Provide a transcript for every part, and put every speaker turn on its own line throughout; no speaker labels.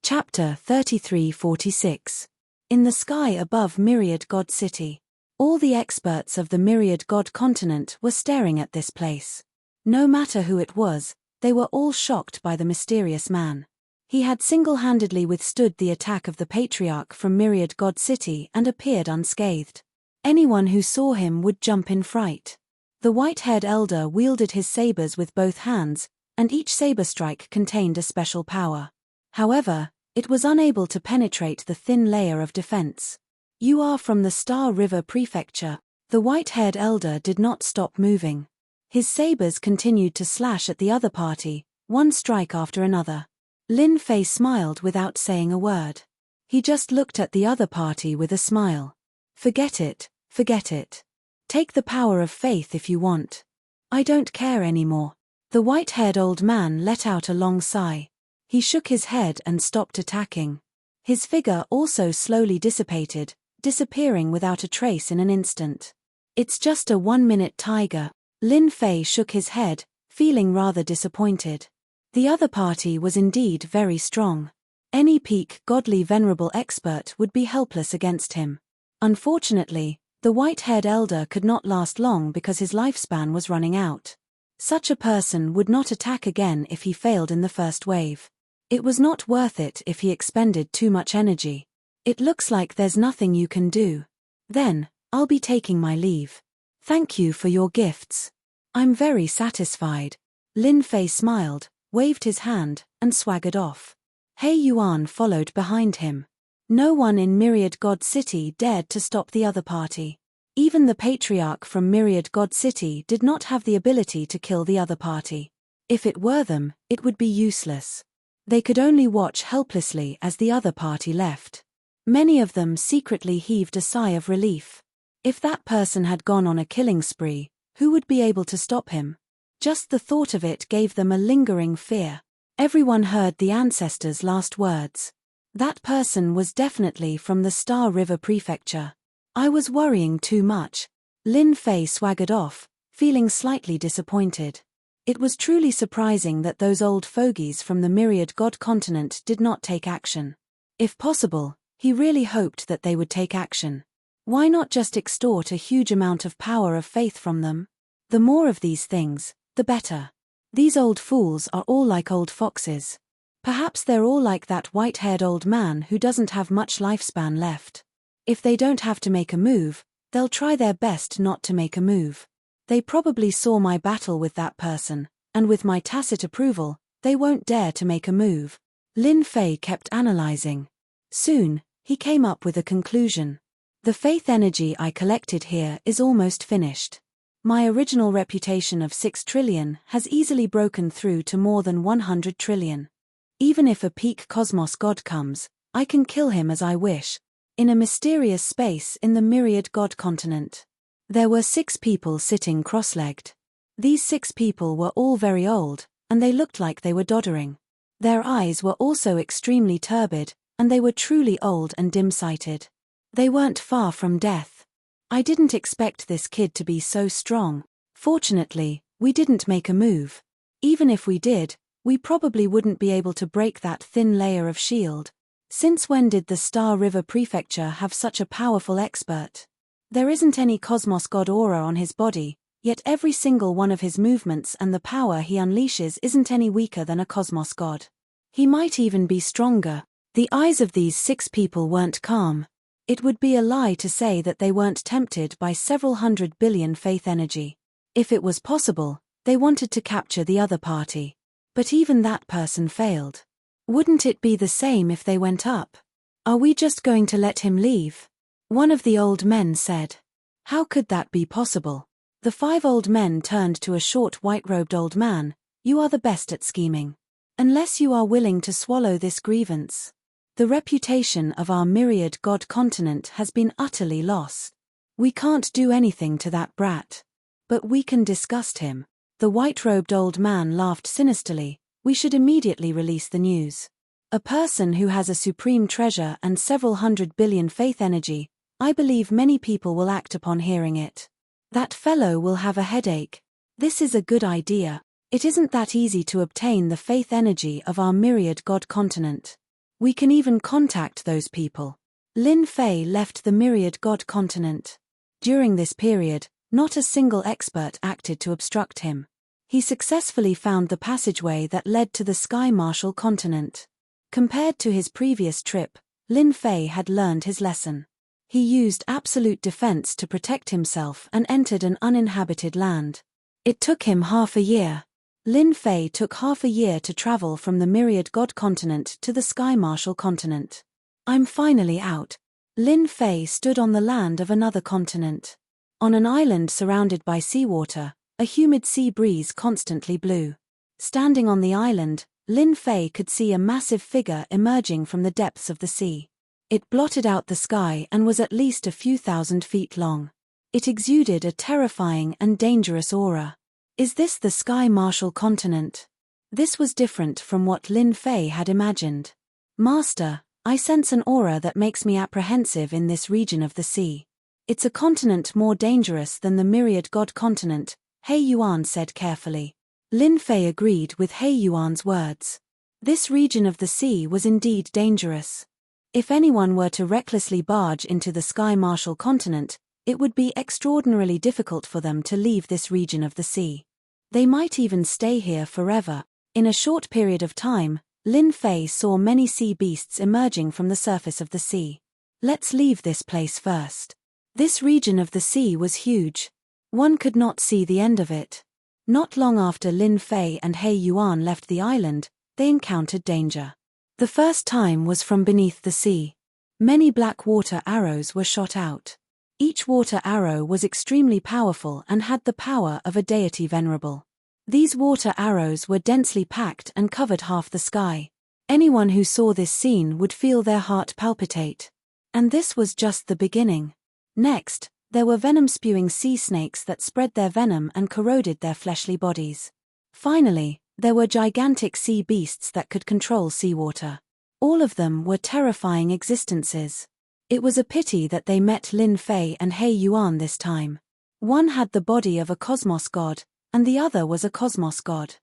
Chapter 33-46. In the sky above Myriad God City. All the experts of the Myriad God continent were staring at this place. No matter who it was, they were all shocked by the mysterious man. He had single-handedly withstood the attack of the Patriarch from Myriad God City and appeared unscathed. Anyone who saw him would jump in fright. The white-haired elder wielded his sabers with both hands, and each saber strike contained a special power. However, it was unable to penetrate the thin layer of defense. "You are from the Star River Prefecture." The white-haired elder did not stop moving. His sabers continued to slash at the other party, one strike after another. Lin Fei smiled without saying a word. He just looked at the other party with a smile. Forget it, forget it. Take the power of faith if you want. I don't care anymore." The white-haired old man let out a long sigh. He shook his head and stopped attacking. His figure also slowly dissipated, disappearing without a trace in an instant. "It's just a 1-minute tiger." Lin Fei shook his head, feeling rather disappointed. The other party was indeed very strong. Any peak godly venerable expert would be helpless against him. Unfortunately, the white-haired elder could not last long because his lifespan was running out. Such a person would not attack again if he failed in the first wave. It was not worth it if he expended too much energy. "It looks like there's nothing you can do. Then, I'll be taking my leave. Thank you for your gifts. I'm very satisfied." Lin Fei smiled, waved his hand, and swaggered off. Hei Yuan followed behind him. No one in Myriad God City dared to stop the other party. Even the Patriarch from Myriad God City did not have the ability to kill the other party. If it were them, it would be useless. They could only watch helplessly as the other party left. Many of them secretly heaved a sigh of relief. If that person had gone on a killing spree, who would be able to stop him? Just the thought of it gave them a lingering fear. Everyone heard the ancestors' last words. That person was definitely from the Star River Prefecture. "I was worrying too much." Lin Fei swaggered off, feeling slightly disappointed. It was truly surprising that those old fogies from the Myriad God continent did not take action. If possible, he really hoped that they would take action. Why not just extort a huge amount of power of faith from them? The more of these things, the better. These old fools are all like old foxes. Perhaps they're all like that white-haired old man who doesn't have much lifespan left. If they don't have to make a move, they'll try their best not to make a move. They probably saw my battle with that person, and with my tacit approval, they won't dare to make a move. Lin Fei kept analyzing. Soon, he came up with a conclusion. The faith energy I collected here is almost finished. My original reputation of 6 trillion has easily broken through to more than 100 trillion. Even if a peak cosmos god comes, I can kill him as I wish, in a mysterious space in the Myriad God continent. There were 6 people sitting cross-legged. These 6 people were all very old, and they looked like they were doddering. Their eyes were also extremely turbid, and they were truly old and dim-sighted. They weren't far from death. I didn't expect this kid to be so strong. Fortunately, we didn't make a move. Even if we did, we probably wouldn't be able to break that thin layer of shield. Since when did the Star River Prefecture have such a powerful expert? There isn't any cosmos god aura on his body, yet every single one of his movements and the power he unleashes isn't any weaker than a cosmos god. He might even be stronger. The eyes of these 6 people weren't calm. It would be a lie to say that they weren't tempted by several 100 billion faith energy. If it was possible, they wanted to capture the other party. But even that person failed. Wouldn't it be the same if they went up? "Are we just going to let him leave?" one of the old men said. "How could that be possible?" The 5 old men turned to a short white-robed old man. "You are the best at scheming. Unless you are willing to swallow this grievance. The reputation of our Myriad God continent has been utterly lost. We can't do anything to that brat. But we can disgust him." The white-robed old man laughed sinisterly. "We should immediately release the news. A person who has a supreme treasure and several 100 billion faith energy, I believe many people will act upon hearing it. That fellow will have a headache. This is a good idea. It isn't that easy to obtain the faith energy of our Myriad God continent. We can even contact those people. Lin Fei left the Myriad God continent. During this period, not a single expert acted to obstruct him. He successfully found the passageway that led to the Sky Marshal continent. Compared to his previous trip, Lin Fei had learned his lesson. He used absolute defense to protect himself and entered an uninhabited land. It took him half a year. Lin Fei took half a year to travel from the Myriad God continent to the Sky Marshal continent. I'm finally out. Lin Fei stood on the land of another continent. On an island surrounded by seawater, a humid sea breeze constantly blew. Standing on the island, Lin Fei could see a massive figure emerging from the depths of the sea. It blotted out the sky and was at least a few thousand feet long. It exuded a terrifying and dangerous aura. Is this the Sky Marshal continent? This was different from what Lin Fei had imagined. Master, I sense an aura that makes me apprehensive in this region of the sea. It's a continent more dangerous than the Myriad God continent, He Yuan said carefully. Lin Fei agreed with He Yuan's words. This region of the sea was indeed dangerous. If anyone were to recklessly barge into the Sky Marshal continent, it would be extraordinarily difficult for them to leave this region of the sea. They might even stay here forever. In a short period of time, Lin Fei saw many sea beasts emerging from the surface of the sea. Let's leave this place first. This region of the sea was huge. One could not see the end of it. Not long after Lin Fei and He Yuan left the island, they encountered danger. The first time was from beneath the sea. Many black water arrows were shot out. Each water arrow was extremely powerful and had the power of a deity venerable. These water arrows were densely packed and covered half the sky. Anyone who saw this scene would feel their heart palpitate. And this was just the beginning. Next, there were venom-spewing sea snakes that spread their venom and corroded their fleshly bodies. Finally, there were gigantic sea beasts that could control seawater. All of them were terrifying existences. It was a pity that they met Lin Fei and He Yuan this time. One had the body of a cosmos god, and the other was a cosmos god.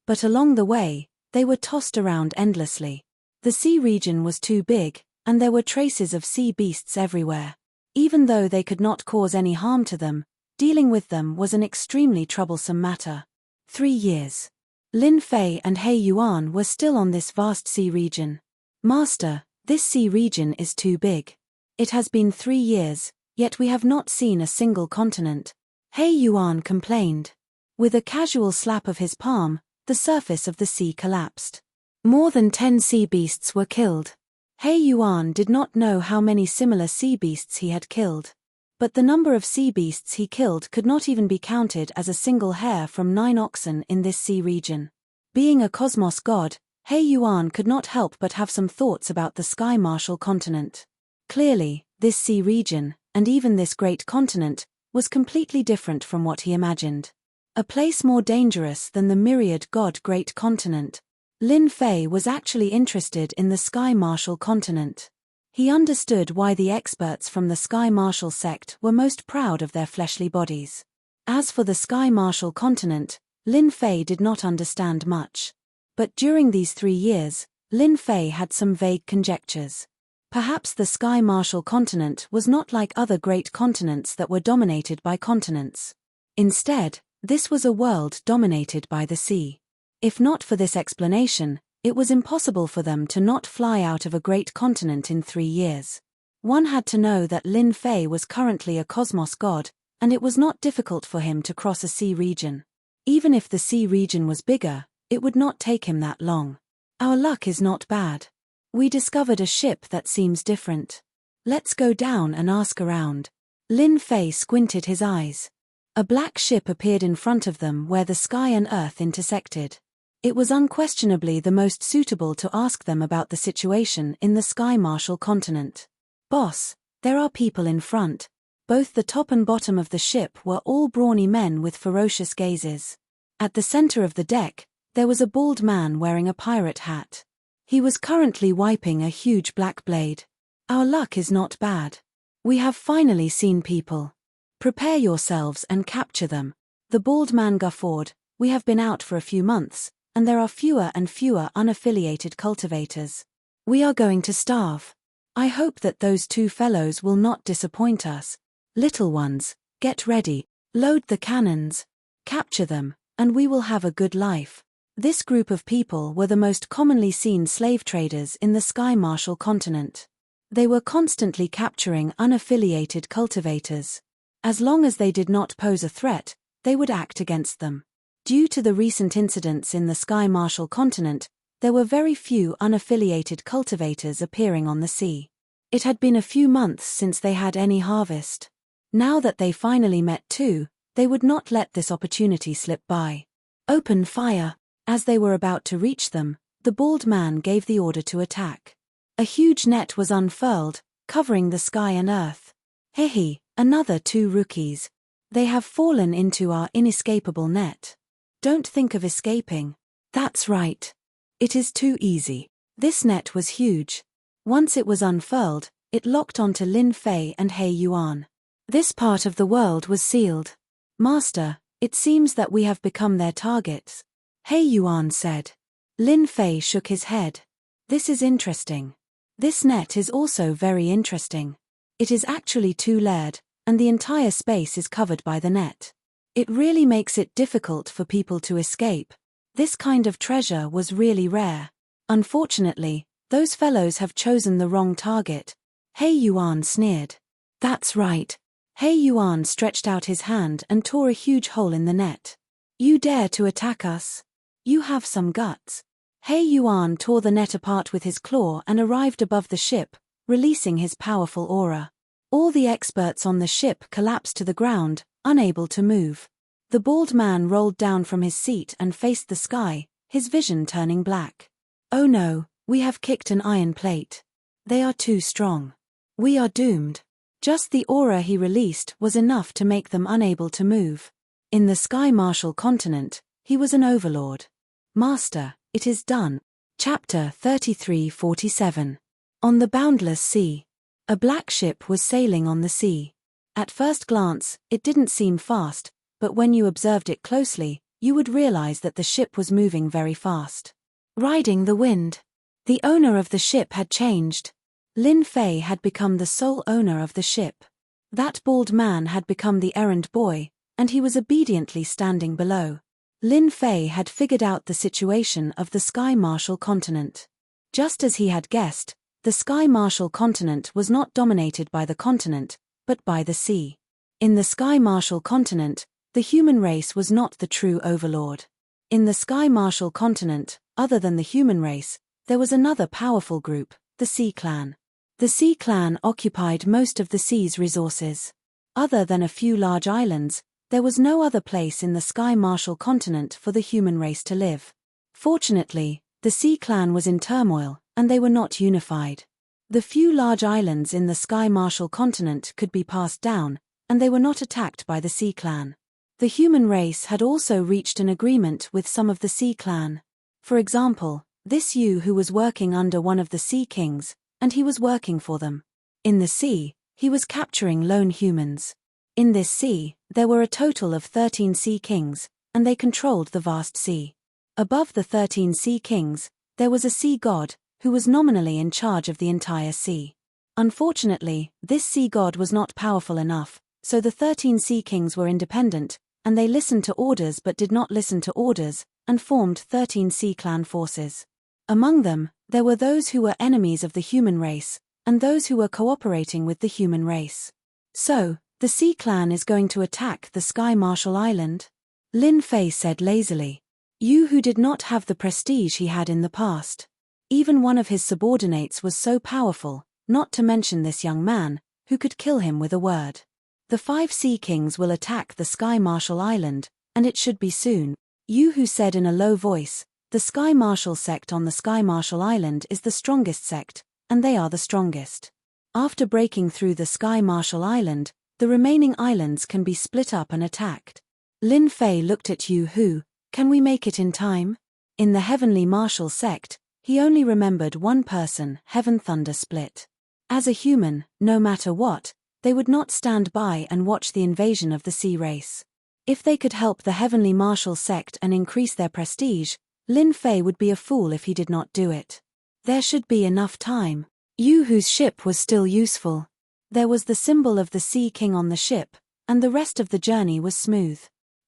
But along the way, they were tossed around endlessly. The sea region was too big, and there were traces of sea beasts everywhere. Even though they could not cause any harm to them, dealing with them was an extremely troublesome matter. 3 years. Lin Fei and He Yuan were still on this vast sea region. Master, this sea region is too big. It has been 3 years, yet we have not seen a single continent. He Yuan complained. With a casual slap of his palm, the surface of the sea collapsed. More than 10 sea beasts were killed. He Yuan did not know how many similar sea beasts he had killed. But the number of sea beasts he killed could not even be counted as a single hair from 9 oxen in this sea region. Being a cosmos god, He Yuan could not help but have some thoughts about the Sky Marshal continent. Clearly, this sea region, and even this great continent, was completely different from what he imagined. A place more dangerous than the Myriad God Great Continent. Lin Fei was actually interested in the Sky Marshal continent. He understood why the experts from the Sky Marshal sect were most proud of their fleshly bodies. As for the Sky Marshal continent, Lin Fei did not understand much. But during these 3 years, Lin Fei had some vague conjectures. Perhaps the Sky Marshal continent was not like other great continents that were dominated by continents. Instead, this was a world dominated by the sea. If not for this explanation, it was impossible for them to not fly out of a great continent in 3 years. One had to know that Lin Fei was currently a cosmos god, and it was not difficult for him to cross a sea region. Even if the sea region was bigger, it would not take him that long. Our luck is not bad. We discovered a ship that seems different. Let's go down and ask around. Lin Fei squinted his eyes. A black ship appeared in front of them where the sky and earth intersected. It was unquestionably the most suitable to ask them about the situation in the Sky Marshal continent. Boss, there are people in front. Both the top and bottom of the ship were all brawny men with ferocious gazes. At the center of the deck, there was a bald man wearing a pirate hat. He was currently wiping a huge black blade. Our luck is not bad. We have finally seen people. Prepare yourselves and capture them. The bald man guffawed. We have been out for a few months, and there are fewer and fewer unaffiliated cultivators. We are going to starve. I hope that those two fellows will not disappoint us. Little ones, get ready, load the cannons, capture them, and we will have a good life. This group of people were the most commonly seen slave traders in the Sky Marshal continent. They were constantly capturing unaffiliated cultivators. As long as they did not pose a threat, they would act against them. Due to the recent incidents in the Sky Marshal continent, there were very few unaffiliated cultivators appearing on the sea. It had been a few months since they had any harvest. Now that they finally met two, they would not let this opportunity slip by. Open fire! As they were about to reach them, the bald man gave the order to attack. A huge net was unfurled, covering the sky and earth. Hehe, another two rookies. They have fallen into our inescapable net. Don't think of escaping. That's right. It is too easy. This net was huge. Once it was unfurled, it locked onto Lin Fei and He Yuan. This part of the world was sealed. Master, it seems that we have become their targets, He Yuan said. Lin Fei shook his head. This is interesting. This net is also very interesting. It is actually two-layered, and the entire space is covered by the net. It really makes it difficult for people to escape. This kind of treasure was really rare. Unfortunately, those fellows have chosen the wrong target. He Yuan sneered. That's right. He Yuan stretched out his hand and tore a huge hole in the net. You dare to attack us? You have some guts. He Yuan tore the net apart with his claw and arrived above the ship, releasing his powerful aura. All the experts on the ship collapsed to the ground, unable to move. The bald man rolled down from his seat and faced the sky, his vision turning black. Oh no, we have kicked an iron plate. They are too strong. We are doomed. Just the aura he released was enough to make them unable to move. In the Sky Marshal continent, he was an overlord. Master, it is done. Chapter 3347. On the Boundless Sea. A black ship was sailing on the sea. At first glance, it didn't seem fast, but when you observed it closely, you would realize that the ship was moving very fast. Riding the wind. The owner of the ship had changed. Lin Fei had become the sole owner of the ship. That bald man had become the errand boy, and he was obediently standing below. Lin Fei had figured out the situation of the Sky Marshal continent. Just as he had guessed, the Sky Marshal continent was not dominated by the continent, but by the sea. In the Sky Marshal continent, the human race was not the true overlord. In the Sky Marshal continent, other than the human race, there was another powerful group, the Sea Clan. The Sea Clan occupied most of the sea's resources. Other than a few large islands, there was no other place in the Sky Marshal continent for the human race to live. Fortunately, the Sea Clan was in turmoil, and they were not unified. The few large islands in the Sky Marshal continent could be passed down, and they were not attacked by the Sea Clan. The human race had also reached an agreement with some of the Sea Clan. For example, this Yu who was working under one of the Sea Kings, and he was working for them. In the sea, he was capturing lone humans. In this sea, there were a total of 13 Sea Kings, and they controlled the vast sea. Above the 13 Sea Kings, there was a sea god, who was nominally in charge of the entire sea. Unfortunately, this sea god was not powerful enough, so the 13 Sea Kings were independent, and they listened to orders but did not listen to orders, and formed 13 Sea Clan forces. Among them, there were those who were enemies of the human race, and those who were cooperating with the human race. So, the Sea Clan is going to attack the Sky Marshal Island? Lin Fei said lazily. Yu who did not have the prestige he had in the past. Even one of his subordinates was so powerful, not to mention this young man, who could kill him with a word. The 5 Sea Kings will attack the Sky Marshal Island, and it should be soon. Yu who said in a low voice, the Sky Marshal sect on the Sky Marshal Island is the strongest sect, and they are the strongest. After breaking through the Sky Marshal Island, the remaining islands can be split up and attacked. Lin Fei looked at Yu who, can we make it in time? In the Heavenly Marshal sect, he only remembered one person, Heaven Thunder Split. As a human, no matter what, they would not stand by and watch the invasion of the sea race. If they could help the Heavenly Marshal sect and increase their prestige, Lin Fei would be a fool if he did not do it. There should be enough time. You whose ship was still useful. There was the symbol of the Sea King on the ship, and the rest of the journey was smooth.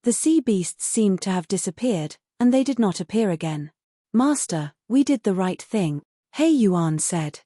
The sea beasts seemed to have disappeared, and they did not appear again. Master, we did the right thing, He Yuan said.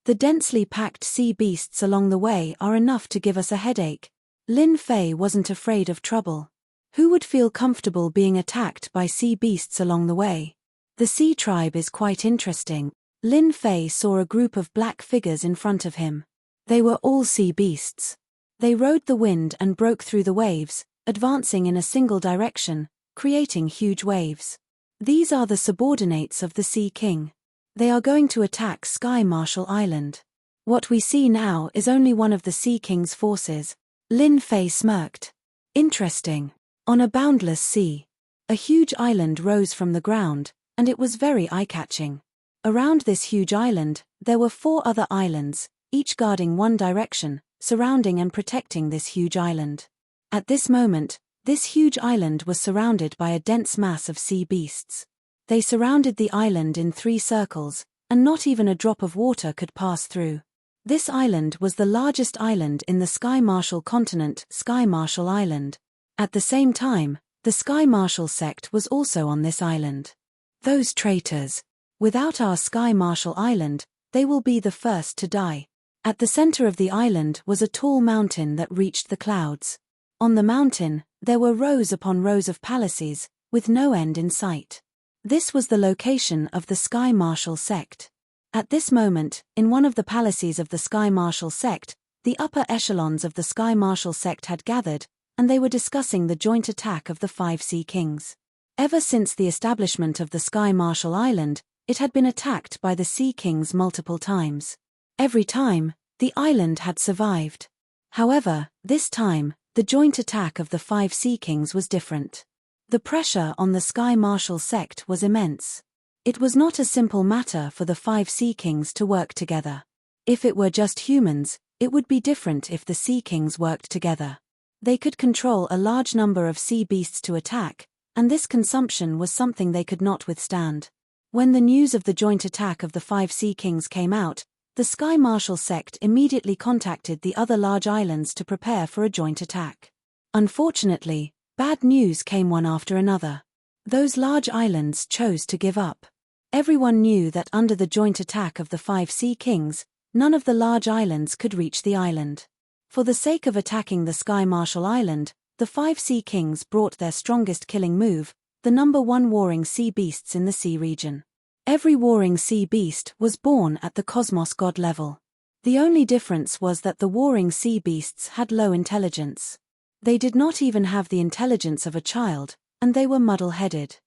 The densely packed sea beasts along the way are enough to give us a headache. Lin Fei wasn't afraid of trouble. Who would feel comfortable being attacked by sea beasts along the way? The sea tribe is quite interesting. Lin Fei saw a group of black figures in front of him. They were all sea beasts. They rode the wind and broke through the waves, advancing in a single direction, creating huge waves. These are the subordinates of the Sea King. They are going to attack Sky Marshal Island. What we see now is only one of the Sea King's forces. Lin Fei smirked. Interesting. On a boundless sea, a huge island rose from the ground, and it was very eye-catching. Around this huge island, there were 4 other islands, each guarding one direction, surrounding and protecting this huge island. At this moment, this huge island was surrounded by a dense mass of sea beasts. They surrounded the island in 3 circles, and not even a drop of water could pass through. This island was the largest island in the Sky Marshal continent, Sky Marshal Island. At the same time, the Sky Marshal sect was also on this island. Those traitors. Without our Sky Marshal Island, they will be the first to die. At the center of the island was a tall mountain that reached the clouds. On the mountain, there were rows upon rows of palaces, with no end in sight. This was the location of the Sky Marshal sect. At this moment, in one of the palaces of the Sky Marshal sect, the upper echelons of the Sky Marshal sect had gathered, and they were discussing the joint attack of the 5 Sea Kings. Ever since the establishment of the Sky Marshal Island, it had been attacked by the Sea Kings multiple times. Every time, the island had survived. However, this time, the joint attack of the 5 Sea Kings was different. The pressure on the Sky Marshal sect was immense. It was not a simple matter for the 5 Sea Kings to work together. If it were just humans, it would be different if the Sea Kings worked together. They could control a large number of sea beasts to attack, and this consumption was something they could not withstand. When the news of the joint attack of the 5 Sea Kings came out, the Sky Marshal sect immediately contacted the other large islands to prepare for a joint attack. Unfortunately, bad news came one after another. Those large islands chose to give up. Everyone knew that under the joint attack of the 5 Sea Kings, none of the large islands could reach the island. For the sake of attacking the Sky Marshal Island, the 5 Sea Kings brought their strongest killing move, the #1 warring sea beasts in the sea region. Every warring sea beast was born at the cosmos god level. The only difference was that the warring sea beasts had low intelligence. They did not even have the intelligence of a child, and they were muddle-headed.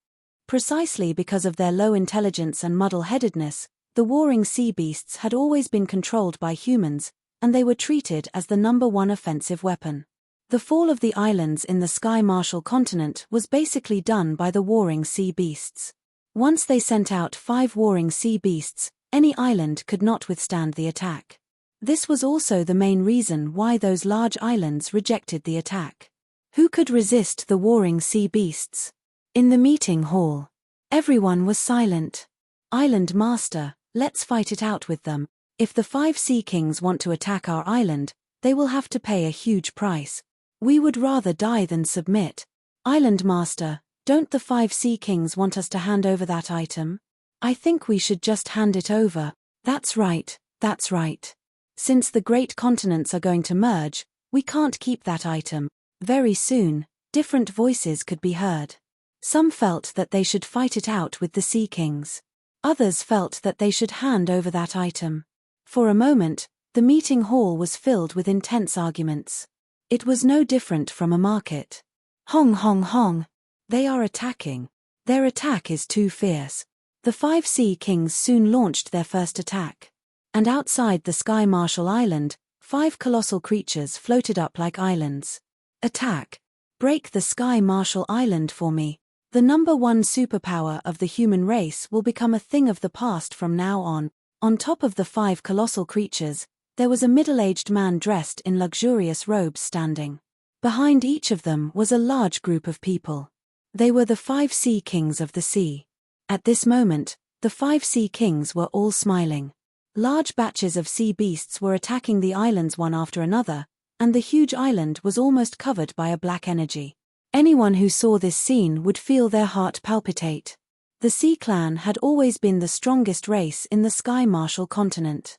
Precisely because of their low intelligence and muddle-headedness, the warring sea beasts had always been controlled by humans, and they were treated as the #1 offensive weapon. The fall of the islands in the Sky Marshal continent was basically done by the warring sea beasts. Once they sent out 5 warring sea beasts, any island could not withstand the attack. This was also the main reason why those large islands rejected the attack. Who could resist the warring sea beasts? In the meeting hall, everyone was silent. Island Master, let's fight it out with them. If the 5 Sea Kings want to attack our island, they will have to pay a huge price. We would rather die than submit. Island Master, don't the 5 Sea Kings want us to hand over that item? I think we should just hand it over. That's right, that's right. Since the great continents are going to merge, we can't keep that item. Very soon, different voices could be heard. Some felt that they should fight it out with the Sea Kings. Others felt that they should hand over that item. For a moment, the meeting hall was filled with intense arguments. It was no different from a market. Hong hong hong. They are attacking. Their attack is too fierce. The 5 Sea Kings soon launched their first attack. And outside the Sky Marshal Island, 5 colossal creatures floated up like islands. Attack. Break the Sky Marshal Island for me. The #1 superpower of the human race will become a thing of the past from now on. On top of the 5 colossal creatures, there was a middle-aged man dressed in luxurious robes standing. Behind each of them was a large group of people. They were the 5 Sea Kings of the sea. At this moment, The 5 sea kings were all smiling. Large batches of sea beasts were attacking the islands one after another, and the huge island was almost covered by a black energy. Anyone who saw this scene would feel their heart palpitate. The Sea Clan had always been the strongest race in the Sky Martial continent.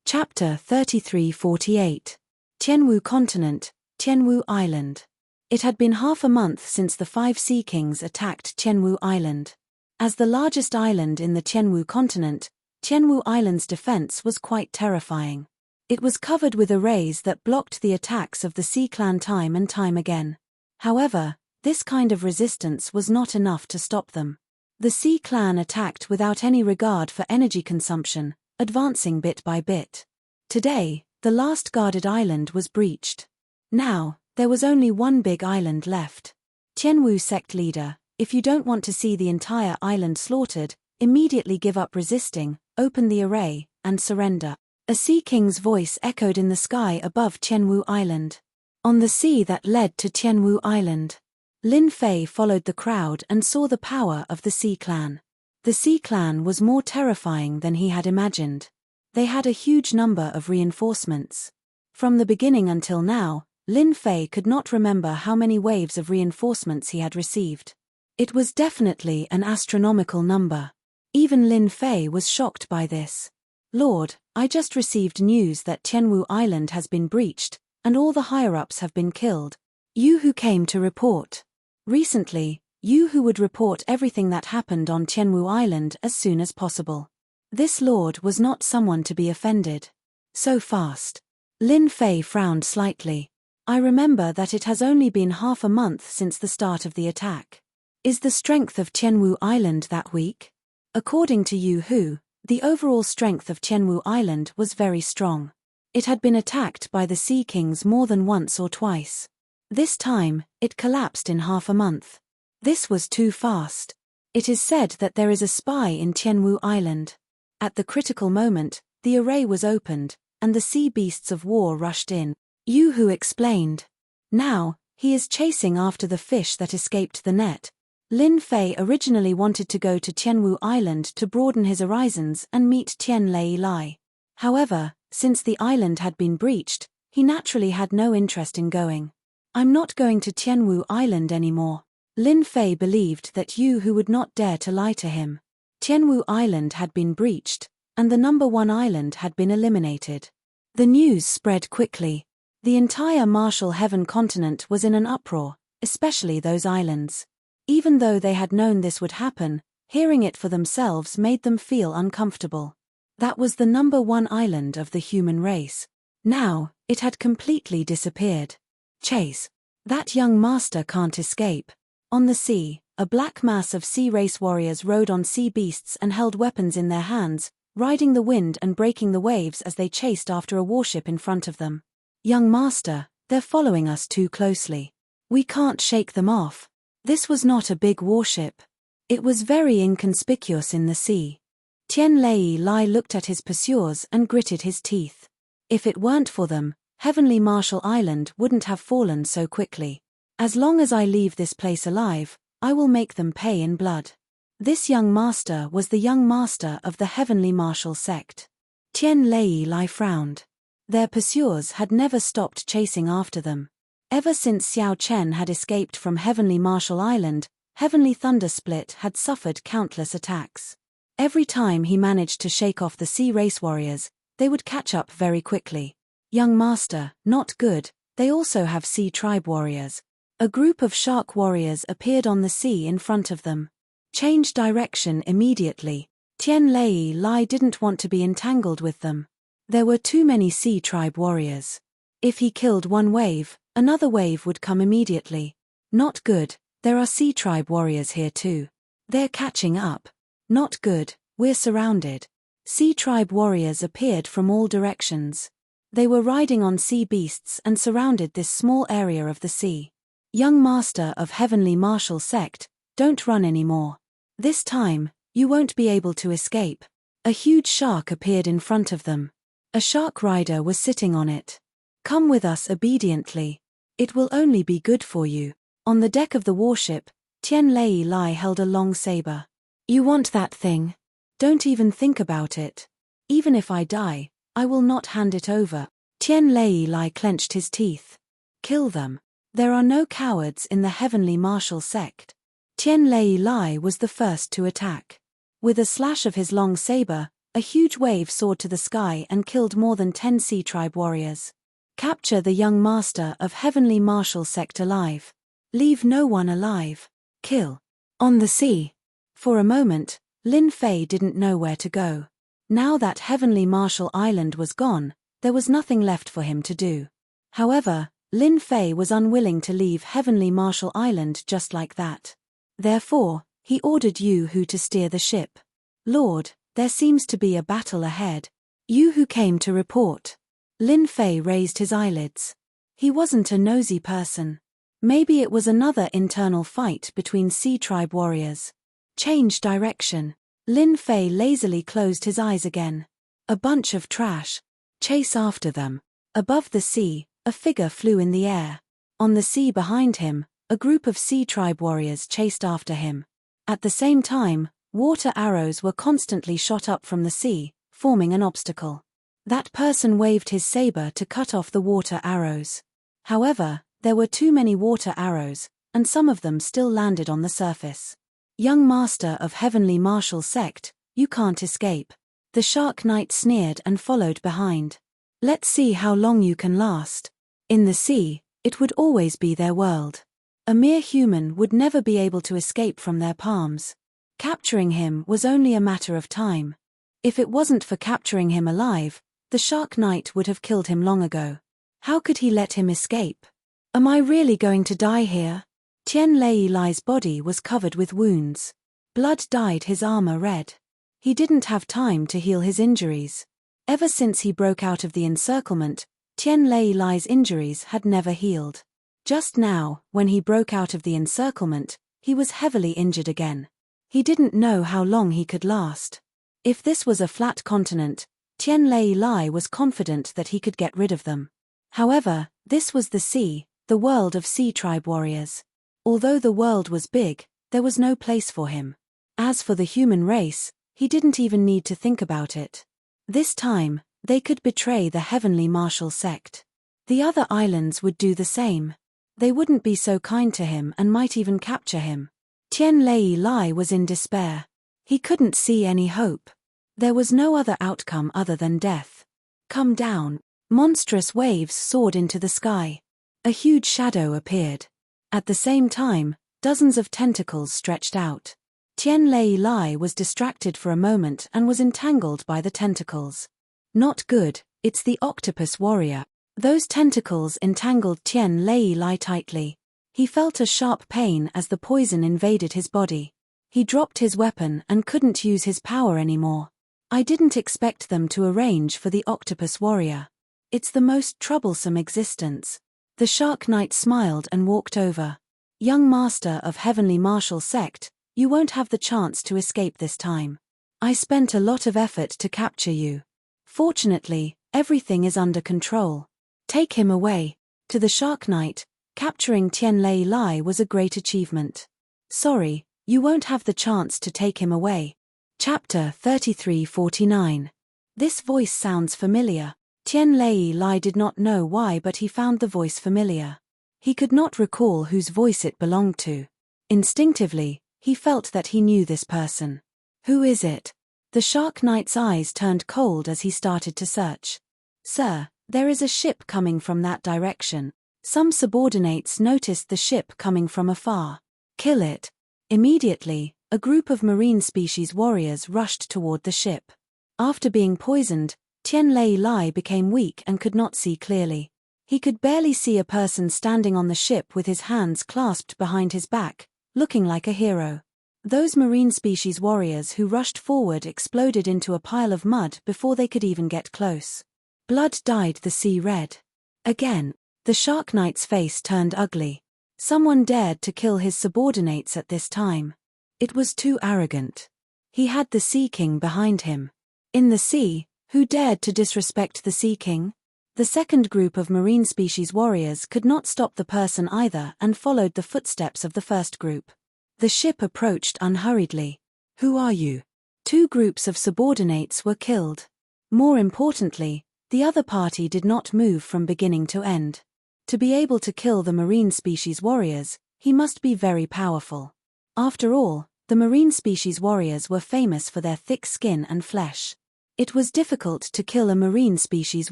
Chapter 3348. Tianwu Continent, Tianwu Island. It had been half a month since the 5 Sea Kings attacked Tianwu Island. As the largest island in the Tianwu continent, Tianwu Island's defense was quite terrifying. It was covered with arrays that blocked the attacks of the Sea Clan time and time again. However, this kind of resistance was not enough to stop them. The Sea Clan attacked without any regard for energy consumption, advancing bit by bit. Today, the last guarded island was breached. Now, there was only one big island left. Tianwu sect leader, if you don't want to see the entire island slaughtered, immediately give up resisting, open the array, and surrender. A Sea King's voice echoed in the sky above Tianwu Island. On the sea that led to Tianwu Island, Lin Fei followed the crowd and saw the power of the Sea Clan. The Sea Clan was more terrifying than he had imagined. They had a huge number of reinforcements. From the beginning until now, Lin Fei could not remember how many waves of reinforcements he had received. It was definitely an astronomical number. Even Lin Fei was shocked by this. Lord, I just received news that Tianwu Island has been breached, and all the higher-ups have been killed. You who came to report. Recently, you who would report everything that happened on Tianwu Island as soon as possible. This lord was not someone to be offended. So fast. Lin Fei frowned slightly. I remember that it has only been half a month since the start of the attack. Is the strength of Tianwu Island that weak? According to Yu Hu, the overall strength of Tianwu Island was very strong. It had been attacked by the Sea Kings more than once or twice. This time, it collapsed in half a month. This was too fast. It is said that there is a spy in Tianwu Island. At the critical moment, the array was opened, and the sea beasts of war rushed in. Yu Hu explained. Now, he is chasing after the fish that escaped the net. Lin Fei originally wanted to go to Tianwu Island to broaden his horizons and meet Tian Lei Lai. However, since the island had been breached, he naturally had no interest in going. I'm not going to Tianwu Island anymore. Lin Fei believed that Yu Hu would not dare to lie to him. Tianwu Island had been breached, and the number 1 island had been eliminated. The news spread quickly. The entire Martial Heaven continent was in an uproar, especially those islands. Even though they had known this would happen, hearing it for themselves made them feel uncomfortable. That was the number 1 island of the human race. Now, it had completely disappeared. Chase. That young master can't escape. On the sea, a black mass of sea race warriors rode on sea beasts and held weapons in their hands, riding the wind and breaking the waves as they chased after a warship in front of them. Young master, they're following us too closely. We can't shake them off. This was not a big warship. It was very inconspicuous in the sea. Tian Lei Lai looked at his pursuers and gritted his teeth. If it weren't for them, Heavenly Martial Island wouldn't have fallen so quickly. As long as I leave this place alive, I will make them pay in blood. This young master was the young master of the Heavenly Martial sect. Tian Lei Lai frowned. Their pursuers had never stopped chasing after them. Ever since Xiao Chen had escaped from Heavenly Martial Island, Heavenly Thunder Split had suffered countless attacks. Every time he managed to shake off the sea race warriors, they would catch up very quickly. Young master, not good, they also have sea tribe warriors. A group of shark warriors appeared on the sea in front of them. Change direction immediately. Tian Lei Lai didn't want to be entangled with them. There were too many sea tribe warriors. If he killed one wave, another wave would come immediately. Not good, there are sea tribe warriors here too. They're catching up. Not good, we're surrounded. Sea tribe warriors appeared from all directions. They were riding on sea beasts and surrounded this small area of the sea. Young master of Heavenly Martial sect, don't run anymore. This time, you won't be able to escape. A huge shark appeared in front of them. A shark rider was sitting on it. Come with us obediently. It will only be good for you. On the deck of the warship, Tian Lei Lai held a long saber. You want that thing? Don't even think about it. Even if I die, I will not hand it over. Tian Lei clenched his teeth. Kill them. There are no cowards in the heavenly martial sect. Tian Lei was the first to attack. With a slash of his long saber, a huge wave soared to the sky and killed more than 10 Sea Tribe warriors. Capture the young master of heavenly martial sect alive. Leave no one alive. Kill. On the sea. For a moment, Lin Fei didn't know where to go. Now that heavenly martial island was gone, there was nothing left for him to do. However, Lin Fei was unwilling to leave heavenly martial island just like that. Therefore, he ordered Yu Hu to steer the ship. Lord, there seems to be a battle ahead. Yu Hu came to report. Lin Fei raised his eyelids. He wasn't a nosy person. Maybe it was another internal fight between Sea Tribe warriors. Change direction. Lin Fei lazily closed his eyes again. A bunch of trash. Chase after them. Above the sea, a figure flew in the air. On the sea behind him, a group of Sea Tribe warriors chased after him. At the same time, water arrows were constantly shot up from the sea, forming an obstacle. That person waved his saber to cut off the water arrows. However, there were too many water arrows, and some of them still landed on the surface. Young master of heavenly martial sect, you can't escape. The Shark Knight sneered and followed behind. Let's see how long you can last. In the sea, it would always be their world. A mere human would never be able to escape from their palms. Capturing him was only a matter of time. If it wasn't for capturing him alive, the Shark Knight would have killed him long ago. How could he let him escape? Am I really going to die here? Tian Lei's body was covered with wounds. Blood dyed his armor red. He didn't have time to heal his injuries. Ever since he broke out of the encirclement, Tian Lei's injuries had never healed. Just now, when he broke out of the encirclement, he was heavily injured again. He didn't know how long he could last. If this was a flat continent, Tian Lei was confident that he could get rid of them. However, this was the sea, the world of Sea Tribe warriors. Although the world was big, there was no place for him. As for the human race, he didn't even need to think about it. This time, they could betray the heavenly martial sect. The other islands would do the same. They wouldn't be so kind to him and might even capture him. Tian Lei was in despair. He couldn't see any hope. There was no other outcome other than death. Come down. Monstrous waves soared into the sky. A huge shadow appeared. At the same time, dozens of tentacles stretched out. Tian Lei was distracted for a moment and was entangled by the tentacles. Not good, it's the octopus warrior. Those tentacles entangled Tian Lei tightly. He felt a sharp pain as the poison invaded his body. He dropped his weapon and couldn't use his power anymore. I didn't expect them to arrange for the octopus warrior. It's the most troublesome existence. The Shark Knight smiled and walked over. Young master of heavenly martial sect, you won't have the chance to escape this time. I spent a lot of effort to capture you. Fortunately, everything is under control. Take him away. To the Shark Knight, capturing Tian Lei was a great achievement. Sorry, you won't have the chance to take him away. Chapter 3349. This voice sounds familiar. Tian Lei did not know why, but he found the voice familiar. He could not recall whose voice it belonged to. Instinctively, he felt that he knew this person. Who is it? The Shark Knight's eyes turned cold as he started to search. Sir, there is a ship coming from that direction. Some subordinates noticed the ship coming from afar. Kill it. Immediately, a group of marine species warriors rushed toward the ship. After being poisoned, Tian Lei became weak and could not see clearly. He could barely see a person standing on the ship with his hands clasped behind his back, looking like a hero. Those marine species warriors who rushed forward exploded into a pile of mud before they could even get close. Blood dyed the sea red. Again, the Shark Knight's face turned ugly. Someone dared to kill his subordinates at this time. It was too arrogant. He had the Sea King behind him. In the sea, who dared to disrespect the Sea King? The second group of marine species warriors could not stop the person either and followed the footsteps of the first group. The ship approached unhurriedly. Who are you? 2 groups of subordinates were killed. More importantly, the other party did not move from beginning to end. To be able to kill the marine species warriors, he must be very powerful. After all, the marine species warriors were famous for their thick skin and flesh. It was difficult to kill a marine species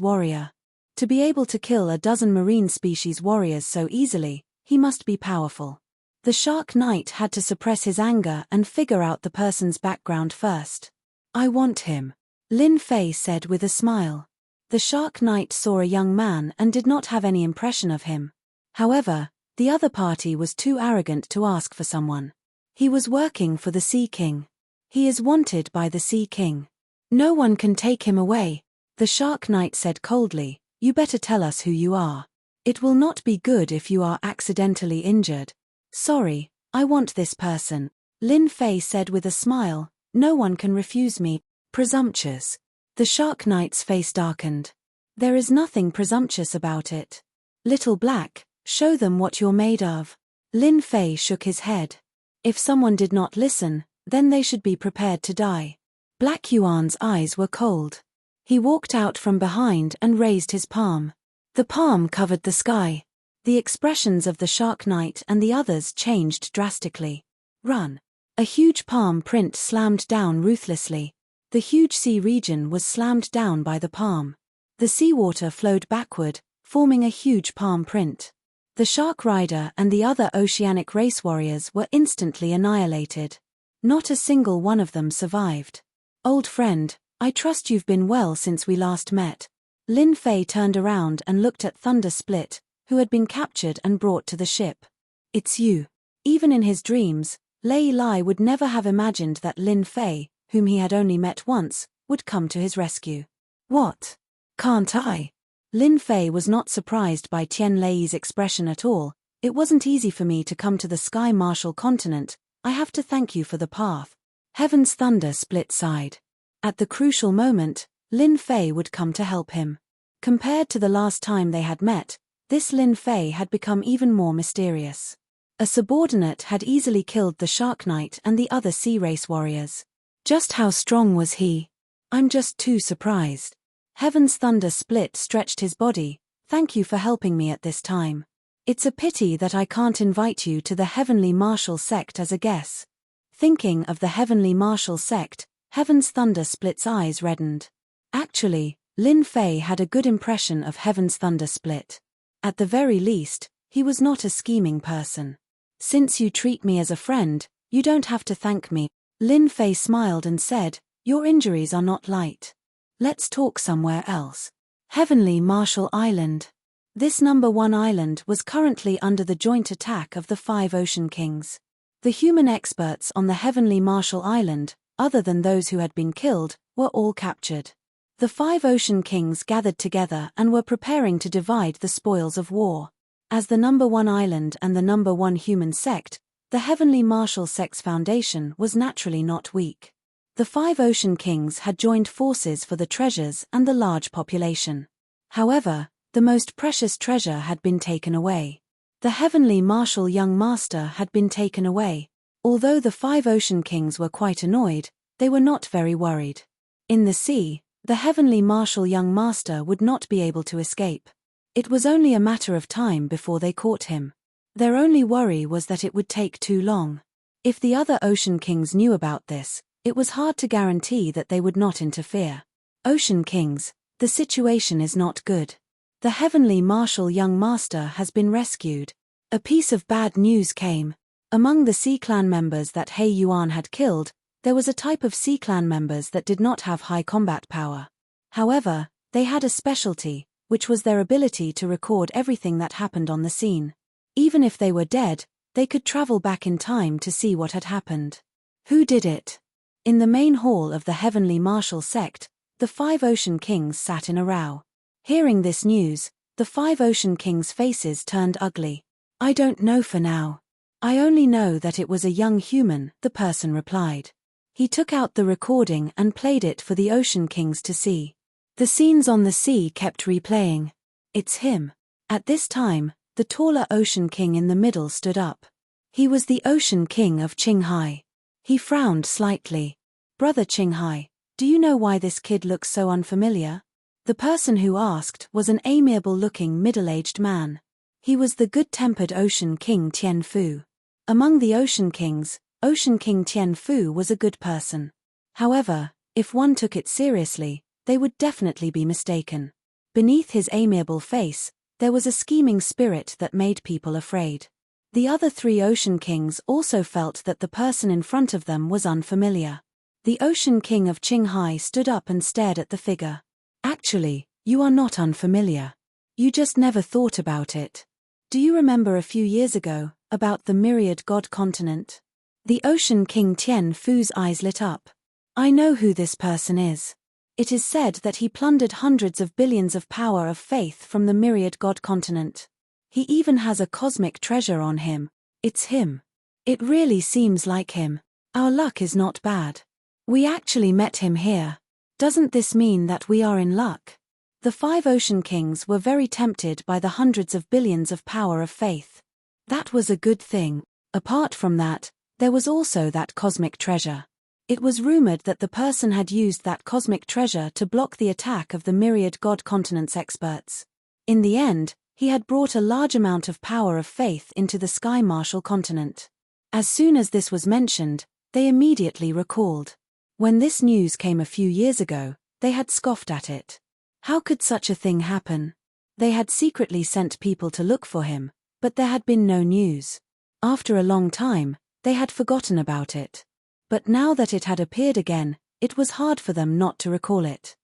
warrior. To be able to kill a dozen marine species warriors so easily, he must be powerful. The Shark Knight had to suppress his anger and figure out the person's background first. "I want him," Lin Fei said with a smile. The Shark Knight saw a young man and did not have any impression of him. However, the other party was too arrogant to ask for someone. He was working for the Sea King. He is wanted by the Sea King. "No one can take him away," the Shark Knight said coldly. "You better tell us who you are. It will not be good if you are accidentally injured." "Sorry, I want this person," Lin Fei said with a smile. "No one can refuse me." "Presumptuous." The Shark Knight's face darkened. "There is nothing presumptuous about it. Little Black, show them what you're made of." Lin Fei shook his head. If someone did not listen, then they should be prepared to die. Black Yuan's eyes were cold. He walked out from behind and raised his palm. The palm covered the sky. The expressions of the Shark Knight and the others changed drastically. "Run." A huge palm print slammed down ruthlessly. The huge sea region was slammed down by the palm. The seawater flowed backward, forming a huge palm print. The Shark Rider and the other oceanic race warriors were instantly annihilated. Not a single one of them survived. "Old friend, I trust you've been well since we last met." Lin Fei turned around and looked at Thunder Split, who had been captured and brought to the ship. "It's you." Even in his dreams, Lei Lai would never have imagined that Lin Fei, whom he had only met once, would come to his rescue. "What? Can't I?" Lin Fei was not surprised by Tian Lei's expression at all. "It wasn't easy for me to come to the Sky Martial continent. I have to thank you for the path." Heaven's Thunder Split sighed. At the crucial moment, Lin Fei would come to help him. Compared to the last time they had met, this Lin Fei had become even more mysterious. A subordinate had easily killed the Shark Knight and the other sea race warriors. Just how strong was he? "I'm just too surprised." Heaven's Thunder Split stretched his body. "Thank you for helping me at this time. It's a pity that I can't invite you to the Heavenly Martial Sect as a guest." Thinking of the Heavenly Martial Sect, Heaven's Thunder Split's eyes reddened. Actually, Lin Fei had a good impression of Heaven's Thunder Split. At the very least, he was not a scheming person. "Since you treat me as a friend, you don't have to thank me." Lin Fei smiled and said, "Your injuries are not light. Let's talk somewhere else." Heavenly Martial Island. This #1 island was currently under the joint attack of the 5 Ocean Kings. The human experts on the Heavenly Martial Island, other than those who had been killed, were all captured. The 5 Ocean Kings gathered together and were preparing to divide the spoils of war. As the #1 island and the #1 human sect, the Heavenly Martial Sect's foundation was naturally not weak. The 5 Ocean Kings had joined forces for the treasures and the large population. However, the most precious treasure had been taken away. The Heavenly Martial Young Master had been taken away. Although the 5 Ocean Kings were quite annoyed, they were not very worried. In the sea, the Heavenly Martial Young Master would not be able to escape. It was only a matter of time before they caught him. Their only worry was that it would take too long. If the other Ocean Kings knew about this, it was hard to guarantee that they would not interfere. "Ocean Kings, the situation is not good. The Heavenly Martial Young Master has been rescued." A piece of bad news came. Among the Sea Clan members that He Yuan had killed, there was a type of Sea Clan members that did not have high combat power. However, they had a specialty, which was their ability to record everything that happened on the scene. Even if they were dead, they could travel back in time to see what had happened. Who did it? In the main hall of the Heavenly Martial Sect, the 5 Ocean Kings sat in a row. Hearing this news, the 5 Ocean Kings' faces turned ugly. "I don't know for now. I only know that it was a young human," the person replied. He took out the recording and played it for the Ocean Kings to see. The scenes on the sea kept replaying. "It's him." At this time, the taller Ocean King in the middle stood up. He was the Ocean King of Qinghai. He frowned slightly. Brother Qinghai, do you know why this kid looks so unfamiliar? The person who asked was an amiable-looking middle-aged man. He was the good-tempered Ocean King Tian Fu. Among the Ocean Kings, Ocean King Tian Fu was a good person. However, if one took it seriously, they would definitely be mistaken. Beneath his amiable face, there was a scheming spirit that made people afraid. The other three Ocean Kings also felt that the person in front of them was unfamiliar. The Ocean King of Qinghai stood up and stared at the figure. Actually, you are not unfamiliar. You just never thought about it. Do you remember a few years ago, about the Myriad God continent? The Ocean King Tian Fu's eyes lit up. I know who this person is. It is said that he plundered hundreds of billions of power of faith from the Myriad God continent. He even has a cosmic treasure on him. It's him. It really seems like him. Our luck is not bad. We actually met him here. Doesn't this mean that we are in luck? The 5 Ocean Kings were very tempted by the hundreds of billions of power of faith. That was a good thing. Apart from that, there was also that cosmic treasure. It was rumored that the person had used that cosmic treasure to block the attack of the Myriad God continent's experts. In the end, he had brought a large amount of power of faith into the Sky Marshal continent. As soon as this was mentioned, they immediately recalled. When this news came a few years ago, they had scoffed at it. How could such a thing happen? They had secretly sent people to look for him, but there had been no news. After a long time, they had forgotten about it. But now that it had appeared again, it was hard for them not to recall it.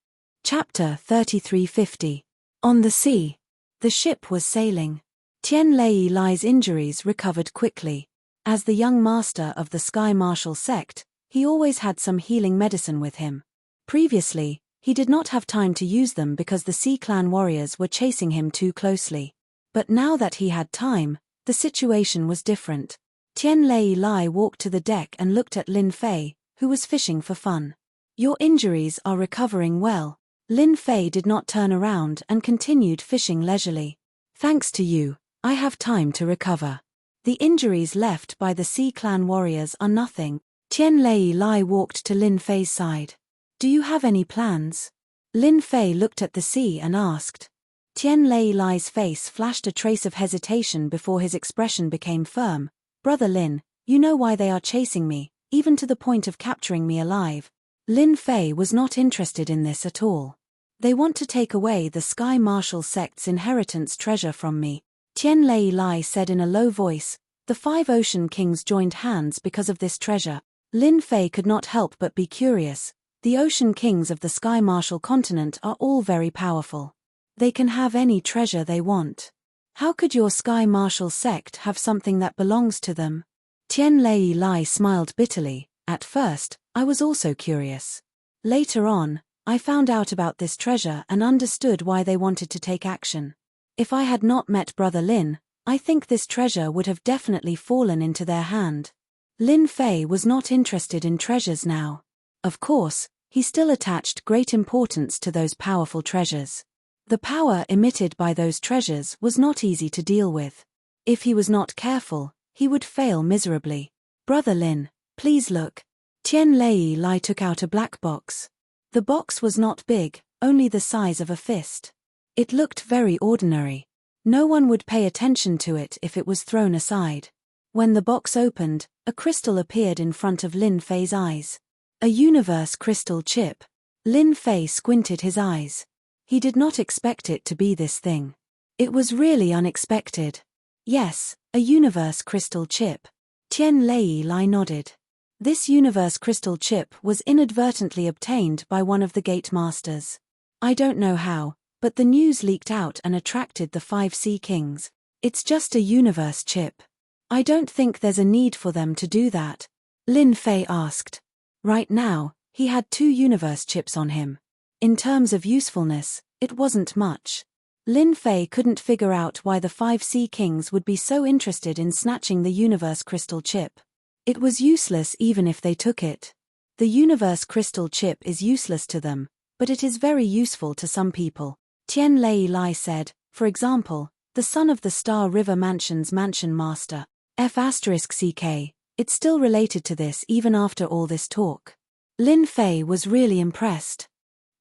Chapter 3350. On the sea. The ship was sailing. Tian Lei Lai's injuries recovered quickly. As the young master of the Sky Marshal sect, he always had some healing medicine with him. Previously, he did not have time to use them because the Sea Clan warriors were chasing him too closely. But now that he had time, the situation was different. Tian Lei Lai walked to the deck and looked at Lin Fei, who was fishing for fun. Your injuries are recovering well. Lin Fei did not turn around and continued fishing leisurely. Thanks to you, I have time to recover. The injuries left by the Sea Clan warriors are nothing. Tian Lei Lai walked to Lin Fei's side. Do you have any plans? Lin Fei looked at the sea and asked. Tian Lei Lai's face flashed a trace of hesitation before his expression became firm. Brother Lin, you know why they are chasing me, even to the point of capturing me alive. Lin Fei was not interested in this at all. They want to take away the Sky Marshal sect's inheritance treasure from me. Tian Lei Lai said in a low voice. The 5 Ocean Kings joined hands because of this treasure. Lin Fei could not help but be curious. The Ocean Kings of the Sky Marshal continent are all very powerful. They can have any treasure they want. How could your Sky Marshal sect have something that belongs to them? Tian Lei Lai smiled bitterly. At first, I was also curious. Later on, I found out about this treasure and understood why they wanted to take action. If I had not met Brother Lin, I think this treasure would have definitely fallen into their hand. Lin Fei was not interested in treasures now. Of course, he still attached great importance to those powerful treasures. The power emitted by those treasures was not easy to deal with. If he was not careful, he would fail miserably. Brother Lin, please look. Tian Lei Lai took out a black box. The box was not big, only the size of a fist. It looked very ordinary. No one would pay attention to it if it was thrown aside. When the box opened, a crystal appeared in front of Lin Fei's eyes. A universe crystal chip. Lin Fei squinted his eyes. He did not expect it to be this thing. It was really unexpected. Yes, a universe crystal chip. Tian Lei Lai nodded. This universe crystal chip was inadvertently obtained by one of the gate masters. I don't know how, but the news leaked out and attracted the 5 Sea Kings. It's just a universe chip. I don't think there's a need for them to do that. Lin Fei asked. Right now, he had 2 universe chips on him. In terms of usefulness, it wasn't much. Lin Fei couldn't figure out why the 5 Sea Kings would be so interested in snatching the universe crystal chip. It was useless even if they took it. The universe crystal chip is useless to them, but it is very useful to some people. Tian Lei Lai said, for example, the son of the Star River Mansion's mansion master, F***CK, it's still related to this even after all this talk. Lin Fei was really impressed.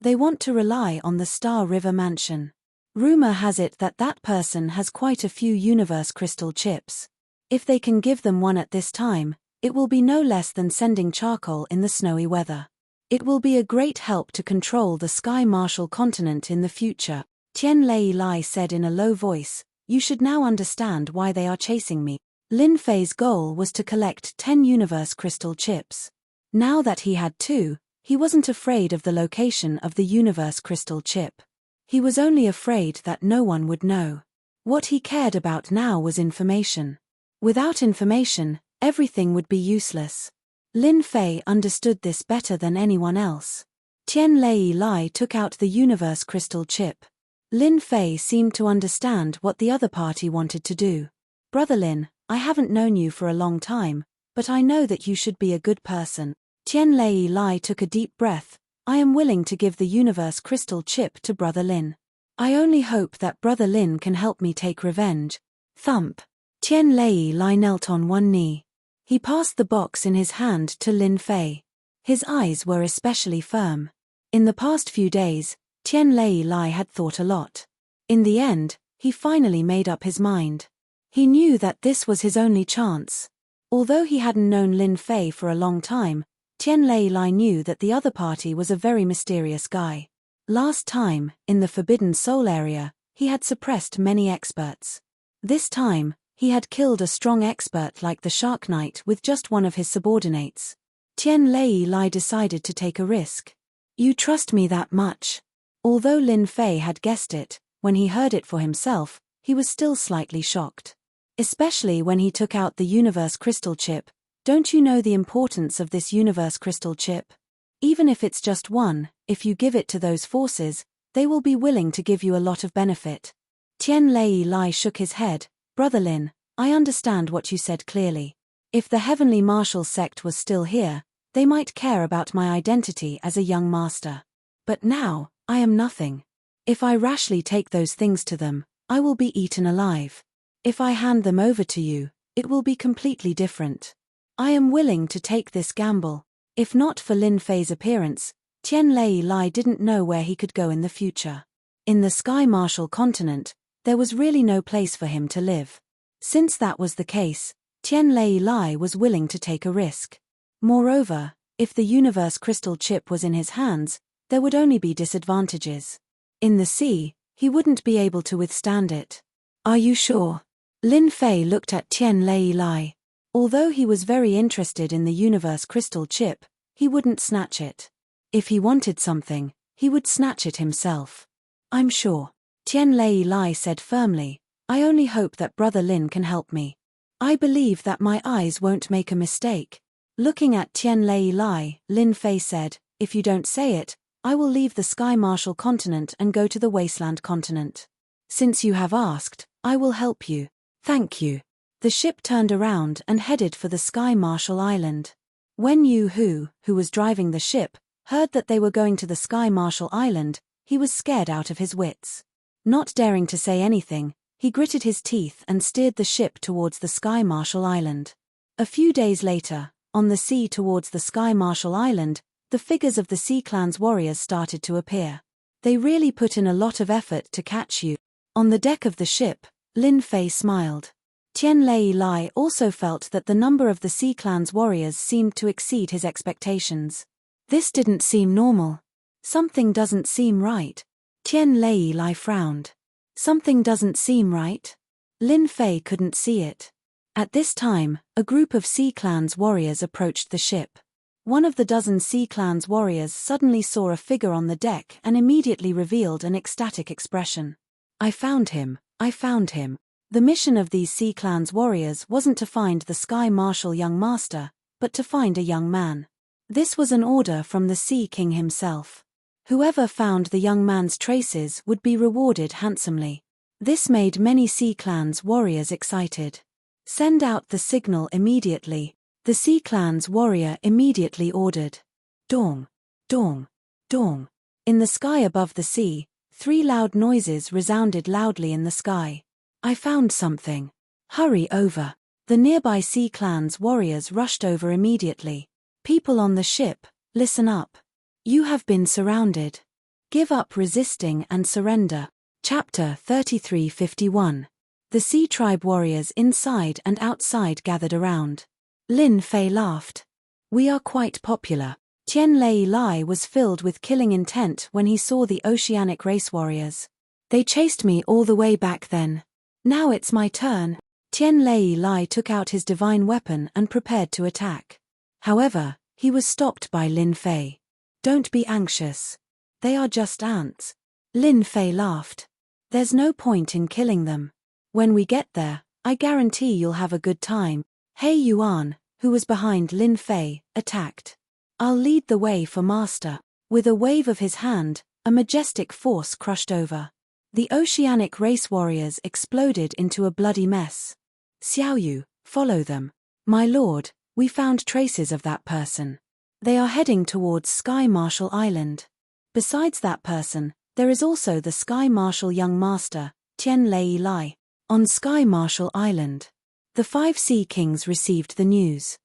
They want to rely on the Star River Mansion. Rumor has it that that person has quite a few universe crystal chips. If they can give them one at this time, it will be no less than sending charcoal in the snowy weather. It will be a great help to control the Sky Marshal continent in the future, Tian Lei Lai said in a low voice. You should now understand why they are chasing me. Lin Fei's goal was to collect 10 universe crystal chips. Now that he had 2, he wasn't afraid of the location of the universe crystal chip. He was only afraid that no one would know. What he cared about now was information. Without information, everything would be useless. Lin Fei understood this better than anyone else. Tian Lei Lai took out the universe crystal chip. Lin Fei seemed to understand what the other party wanted to do. Brother Lin, I haven't known you for a long time, but I know that you should be a good person. Tian Lei Lai took a deep breath. I am willing to give the universe crystal chip to Brother Lin. I only hope that Brother Lin can help me take revenge. Thump. Tian Lei Lai knelt on one knee. He passed the box in his hand to Lin Fei. His eyes were especially firm. In the past few days, Tian Lei Lai had thought a lot. In the end, he finally made up his mind. He knew that this was his only chance. Although he hadn't known Lin Fei for a long time, Tian Lei Lai knew that the other party was a very mysterious guy. Last time, in the Forbidden Soul area, he had suppressed many experts. This time, he had killed a strong expert like the Shark Knight with just one of his subordinates. Tian Lei Lai decided to take a risk. You trust me that much? Although Lin Fei had guessed it, when he heard it for himself, he was still slightly shocked. Especially when he took out the universe crystal chip. Don't you know the importance of this universe crystal chip? Even if it's just one, if you give it to those forces, they will be willing to give you a lot of benefit. Tian Lei Lai shook his head. Brother Lin, I understand what you said clearly. If the Heavenly Marshal sect was still here, they might care about my identity as a young master. But now, I am nothing. If I rashly take those things to them, I will be eaten alive. If I hand them over to you, it will be completely different. I am willing to take this gamble. If not for Lin Fei's appearance, Tian Lei Lai didn't know where he could go in the future. In the Sky Marshal continent, there was really no place for him to live. Since that was the case, Tian Lei Lai was willing to take a risk. Moreover, if the universe crystal chip was in his hands, there would only be disadvantages. In the sea, he wouldn't be able to withstand it. Are you sure? Lin Fei looked at Tian Lei Lai. Although he was very interested in the universe crystal chip, he wouldn't snatch it. If he wanted something, he would snatch it himself. I'm sure. Tian Lei Lai said firmly, I only hope that Brother Lin can help me. I believe that my eyes won't make a mistake. Looking at Tian Lei Lai, Lin Fei said, if you don't say it, I will leave the Sky Marshal continent and go to the Wasteland continent. Since you have asked, I will help you. Thank you. The ship turned around and headed for the Sky Marshal Island. When Yu Hu, who was driving the ship, heard that they were going to the Sky Marshal Island, he was scared out of his wits. Not daring to say anything, he gritted his teeth and steered the ship towards the Sky Marshal Island. A few days later, on the sea towards the Sky Marshal Island, the figures of the Sea Clan's warriors started to appear. They really put in a lot of effort to catch you. On the deck of the ship, Lin Fei smiled. Tian Lei Lai also felt that the number of the Sea Clan's warriors seemed to exceed his expectations. This didn't seem normal. Something doesn't seem right. Tian Lei Lai frowned. Something doesn't seem right? Lin Fei couldn't see it. At this time, a group of Sea Clan's warriors approached the ship. One of the dozen Sea Clan's warriors suddenly saw a figure on the deck and immediately revealed an ecstatic expression. I found him, I found him. The mission of these Sea Clan's warriors wasn't to find the Sky Marshal young master, but to find a young man. This was an order from the Sea King himself. Whoever found the young man's traces would be rewarded handsomely. This made many Sea Clan's warriors excited. Send out the signal immediately. The Sea Clan's warrior immediately ordered. Dong, dong, dong. In the sky above the sea, 3 loud noises resounded loudly in the sky. I found something. Hurry over. The nearby Sea Clan's warriors rushed over immediately. People on the ship, Listen up. You have been surrounded. Give up resisting and surrender. Chapter 3351. The Sea Tribe warriors inside and outside gathered around. Lin Fei laughed. We are quite popular. Tian Lei Lai was filled with killing intent when he saw the oceanic race warriors. They chased me all the way back then. Now it's my turn. Tian Lei Lai took out his divine weapon and prepared to attack. However, he was stopped by Lin Fei. Don't be anxious. They are just ants. Lin Fei laughed. There's no point in killing them. When we get there, I guarantee you'll have a good time. He Yuan, who was behind Lin Fei, attacked. I'll lead the way for master. With a wave of his hand, a majestic force crushed over. The oceanic race warriors exploded into a bloody mess. Xiaoyu, follow them. My lord, we found traces of that person. They are heading towards Sky Marshal Island. Besides that person, there is also the Sky Marshal young master, Tian Lei Lai, on Sky Marshal Island. The 5 sea kings received the news.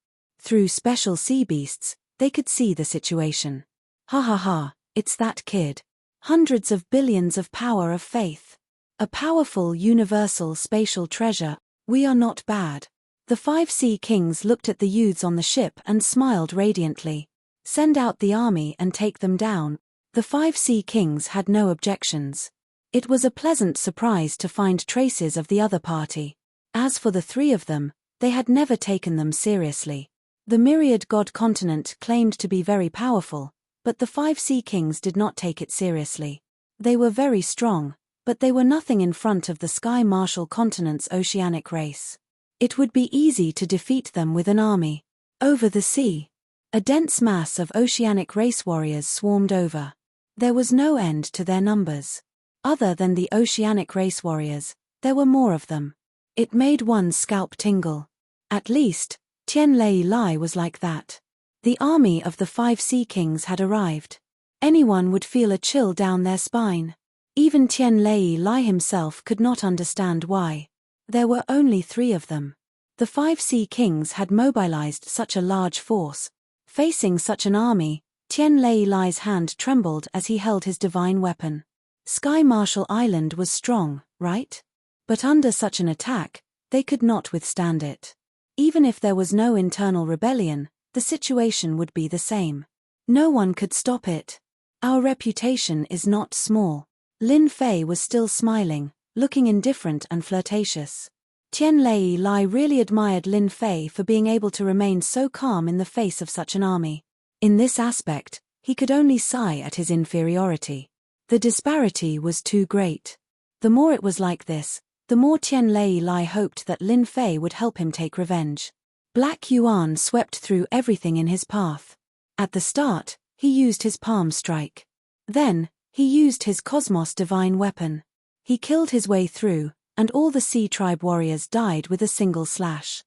Through special sea beasts, they could see the situation. Ha ha ha, it's that kid. Hundreds of billions of power of faith. A powerful universal spatial treasure. We are not bad. The 5 sea kings looked at the youths on the ship and smiled radiantly. Send out the army and take them down. The 5 sea kings had no objections. It was a pleasant surprise to find traces of the other party. As for the 3 of them, they had never taken them seriously. The myriad god continent claimed to be very powerful, but the 5 sea kings did not take it seriously. They were very strong, but they were nothing in front of the Sky Marshal continent's oceanic race. It would be easy to defeat them with an army. Over the sea, a dense mass of oceanic race warriors swarmed over. There was no end to their numbers. Other than the oceanic race warriors, there were more of them. It made one's scalp tingle. At least, Tian Lei Lai was like that. The army of the 5 sea kings had arrived. Anyone would feel a chill down their spine. Even Tian Lei Lai himself could not understand why. There were only 3 of them. The 5 sea kings had mobilized such a large force. Facing such an army, Tian Lei Lai's hand trembled as he held his divine weapon. Sky Marshal Island was strong, right? But under such an attack, they could not withstand it. Even if there was no internal rebellion, the situation would be the same. No one could stop it. Our reputation is not small. Lin Fei was still smiling, looking indifferent and flirtatious. Tian Lei Lai really admired Lin Fei for being able to remain so calm in the face of such an army. In this aspect, he could only sigh at his inferiority. The disparity was too great. The more it was like this, the more Tian Lei Lai hoped that Lin Fei would help him take revenge. Black Yuan swept through everything in his path. At the start, he used his palm strike. Then, he used his Cosmos divine weapon. He killed his way through, and all the Sea Tribe warriors died with a single slash.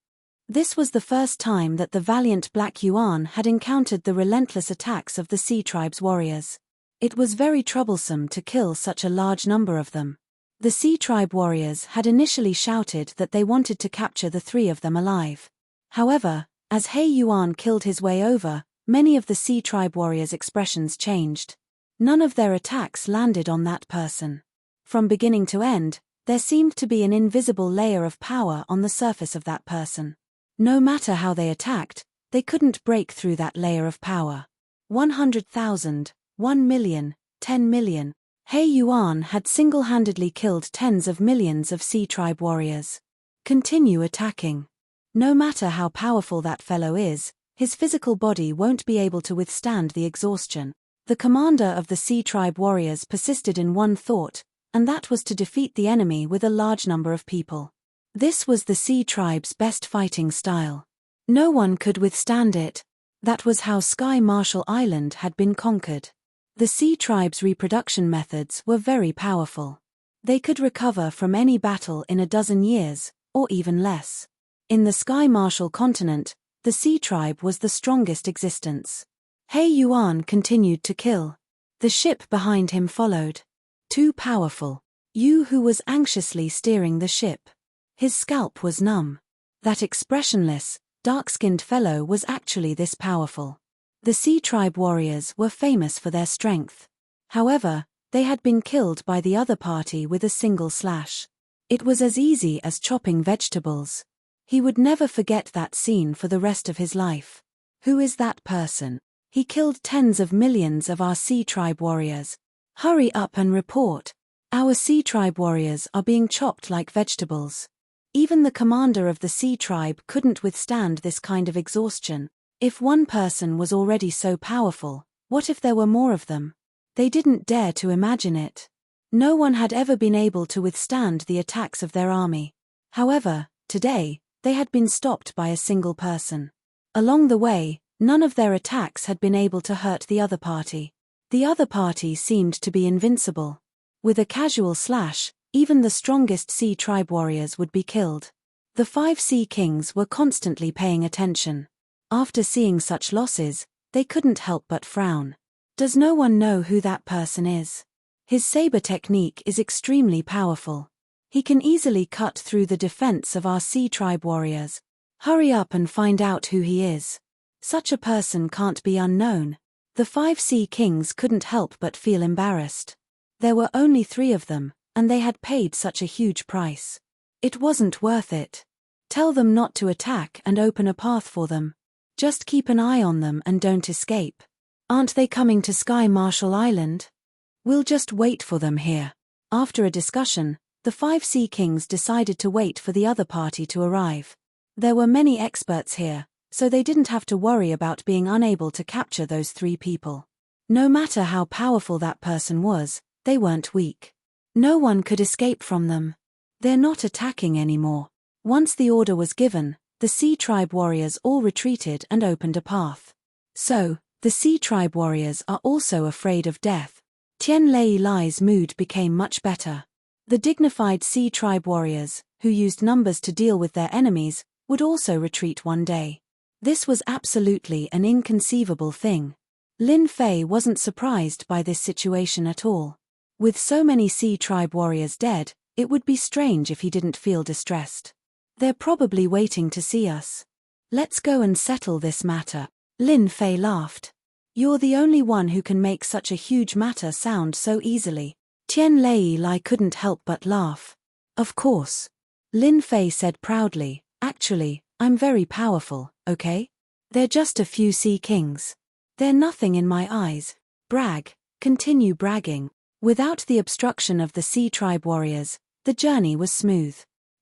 This was the first time that the valiant Black Yuan had encountered the relentless attacks of the Sea Tribe's warriors. It was very troublesome to kill such a large number of them. The Sea Tribe warriors had initially shouted that they wanted to capture the 3 of them alive. However, as He Yuan killed his way over, many of the Sea Tribe warriors' expressions changed. None of their attacks landed on that person. From beginning to end, there seemed to be an invisible layer of power on the surface of that person. No matter how they attacked, they couldn't break through that layer of power. 100,000, 1 million, 10 million. He Yuan had single-handedly killed tens of millions of Sea Tribe warriors. Continue attacking. No matter how powerful that fellow is, his physical body won't be able to withstand the exhaustion. The commander of the Sea Tribe warriors persisted in one thought, and that was to defeat the enemy with a large number of people. This was the Sea Tribe's best fighting style. No one could withstand it. That was how Sky Marshal Island had been conquered. The Sea Tribe's reproduction methods were very powerful. They could recover from any battle in a dozen years, or even less. In the Sky Marshal continent, the Sea Tribe was the strongest existence. He Yuan continued to kill. The ship behind him followed. Too powerful. Yu, who was anxiously steering the ship. His scalp was numb. That expressionless, dark-skinned fellow was actually this powerful. The Sea Tribe warriors were famous for their strength. However, they had been killed by the other party with a single slash. It was as easy as chopping vegetables. He would never forget that scene for the rest of his life. Who is that person? He killed tens of millions of our Sea Tribe warriors. Hurry up and report. Our Sea Tribe warriors are being chopped like vegetables. Even the commander of the Sea Tribe couldn't withstand this kind of exhaustion. If one person was already so powerful, what if there were more of them? They didn't dare to imagine it. No one had ever been able to withstand the attacks of their army. However, today, they had been stopped by a single person. Along the way, none of their attacks had been able to hurt the other party. The other party seemed to be invincible. With a casual slash, even the strongest Sea Tribe warriors would be killed. The 5 Sea Kings were constantly paying attention. After seeing such losses, they couldn't help but frown. Does no one know who that person is? His saber technique is extremely powerful. He can easily cut through the defense of our Sea Tribe warriors. Hurry up and find out who he is. Such a person can't be unknown. The 5 Sea Kings couldn't help but feel embarrassed. There were only 3 of them, and they had paid such a huge price. It wasn't worth it. Tell them not to attack and open a path for them. Just keep an eye on them and don't escape. Aren't they coming to Sky Marshall Island? We'll just wait for them here. After a discussion, the 5 Sea Kings decided to wait for the other party to arrive. There were many experts here, so they didn't have to worry about being unable to capture those 3 people. No matter how powerful that person was, they weren't weak. No one could escape from them. They're not attacking anymore. Once the order was given, the Sea Tribe warriors all retreated and opened a path. So, the Sea Tribe warriors are also afraid of death. Tian Lei Lai's mood became much better. The dignified Sea Tribe warriors, who used numbers to deal with their enemies, would also retreat one day. This was absolutely an inconceivable thing. Lin Fei wasn't surprised by this situation at all. With so many Sea Tribe warriors dead, it would be strange if he didn't feel distressed. They're probably waiting to see us. Let's go and settle this matter. Lin Fei laughed. You're the only one who can make such a huge matter sound so easily. Tian Lei Lai couldn't help but laugh. Of course. Lin Fei said proudly, actually, I'm very powerful, okay? They're just a few Sea Kings. They're nothing in my eyes. Brag, continue bragging. Without the obstruction of the Sea Tribe warriors, the journey was smooth.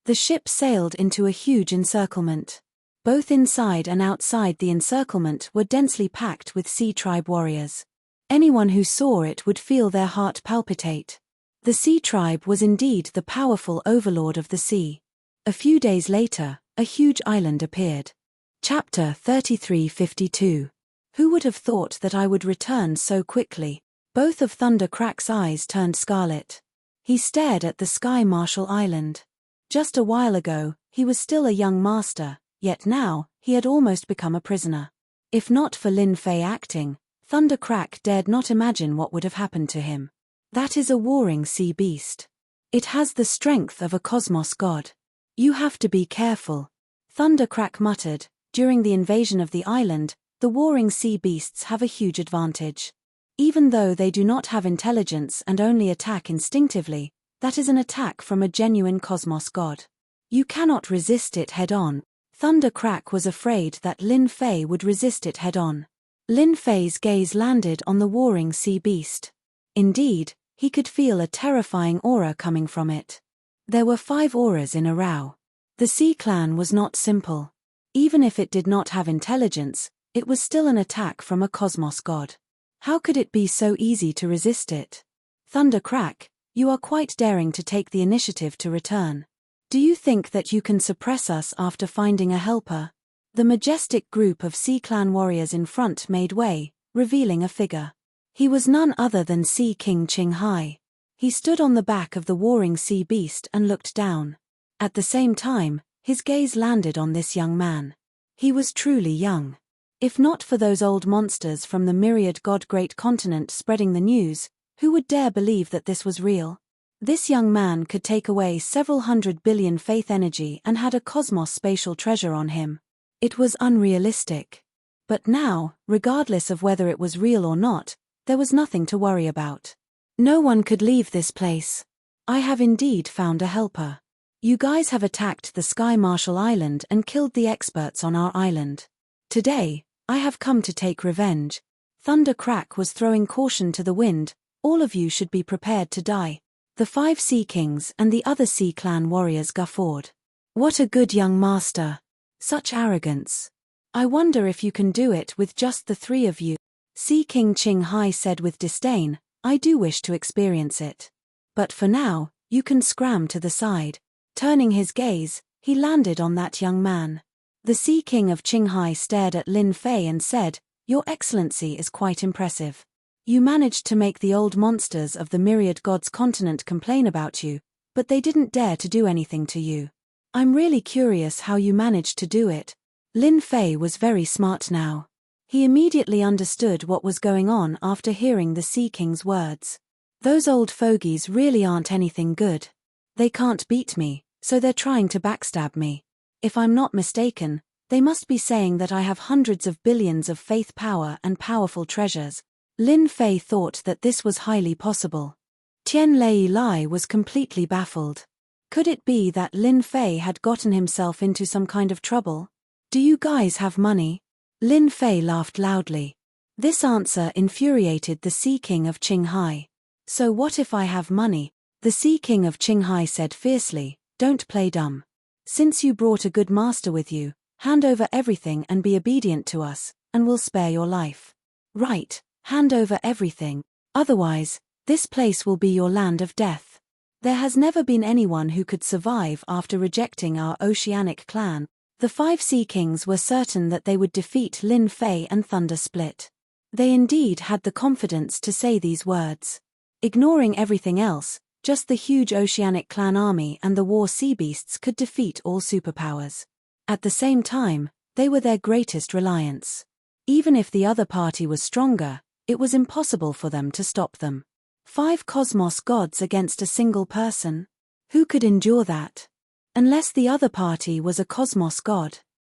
The ship sailed into a huge encirclement. Both inside and outside the encirclement were densely packed with Sea Tribe warriors. Anyone who saw it would feel their heart palpitate. The Sea Tribe was indeed the powerful overlord of the sea. A few days later, a huge island appeared. Chapter 3352. Who would have thought that I would return so quickly? Both of Thunder Crack's eyes turned scarlet. He stared at the Sky Marshall Island. Just a while ago, he was still a young master, yet now, he had almost become a prisoner. If not for Lin Fei acting, Thunder Crack dared not imagine what would have happened to him. That is a warring sea beast. It has the strength of a cosmos god. You have to be careful. Thunder Crack muttered, during the invasion of the island, the warring sea beasts have a huge advantage. Even though they do not have intelligence and only attack instinctively, that is an attack from a genuine cosmos god. You cannot resist it head-on. Thunder Crack was afraid that Lin Fei would resist it head-on. Lin Fei's gaze landed on the warring sea beast. Indeed, he could feel a terrifying aura coming from it. There were 5 auras in a row. The Sea Clan was not simple. Even if it did not have intelligence, it was still an attack from a cosmos god. How could it be so easy to resist it? Thunder Crack, you are quite daring to take the initiative to return. Do you think that you can suppress us after finding a helper? The majestic group of Sea Clan warriors in front made way, revealing a figure. He was none other than Sea King Qinghai. He stood on the back of the warring sea beast and looked down. At the same time, his gaze landed on this young man. He was truly young. If not for those old monsters from the myriad god great continent spreading the news, who would dare believe that this was real? This young man could take away several 100 billion faith energy and had a cosmos spatial treasure on him. It was unrealistic. But now, regardless of whether it was real or not, there was nothing to worry about. No one could leave this place. I have indeed found a helper. You guys have attacked the Sky Marshal Island and killed the experts on our island. Today, I have come to take revenge. Thunder Crack was throwing caution to the wind. All of you should be prepared to die. The 5 Sea Kings and the other Sea Clan warriors guffawed. What a good young master. Such arrogance. I wonder if you can do it with just the 3 of you. Sea King Ching Hai said with disdain, I do wish to experience it. But for now, you can scram to the side. Turning his gaze, he landed on that young man. The Sea King of Qinghai stared at Lin Fei and said, Your Excellency is quite impressive. You managed to make the old monsters of the Myriad Gods continent complain about you, but they didn't dare to do anything to you. I'm really curious how you managed to do it. Lin Fei was very smart now. He immediately understood what was going on after hearing the Sea King's words. Those old fogies really aren't anything good. They can't beat me, so they're trying to backstab me. If I'm not mistaken, they must be saying that I have hundreds of billions of faith power and powerful treasures. Lin Fei thought that this was highly possible. Tian Lei Lai was completely baffled. Could it be that Lin Fei had gotten himself into some kind of trouble? Do you guys have money? Lin Fei laughed loudly. This answer infuriated the Sea King of Qinghai. So what if I have money? The Sea King of Qinghai said fiercely, Don't play dumb. Since you brought a good master with you, hand over everything and be obedient to us, and we'll spare your life. Right, hand over everything. Otherwise, this place will be your land of death. There has never been anyone who could survive after rejecting our oceanic clan. The 5 Sea Kings were certain that they would defeat Lin Fei and Thunder Split. They indeed had the confidence to say these words. Ignoring everything else, just the huge oceanic clan army and the war sea beasts could defeat all superpowers. At the same time, they were their greatest reliance. Even if the other party was stronger, it was impossible for them to stop them. 5 cosmos gods against a single person? Who could endure that? Unless the other party was a cosmos god.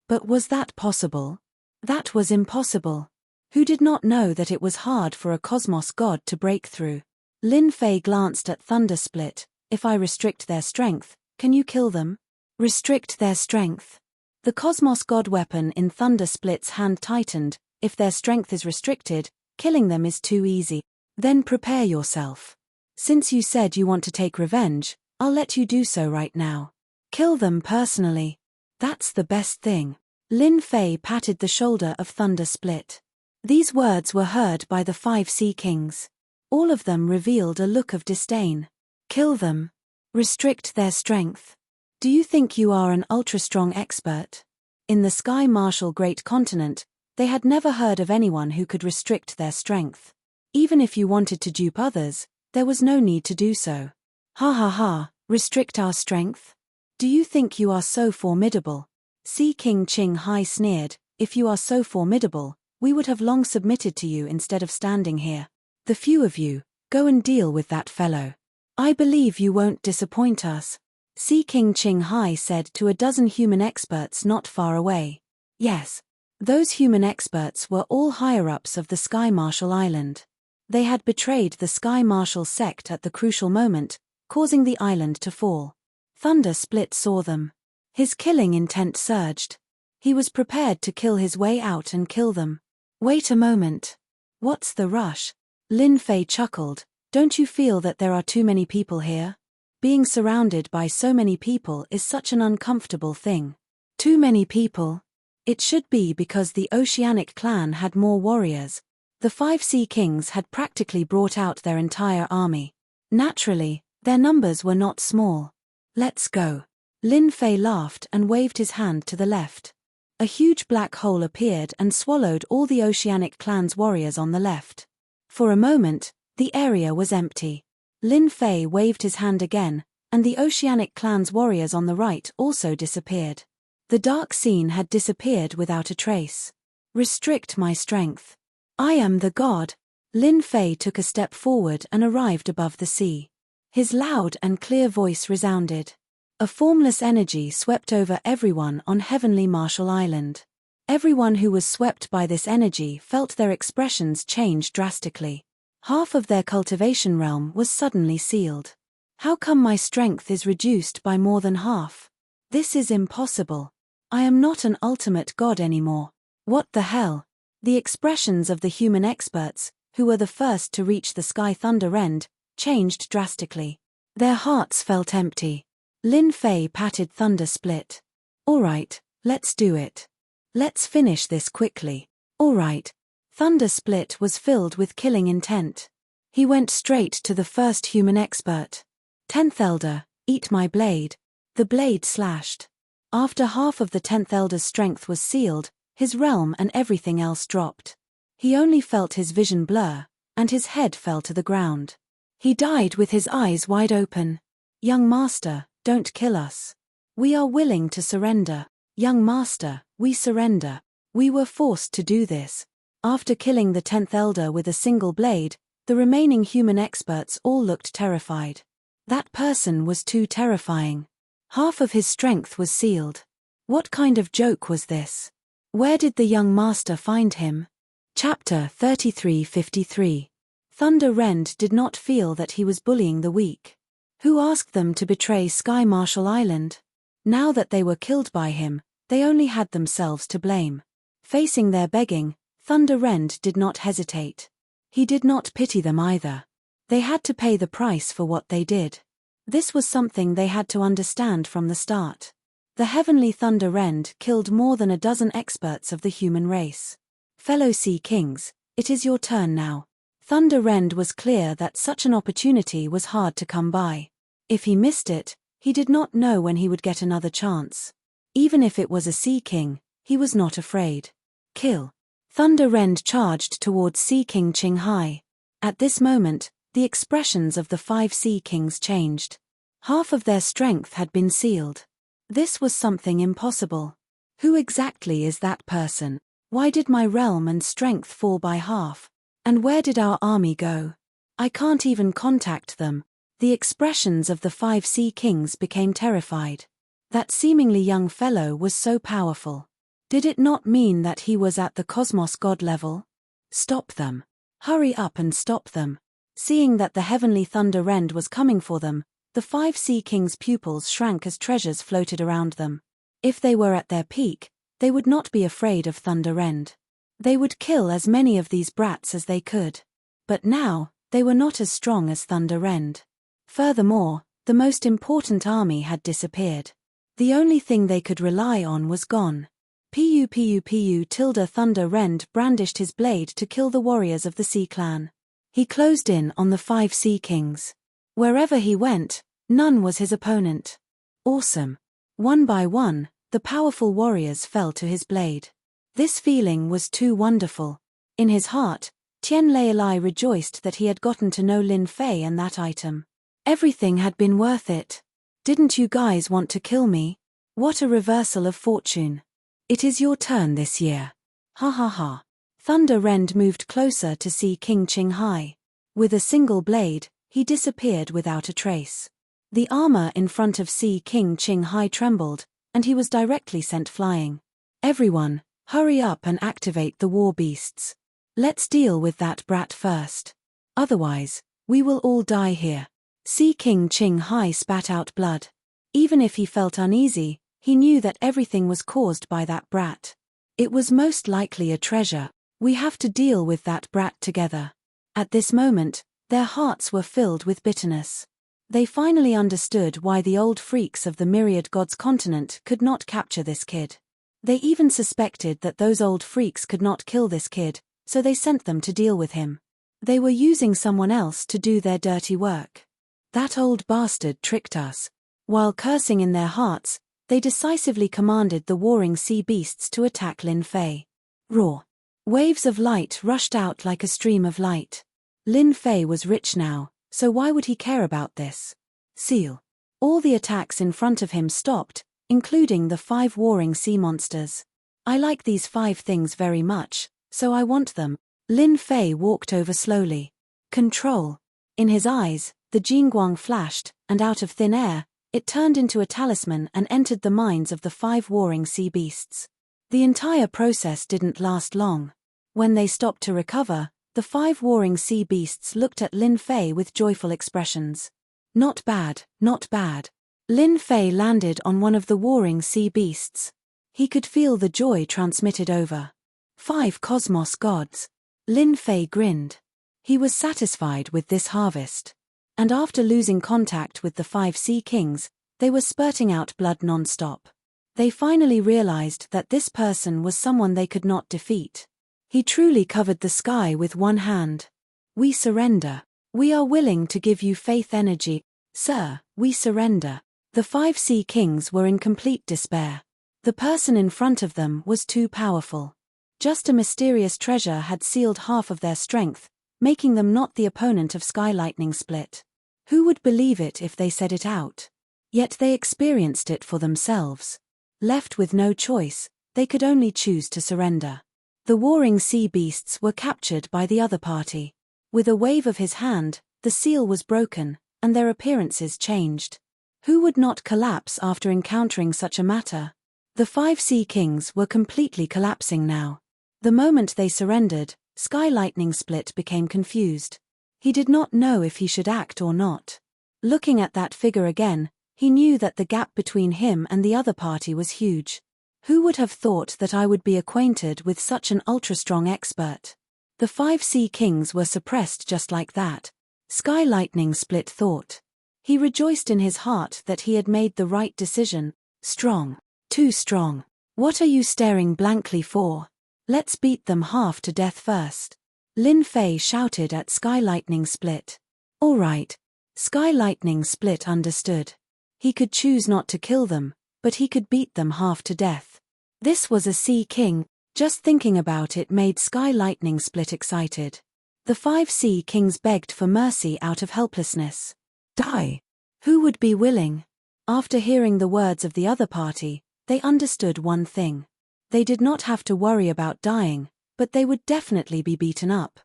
But was that possible? That was impossible. Who did not know that it was hard for a cosmos god to break through? Lin Fei glanced at Thunder Split. If I restrict their strength, can you kill them? Restrict their strength. The cosmos god weapon in Thunder Split's hand tightened. If their strength is restricted, killing them is too easy. Then prepare yourself. Since you said you want to take revenge, I'll let you do so right now. Kill them personally. That's the best thing. Lin Fei patted the shoulder of Thunder Split. These words were heard by the 5 Sea Kings. All of them revealed a look of disdain. Kill them. Restrict their strength. Do you think you are an ultra-strong expert? In the Sky Marshal Great Continent, they had never heard of anyone who could restrict their strength. Even if you wanted to dupe others, there was no need to do so. Ha ha ha, restrict our strength? Do you think you are so formidable? Sea King Ching Hai sneered, If you are so formidable, we would have long submitted to you instead of standing here. The few of you, go and deal with that fellow. I believe you won't disappoint us. Sea King Ching Hai said to a dozen human experts not far away. Yes. Those human experts were all higher-ups of the Sky Marshal Island. They had betrayed the Sky Marshal sect at the crucial moment, causing the island to fall. Thunder Split saw them. His killing intent surged. He was prepared to kill his way out and kill them. Wait a moment. What's the rush? Lin Fei chuckled. Don't you feel that there are too many people here? Being surrounded by so many people is such an uncomfortable thing. Too many people? It should be because the Oceanic clan had more warriors. The 5 Sea Kings had practically brought out their entire army. Naturally, their numbers were not small. Let's go. Lin Fei laughed and waved his hand to the left. A huge black hole appeared and swallowed all the Oceanic clan's warriors on the left. For a moment, the area was empty. Lin Fei waved his hand again, and the Oceanic clan's warriors on the right also disappeared. The dark scene had disappeared without a trace. Restrict my strength. I am the god. Lin Fei took a step forward and arrived above the sea. His loud and clear voice resounded. A formless energy swept over everyone on Heavenly Marshal Island. Everyone who was swept by this energy felt their expressions change drastically. Half of their cultivation realm was suddenly sealed. How come my strength is reduced by more than half? This is impossible. I am not an ultimate god anymore. What the hell? The expressions of the human experts, who were the first to reach the Sky Thunder End, changed drastically. Their hearts felt empty. Lin Fei patted Thunder Split. All right, let's do it. Let's finish this quickly. All right. Thunder Split was filled with killing intent. He went straight to the first human expert. 10th Elder, eat my blade. The blade slashed. After half of the 10th Elder's strength was sealed, his realm and everything else dropped. He only felt his vision blur, and his head fell to the ground. He died with his eyes wide open. Young Master, don't kill us. We are willing to surrender. Young Master, we surrender. We were forced to do this. After killing the 10th Elder with a single blade, the remaining human experts all looked terrified. That person was too terrifying. Half of his strength was sealed. What kind of joke was this? Where did the young master find him? Chapter 3353. Thunder Rend did not feel that he was bullying the weak. Who asked them to betray Sky Marshall Island? Now that they were killed by him, they only had themselves to blame. Facing their begging, Thunder Rend did not hesitate. He did not pity them either. They had to pay the price for what they did. This was something they had to understand from the start. The heavenly Thunder Rend killed more than a dozen experts of the human race. Fellow Sea Kings, it is your turn now. Thunder Rend was clear that such an opportunity was hard to come by. If he missed it, he did not know when he would get another chance. Even if it was a Sea King, he was not afraid. Kill. Thunder Rend charged towards Sea King Qinghai. At this moment, the expressions of the 5 Sea Kings changed. Half of their strength had been sealed. This was something impossible. Who exactly is that person? Why did my realm and strength fall by half? And where did our army go? I can't even contact them. The expressions of the 5 Sea Kings became terrified. That seemingly young fellow was so powerful. Did it not mean that he was at the cosmos god level? Stop them. Hurry up and stop them. Seeing that the heavenly Thunder Rend was coming for them, the 5 Sea Kings' pupils shrank as treasures floated around them. If they were at their peak, they would not be afraid of Thunder Rend. They would kill as many of these brats as they could. But now, they were not as strong as Thunder Rend. Furthermore, the most important army had disappeared. The only thing they could rely on was gone. Thunder Rend brandished his blade to kill the warriors of the Sea Clan. He closed in on the 5 Sea Kings. Wherever he went, none was his opponent. Awesome. One by one, the powerful warriors fell to his blade. This feeling was too wonderful. In his heart, Tian Leilai rejoiced that he had gotten to know Lin Fei and that item. Everything had been worth it. Didn't you guys want to kill me? What a reversal of fortune. It is your turn this year. Ha ha ha. Thunder Rend moved closer to Sea King Qinghai. With a single blade, he disappeared without a trace. The armor in front of Sea King Qinghai trembled, and he was directly sent flying. Everyone, hurry up and activate the war beasts. Let's deal with that brat first. Otherwise, we will all die here. Sea King Qinghai spat out blood. Even if he felt uneasy, he knew that everything was caused by that brat. It was most likely a treasure. We have to deal with that brat together. At this moment, their hearts were filled with bitterness. They finally understood why the old freaks of the Myriad Gods continent could not capture this kid. They even suspected that those old freaks could not kill this kid, so they sent them to deal with him. They were using someone else to do their dirty work. That old bastard tricked us. While cursing in their hearts, they decisively commanded the warring sea beasts to attack Lin Fei. Roar. Waves of light rushed out like a stream of light. Lin Fei was rich now, so why would he care about this? Seal. All the attacks in front of him stopped, including the 5 warring sea monsters. I like these 5 things very much, so I want them. Lin Fei walked over slowly. Control. In his eyes, the Jingguang flashed, and out of thin air, it turned into a talisman and entered the minds of the 5 warring sea beasts. The entire process didn't last long. When they stopped to recover, the 5 warring sea beasts looked at Lin Fei with joyful expressions. Not bad, not bad. Lin Fei landed on one of the warring sea beasts. He could feel the joy transmitted over. 5 cosmos gods. Lin Fei grinned. He was satisfied with this harvest. And after losing contact with the 5 sea kings, they were spurting out blood non-stop. They finally realized that this person was someone they could not defeat. He truly covered the sky with one hand. We surrender. We are willing to give you faith energy. Sir, we surrender. The 5 sea kings were in complete despair. The person in front of them was too powerful. Just a mysterious treasure had sealed half of their strength, making them not the opponent of Sky Lightning Split. Who would believe it if they said it out? Yet they experienced it for themselves. Left with no choice, they could only choose to surrender. The warring sea beasts were captured by the other party. With a wave of his hand, the seal was broken, and their appearances changed. Who would not collapse after encountering such a matter? The 5 sea kings were completely collapsing now. The moment they surrendered, Sky Lightning Split became confused. He did not know if he should act or not. Looking at that figure again, he knew that the gap between him and the other party was huge. Who would have thought that I would be acquainted with such an ultra-strong expert? The 5 sea kings were suppressed just like that. Sky Lightning Split thought. He rejoiced in his heart that he had made the right decision. Strong. Too strong. What are you staring blankly for? Let's beat them half to death first. Lin Fei shouted at Sky Lightning Split. All right. Sky Lightning Split understood. He could choose not to kill them, but he could beat them half to death. This was a Sea King. Just thinking about it made Sky Lightning Split excited. The 5 Sea Kings begged for mercy out of helplessness. Die. Who would be willing? After hearing the words of the other party, they understood one thing. They did not have to worry about dying, but they would definitely be beaten up.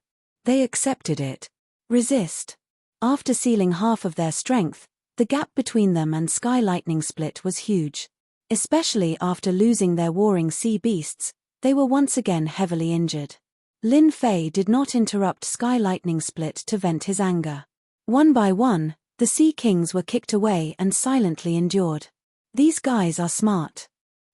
They accepted it. Resist. After sealing half of their strength, the gap between them and Sky Lightning Split was huge. Especially after losing their warring sea beasts, they were once again heavily injured. Lin Fei did not interrupt Sky Lightning Split to vent his anger. One by one, the Sea Kings were kicked away and silently endured. These guys are smart.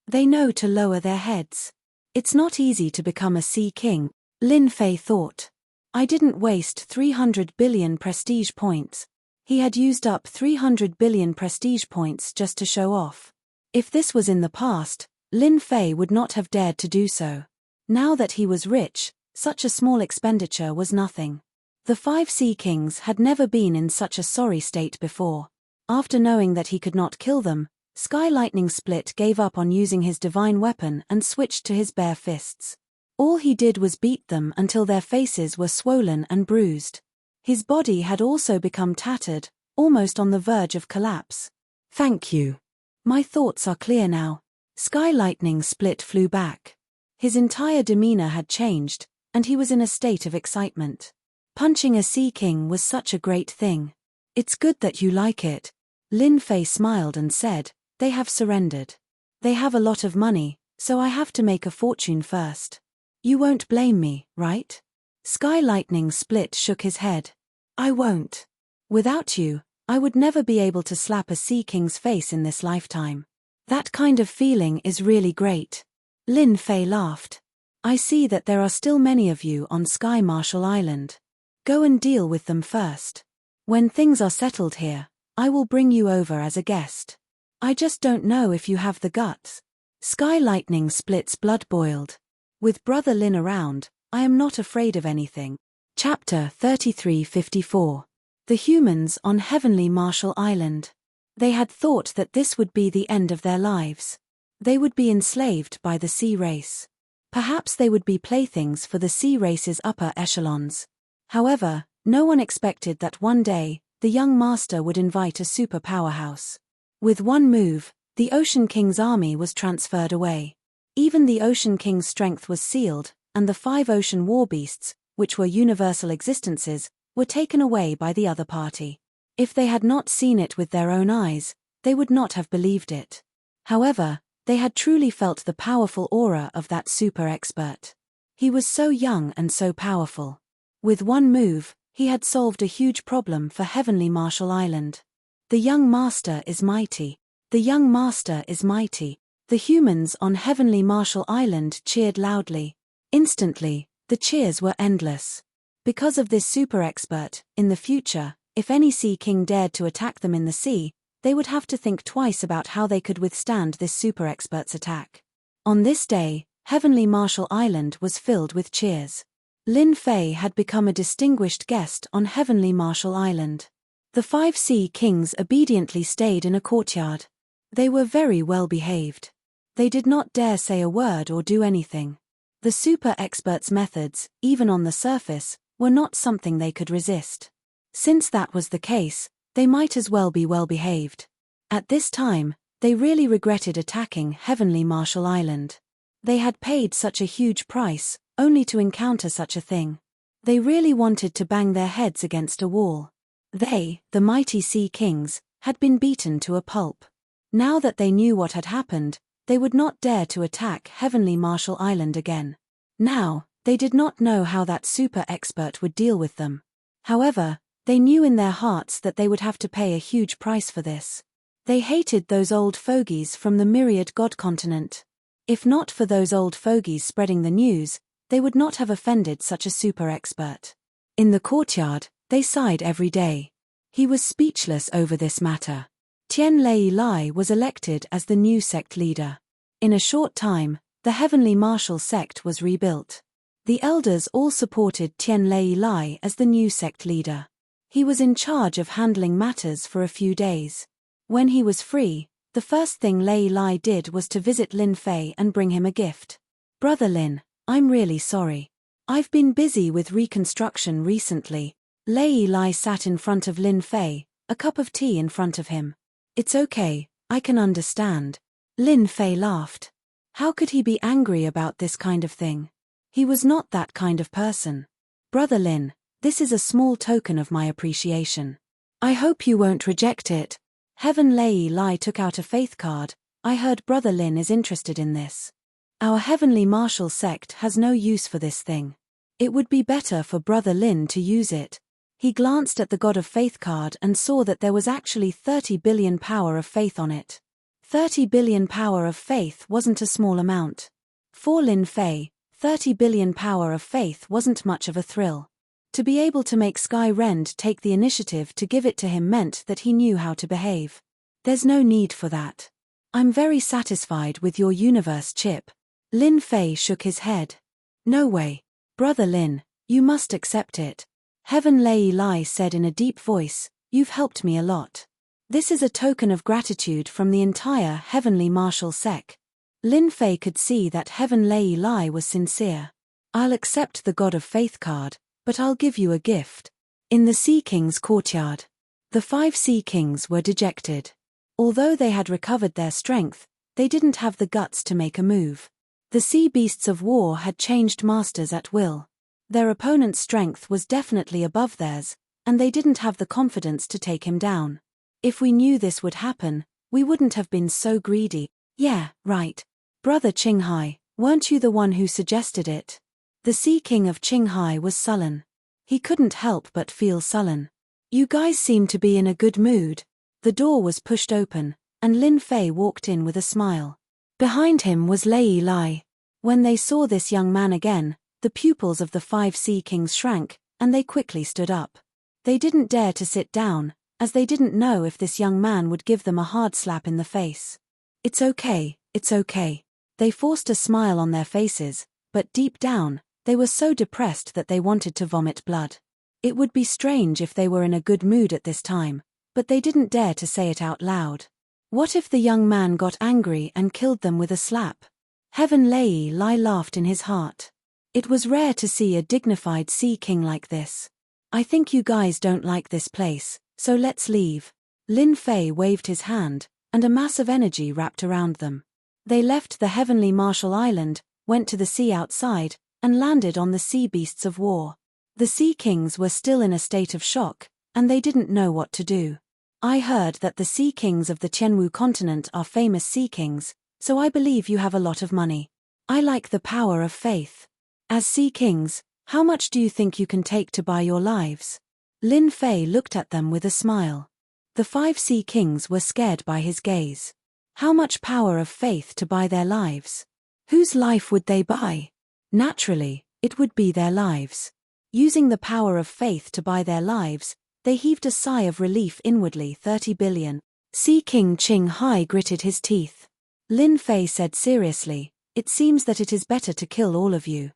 They know to lower their heads. It's not easy to become a Sea King, Lin Fei thought. I didn't waste 300 billion prestige points. He had used up 300 billion prestige points just to show off. If this was in the past, Lin Fei would not have dared to do so. Now that he was rich, such a small expenditure was nothing. The 5 Sea Kings had never been in such a sorry state before. After knowing that he could not kill them, Sky Lightning Split gave up on using his divine weapon and switched to his bare fists. All he did was beat them until their faces were swollen and bruised. His body had also become tattered, almost on the verge of collapse. Thank you. My thoughts are clear now. Sky Lightning Split flew back. His entire demeanor had changed, and he was in a state of excitement. Punching a Sea King was such a great thing. It's good that you like it. Lin Fei smiled and said, they have surrendered. They have a lot of money, so I have to make a fortune first. You won't blame me, right? Sky Lightning Split shook his head. I won't. Without you, I would never be able to slap a Sea King's face in this lifetime. That kind of feeling is really great. Lin Fei laughed. I see that there are still many of you on Sky Marshall Island. Go and deal with them first. When things are settled here, I will bring you over as a guest. I just don't know if you have the guts. Sky Lightning Split's blood boiled. With Brother Lin around, I am not afraid of anything. Chapter 3354. The humans on Heavenly Marshall Island. They had thought that this would be the end of their lives. They would be enslaved by the sea race. Perhaps they would be playthings for the sea race's upper echelons. However, no one expected that one day, the young master would invite a super powerhouse. With one move, the Ocean King's army was transferred away. Even the Ocean King's strength was sealed, and the 5 ocean war beasts, which were universal existences, were taken away by the other party. If they had not seen it with their own eyes, they would not have believed it. However, They had truly felt the powerful aura of that super expert. He was so young and so powerful. With one move, he had solved a huge problem for Heavenly Marshall Island. The young master is mighty. The young master is mighty. The humans on Heavenly Marshall Island cheered loudly. Instantly, the cheers were endless. Because of this super expert, in the future, if any Sea King dared to attack them in the sea, they would have to think twice about how they could withstand this super expert's attack. On this day, Heavenly Marshall Island was filled with cheers. Lin Fei had become a distinguished guest on Heavenly Marshall Island. The 5 Sea Kings obediently stayed in a courtyard. They were very well behaved. They did not dare say a word or do anything. The super expert's methods, even on the surface, were not something they could resist. Since that was the case, they might as well be well behaved. At this time, they really regretted attacking Heavenly Marshall Island. They had paid such a huge price, only to encounter such a thing. They really wanted to bang their heads against a wall. They, the mighty Sea Kings, had been beaten to a pulp. Now that they knew what had happened, they would not dare to attack Heavenly Marshall Island again. Now, they did not know how that super expert would deal with them. However, they knew in their hearts that they would have to pay a huge price for this. They hated those old fogies from the myriad god continent. If not for those old fogies spreading the news, they would not have offended such a super expert. In the courtyard, they sighed every day. He was speechless over this matter. Tian Lei Lai was elected as the new sect leader. In a short time, the Heavenly Marshall sect was rebuilt. The elders all supported Tian Lei Lai as the new sect leader. He was in charge of handling matters for a few days. When he was free, the first thing Lei Lai did was to visit Lin Fei and bring him a gift. "Brother Lin, I'm really sorry. I've been busy with reconstruction recently." Lei Lai sat in front of Lin Fei, a cup of tea in front of him. "It's okay, I can understand." Lin Fei laughed. How could he be angry about this kind of thing? He was not that kind of person. "Brother Lin, this is a small token of my appreciation. I hope you won't reject it." Heaven Lei Lai took out a faith card. "I heard Brother Lin is interested in this. Our Heavenly Marshall sect has no use for this thing. It would be better for Brother Lin to use it." He glanced at the God of Faith card and saw that there was actually 30 billion power of faith on it. 30 billion power of faith wasn't a small amount. For Lin Fei, 30 billion power of faith wasn't much of a thrill. To be able to make Sky Rend take the initiative to give it to him meant that he knew how to behave. "There's no need for that. I'm very satisfied with your universe chip." Lin Fei shook his head. "No way. Brother Lin, you must accept it." Heaven Lei Lai said in a deep voice, "You've helped me a lot. This is a token of gratitude from the entire Heavenly Marshall sect." Lin Fei could see that Heaven Lei Lai was sincere. "I'll accept the God of Faith card, but I'll give you a gift." In the Sea King's courtyard, the 5 Sea Kings were dejected. Although they had recovered their strength, they didn't have the guts to make a move. The sea beasts of war had changed masters at will. Their opponent's strength was definitely above theirs, and they didn't have the confidence to take him down. "If we knew this would happen, we wouldn't have been so greedy." "Yeah, right. Brother Qinghai, weren't you the one who suggested it?" The Sea King of Qinghai was sullen. He couldn't help but feel sullen. "You guys seem to be in a good mood." The door was pushed open, and Lin Fei walked in with a smile. Behind him was Lei Lai. When they saw this young man again, the pupils of the 5 Sea Kings shrank, and they quickly stood up. They didn't dare to sit down, as they didn't know if this young man would give them a hard slap in the face. "It's okay, it's okay." They forced a smile on their faces, but deep down, they were so depressed that they wanted to vomit blood. It would be strange if they were in a good mood at this time, but they didn't dare to say it out loud. What if the young man got angry and killed them with a slap? Heaven Lei Lai laughed in his heart. It was rare to see a dignified Sea King like this. "I think you guys don't like this place, so let's leave." Lin Fei waved his hand, and a mass of energy wrapped around them. They left the Heavenly Marshall Island, went to the sea outside, and landed on the sea beasts of war. The Sea Kings were still in a state of shock, and they didn't know what to do. "I heard that the Sea Kings of the Tianwu continent are famous Sea Kings. So I believe you have a lot of money. I like the power of faith. As Sea Kings, how much do you think you can take to buy your lives? Lin Fei looked at them with a smile. The 5 Sea Kings were scared by his gaze. How much power of faith to buy their lives? Whose life would they buy? Naturally, it would be their lives. Using the power of faith to buy their lives, they heaved a sigh of relief inwardly. 30 billion. Sea King Qing Hai gritted his teeth. Lin Fei said seriously, "It seems that it is better to kill all of you.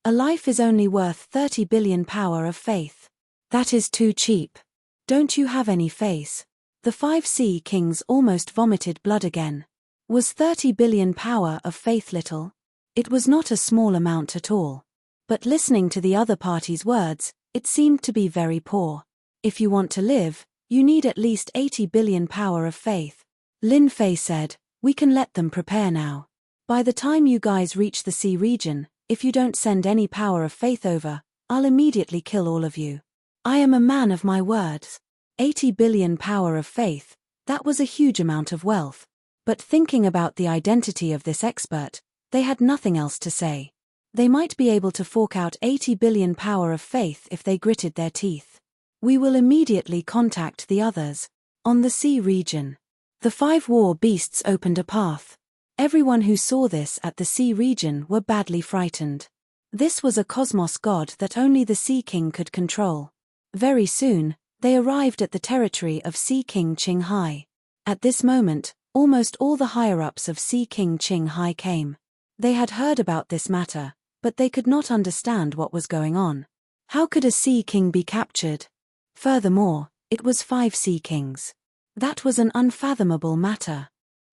A life is only worth 30 billion power of faith. That is too cheap. Don't you have any face?" The 5 Sea Kings almost vomited blood again. Was 30 billion power of faith little? It was not a small amount at all. But listening to the other party's words, it seemed to be very poor. If you want to live, you need at least 80 billion power of faith. Lin Fei said, "We can let them prepare now. By the time you guys reach the sea region, if you don't send any power of faith over, I'll immediately kill all of you. I am a man of my words." 80 billion power of faith, that was a huge amount of wealth. But thinking about the identity of this expert, they had nothing else to say. They might be able to fork out 80 billion power of faith if they gritted their teeth. "We will immediately contact the others." On the sea region, the 5 war beasts opened a path. Everyone who saw this at the sea region were badly frightened. This was a cosmos god that only the Sea King could control. Very soon, they arrived at the territory of Sea King Qing Hai. At this moment, almost all the higher-ups of Sea King Qing Hai came. They had heard about this matter, but they could not understand what was going on. How could a Sea King be captured? Furthermore, it was 5 Sea Kings. That was an unfathomable matter.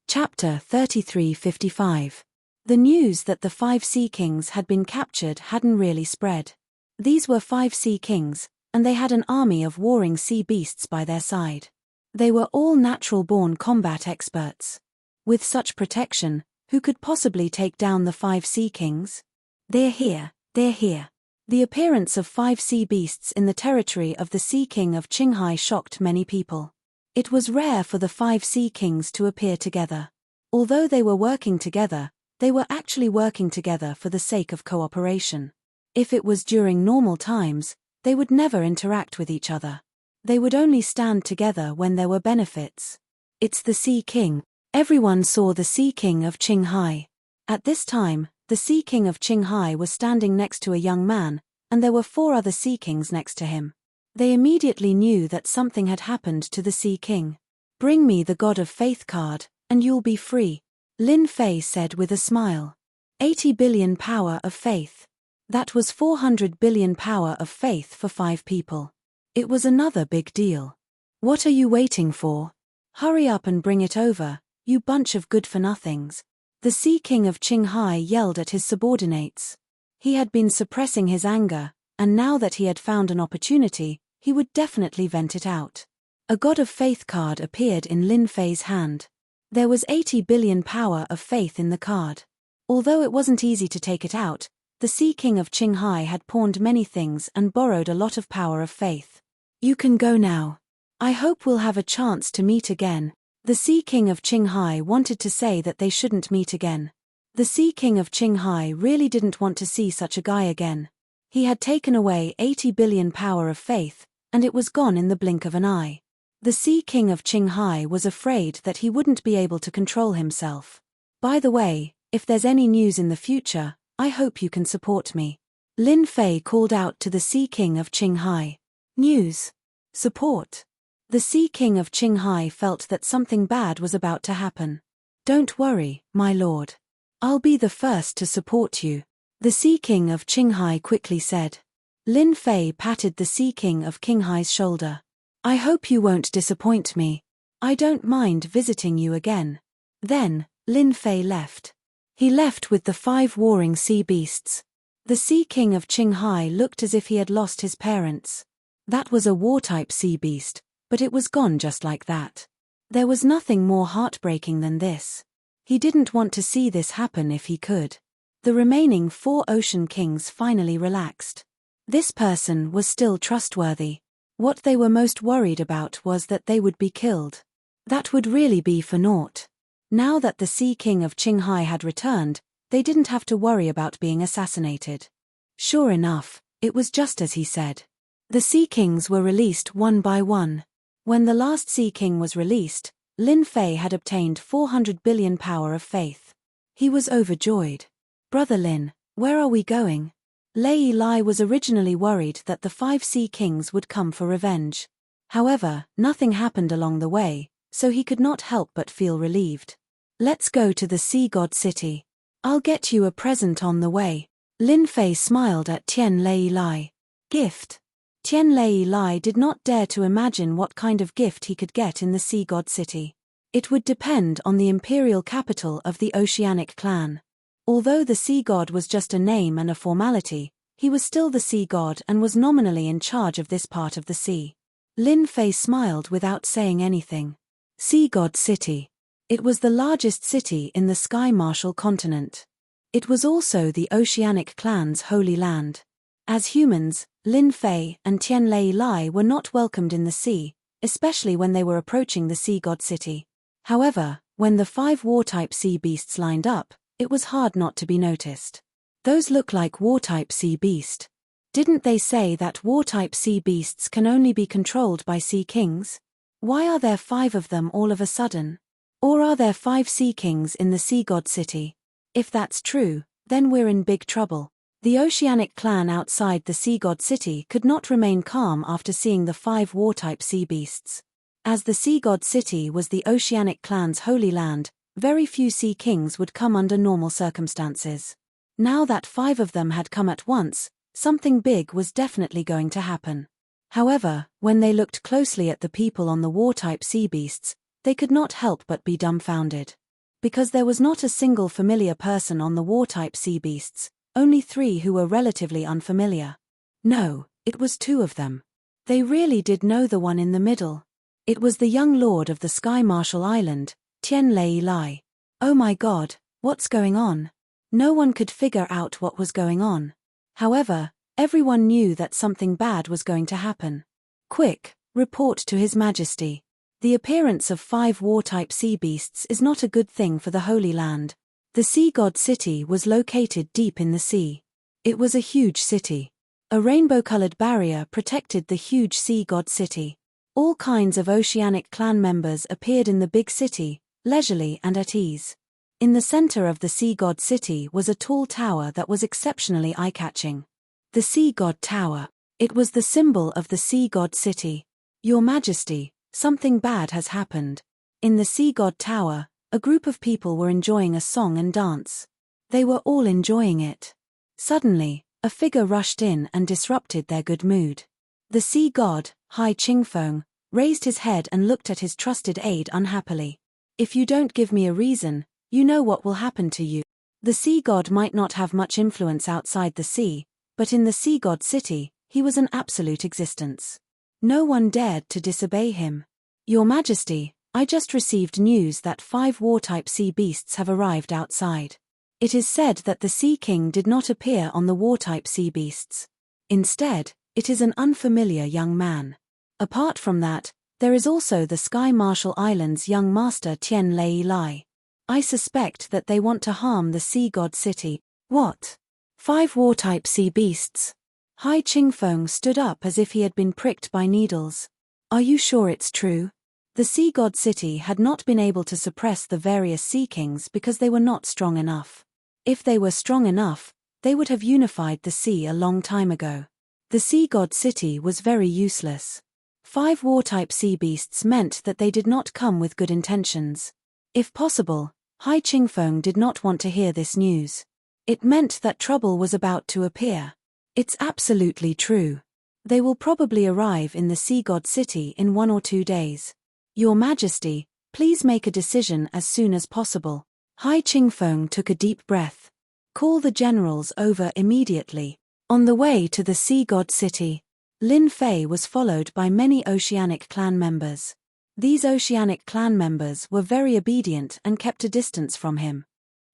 Chapter 3355. The news that the 5 Sea Kings had been captured hadn't really spread. These were 5 Sea Kings, and they had an army of warring sea beasts by their side. They were all natural-born combat experts. With such protection, who could possibly take down the 5 Sea Kings? "They're here, they're here." The appearance of 5 sea beasts in the territory of the Sea King of Qinghai shocked many people. It was rare for the 5 Sea Kings to appear together. Although they were working together, they were actually working together for the sake of cooperation. If it was during normal times, they would never interact with each other. They would only stand together when there were benefits. It's the Sea King. Everyone saw the Sea King of Qinghai. At this time, the Sea King of Qinghai was standing next to a young man, and there were 4 other Sea Kings next to him. They immediately knew that something had happened to the Sea King. "Bring me the God of Faith card, and you'll be free," Lin Fei said with a smile. 80 billion power of faith. That was 400 billion power of faith for 5 people. It was another big deal. "What are you waiting for? Hurry up and bring it over, you bunch of good-for-nothings." The Sea King of Qinghai yelled at his subordinates. He had been suppressing his anger, and now that he had found an opportunity, he would definitely vent it out. A God of Faith card appeared in Lin Fei's hand. There was 80 billion power of faith in the card. Although it wasn't easy to take it out, the Sea King of Qinghai had pawned many things and borrowed a lot of power of faith. "You can go now. I hope we'll have a chance to meet again." The Sea King of Qinghai wanted to say that they shouldn't meet again. The Sea King of Qinghai really didn't want to see such a guy again. He had taken away 80 billion power of faith, and it was gone in the blink of an eye. The Sea King of Qinghai was afraid that he wouldn't be able to control himself. "By the way, if there's any news in the future, I hope you can support me." Lin Fei called out to the Sea King of Qinghai. "News? Support?" The Sea King of Qinghai felt that something bad was about to happen. "Don't worry, my lord. I'll be the first to support you," the Sea King of Qinghai quickly said. Lin Fei patted the Sea King of Qinghai's shoulder. "I hope you won't disappoint me. I don't mind visiting you again." Then, Lin Fei left. He left with the 5 warring sea beasts. The Sea King of Qinghai looked as if he had lost his parents. That was a war-type sea beast, but it was gone just like that. There was nothing more heartbreaking than this. He didn't want to see this happen if he could. The remaining 4 Ocean Kings finally relaxed. This person was still trustworthy. What they were most worried about was that they would be killed. That would really be for naught. Now that the Sea King of Qinghai had returned, they didn't have to worry about being assassinated. Sure enough, it was just as he said. The Sea Kings were released one by one. When the last Sea King was released, Lin Fei had obtained 400 billion power of faith. He was overjoyed. Brother Lin, where are we going? Lei Lai was originally worried that the 5 Sea Kings would come for revenge. However, nothing happened along the way, so he could not help but feel relieved. Let's go to the Sea God City. I'll get you a present on the way. Lin Fei smiled at Tian Lei Lai. Gift. Tian Lei Lai did not dare to imagine what kind of gift he could get in the Sea God City. It would depend on the imperial capital of the Oceanic clan. Although the Sea God was just a name and a formality, he was still the Sea God and was nominally in charge of this part of the sea. Lin Fei smiled without saying anything. Sea God City. It was the largest city in the Sky Martial continent. It was also the Oceanic clan's holy land. As humans, Lin Fei and Tian Lei Lai were not welcomed in the sea, especially when they were approaching the Sea God City. However, when the 5 war-type sea beasts lined up, it was hard not to be noticed. Those look like war-type sea beast. Didn't they say that war-type sea beasts can only be controlled by sea kings? Why are there 5 of them all of a sudden? Or are there 5 sea kings in the Sea God City? If that's true, then we're in big trouble. The Oceanic clan outside the Sea God City could not remain calm after seeing the 5 war-type sea beasts. As the Sea God City was the Oceanic clan's holy land, very few sea kings would come under normal circumstances. Now that 5 of them had come at once, something big was definitely going to happen. However, when they looked closely at the people on the war-type sea beasts, they could not help but be dumbfounded. Because there was not a single familiar person on the war-type sea beasts, only 3 who were relatively unfamiliar. No, it was 2 of them. They really did know the one in the middle. It was the young lord of the Sky Martial Island, Tian Lei Lai. Oh my god, what's going on? No one could figure out what was going on. However, everyone knew that something bad was going to happen. Quick, report to His Majesty. The appearance of 5 war-type sea beasts is not a good thing for the Holy Land. The Sea God City was located deep in the sea. It was a huge city. A rainbow-colored barrier protected the huge Sea God City. All kinds of Oceanic clan members appeared in the big city, leisurely and at ease. In the center of the Sea God City was a tall tower that was exceptionally eye-catching. The Sea God Tower. It was the symbol of the Sea God City. Your Majesty, something bad has happened. In the Sea God Tower, a group of people were enjoying a song and dance. They were all enjoying it. Suddenly, a figure rushed in and disrupted their good mood. The Sea God, Hai Qingfeng, raised his head and looked at his trusted aide unhappily. If you don't give me a reason, you know what will happen to you. The Sea God might not have much influence outside the sea, but in the Sea God City, he was an absolute existence. No one dared to disobey him. Your Majesty, I just received news that 5 war-type sea beasts have arrived outside. It is said that the Sea King did not appear on the war-type sea beasts. Instead, it is an unfamiliar young man. Apart from that, there is also the Sky Martial Island's young master Tian Lei Lai. I suspect that they want to harm the Sea God City. What? 5 war-type sea beasts? Hai Qingfeng stood up as if he had been pricked by needles. Are you sure it's true? The Sea God City had not been able to suppress the various Sea Kings because they were not strong enough. If they were strong enough, they would have unified the sea a long time ago. The Sea God City was very useless. 5 war-type sea beasts meant that they did not come with good intentions. If possible, Hai Qingfeng did not want to hear this news. It meant that trouble was about to appear. It's absolutely true. They will probably arrive in the Sea God City in 1 or 2 days. Your Majesty, please make a decision as soon as possible. Hai Qingfeng took a deep breath. Call the generals over immediately. On the way to the Sea God City, Lin Fei was followed by many Oceanic clan members. These Oceanic clan members were very obedient and kept a distance from him.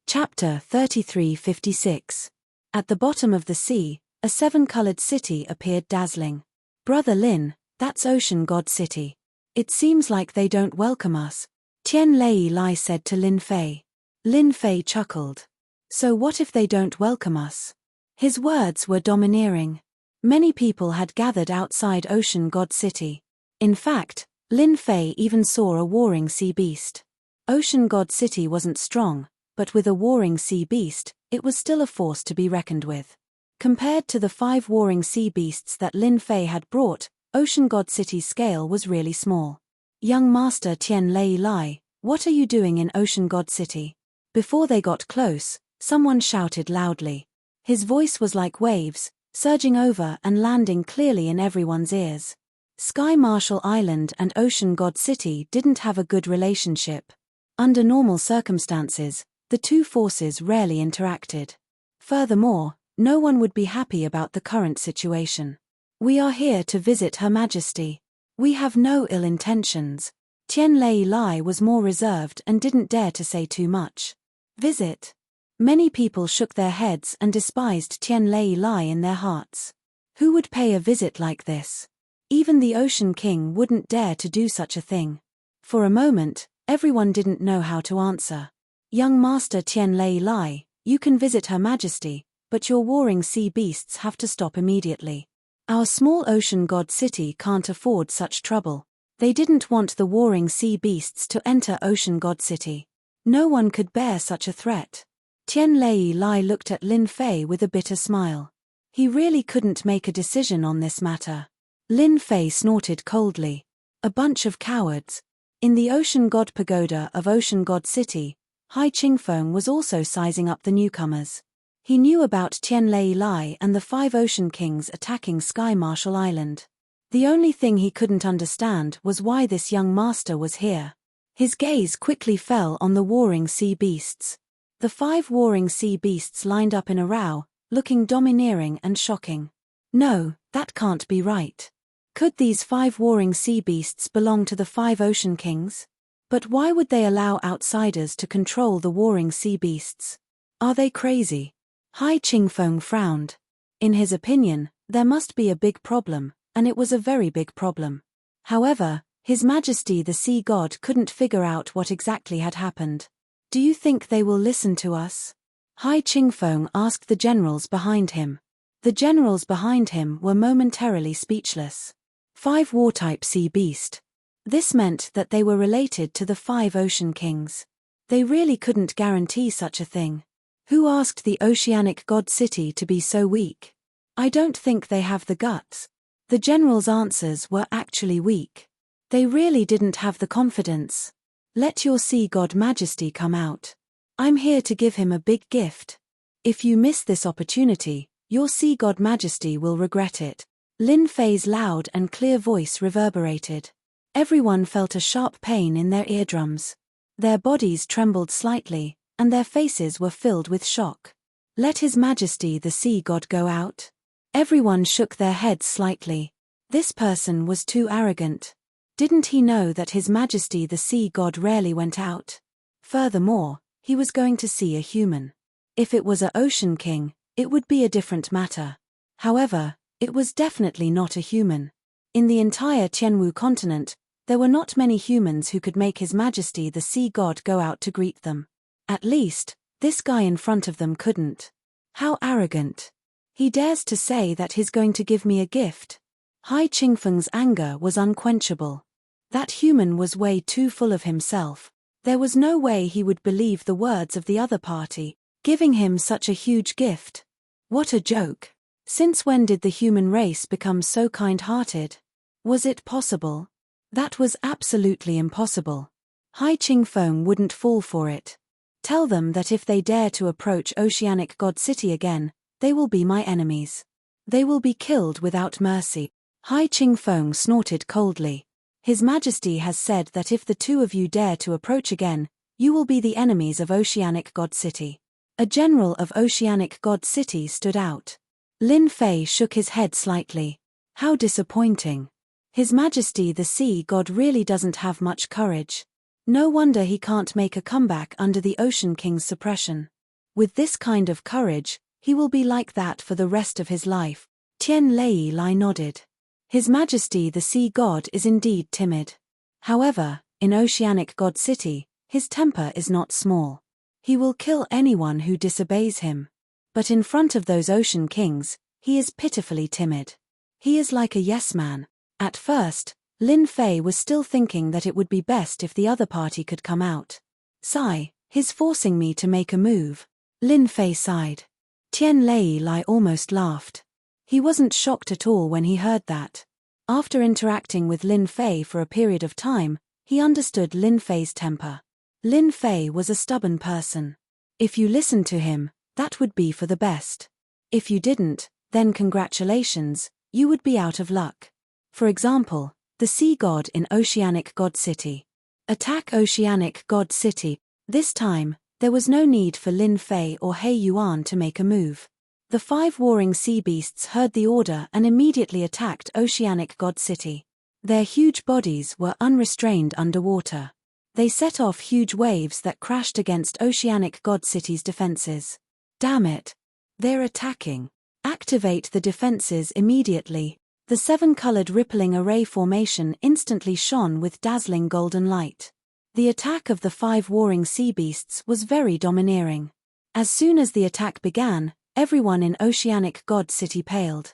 Chapter 3356. At the bottom of the sea, a 7-colored city appeared dazzling. Brother Lin, that's Ocean God City. It seems like they don't welcome us. Tian Lei Lai said to Lin Fei. Lin Fei chuckled. So what if they don't welcome us? His words were domineering. Many people had gathered outside Ocean God City. In fact, Lin Fei even saw a warring sea beast. Ocean God City wasn't strong, but with a warring sea beast, it was still a force to be reckoned with. Compared to the 5 warring sea beasts that Lin Fei had brought, Ocean God City's scale was really small. Young Master Tian Lei Lai, what are you doing in Ocean God City? Before they got close, someone shouted loudly. His voice was like waves, surging over and landing clearly in everyone's ears. Sky Marshal Island and Ocean God City didn't have a good relationship. Under normal circumstances, the two forces rarely interacted. Furthermore, no one would be happy about the current situation. We are here to visit Her Majesty. We have no ill intentions. Tian Lei Lai was more reserved and didn't dare to say too much. Visit. Many people shook their heads and despised Tian Lei Lai in their hearts. Who would pay a visit like this? Even the Ocean King wouldn't dare to do such a thing. For a moment, everyone didn't know how to answer. Young Master Tian Lei Lai, you can visit Her Majesty, but your warring sea beasts have to stop immediately. Our small Ocean God City can't afford such trouble. They didn't want the warring sea beasts to enter Ocean God City. No one could bear such a threat. Tian Lei Lai looked at Lin Fei with a bitter smile. He really couldn't make a decision on this matter. Lin Fei snorted coldly. A bunch of cowards. In the Ocean God Pagoda of Ocean God City, Hai Qingfeng was also sizing up the newcomers. He knew about Tian Lei Lai and the 5 Ocean Kings attacking Sky Marshal Island. The only thing he couldn't understand was why this young master was here. His gaze quickly fell on the warring sea beasts. The 5 warring sea beasts lined up in a row, looking domineering and shocking. No, that can't be right. Could these 5 warring sea beasts belong to the 5 Ocean Kings? But why would they allow outsiders to control the warring sea beasts? Are they crazy? Hai Qingfeng frowned. In his opinion, there must be a big problem, and it was a very big problem. However, His Majesty the Sea God couldn't figure out what exactly had happened. Do you think they will listen to us? Hai Qingfeng asked the generals behind him. The generals behind him were momentarily speechless. 5 war-type sea beast. This meant that they were related to the 5 Ocean Kings. They really couldn't guarantee such a thing. Who asked the Oceanic God City to be so weak? I don't think they have the guts. The generals' answers were actually weak. They really didn't have the confidence. Let your Sea God Majesty come out. I'm here to give him a big gift. If you miss this opportunity, your Sea God Majesty will regret it. Lin Fei's loud and clear voice reverberated. Everyone felt a sharp pain in their eardrums. Their bodies trembled slightly, and their faces were filled with shock. Let His Majesty the Sea God go out? Everyone shook their heads slightly. This person was too arrogant. Didn't he know that His Majesty the Sea God rarely went out? Furthermore, he was going to see a human. If it was an Ocean King, it would be a different matter. However, it was definitely not a human. In the entire Tianwu continent, there were not many humans who could make His Majesty the Sea God go out to greet them. At least, this guy in front of them couldn't. How arrogant. He dares to say that he's going to give me a gift. Hai Qingfeng's anger was unquenchable. That human was way too full of himself. There was no way he would believe the words of the other party, giving him such a huge gift. What a joke. Since when did the human race become so kind-hearted? Was it possible? That was absolutely impossible. Hai Qingfeng wouldn't fall for it. Tell them that if they dare to approach Oceanic God City again, they will be my enemies. They will be killed without mercy. Hai Qingfeng snorted coldly. His Majesty has said that if the 2 of you dare to approach again, you will be the enemies of Oceanic God City. A general of Oceanic God City stood out. Lin Fei shook his head slightly. How disappointing. His Majesty the Sea God really doesn't have much courage. No wonder he can't make a comeback under the Ocean King's suppression. With this kind of courage, he will be like that for the rest of his life. Tian Lei Lai nodded. His Majesty the Sea God is indeed timid. However, In Oceanic God City, his temper is not small. He will kill anyone who disobeys him. But in front of those ocean kings, he is pitifully timid. He is like a yes man. At first, Lin Fei was still thinking that it would be best if the other party could come out. Sigh, he's forcing me to make a move. Lin Fei sighed. Tian Lei almost laughed. He wasn't shocked at all when he heard that. After interacting with Lin Fei for a period of time, he understood Lin Fei's temper. Lin Fei was a stubborn person. If you listened to him, that would be for the best. If you didn't, then congratulations, you would be out of luck. For example, the sea god in Oceanic God City. Attack Oceanic God City. This time, there was no need for Lin Fei or He Yuan to make a move. The 5 warring sea beasts heard the order and immediately attacked Oceanic God City. Their huge bodies were unrestrained underwater. They set off huge waves that crashed against Oceanic God City's defenses. Damn it! They're attacking. Activate the defenses immediately. The 7-colored rippling array formation instantly shone with dazzling golden light. The attack of the 5 warring sea beasts was very domineering. As soon as the attack began, everyone in Oceanic God City paled.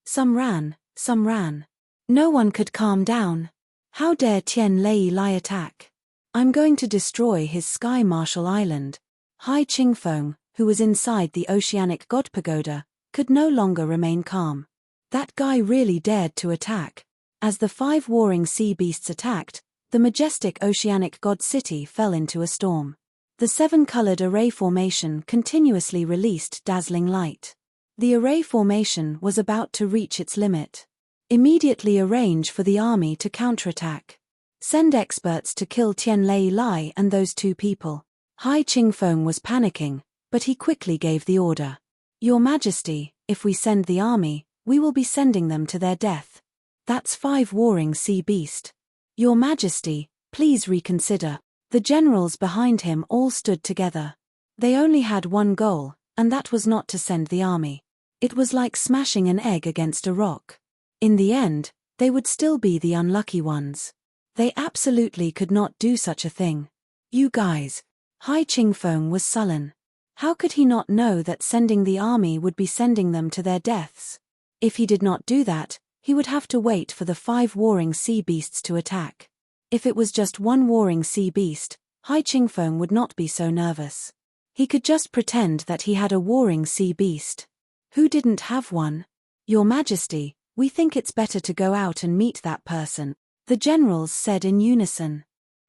Some ran, some ran. No one could calm down. How dare Tian Lei attack? I'm going to destroy his Sky Marshal Island. Hai Qingfeng, who was inside the Oceanic God Pagoda, could no longer remain calm. That guy really dared to attack. As the 5 warring sea beasts attacked, the majestic Oceanic God City fell into a storm. The 7-colored array formation continuously released dazzling light. The array formation was about to reach its limit. Immediately arrange for the army to counterattack. Send experts to kill Tian Lei and those 2 people. Hai Qingfeng was panicking, but he quickly gave the order. Your Majesty, if we send the army, we will be sending them to their death. That's 5 warring sea beast. Your Majesty, please reconsider. The generals behind him all stood together. They only had one goal, and that was not to send the army. It was like smashing an egg against a rock. In the end, they would still be the unlucky ones. They absolutely could not do such a thing. You guys. Hai Qingfeng was sullen. How could he not know that sending the army would be sending them to their deaths? If he did not do that, he would have to wait for the 5 warring sea beasts to attack. If it was just one warring sea beast, Hai Qingfeng would not be so nervous. He could just pretend that he had a warring sea beast. Who didn't have one? Your Majesty, we think it's better to go out and meet that person, the generals said in unison.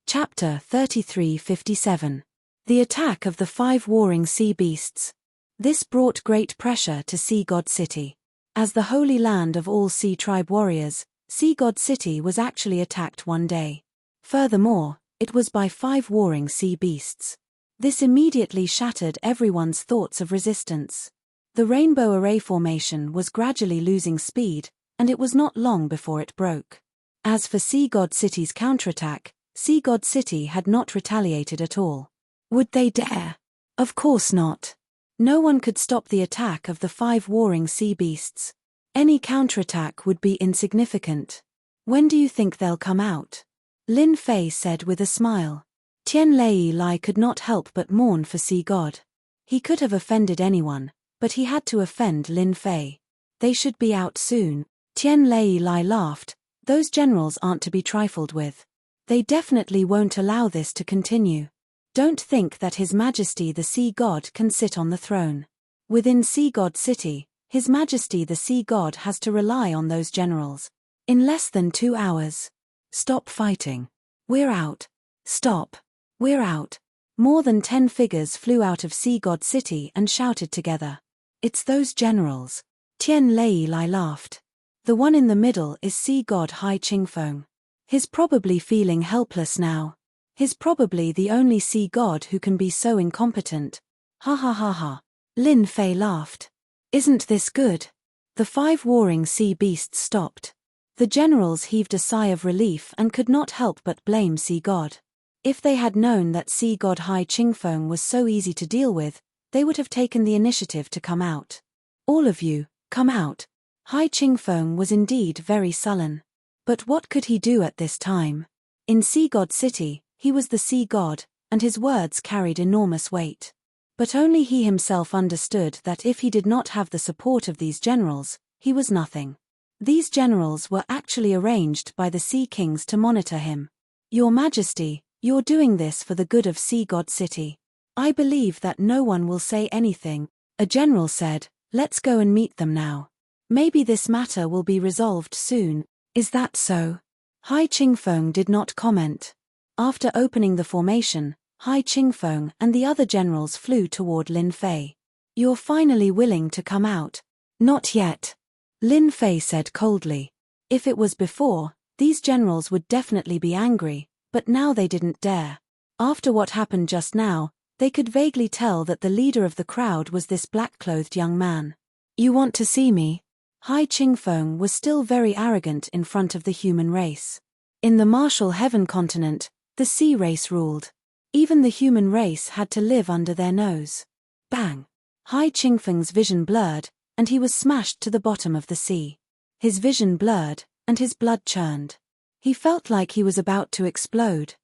Chapter 33:57. The attack of the 5 warring sea beasts. This brought great pressure to Sea God City. As the holy land of all sea tribe warriors, Sea God City was actually attacked one day. Furthermore, it was by 5 warring sea beasts. This immediately shattered everyone's thoughts of resistance. The rainbow array formation was gradually losing speed, and it was not long before it broke. As for Sea God City's counterattack, Sea God City had not retaliated at all. Would they dare? Of course not. No one could stop the attack of the 5 warring sea beasts. Any counterattack would be insignificant. When do you think they'll come out? Lin Fei said with a smile. Tian Lei could not help but mourn for Sea God. He could have offended anyone, but he had to offend Lin Fei. They should be out soon. Tian Lei laughed. Those generals aren't to be trifled with. They definitely won't allow this to continue. Don't think that His Majesty the Sea God can sit on the throne. Within Sea God City, His Majesty the Sea God has to rely on those generals. In less than 2 hours. Stop fighting. We're out. Stop. We're out. More than 10 figures flew out of Sea God City and shouted together. It's those generals. Tian Lei laughed. The one in the middle is Sea God Hai Qingfeng. He's probably feeling helpless now. He's probably the only sea god who can be so incompetent. Ha ha ha ha. Lin Fei laughed. Isn't this good? The 5 warring sea beasts stopped. The generals heaved a sigh of relief and could not help but blame Sea God. If they had known that Sea God Hai Qingfeng was so easy to deal with, they would have taken the initiative to come out. All of you, come out. Hai Qingfeng was indeed very sullen. But what could he do at this time? In Sea God City, he was the sea god, and his words carried enormous weight. But only he himself understood that if he did not have the support of these generals, he was nothing. These generals were actually arranged by the Sea Kings to monitor him. Your Majesty, you're doing this for the good of Sea God City. I believe that no one will say anything, a general said. Let's go and meet them now. Maybe this matter will be resolved soon. Is that so? Hai Qingfeng did not comment. After opening the formation, Hai Qingfeng and the other generals flew toward Lin Fei. You're finally willing to come out. Not yet. Lin Fei said coldly. If it was before, these generals would definitely be angry, but now they didn't dare. After what happened just now, they could vaguely tell that the leader of the crowd was this black-clothed young man. You want to see me? Hai Qingfeng was still very arrogant in front of the human race. In the martial heaven continent, the sea race ruled. Even the human race had to live under their nose. Bang! Hai Qingfeng's vision blurred, and he was smashed to the bottom of the sea. His vision blurred, and his blood churned. He felt like he was about to explode.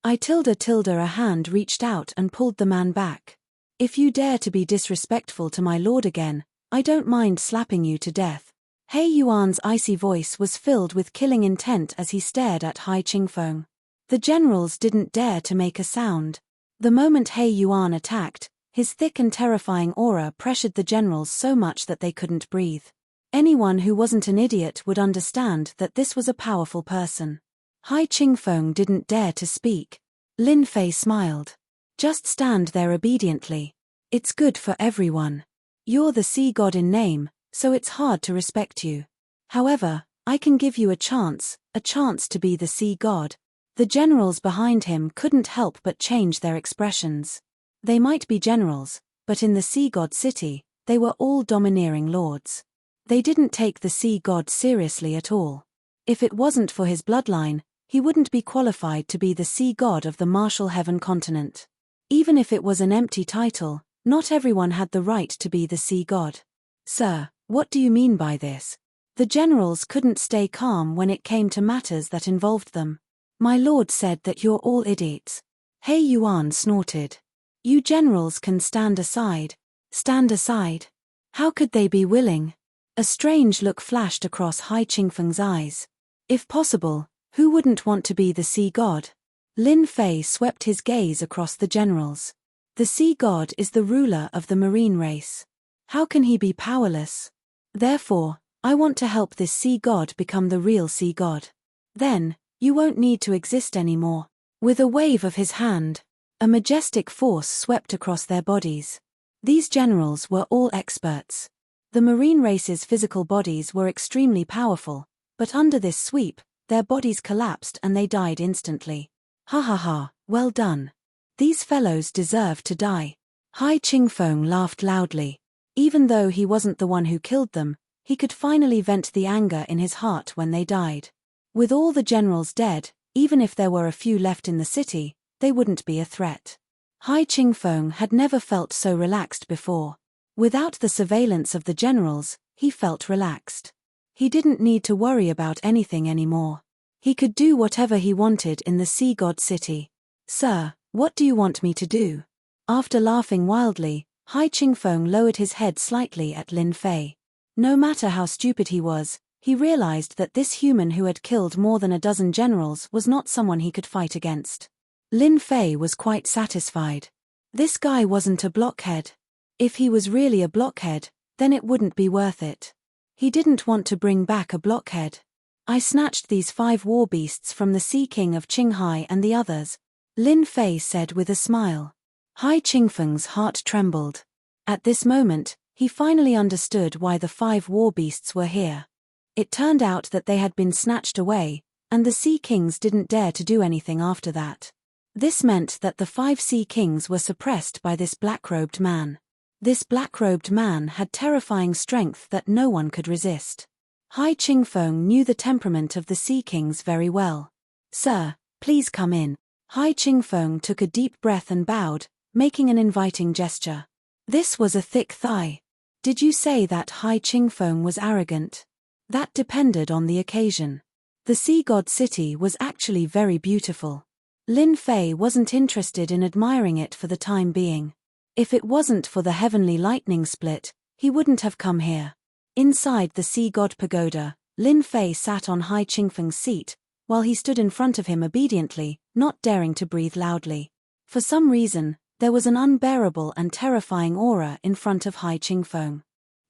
A hand reached out and pulled the man back. If you dare to be disrespectful to my lord again, I don't mind slapping you to death. He Yuan's icy voice was filled with killing intent as he stared at Hai Qingfeng. The generals didn't dare to make a sound. The moment He Yuan attacked, his thick and terrifying aura pressured the generals so much that they couldn't breathe. Anyone who wasn't an idiot would understand that this was a powerful person. Hai Qingfeng didn't dare to speak. Lin Fei smiled. Just stand there obediently. It's good for everyone. You're the sea god in name, so it's hard to respect you. However, I can give you a chance to be the sea god. The generals behind him couldn't help but change their expressions. They might be generals, but in the Sea God City, they were all domineering lords. They didn't take the sea god seriously at all. If it wasn't for his bloodline, he wouldn't be qualified to be the sea god of the martial heaven continent. Even if it was an empty title, not everyone had the right to be the sea god. Sir, what do you mean by this? The generals couldn't stay calm when it came to matters that involved them. My lord said that you're all idiots. He Yuan snorted. You generals can stand aside. Stand aside? How could they be willing? A strange look flashed across Hai Qingfeng's eyes. If possible, who wouldn't want to be the sea god? Lin Fei swept his gaze across the generals. The sea god is the ruler of the marine race. How can he be powerless? Therefore, I want to help this sea god become the real sea god. Then, you won't need to exist anymore. With a wave of his hand, a majestic force swept across their bodies. These generals were all experts. The marine race's physical bodies were extremely powerful, but under this sweep, their bodies collapsed and they died instantly. Ha ha ha, well done. These fellows deserve to die. Hai Qingfeng laughed loudly. Even though he wasn't the one who killed them, he could finally vent the anger in his heart when they died. With all the generals dead, even if there were a few left in the city, they wouldn't be a threat. Hai Qingfeng had never felt so relaxed before. Without the surveillance of the generals, he felt relaxed. He didn't need to worry about anything anymore. He could do whatever he wanted in the Sea God City. Sir, what do you want me to do? After laughing wildly, Hai Qingfeng lowered his head slightly at Lin Fei. No matter how stupid he was, he realized that this human who had killed more than a dozen generals was not someone he could fight against. Lin Fei was quite satisfied. This guy wasn't a blockhead. If he was really a blockhead, then it wouldn't be worth it. He didn't want to bring back a blockhead. I snatched these 5 war beasts from the Sea King of Qinghai and the others, Lin Fei said with a smile. Hai Qingfeng's heart trembled. At this moment, he finally understood why the 5 war beasts were here. It turned out that they had been snatched away, and the Sea Kings didn't dare to do anything after that. This meant that the 5 Sea Kings were suppressed by this black-robed man. This black-robed man had terrifying strength that no one could resist. Hai Qingfeng knew the temperament of the Sea Kings very well. Sir, please come in. Hai Qingfeng took a deep breath and bowed, making an inviting gesture. This was a thick thigh. Did you say that Hai Qingfeng was arrogant? That depended on the occasion. The sea god city was actually very beautiful. Lin Fei wasn't interested in admiring it for the time being. If it wasn't for the heavenly lightning split, he wouldn't have come here. Inside the sea god pagoda, Lin Fei sat on Hai Qingfeng's seat, while he stood in front of him obediently, not daring to breathe loudly. For some reason, there was an unbearable and terrifying aura in front of Hai Qingfeng.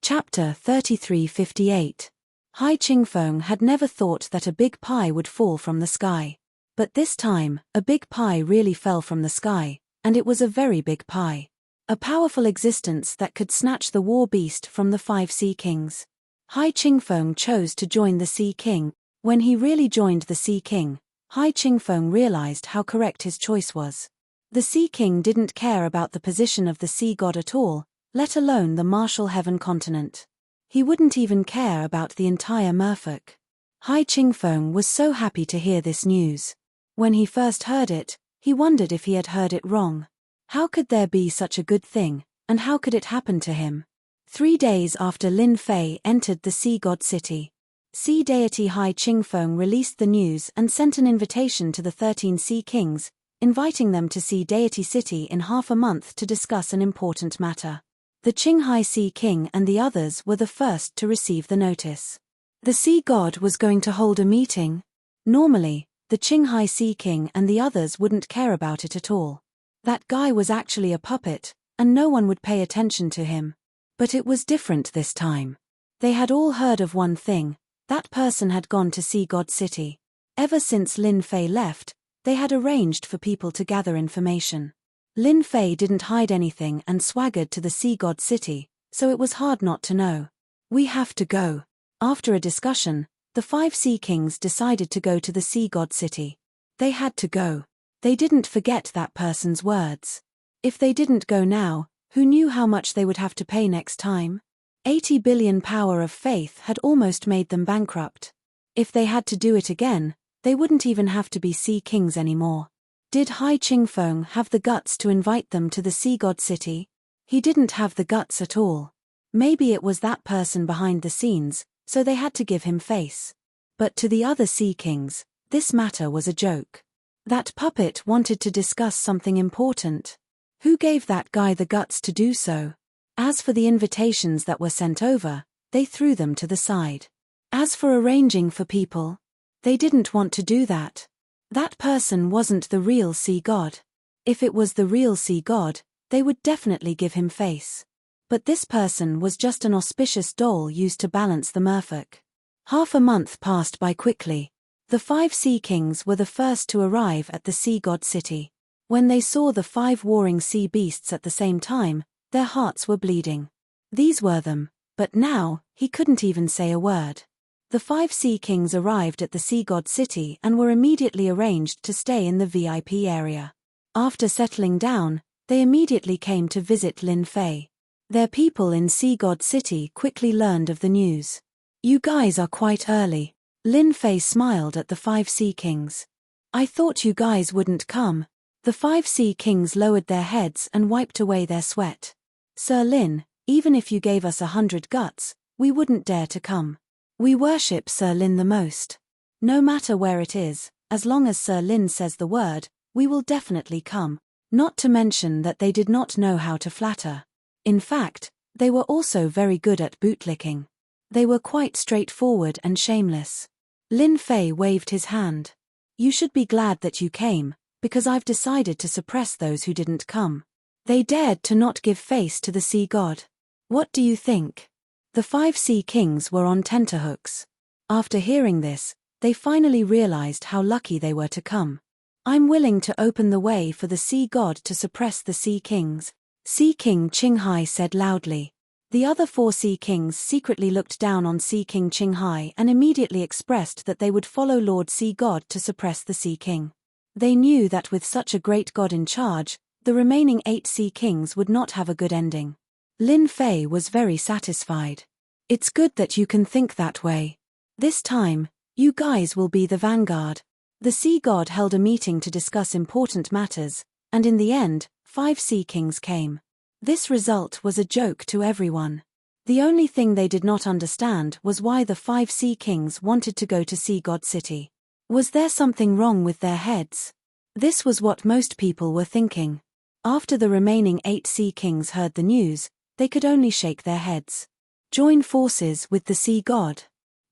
Chapter 3358. Hai Qingfeng had never thought that a big pie would fall from the sky. But this time, a big pie really fell from the sky, and it was a very big pie. A powerful existence that could snatch the war beast from the 5 Sea Kings. Hai Qingfeng chose to join the Sea King. When he really joined the Sea King, Hai Qingfeng realized how correct his choice was. The Sea King didn't care about the position of the sea god at all, let alone the martial heaven continent. He wouldn't even care about the entire merfolk. Hai Qingfeng was so happy to hear this news. When he first heard it, he wondered if he had heard it wrong. How could there be such a good thing, and how could it happen to him? 3 days after Lin Fei entered the sea god city, sea deity Hai Qingfeng released the news and sent an invitation to the 13 Sea Kings, inviting them to Sea Deity City in half a month to discuss an important matter. The Qinghai Sea King and the others were the first to receive the notice. The sea god was going to hold a meeting. Normally, the Qinghai Sea King and the others wouldn't care about it at all. That guy was actually a puppet, and no one would pay attention to him. But it was different this time. They had all heard of one thing: that person had gone to Sea God City. Ever since Lin Fei left, they had arranged for people to gather information. Lin Fei didn't hide anything and swaggered to the Sea God City, so it was hard not to know. We have to go. After a discussion, the 5 Sea Kings decided to go to the Sea God City. They had to go. They didn't forget that person's words. If they didn't go now, who knew how much they would have to pay next time? 80 billion power of faith had almost made them bankrupt. If they had to do it again, they wouldn't even have to be Sea Kings anymore. Did Hai Qingfeng have the guts to invite them to the Sea God City? He didn't have the guts at all. Maybe it was that person behind the scenes, so they had to give him face. But to the other Sea Kings, this matter was a joke. That puppet wanted to discuss something important. Who gave that guy the guts to do so? As for the invitations that were sent over, they threw them to the side. As for arranging for people, they didn't want to do that. That person wasn't the real sea god. If it was the real sea god, they would definitely give him face. But this person was just an auspicious doll used to balance the merfolk. Half a month passed by quickly. The 5 Sea Kings were the first to arrive at the Sea God City. When they saw the 5 warring sea beasts at the same time, their hearts were bleeding. These were them, but now, he couldn't even say a word. The 5 Sea Kings arrived at the Sea God City and were immediately arranged to stay in the VIP area. After settling down, they immediately came to visit Lin Fei. Their people in Sea God City quickly learned of the news. "You guys are quite early." Lin Fei smiled at the 5 Sea Kings. "I thought you guys wouldn't come." The 5 Sea Kings lowered their heads and wiped away their sweat. "Sir Lin, even if you gave us 100 guts, we wouldn't dare to come. We worship Sir Lin the most. No matter where it is, as long as Sir Lin says the word, we will definitely come." Not to mention that they did not know how to flatter. In fact, they were also very good at bootlicking. They were quite straightforward and shameless. Lin Fei waved his hand. "You should be glad that you came, because I've decided to suppress those who didn't come. They dared to not give face to the sea god. What do you think?" The 5 Sea Kings were on tenterhooks. After hearing this, they finally realized how lucky they were to come. "I'm willing to open the way for the sea god to suppress the Sea Kings," Sea King Qinghai said loudly. The other 4 Sea Kings secretly looked down on Sea King Qinghai and immediately expressed that they would follow Lord Sea God to suppress the Sea King. They knew that with such a great god in charge, the remaining 8 Sea Kings would not have a good ending. Lin Fei was very satisfied. "It's good that you can think that way. This time, you guys will be the vanguard." The sea god held a meeting to discuss important matters, and in the end, 5 Sea Kings came. This result was a joke to everyone. The only thing they did not understand was why the 5 sea kings wanted to go to Sea God City. Was there something wrong with their heads? This was what most people were thinking. After the remaining 8 sea kings heard the news, they could only shake their heads. Join forces with the sea god.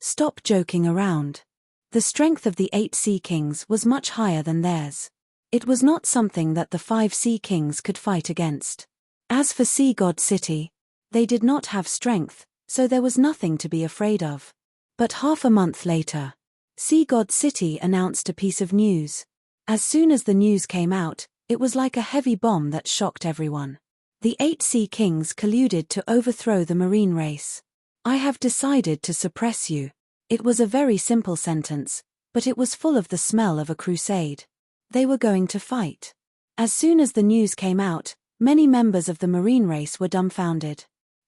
Stop joking around. The strength of the 8 sea kings was much higher than theirs. It was not something that the 5 sea kings could fight against. As for Sea God City, they did not have strength, so there was nothing to be afraid of. But half a month later, Sea God City announced a piece of news. As soon as the news came out, it was like a heavy bomb that shocked everyone. The 8 sea kings colluded to overthrow the marine race. I have decided to suppress you. It was a very simple sentence, but it was full of the smell of a crusade. They were going to fight. As soon as the news came out, many members of the marine race were dumbfounded.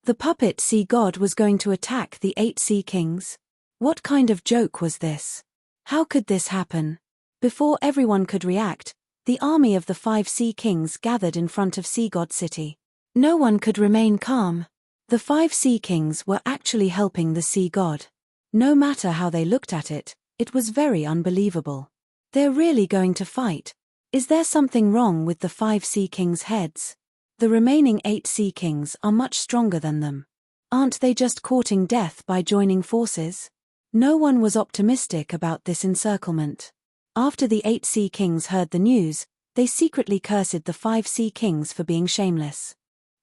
The puppet sea god was going to attack the 8 sea kings? What kind of joke was this? How could this happen? Before everyone could react, the army of the 5 sea kings gathered in front of Sea God City. No one could remain calm. The 5 sea kings were actually helping the sea god. No matter how they looked at it, it was very unbelievable. They're really going to fight. Is there something wrong with the 5 sea kings' heads? The remaining 8 sea kings are much stronger than them. Aren't they just courting death by joining forces? No one was optimistic about this encirclement. After the 8 sea kings heard the news, they secretly cursed the 5 sea kings for being shameless.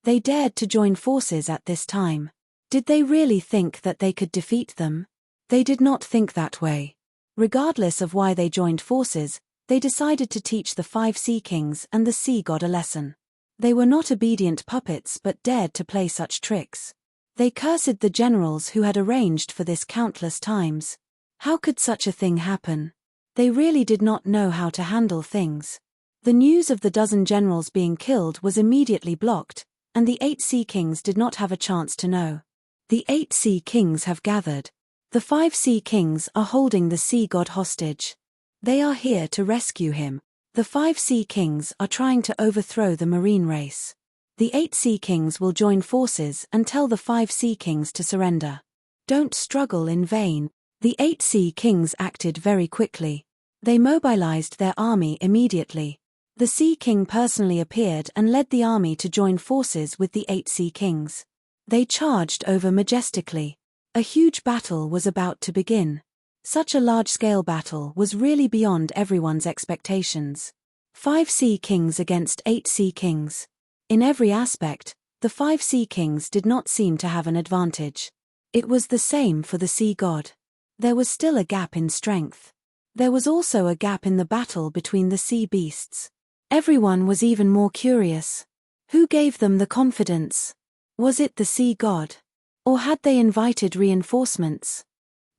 They dared to join forces at this time. Did they really think that they could defeat them? They did not think that way. Regardless of why they joined forces, they decided to teach the 5 sea kings and the sea god a lesson. They were not obedient puppets but dared to play such tricks. They cursed the generals who had arranged for this countless times. How could such a thing happen? They really did not know how to handle things. The news of the dozen generals being killed was immediately blocked, and the 8 sea kings did not have a chance to know. The 8 sea kings have gathered. The 5 sea kings are holding the sea god hostage. They are here to rescue him. The 5 sea kings are trying to overthrow the marine race. The 8 sea kings will join forces and tell the 5 sea kings to surrender. Don't struggle in vain. The 8 sea kings acted very quickly. They mobilized their army immediately. The sea king personally appeared and led the army to join forces with the 8 sea kings. They charged over majestically. A huge battle was about to begin. Such a large-scale battle was really beyond everyone's expectations. 5 sea kings against 8 sea kings. In every aspect, the 5 sea kings did not seem to have an advantage. It was the same for the sea god. There was still a gap in strength. There was also a gap in the battle between the sea beasts. Everyone was even more curious. Who gave them the confidence? Was it the sea god? Or had they invited reinforcements?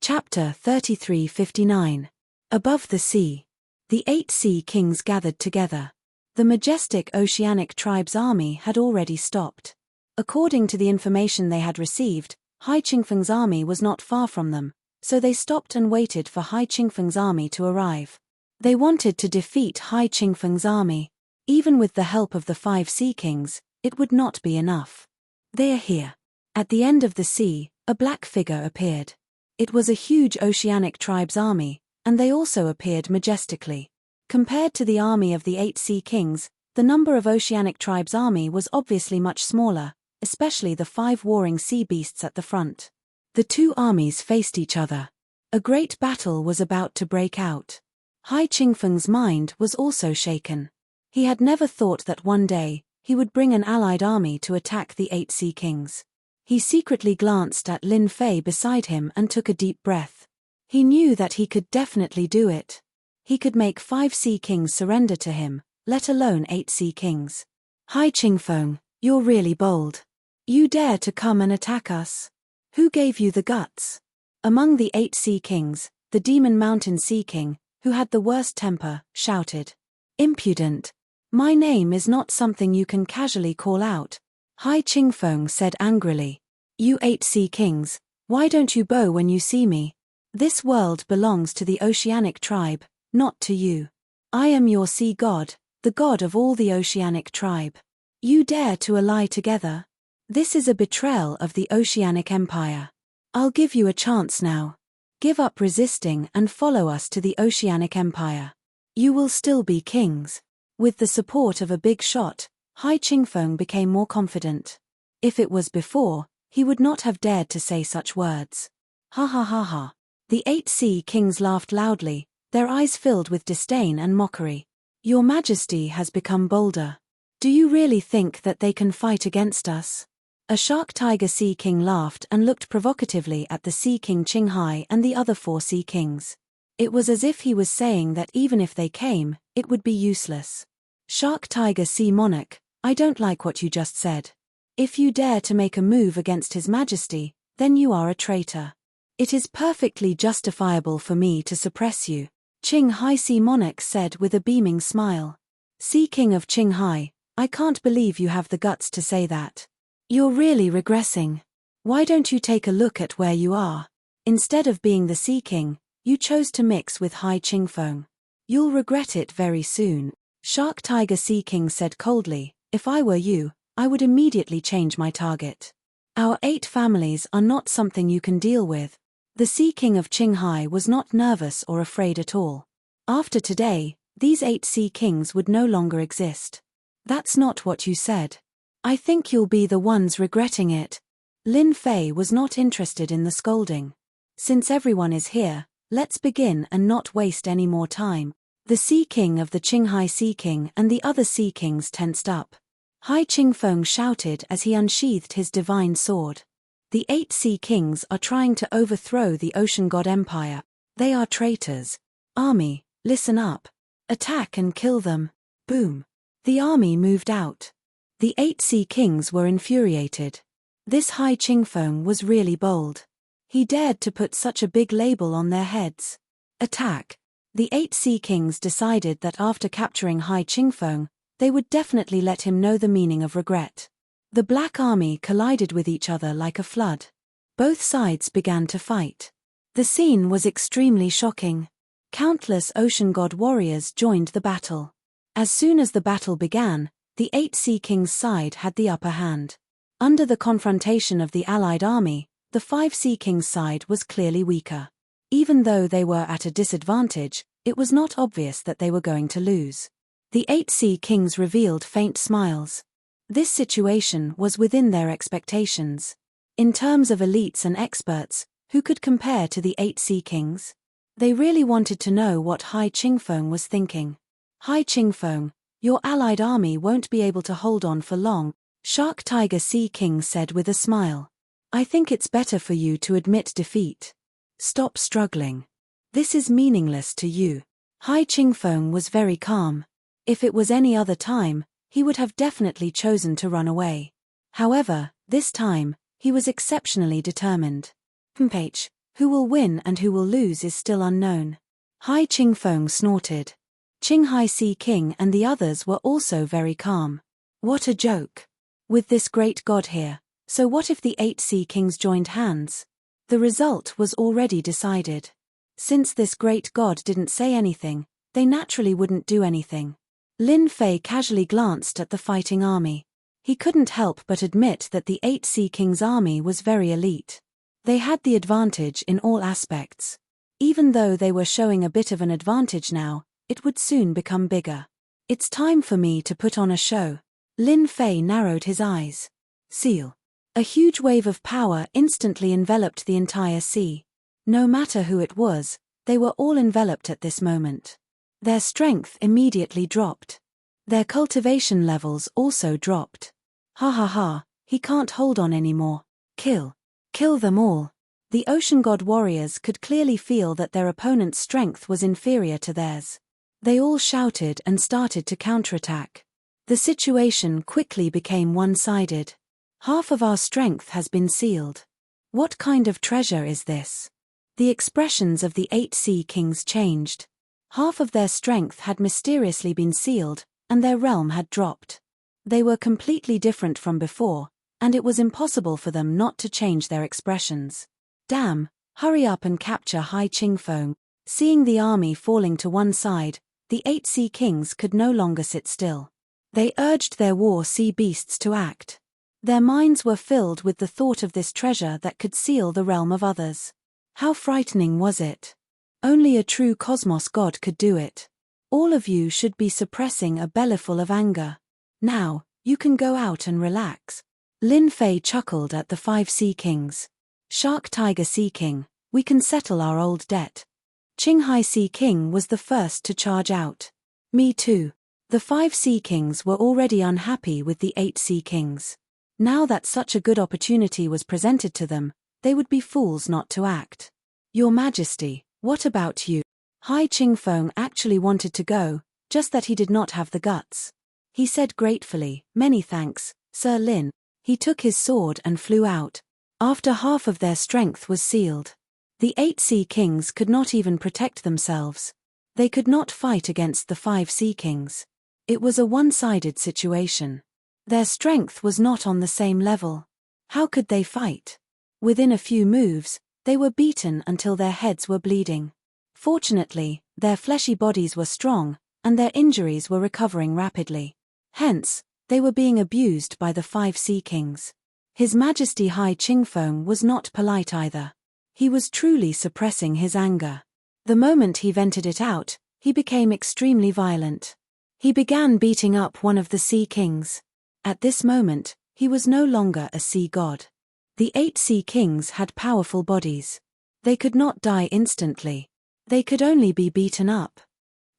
Chapter 33:59. Above the sea. The 8 sea kings gathered together. The majestic oceanic tribe's army had already stopped. According to the information they had received, Hai Qingfeng's army was not far from them, so they stopped and waited for Hai Qingfeng's army to arrive. They wanted to defeat Hai Qingfeng's army. Even with the help of the 5 sea kings, it would not be enough. They are here. At the end of the sea, a black figure appeared. It was a huge oceanic tribe's army, and they also appeared majestically. Compared to the army of the 8 sea kings, the number of oceanic tribe's army was obviously much smaller, especially the 5 warring sea beasts at the front. The 2 armies faced each other. A great battle was about to break out. Hai Qingfeng's mind was also shaken. He had never thought that one day, he would bring an allied army to attack the 8 sea kings. He secretly glanced at Lin Fei beside him and took a deep breath. He knew that he could definitely do it. He could make 5 sea kings surrender to him, let alone 8 sea kings. Hai Qingfeng, you're really bold. You dare to come and attack us? Who gave you the guts? Among the 8 sea kings, the Demon Mountain Sea King, who had the worst temper, shouted. Impudent. My name is not something you can casually call out. Hai Qingfeng said angrily. You 8 sea kings, why don't you bow when you see me? This world belongs to the oceanic tribe, not to you. I am your sea god, the god of all the oceanic tribe. You dare to ally together? This is a betrayal of the Oceanic Empire. I'll give you a chance now. Give up resisting and follow us to the Oceanic Empire. You will still be kings. With the support of a big shot, Hai Qingfeng became more confident. If it was before, he would not have dared to say such words. Ha ha ha ha. The 8 sea kings laughed loudly, their eyes filled with disdain and mockery. Your Majesty has become bolder. Do you really think that they can fight against us? A shark tiger sea king laughed and looked provocatively at the sea king Qinghai and the other 4 sea kings. It was as if he was saying that even if they came, it would be useless. Shark tiger sea monarch, I don't like what you just said. If you dare to make a move against His Majesty, then you are a traitor. It is perfectly justifiable for me to suppress you, Qinghai Sea Monarch said with a beaming smile. Sea King of Qinghai, I can't believe you have the guts to say that. You're really regressing. Why don't you take a look at where you are? Instead of being the Sea King, you chose to mix with Hai Qingfeng. You'll regret it very soon, Shark Tiger Sea King said coldly. If I were you, I would immediately change my target. Our 8 families are not something you can deal with. The Sea King of Qinghai was not nervous or afraid at all. After today, these 8 Sea Kings would no longer exist. That's not what you said. I think you'll be the ones regretting it. Lin Fei was not interested in the scolding. Since everyone is here, let's begin and not waste any more time. The Sea King of the Qinghai Sea King and the other Sea Kings tensed up. Hai Qingfeng shouted as he unsheathed his divine sword. The 8 Sea Kings are trying to overthrow the Ocean God Empire. They are traitors. Army, listen up. Attack and kill them. Boom. The army moved out. The 8 Sea Kings were infuriated. This Hai Qingfeng was really bold. He dared to put such a big label on their heads. Attack. The 8 Sea Kings decided that after capturing Hai Qingfeng, they would definitely let him know the meaning of regret. The Black Army collided with each other like a flood. Both sides began to fight. The scene was extremely shocking. Countless Ocean God warriors joined the battle. As soon as the battle began, the 8 Sea Kings' side had the upper hand. Under the confrontation of the allied army, the 5 Sea Kings' side was clearly weaker. Even though they were at a disadvantage, it was not obvious that they were going to lose. The 8 Sea Kings revealed faint smiles. This situation was within their expectations. In terms of elites and experts, who could compare to the 8 Sea Kings? They really wanted to know what Hai Qingfeng was thinking. Hai Qingfeng, your allied army won't be able to hold on for long, Shark Tiger Sea King said with a smile. I think it's better for you to admit defeat. Stop struggling. This is meaningless to you. Hai Qingfeng was very calm. If it was any other time, he would have definitely chosen to run away. However, this time, he was exceptionally determined. Who will win and who will lose is still unknown. Hai Qingfeng snorted. Qinghai Sea King and the others were also very calm. What a joke. With this great god here, so what if the 8 Sea Kings joined hands? The result was already decided. Since this great god didn't say anything, they naturally wouldn't do anything. Lin Fei casually glanced at the fighting army. He couldn't help but admit that the 8 Sea Kings' army was very elite. They had the advantage in all aspects. Even though they were showing a bit of an advantage now, it would soon become bigger. It's time for me to put on a show. Lin Fei narrowed his eyes. Seal. A huge wave of power instantly enveloped the entire sea. No matter who it was, they were all enveloped at this moment. Their strength immediately dropped. Their cultivation levels also dropped. Ha ha ha, he can't hold on anymore. Kill. Kill them all. The Ocean God warriors could clearly feel that their opponent's strength was inferior to theirs. They all shouted and started to counterattack. The situation quickly became one-sided. Half of our strength has been sealed. What kind of treasure is this? The expressions of the 8 Sea Kings changed. Half of their strength had mysteriously been sealed, and their realm had dropped. They were completely different from before, and it was impossible for them not to change their expressions. Damn, hurry up and capture Hai Qingfeng. Seeing the army falling to one side, the 8 Sea Kings could no longer sit still. They urged their war sea beasts to act. Their minds were filled with the thought of this treasure that could seal the realm of others. How frightening was it? Only a true cosmos god could do it. All of you should be suppressing a bellyful of anger. Now, you can go out and relax. Lin Fei chuckled at the 5 Sea Kings. Shark Tiger Sea King, we can settle our old debt. Qinghai Sea King was the first to charge out. Me too. The 5 Sea Kings were already unhappy with the 8 Sea Kings. Now that such a good opportunity was presented to them, they would be fools not to act. Your Majesty, what about you? Hai Qingfeng actually wanted to go, just that he did not have the guts. He said gratefully, "Many thanks, Sir Lin." He took his sword and flew out. After half of their strength was sealed. The 8 Sea Kings could not even protect themselves. They could not fight against the 5 Sea Kings. It was a one-sided situation. Their strength was not on the same level. How could they fight? Within a few moves, they were beaten until their heads were bleeding. Fortunately, their fleshy bodies were strong, and their injuries were recovering rapidly. Hence, they were being abused by the 5 Sea Kings. His Majesty Hai Qingfeng was not polite either. He was truly suppressing his anger. The moment he vented it out, he became extremely violent. He began beating up one of the Sea Kings. At this moment, he was no longer a sea god. The 8 Sea Kings had powerful bodies. They could not die instantly. They could only be beaten up.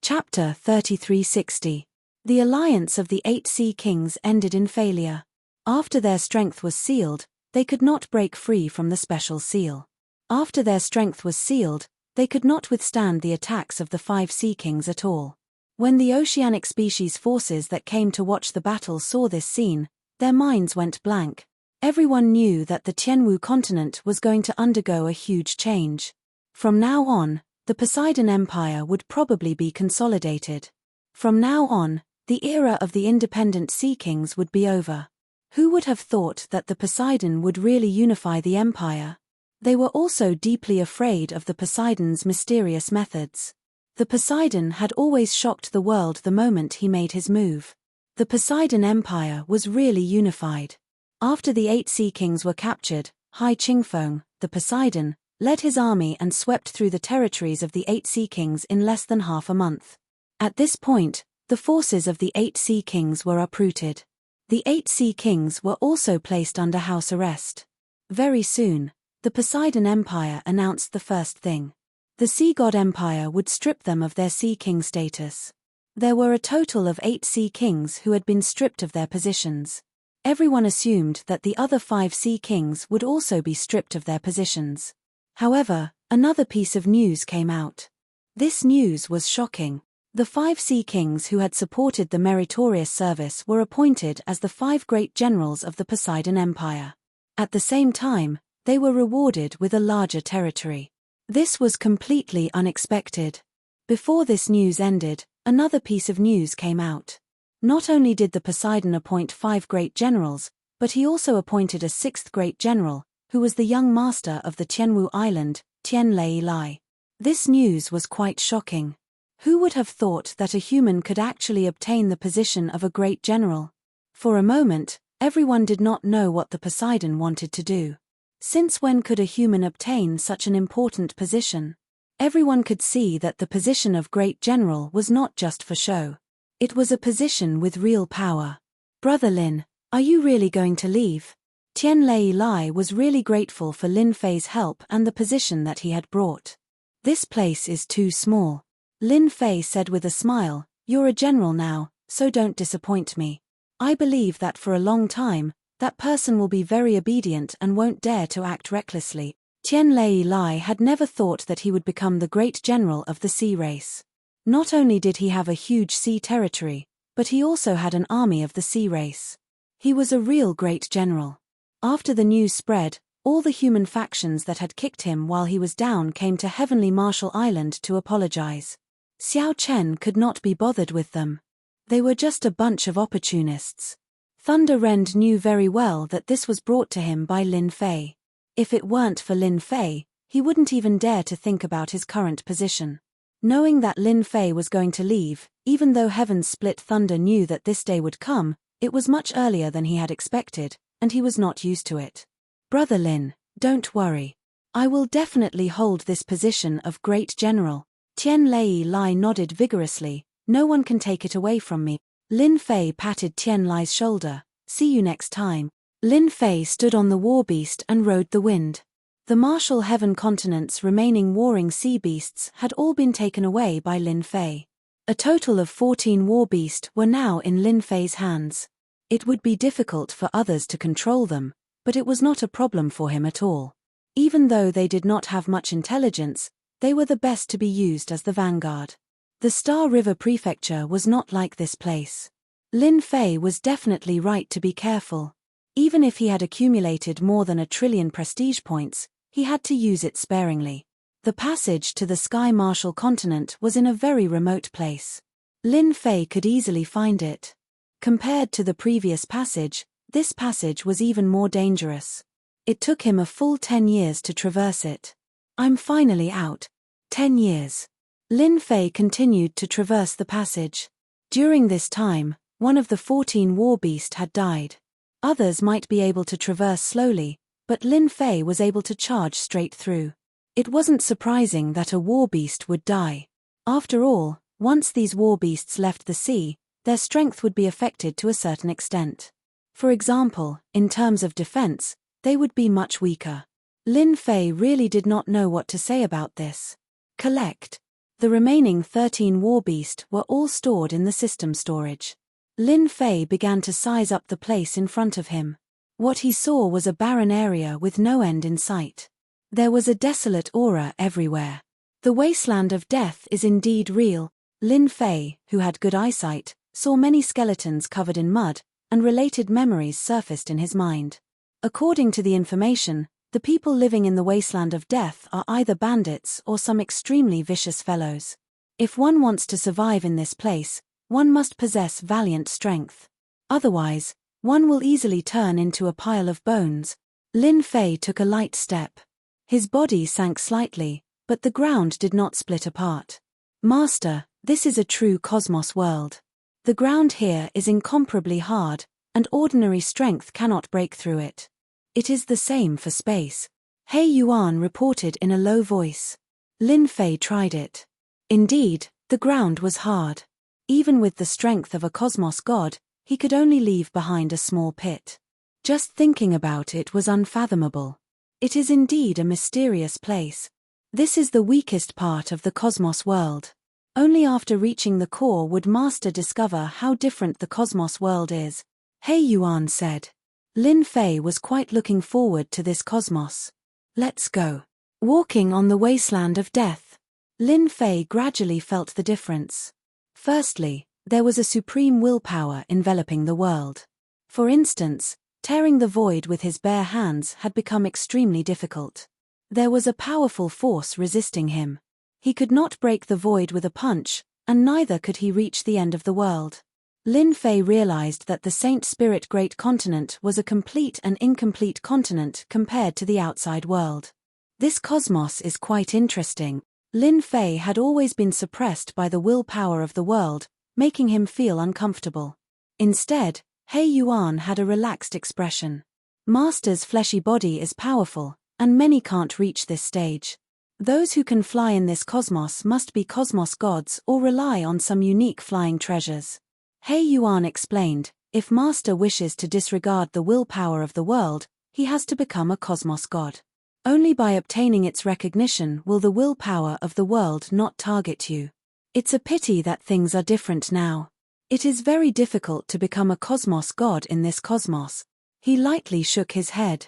Chapter 3360. The alliance of the 8 Sea Kings ended in failure. After their strength was sealed, they could not break free from the special seal. After their strength was sealed, they could not withstand the attacks of the 5 Sea Kings at all. When the oceanic species forces that came to watch the battle saw this scene, their minds went blank. Everyone knew that the Tianwu continent was going to undergo a huge change. From now on, the Poseidon Empire would probably be consolidated. From now on, the era of the independent Sea Kings would be over. Who would have thought that the Poseidon would really unify the empire? They were also deeply afraid of the Poseidon's mysterious methods. The Poseidon had always shocked the world the moment he made his move. The Poseidon Empire was really unified. After the 8 Sea Kings were captured, Hai Qingfeng, the Poseidon, led his army and swept through the territories of the 8 Sea Kings in less than half a month. At this point, the forces of the 8 Sea Kings were uprooted. The 8 Sea Kings were also placed under house arrest. Very soon, the Poseidon Empire announced the first thing. The Sea God Empire would strip them of their Sea King status. There were a total of 8 Sea Kings who had been stripped of their positions. Everyone assumed that the other 5 Sea Kings would also be stripped of their positions. However, another piece of news came out. This news was shocking. The 5 Sea Kings who had supported the meritorious service were appointed as the 5 great generals of the Poseidon Empire. At the same time, they were rewarded with a larger territory. This was completely unexpected. Before this news ended, another piece of news came out. Not only did the Poseidon appoint 5 great generals, but he also appointed a 6th great general, who was the young master of the Tianwu Island, Tian Lei Lai. This news was quite shocking. Who would have thought that a human could actually obtain the position of a great general? For a moment, everyone did not know what the Poseidon wanted to do. Since when could a human obtain such an important position? Everyone could see that the position of great general was not just for show. It was a position with real power. Brother Lin, are you really going to leave? Tian Lei Lai was really grateful for Lin Fei's help and the position that he had brought. This place is too small. Lin Fei said with a smile, "You're a general now, so don't disappoint me. I believe that for a long time, that person will be very obedient and won't dare to act recklessly." Tian Lei Lai had never thought that he would become the great general of the sea race. Not only did he have a huge sea territory, but he also had an army of the sea race. He was a real great general. After the news spread, all the human factions that had kicked him while he was down came to Heavenly Marshall Island to apologize. Xiao Chen could not be bothered with them. They were just a bunch of opportunists. Thunder Rend knew very well that this was brought to him by Lin Fei. If it weren't for Lin Fei, he wouldn't even dare to think about his current position. Knowing that Lin Fei was going to leave, even though Heaven's Split Thunder knew that this day would come, it was much earlier than he had expected, and he was not used to it. "Brother Lin, don't worry. I will definitely hold this position of great general." Tian Lai nodded vigorously. "No one can take it away from me." Lin Fei patted Tian Lai's shoulder. "See you next time." Lin Fei stood on the war beast and rode the wind. The martial heaven continent's remaining warring sea beasts had all been taken away by Lin Fei. A total of 14 war beasts were now in Lin Fei's hands. It would be difficult for others to control them, but it was not a problem for him at all. Even though they did not have much intelligence, they were the best to be used as the vanguard. The Star River Prefecture was not like this place. Lin Fei was definitely right to be careful. Even if he had accumulated more than 1 trillion prestige points, he had to use it sparingly. The passage to the Sky Martial Continent was in a very remote place. Lin Fei could easily find it. Compared to the previous passage, this passage was even more dangerous. It took him a full 10 years to traverse it. "I'm finally out." 10 years. Lin Fei continued to traverse the passage. During this time, one of the 14 war beasts had died. Others might be able to traverse slowly, but Lin Fei was able to charge straight through. It wasn't surprising that a war beast would die. After all, once these war beasts left the sea, their strength would be affected to a certain extent. For example, in terms of defense, they would be much weaker. Lin Fei really did not know what to say about this. Collect. The remaining 13 war beasts were all stored in the system storage. Lin Fei began to size up the place in front of him. What he saw was a barren area with no end in sight. There was a desolate aura everywhere. The wasteland of death is indeed real. Lin Fei, who had good eyesight, saw many skeletons covered in mud, and related memories surfaced in his mind. According to the information, the people living in the wasteland of death are either bandits or some extremely vicious fellows. If one wants to survive in this place, one must possess valiant strength. Otherwise, one will easily turn into a pile of bones. Lin Fei took a light step. His body sank slightly, but the ground did not split apart. "Master, this is a true cosmos world. The ground here is incomparably hard, and ordinary strength cannot break through it. It is the same for space." He Yuan reported in a low voice. Lin Fei tried it. Indeed, the ground was hard. Even with the strength of a cosmos god, he could only leave behind a small pit. Just thinking about it was unfathomable. It is indeed a mysterious place. This is the weakest part of the cosmos world. Only after reaching the core would Master discover how different the cosmos world is. He Yuan said. Lin Fei was quite looking forward to this cosmos. "Let's go." Walking on the wasteland of death, Lin Fei gradually felt the difference. Firstly, there was a supreme willpower enveloping the world. For instance, tearing the void with his bare hands had become extremely difficult. There was a powerful force resisting him. He could not break the void with a punch, and neither could he reach the end of the world. Lin Fei realized that the Saint Spirit Great Continent was a complete and incomplete continent compared to the outside world. This cosmos is quite interesting. Lin Fei had always been suppressed by the willpower of the world, making him feel uncomfortable. Instead, He Yuan had a relaxed expression. Master's fleshy body is powerful, and many can't reach this stage. Those who can fly in this cosmos must be cosmos gods or rely on some unique flying treasures. He Yuan explained, if Master wishes to disregard the willpower of the world, he has to become a cosmos god. Only by obtaining its recognition will the willpower of the world not target you. It's a pity that things are different now. It is very difficult to become a cosmos god in this cosmos. He lightly shook his head.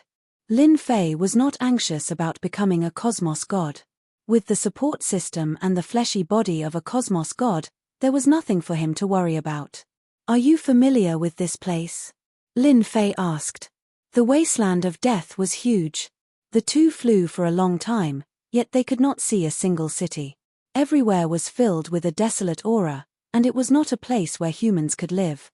Lin Fei was not anxious about becoming a cosmos god. With the support system and the fleshy body of a cosmos god, there was nothing for him to worry about. "Are you familiar with this place?" Lin Fei asked. The wasteland of death was huge. The two flew for a long time, yet they could not see a single city. Everywhere was filled with a desolate aura, and it was not a place where humans could live.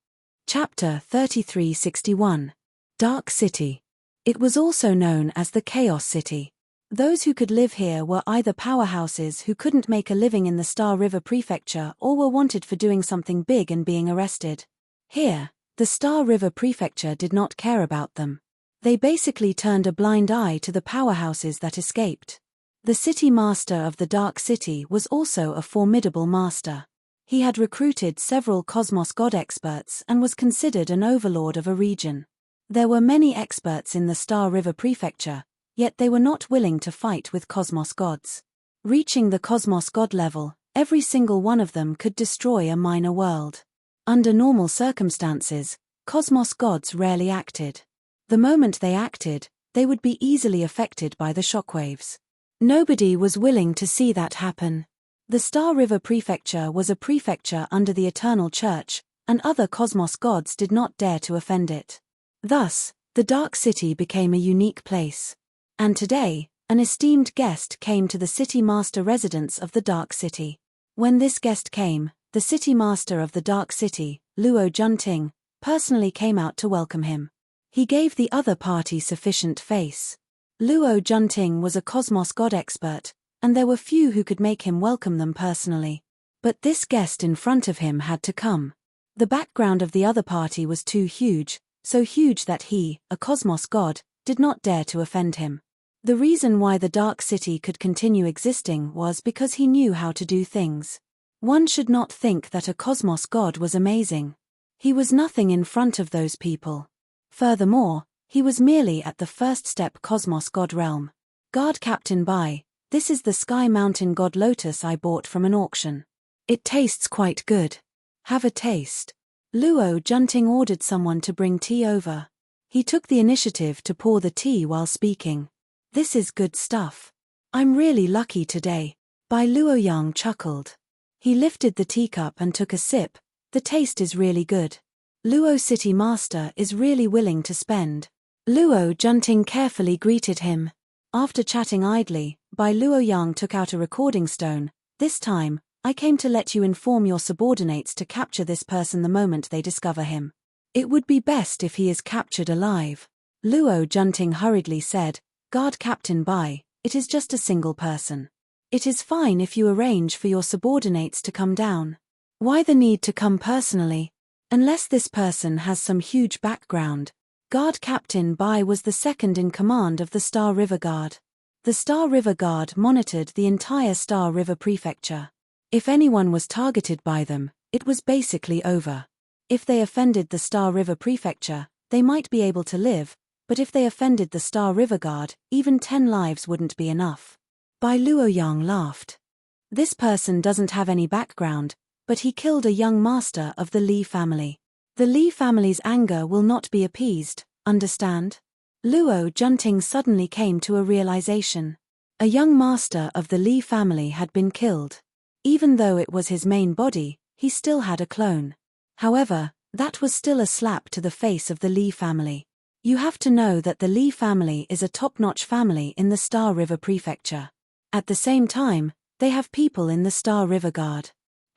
Chapter 3361. Dark City. It was also known as the Chaos City. Those who could live here were either powerhouses who couldn't make a living in the Star River Prefecture or were wanted for doing something big and being arrested. Here, the Star River Prefecture did not care about them. They basically turned a blind eye to the powerhouses that escaped. The city master of the Dark City was also a formidable master. He had recruited several Cosmos God experts and was considered an overlord of a region. There were many experts in the Star River Prefecture, yet they were not willing to fight with Cosmos Gods. Reaching the Cosmos God level, every single one of them could destroy a minor world. Under normal circumstances, Cosmos Gods rarely acted. The moment they acted, they would be easily affected by the shockwaves. Nobody was willing to see that happen. The Star River Prefecture was a prefecture under the Eternal Church, and other Cosmos Gods did not dare to offend it. Thus, the Dark City became a unique place. And today, an esteemed guest came to the City Master residence of the Dark City. When this guest came, the City Master of the Dark City, Enchanting, personally came out to welcome him. He gave the other party sufficient face. Enchanting was a Cosmos God expert, and there were few who could make him welcome them personally. But this guest in front of him had to come. The background of the other party was too huge, so huge that he, a Cosmos God, did not dare to offend him. The reason why the Dark City could continue existing was because he knew how to do things. One should not think that a Cosmos God was amazing. He was nothing in front of those people. Furthermore, he was merely at the first step Cosmos God realm. Guard Captain Bai, this is the Sky Mountain God Lotus I bought from an auction. It tastes quite good. Have a taste. Enchanting ordered someone to bring tea over. He took the initiative to pour the tea while speaking. This is good stuff. I'm really lucky today. Bai Luoyang chuckled. He lifted the teacup and took a sip. The taste is really good. Luo City Master is really willing to spend. Enchanting carefully greeted him. After chatting idly, Bai Luoyang took out a recording stone. This time, I came to let you inform your subordinates to capture this person the moment they discover him. It would be best if he is captured alive. Enchanting hurriedly said, Guard Captain Bai, it is just a single person. It is fine if you arrange for your subordinates to come down. Why the need to come personally? Unless this person has some huge background. Guard Captain Bai was the second in command of the Star River Guard. The Star River Guard monitored the entire Star River Prefecture. If anyone was targeted by them, it was basically over. If they offended the Star River Prefecture, they might be able to live, but if they offended the Star River Guard, even 10 lives wouldn't be enough. Bai Luoyang laughed. This person doesn't have any background, but he killed a young master of the Li family. The Li family's anger will not be appeased, understand? Enchanting suddenly came to a realization. A young master of the Li family had been killed. Even though it was his main body, he still had a clone. However, that was still a slap to the face of the Li family. You have to know that the Li family is a top-notch family in the Star River Prefecture. At the same time, they have people in the Star River Guard.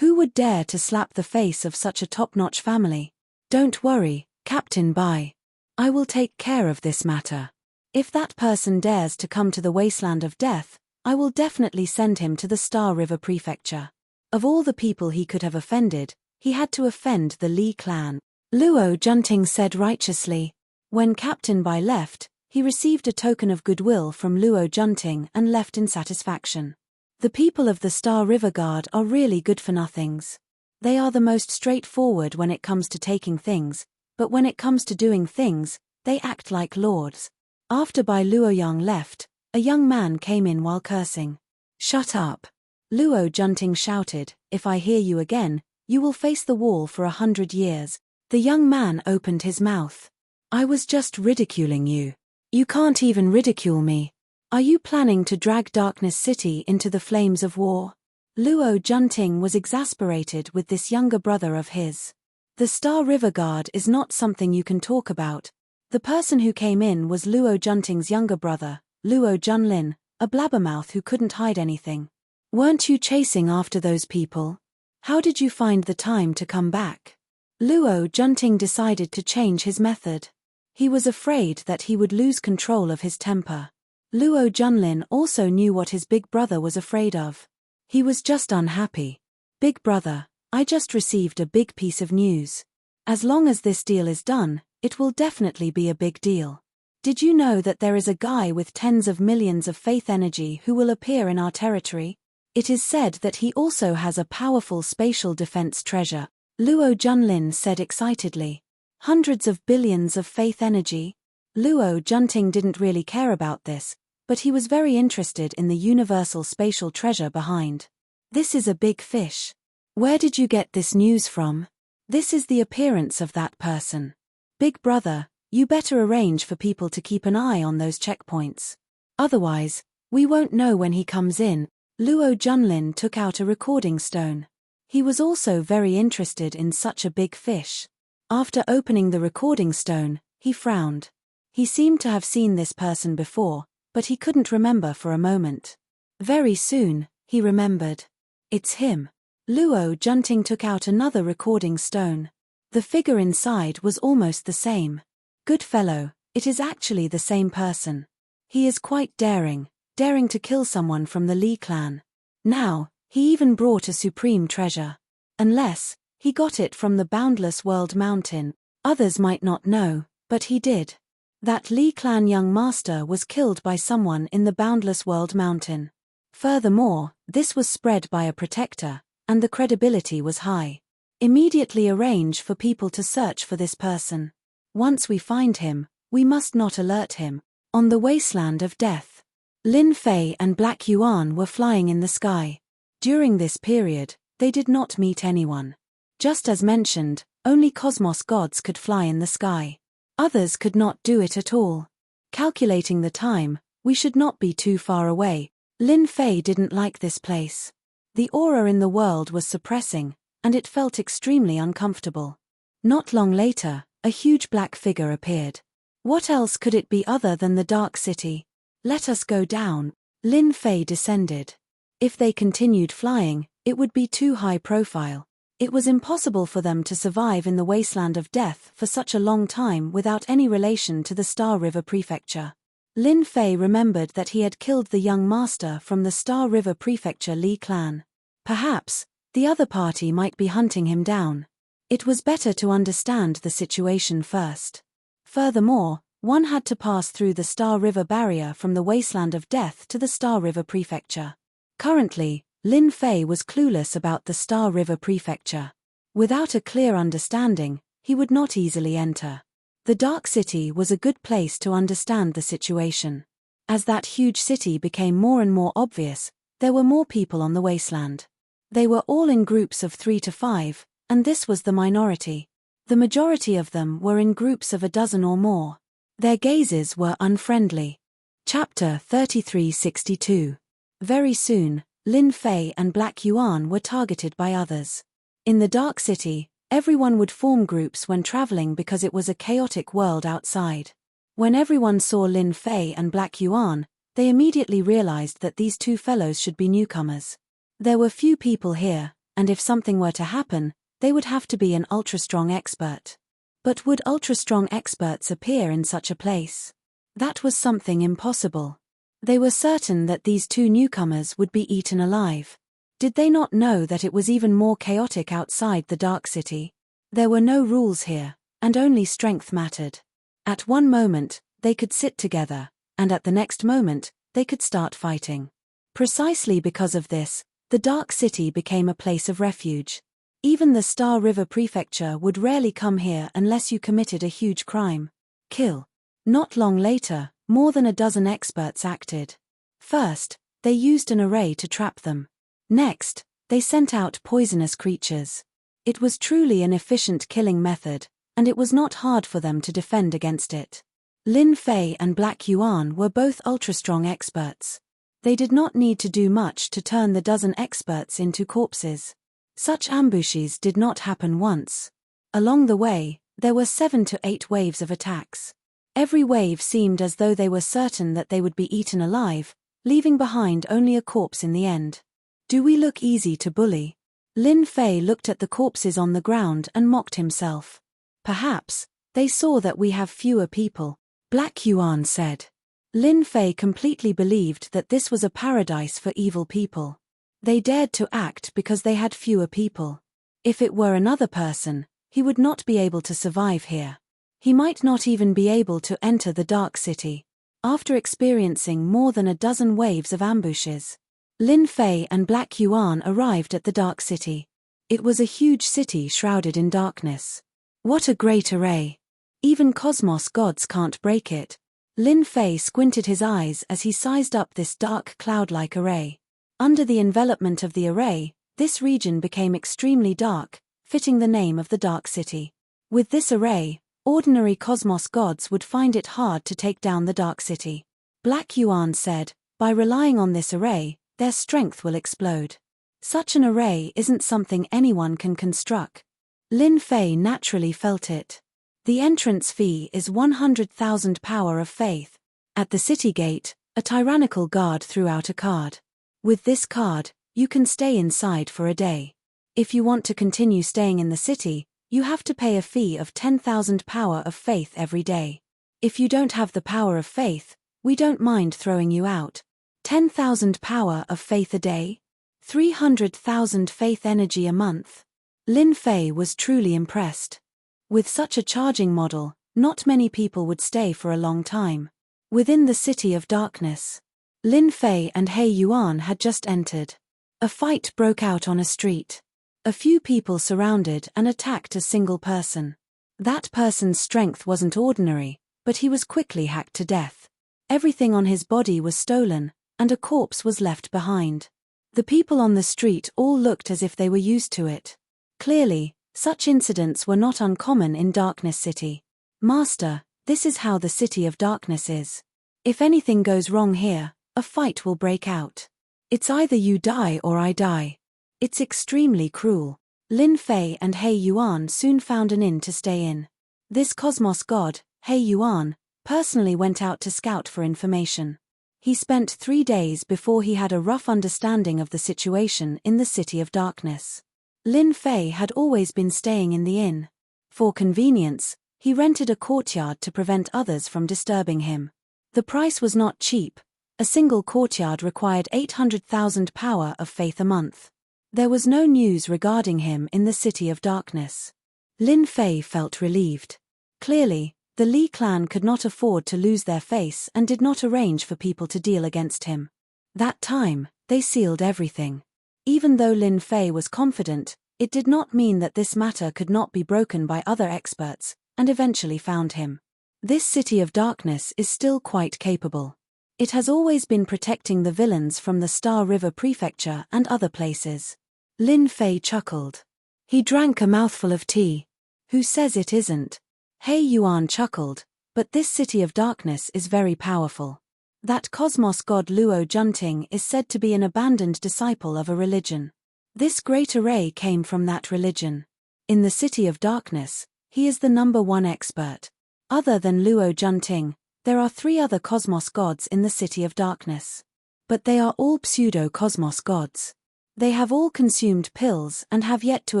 Who would dare to slap the face of such a top-notch family? Don't worry, Captain Bai. I will take care of this matter. If that person dares to come to the Wasteland of Death, I will definitely send him to the Star River Prefecture. Of all the people he could have offended, he had to offend the Li clan. Enchanting said righteously. When Captain Bai left, he received a token of goodwill from Enchanting and left in satisfaction. The people of the Star River Guard are really good-for-nothings. They are the most straightforward when it comes to taking things, but when it comes to doing things, they act like lords. After Bai Luoyang left, a young man came in while cursing. Shut up. Enchanting shouted, if I hear you again, you will face the wall for 100 years. The young man opened his mouth. I was just ridiculing you. You can't even ridicule me. Are you planning to drag Darkness City into the flames of war? Enchanting was exasperated with this younger brother of his. The Star River Guard is not something you can talk about. The person who came in was Enchanting's younger brother, Luo Junlin, a blabbermouth who couldn't hide anything. Weren't you chasing after those people? How did you find the time to come back? Enchanting decided to change his method. He was afraid that he would lose control of his temper. Luo Junlin also knew what his big brother was afraid of. He was just unhappy. Big brother, I just received a big piece of news. As long as this deal is done, it will definitely be a big deal. Did you know that there is a guy with tens of millions of faith energy who will appear in our territory? It is said that he also has a powerful spatial defense treasure, Luo Junlin said excitedly. Hundreds of billions of faith energy? Luo Junting didn't really care about this, but he was very interested in the universal spatial treasure behind. This is a big fish. Where did you get this news from? This is the appearance of that person. Big brother, you better arrange for people to keep an eye on those checkpoints. Otherwise, we won't know when he comes in. Luo Junlin took out a recording stone. He was also very interested in such a big fish. After opening the recording stone, he frowned. He seemed to have seen this person before, but he couldn't remember for a moment. Very soon, he remembered. It's him. Luo Junting took out another recording stone. The figure inside was almost the same. Good fellow, it is actually the same person. He is quite daring to kill someone from the Li clan. Now, he even brought a supreme treasure. Unless, he got it from the Boundless World Mountain. Others might not know, but he did. That Li clan young master was killed by someone in the Boundless World Mountain. Furthermore, this was spread by a protector, and the credibility was high. Immediately arrange for people to search for this person. Once we find him, we must not alert him. On the wasteland of death, Lin Fei and Black Yuan were flying in the sky. During this period, they did not meet anyone. Just as mentioned, only cosmos gods could fly in the sky. Others could not do it at all. Calculating the time, we should not be too far away. Lin Fei didn't like this place. The aura in the world was suppressing, and it felt extremely uncomfortable. Not long later, a huge black figure appeared. What else could it be other than the Dark City? Let us go down. Lin Fei descended. If they continued flying, it would be too high profile. It was impossible for them to survive in the wasteland of death for such a long time without any relation to the Star River Prefecture. Lin Fei remembered that he had killed the young master from the Star River Prefecture Li clan. Perhaps, the other party might be hunting him down. It was better to understand the situation first. Furthermore, one had to pass through the Star River barrier from the wasteland of death to the Star River Prefecture. Currently, Lin Fei was clueless about the Star River Prefecture. Without a clear understanding, he would not easily enter. The Dark City was a good place to understand the situation. As that huge city became more and more obvious, there were more people on the wasteland. They were all in groups of 3 to 5, and this was the minority. The majority of them were in groups of a dozen or more. Their gazes were unfriendly. Chapter 3362. Very soon, Lin Fei and Black Yuan were targeted by others. In the Dark City, everyone would form groups when traveling because it was a chaotic world outside. When everyone saw Lin Fei and Black Yuan, they immediately realized that these two fellows should be newcomers. There were few people here, and if something were to happen, they would have to be an ultra-strong expert. But would ultra-strong experts appear in such a place? That was something impossible. They were certain that these two newcomers would be eaten alive. Did they not know that it was even more chaotic outside the Dark City? There were no rules here, and only strength mattered. At one moment, they could sit together, and at the next moment, they could start fighting. Precisely because of this, the Dark City became a place of refuge. Even the Star River Prefecture would rarely come here unless you committed a huge crime. Kill. Not long later, more than a dozen experts acted. First, they used an array to trap them. Next, they sent out poisonous creatures. It was truly an efficient killing method, and it was not hard for them to defend against it. Lin Fei and Black Yuan were both ultra-strong experts. They did not need to do much to turn the dozen experts into corpses. Such ambushes did not happen once. Along the way, there were 7 to 8 waves of attacks. Every wave seemed as though they were certain that they would be eaten alive, leaving behind only a corpse in the end. Do we look easy to bully? Lin Fei looked at the corpses on the ground and mocked himself. Perhaps, they saw that we have fewer people, Black Yuan said. Lin Fei completely believed that this was a paradise for evil people. They dared to act because they had fewer people. If it were another person, he would not be able to survive here. He might not even be able to enter the Dark City. After experiencing more than a dozen waves of ambushes, Lin Fei and Black Yuan arrived at the Dark City. It was a huge city shrouded in darkness. What a great array! Even cosmos gods can't break it. Lin Fei squinted his eyes as he sized up this dark cloud-like array. Under the envelopment of the array, this region became extremely dark, fitting the name of the Dark City. With this array, ordinary cosmos gods would find it hard to take down the Dark City. Black Yuan said, by relying on this array, their strength will explode. Such an array isn't something anyone can construct. Lin Fei naturally felt it. The entrance fee is 100,000 power of faith. At the city gate, a tyrannical guard threw out a card. With this card, you can stay inside for a day. If you want to continue staying in the city, you have to pay a fee of 10,000 power of faith every day. If you don't have the power of faith, we don't mind throwing you out. 10,000 power of faith a day? 300,000 faith energy a month? Lin Fei was truly impressed. With such a charging model, not many people would stay for a long time. Within the City of Darkness, Lin Fei and He Yuan had just entered. A fight broke out on a street. A few people surrounded and attacked a single person. That person's strength wasn't ordinary, but he was quickly hacked to death. Everything on his body was stolen, and a corpse was left behind. The people on the street all looked as if they were used to it. Clearly, such incidents were not uncommon in Darkness City. Master, this is how the City of Darkness is. If anything goes wrong here, a fight will break out. It's either you die or I die. It's extremely cruel. Lin Fei and He Yuan soon found an inn to stay in. This cosmos god, He Yuan, personally went out to scout for information. He spent 3 days before he had a rough understanding of the situation in the City of Darkness. Lin Fei had always been staying in the inn. For convenience, he rented a courtyard to prevent others from disturbing him. The price was not cheap. A single courtyard required 800,000 power of faith a month. There was no news regarding him in the City of Darkness. Lin Fei felt relieved. Clearly, the Li clan could not afford to lose their face and did not arrange for people to deal against him. That time, they sealed everything. Even though Lin Fei was confident, it did not mean that this matter could not be broken by other experts, and eventually found him. This City of Darkness is still quite capable. It has always been protecting the villains from the Star River Prefecture and other places. Lin Fei chuckled. He drank a mouthful of tea. Who says it isn't? He Yuan chuckled, but this City of Darkness is very powerful. That cosmos god Luo Junting is said to be an abandoned disciple of a religion. This great array came from that religion. In the City of Darkness, he is the #1 expert. Other than Luo Junting, there are 3 other cosmos gods in the City of Darkness. But they are all pseudo-cosmos gods. They have all consumed pills and have yet to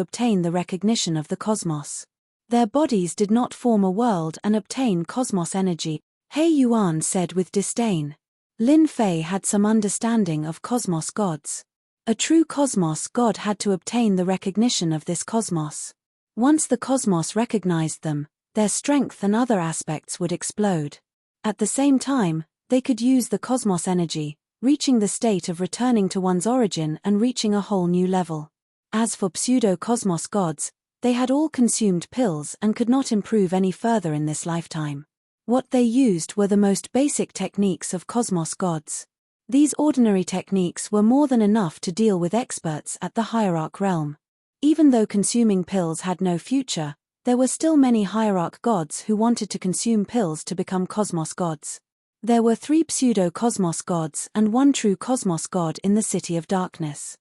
obtain the recognition of the cosmos. Their bodies did not form a world and obtain cosmos energy, He Yuan said with disdain. Lin Fei had some understanding of cosmos gods. A true cosmos god had to obtain the recognition of this cosmos. Once the cosmos recognized them, their strength and other aspects would explode. At the same time, they could use the cosmos energy, reaching the state of returning to one's origin and reaching a whole new level. As for pseudo-cosmos gods, they had all consumed pills and could not improve any further in this lifetime. What they used were the most basic techniques of cosmos gods. These ordinary techniques were more than enough to deal with experts at the hierarch realm. Even though consuming pills had no future, there were still many hierarch gods who wanted to consume pills to become cosmos gods. There were 3 pseudo-cosmos gods and 1 true cosmos god in the City of Darkness.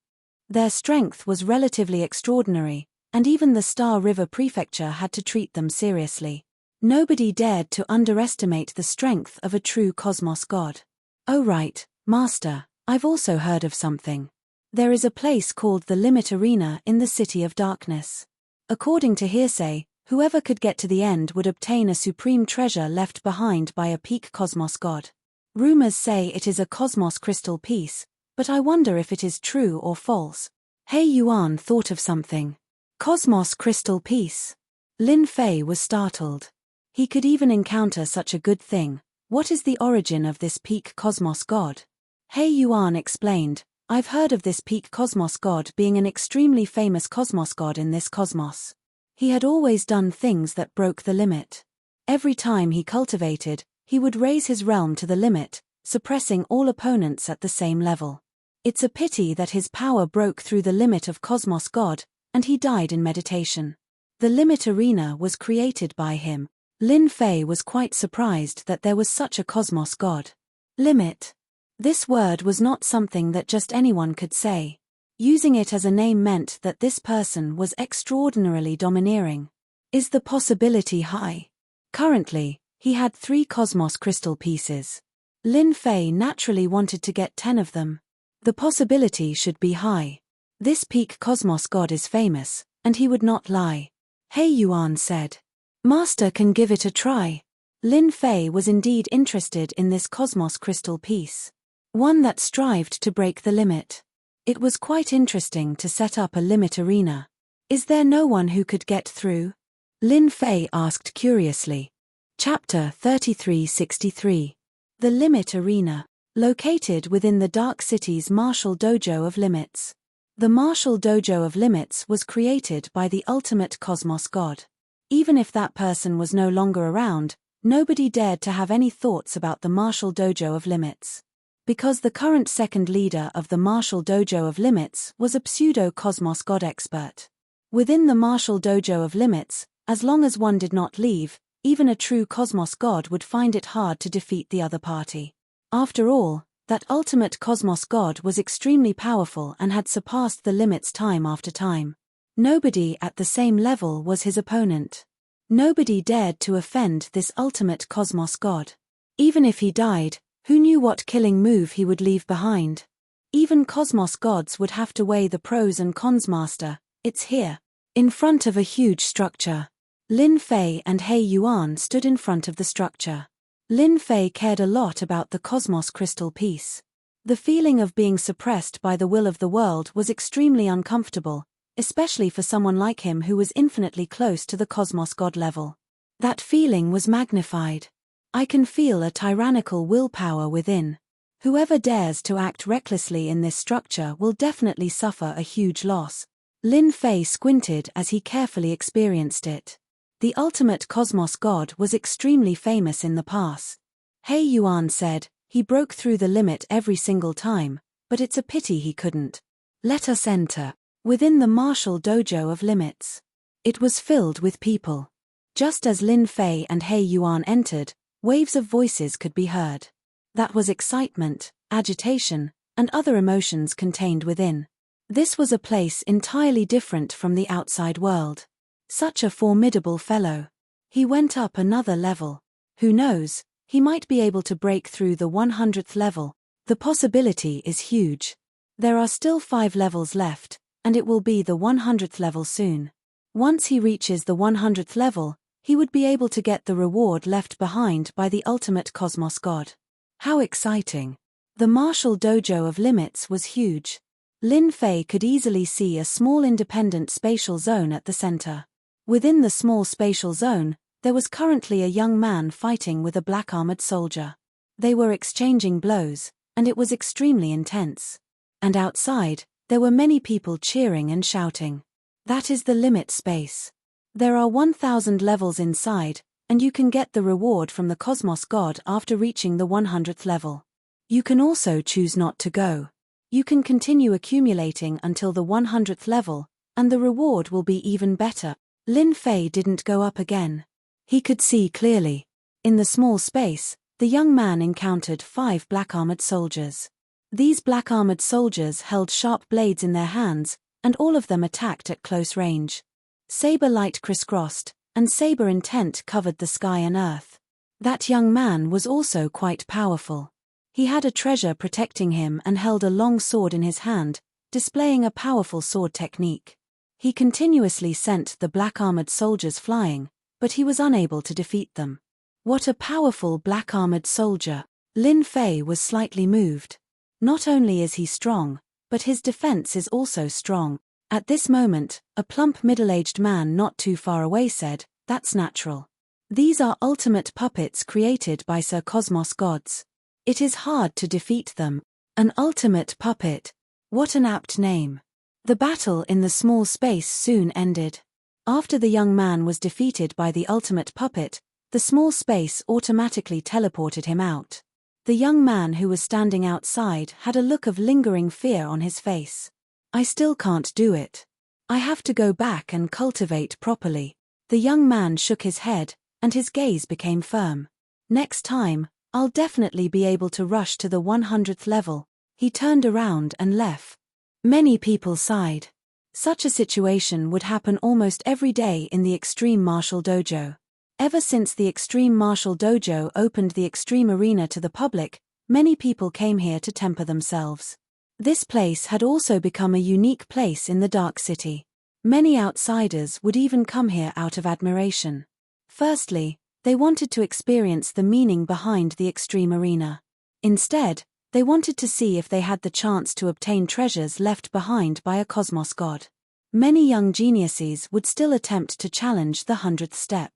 Their strength was relatively extraordinary, and even the Star River Prefecture had to treat them seriously. Nobody dared to underestimate the strength of a true cosmos god. Oh right, Master, I've also heard of something. There is a place called the Limit Arena in the City of Darkness. According to hearsay, whoever could get to the end would obtain a supreme treasure left behind by a peak cosmos god. Rumors say it is a cosmos crystal piece, but I wonder if it is true or false. He Yuan thought of something. Cosmos crystal piece. Lin Fei was startled. He could even encounter such a good thing. What is the origin of this peak cosmos god? He Yuan explained, I've heard of this peak cosmos god being an extremely famous cosmos god in this cosmos. He had always done things that broke the limit. Every time he cultivated, he would raise his realm to the limit, suppressing all opponents at the same level. It's a pity that his power broke through the limit of cosmos god, and he died in meditation. The limit arena was created by him. Lin Fei was quite surprised that there was such a cosmos god. Limit. This word was not something that just anyone could say. Using it as a name meant that this person was extraordinarily domineering. Is the possibility high? Currently, he had 3 cosmos crystal pieces. Lin Fei naturally wanted to get 10 of them. The possibility should be high. This peak cosmos god is famous, and he would not lie. He Yuan said. Master can give it a try. Lin Fei was indeed interested in this cosmos crystal piece. One that strived to break the limit. It was quite interesting to set up a limit arena. Is there no one who could get through? Lin Fei asked curiously. Chapter 3363. The Limit Arena. Located within the Dark City's Martial Dojo of Limits. The Martial Dojo of Limits was created by the ultimate cosmos god. Even if that person was no longer around, nobody dared to have any thoughts about the Martial Dojo of Limits. Because the current second leader of the Martial Dojo of Limits was a pseudo-cosmos god expert. Within the Martial Dojo of Limits, as long as one did not leave, even a true cosmos god would find it hard to defeat the other party. After all, that ultimate cosmos god was extremely powerful and had surpassed the limits time after time. Nobody at the same level was his opponent. Nobody dared to offend this ultimate cosmos god. Even if he died, who knew what killing move he would leave behind? Even cosmos gods would have to weigh the pros and cons. Master, it's here. In front of a huge structure. Lin Fei and He Yuan stood in front of the structure. Lin Fei cared a lot about the cosmos crystal piece. The feeling of being suppressed by the will of the world was extremely uncomfortable, especially for someone like him who was infinitely close to the cosmos god level. That feeling was magnified. I can feel a tyrannical willpower within. Whoever dares to act recklessly in this structure will definitely suffer a huge loss. Lin Fei squinted as he carefully experienced it. The ultimate cosmos god was extremely famous in the past. He Yuan said, he broke through the limit every single time, but it's a pity he couldn't. Let us enter. Within the Martial Dojo of Limits. It was filled with people. Just as Lin Fei and He Yuan entered, waves of voices could be heard. That was excitement, agitation, and other emotions contained within. This was a place entirely different from the outside world. Such a formidable fellow. He went up another level. Who knows, he might be able to break through the 100th level. The possibility is huge. There are still 5 levels left, and it will be the 100th level soon. Once he reaches the 100th level, he would be able to get the reward left behind by the ultimate cosmos god. How exciting. The Martial Dojo of Limits was huge. Lin Fei could easily see a small independent spatial zone at the center. Within the small spatial zone, there was currently a young man fighting with a black-armored soldier. They were exchanging blows, and it was extremely intense. And outside, there were many people cheering and shouting. That is the limit space. There are 1,000 levels inside, and you can get the reward from the cosmos god after reaching the 100th level. You can also choose not to go. You can continue accumulating until the 100th level, and the reward will be even better. Lin Fei didn't go up again. He could see clearly. In the small space, the young man encountered 5 black-armored soldiers. These black-armored soldiers held sharp blades in their hands, and all of them attacked at close range. Saber light crisscrossed, and saber intent covered the sky and earth. That young man was also quite powerful. He had a treasure protecting him and held a long sword in his hand, displaying a powerful sword technique. He continuously sent the black-armored soldiers flying, but he was unable to defeat them. What a powerful black-armored soldier! Lin Fei was slightly moved. Not only is he strong, but his defense is also strong. At this moment, a plump middle-aged man not too far away said, "That's natural. These are ultimate puppets created by Sir Cosmos gods. It is hard to defeat them. An ultimate puppet. What an apt name. The battle in the small space soon ended. After the young man was defeated by the ultimate puppet, the small space automatically teleported him out. The young man who was standing outside had a look of lingering fear on his face. I still can't do it. I have to go back and cultivate properly. The young man shook his head, and his gaze became firm. Next time, I'll definitely be able to rush to the 100th level. He turned around and left. Many people sighed. Such a situation would happen almost every day in the Extreme Martial Dojo. Ever since the Extreme Martial Dojo opened the Extreme Arena to the public, many people came here to temper themselves. This place had also become a unique place in the Dark City. Many outsiders would even come here out of admiration. Firstly, they wanted to experience the meaning behind the Extreme Arena. Instead, they wanted to see if they had the chance to obtain treasures left behind by a cosmos god. Many young geniuses would still attempt to challenge the 100th step.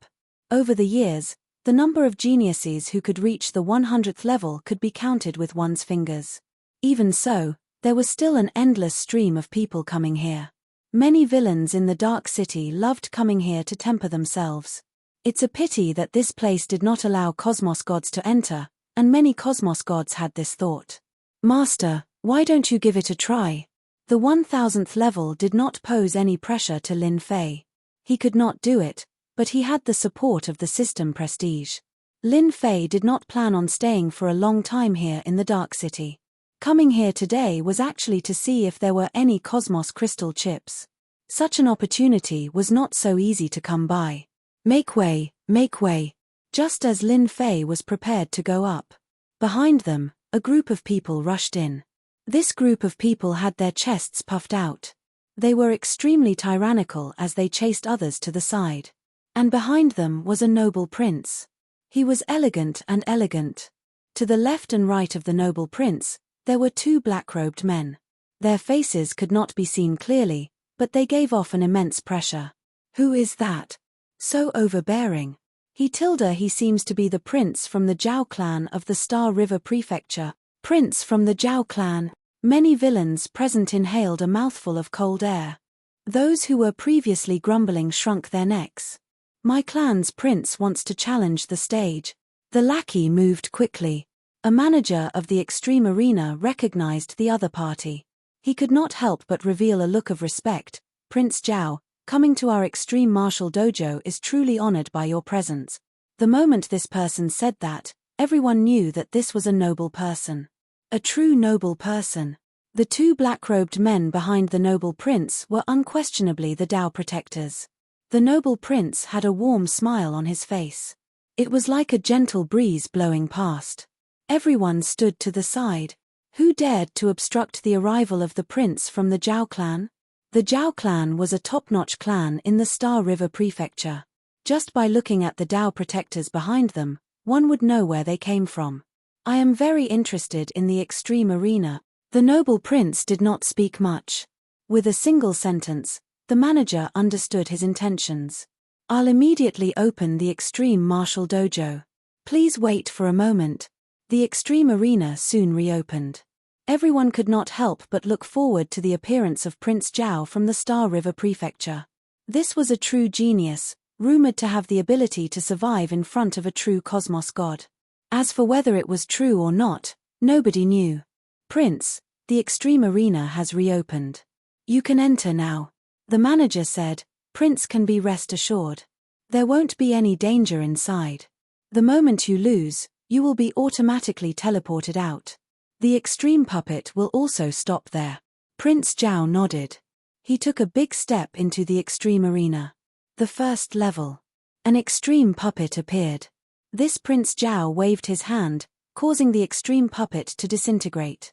Over the years, the number of geniuses who could reach the 100th level could be counted with one's fingers. Even so, there was still an endless stream of people coming here. Many villains in the Dark City loved coming here to temper themselves. It's a pity that this place did not allow cosmos gods to enter, and many cosmos gods had this thought. Master, why don't you give it a try? The 1000th level did not pose any pressure to Lin Fei. He could not do it, but he had the support of the system prestige. Lin Fei did not plan on staying for a long time here in the Dark City. Coming here today was actually to see if there were any cosmos crystal chips. Such an opportunity was not so easy to come by. Make way, make way. Just as Lin Fei was prepared to go up. Behind them, a group of people rushed in. This group of people had their chests puffed out. They were extremely tyrannical as they chased others to the side. And behind them was a noble prince. He was elegant and elegant. To the left and right of the noble prince, there were two black-robed men. Their faces could not be seen clearly, but they gave off an immense pressure. Who is that? So overbearing. He seems to be the prince from the Zhao clan of the Star River Prefecture. Prince from the Zhao clan. Many villains present inhaled a mouthful of cold air. Those who were previously grumbling shrunk their necks. My clan's prince wants to challenge the stage. The lackey moved quickly. A manager of the Extreme Arena recognized the other party. He could not help but reveal a look of respect. Prince Zhao, coming to our Extreme Martial Dojo is truly honored by your presence. The moment this person said that, everyone knew that this was a noble person. A true noble person. The two black-robed men behind the noble prince were unquestionably the Tao protectors. The noble prince had a warm smile on his face. It was like a gentle breeze blowing past. Everyone stood to the side. Who dared to obstruct the arrival of the prince from the Zhao clan? The Zhao clan was a top-notch clan in the Star River Prefecture. Just by looking at the Tao protectors behind them, one would know where they came from. I am very interested in the Extreme Arena. The noble prince did not speak much. With a single sentence, the manager understood his intentions. I'll immediately open the Extreme Martial Dojo. Please wait for a moment. The Extreme Arena soon reopened. Everyone could not help but look forward to the appearance of Prince Zhao from the Star River Prefecture. This was a true genius, rumored to have the ability to survive in front of a true cosmos god. As for whether it was true or not, nobody knew. Prince, the Extreme Arena has reopened. You can enter now. The manager said, Prince can be rest assured. There won't be any danger inside. The moment you lose, you will be automatically teleported out. The Extreme Puppet will also stop there. Prince Zhao nodded. He took a big step into the Extreme Arena. The first level. An Extreme Puppet appeared. This Prince Zhao waved his hand, causing the Extreme Puppet to disintegrate.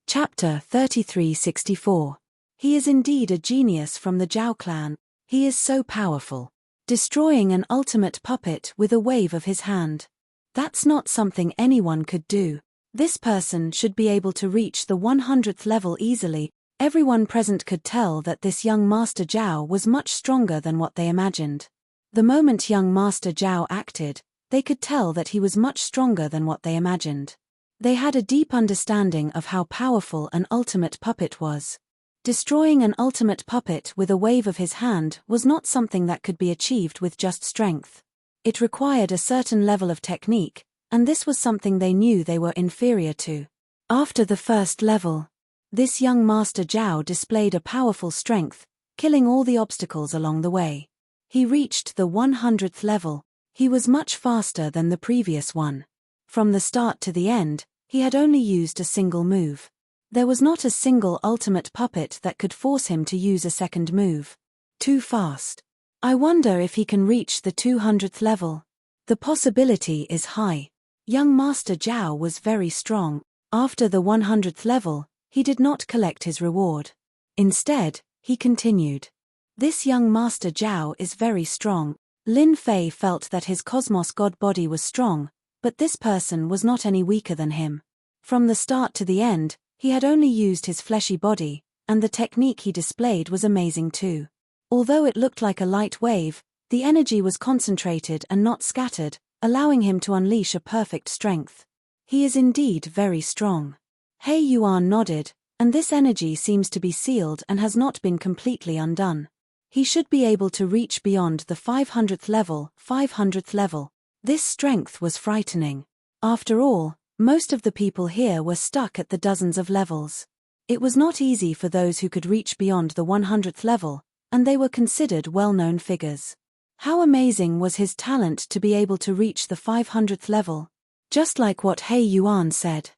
Chapter 3364. He is indeed a genius from the Zhao clan. He is so powerful. Destroying an ultimate puppet with a wave of his hand. That's not something anyone could do. This person should be able to reach the 100th level easily. Everyone present could tell that this young Master Zhao was much stronger than what they imagined. The moment young Master Zhao acted, they could tell that he was much stronger than what they imagined. They had a deep understanding of how powerful an ultimate puppet was. Destroying an ultimate puppet with a wave of his hand was not something that could be achieved with just strength. It required a certain level of technique, and this was something they knew they were inferior to. After the first level, this young Master Zhao displayed a powerful strength, killing all the obstacles along the way. He reached the 100th level. He was much faster than the previous one. From the start to the end, he had only used a single move. There was not a single ultimate puppet that could force him to use a second move. Too fast. I wonder if he can reach the 200th level. The possibility is high. Young Master Zhao was very strong. After the 100th level, he did not collect his reward. Instead, he continued. This young Master Zhao is very strong. Lin Fei felt that his Cosmos God body was strong, but this person was not any weaker than him. From the start to the end, he had only used his fleshy body, and the technique he displayed was amazing too. Although it looked like a light wave, the energy was concentrated and not scattered, allowing him to unleash a perfect strength. He is indeed very strong. He Yuan nodded, and this energy seems to be sealed and has not been completely undone. He should be able to reach beyond the 500th level. 500th level. This strength was frightening. After all, most of the people here were stuck at the dozens of levels. It was not easy for those who could reach beyond the 100th level, and they were considered well-known figures. How amazing was his talent to be able to reach the 500th level. Just like what He Yuan said.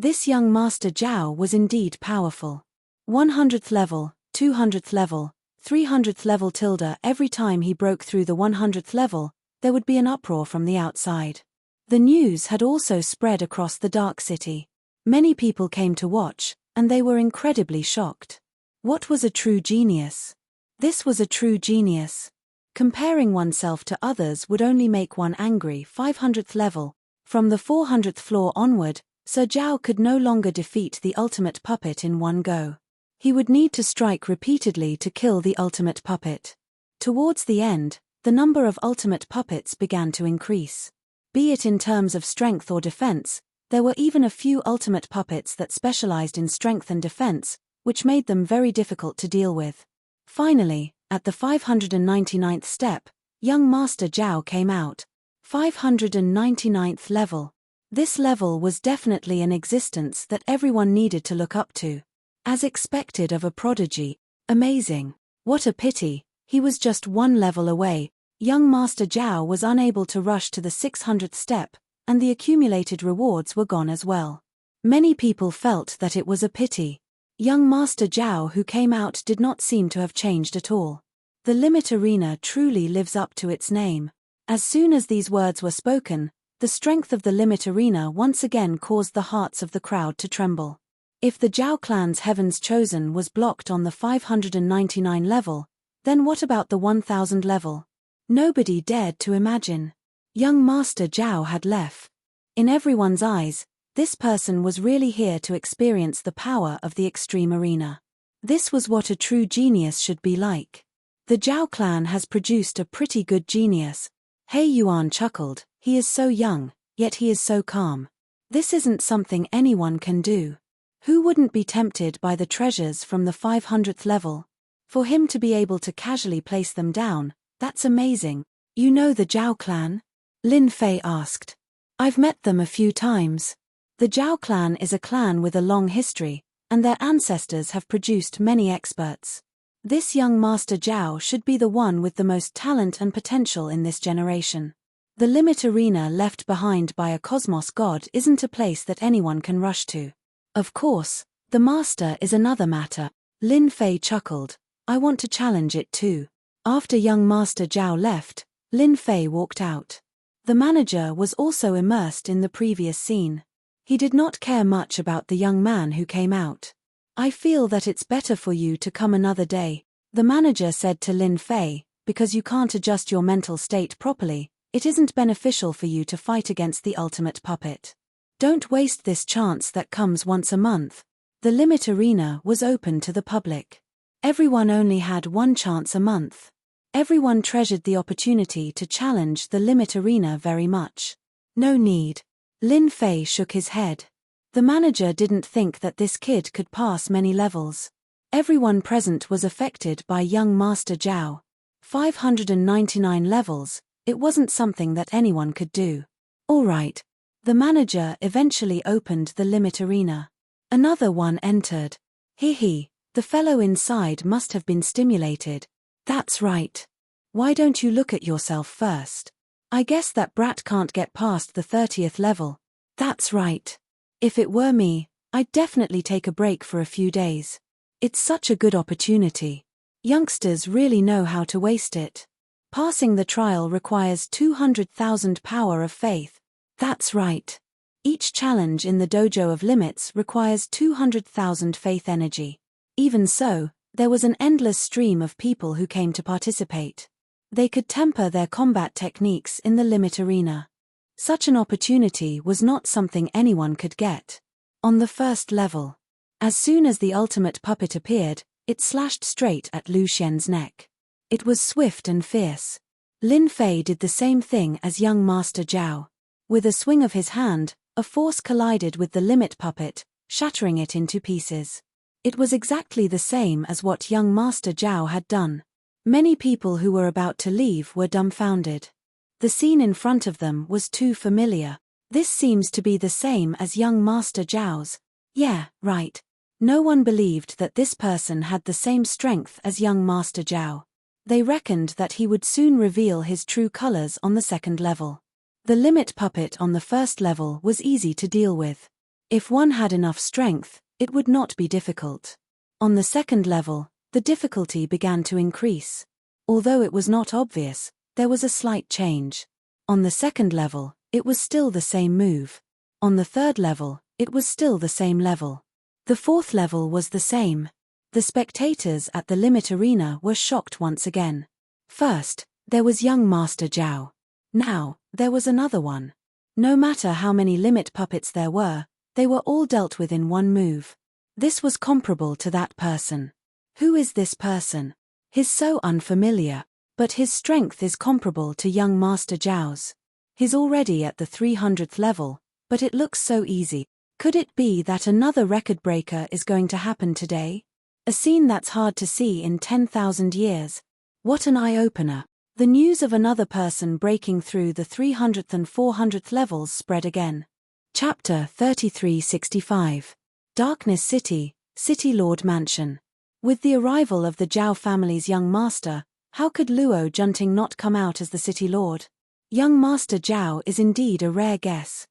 This young Master Zhao was indeed powerful. 100th level, 200th level, 300th level tilde. Every time he broke through the 100th level, there would be an uproar from the outside. The news had also spread across the Dark City. Many people came to watch, and they were incredibly shocked. What was a true genius? This was a true genius. Comparing oneself to others would only make one angry. 500th level. From the 400th floor onward, Sir Zhao could no longer defeat the ultimate puppet in one go. He would need to strike repeatedly to kill the ultimate puppet. Towards the end, the number of ultimate puppets began to increase. Be it in terms of strength or defense, there were even a few ultimate puppets that specialized in strength and defense, which made them very difficult to deal with. Finally, at the 599th step, young Master Zhao came out. 599th level. This level was definitely an existence that everyone needed to look up to. As expected of a prodigy. Amazing. What a pity, he was just one level away. Young Master Zhao was unable to rush to the 600th step, and the accumulated rewards were gone as well. Many people felt that it was a pity. Young Master Zhao who came out did not seem to have changed at all. The Limit Arena truly lives up to its name. As soon as these words were spoken, the strength of the Limit Arena once again caused the hearts of the crowd to tremble. If the Zhao clan's Heaven's Chosen was blocked on the 599 level, then what about the 1000 level? Nobody dared to imagine. Young Master Zhao had left. In everyone's eyes, this person was really here to experience the power of the Extreme Arena. This was what a true genius should be like. The Zhao clan has produced a pretty good genius. He Yuan chuckled, he is so young, yet he is so calm. This isn't something anyone can do. Who wouldn't be tempted by the treasures from the 500th level? For him to be able to casually place them down, that's amazing. You know the Zhao clan? Lin Fei asked. I've met them a few times. The Zhao clan is a clan with a long history, and their ancestors have produced many experts. This young Master Zhao should be the one with the most talent and potential in this generation. The Limit Arena left behind by a Cosmos God isn't a place that anyone can rush to. Of course, the Master is another matter. Lin Fei chuckled. I want to challenge it too. After young Master Zhao left, Lin Fei walked out. The manager was also immersed in the previous scene. He did not care much about the young man who came out. I feel that it's better for you to come another day, the manager said to Lin Fei, because you can't adjust your mental state properly, it isn't beneficial for you to fight against the ultimate puppet. Don't waste this chance that comes once a month. The Limit Arena was open to the public. Everyone only had one chance a month. Everyone treasured the opportunity to challenge the limit arena very much. No need. Lin Fei shook his head. The manager didn't think that this kid could pass many levels. Everyone present was affected by young Master Zhao. 599 levels, it wasn't something that anyone could do. All right. The manager eventually opened the limit arena. Another one entered. He, the fellow inside must have been stimulated. That's right. Why don't you look at yourself first? I guess that brat can't get past the 30th level. That's right. If it were me, I'd definitely take a break for a few days. It's such a good opportunity. Youngsters really know how to waste it. Passing the trial requires 200,000 power of faith. That's right. Each challenge in the Dojo of Limits requires 200,000 faith energy. Even so, there was an endless stream of people who came to participate. They could temper their combat techniques in the limit arena. Such an opportunity was not something anyone could get. On the first level, as soon as the ultimate puppet appeared, it slashed straight at Lu Xian's neck. It was swift and fierce. Lin Fei did the same thing as young Master Zhao. With a swing of his hand, a force collided with the limit puppet, shattering it into pieces. It was exactly the same as what young Master Zhao had done. Many people who were about to leave were dumbfounded. The scene in front of them was too familiar. This seems to be the same as young Master Zhao's. Yeah, right. No one believed that this person had the same strength as young Master Zhao. They reckoned that he would soon reveal his true colors on the second level. The limit puppet on the first level was easy to deal with. If one had enough strength, it would not be difficult. On the second level, the difficulty began to increase. Although it was not obvious, there was a slight change. On the second level, it was still the same move. On the third level, it was still the same level. The fourth level was the same. The spectators at the limit arena were shocked once again. First, there was young Master Zhao. Now, there was another one. No matter how many limit puppets there were, they were all dealt with in one move. This was comparable to that person. Who is this person? He's so unfamiliar, but his strength is comparable to young Master Zhao's. He's already at the 300th level, but it looks so easy. Could it be that another record breaker is going to happen today? A scene that's hard to see in 10,000 years. What an eye-opener. The news of another person breaking through the 300th and 400th levels spread again. Chapter 3365. Darkness City, City Lord Mansion. With the arrival of the Zhao family's young master, how could Luo Junting not come out as the City Lord? Young Master Zhao is indeed a rare guess.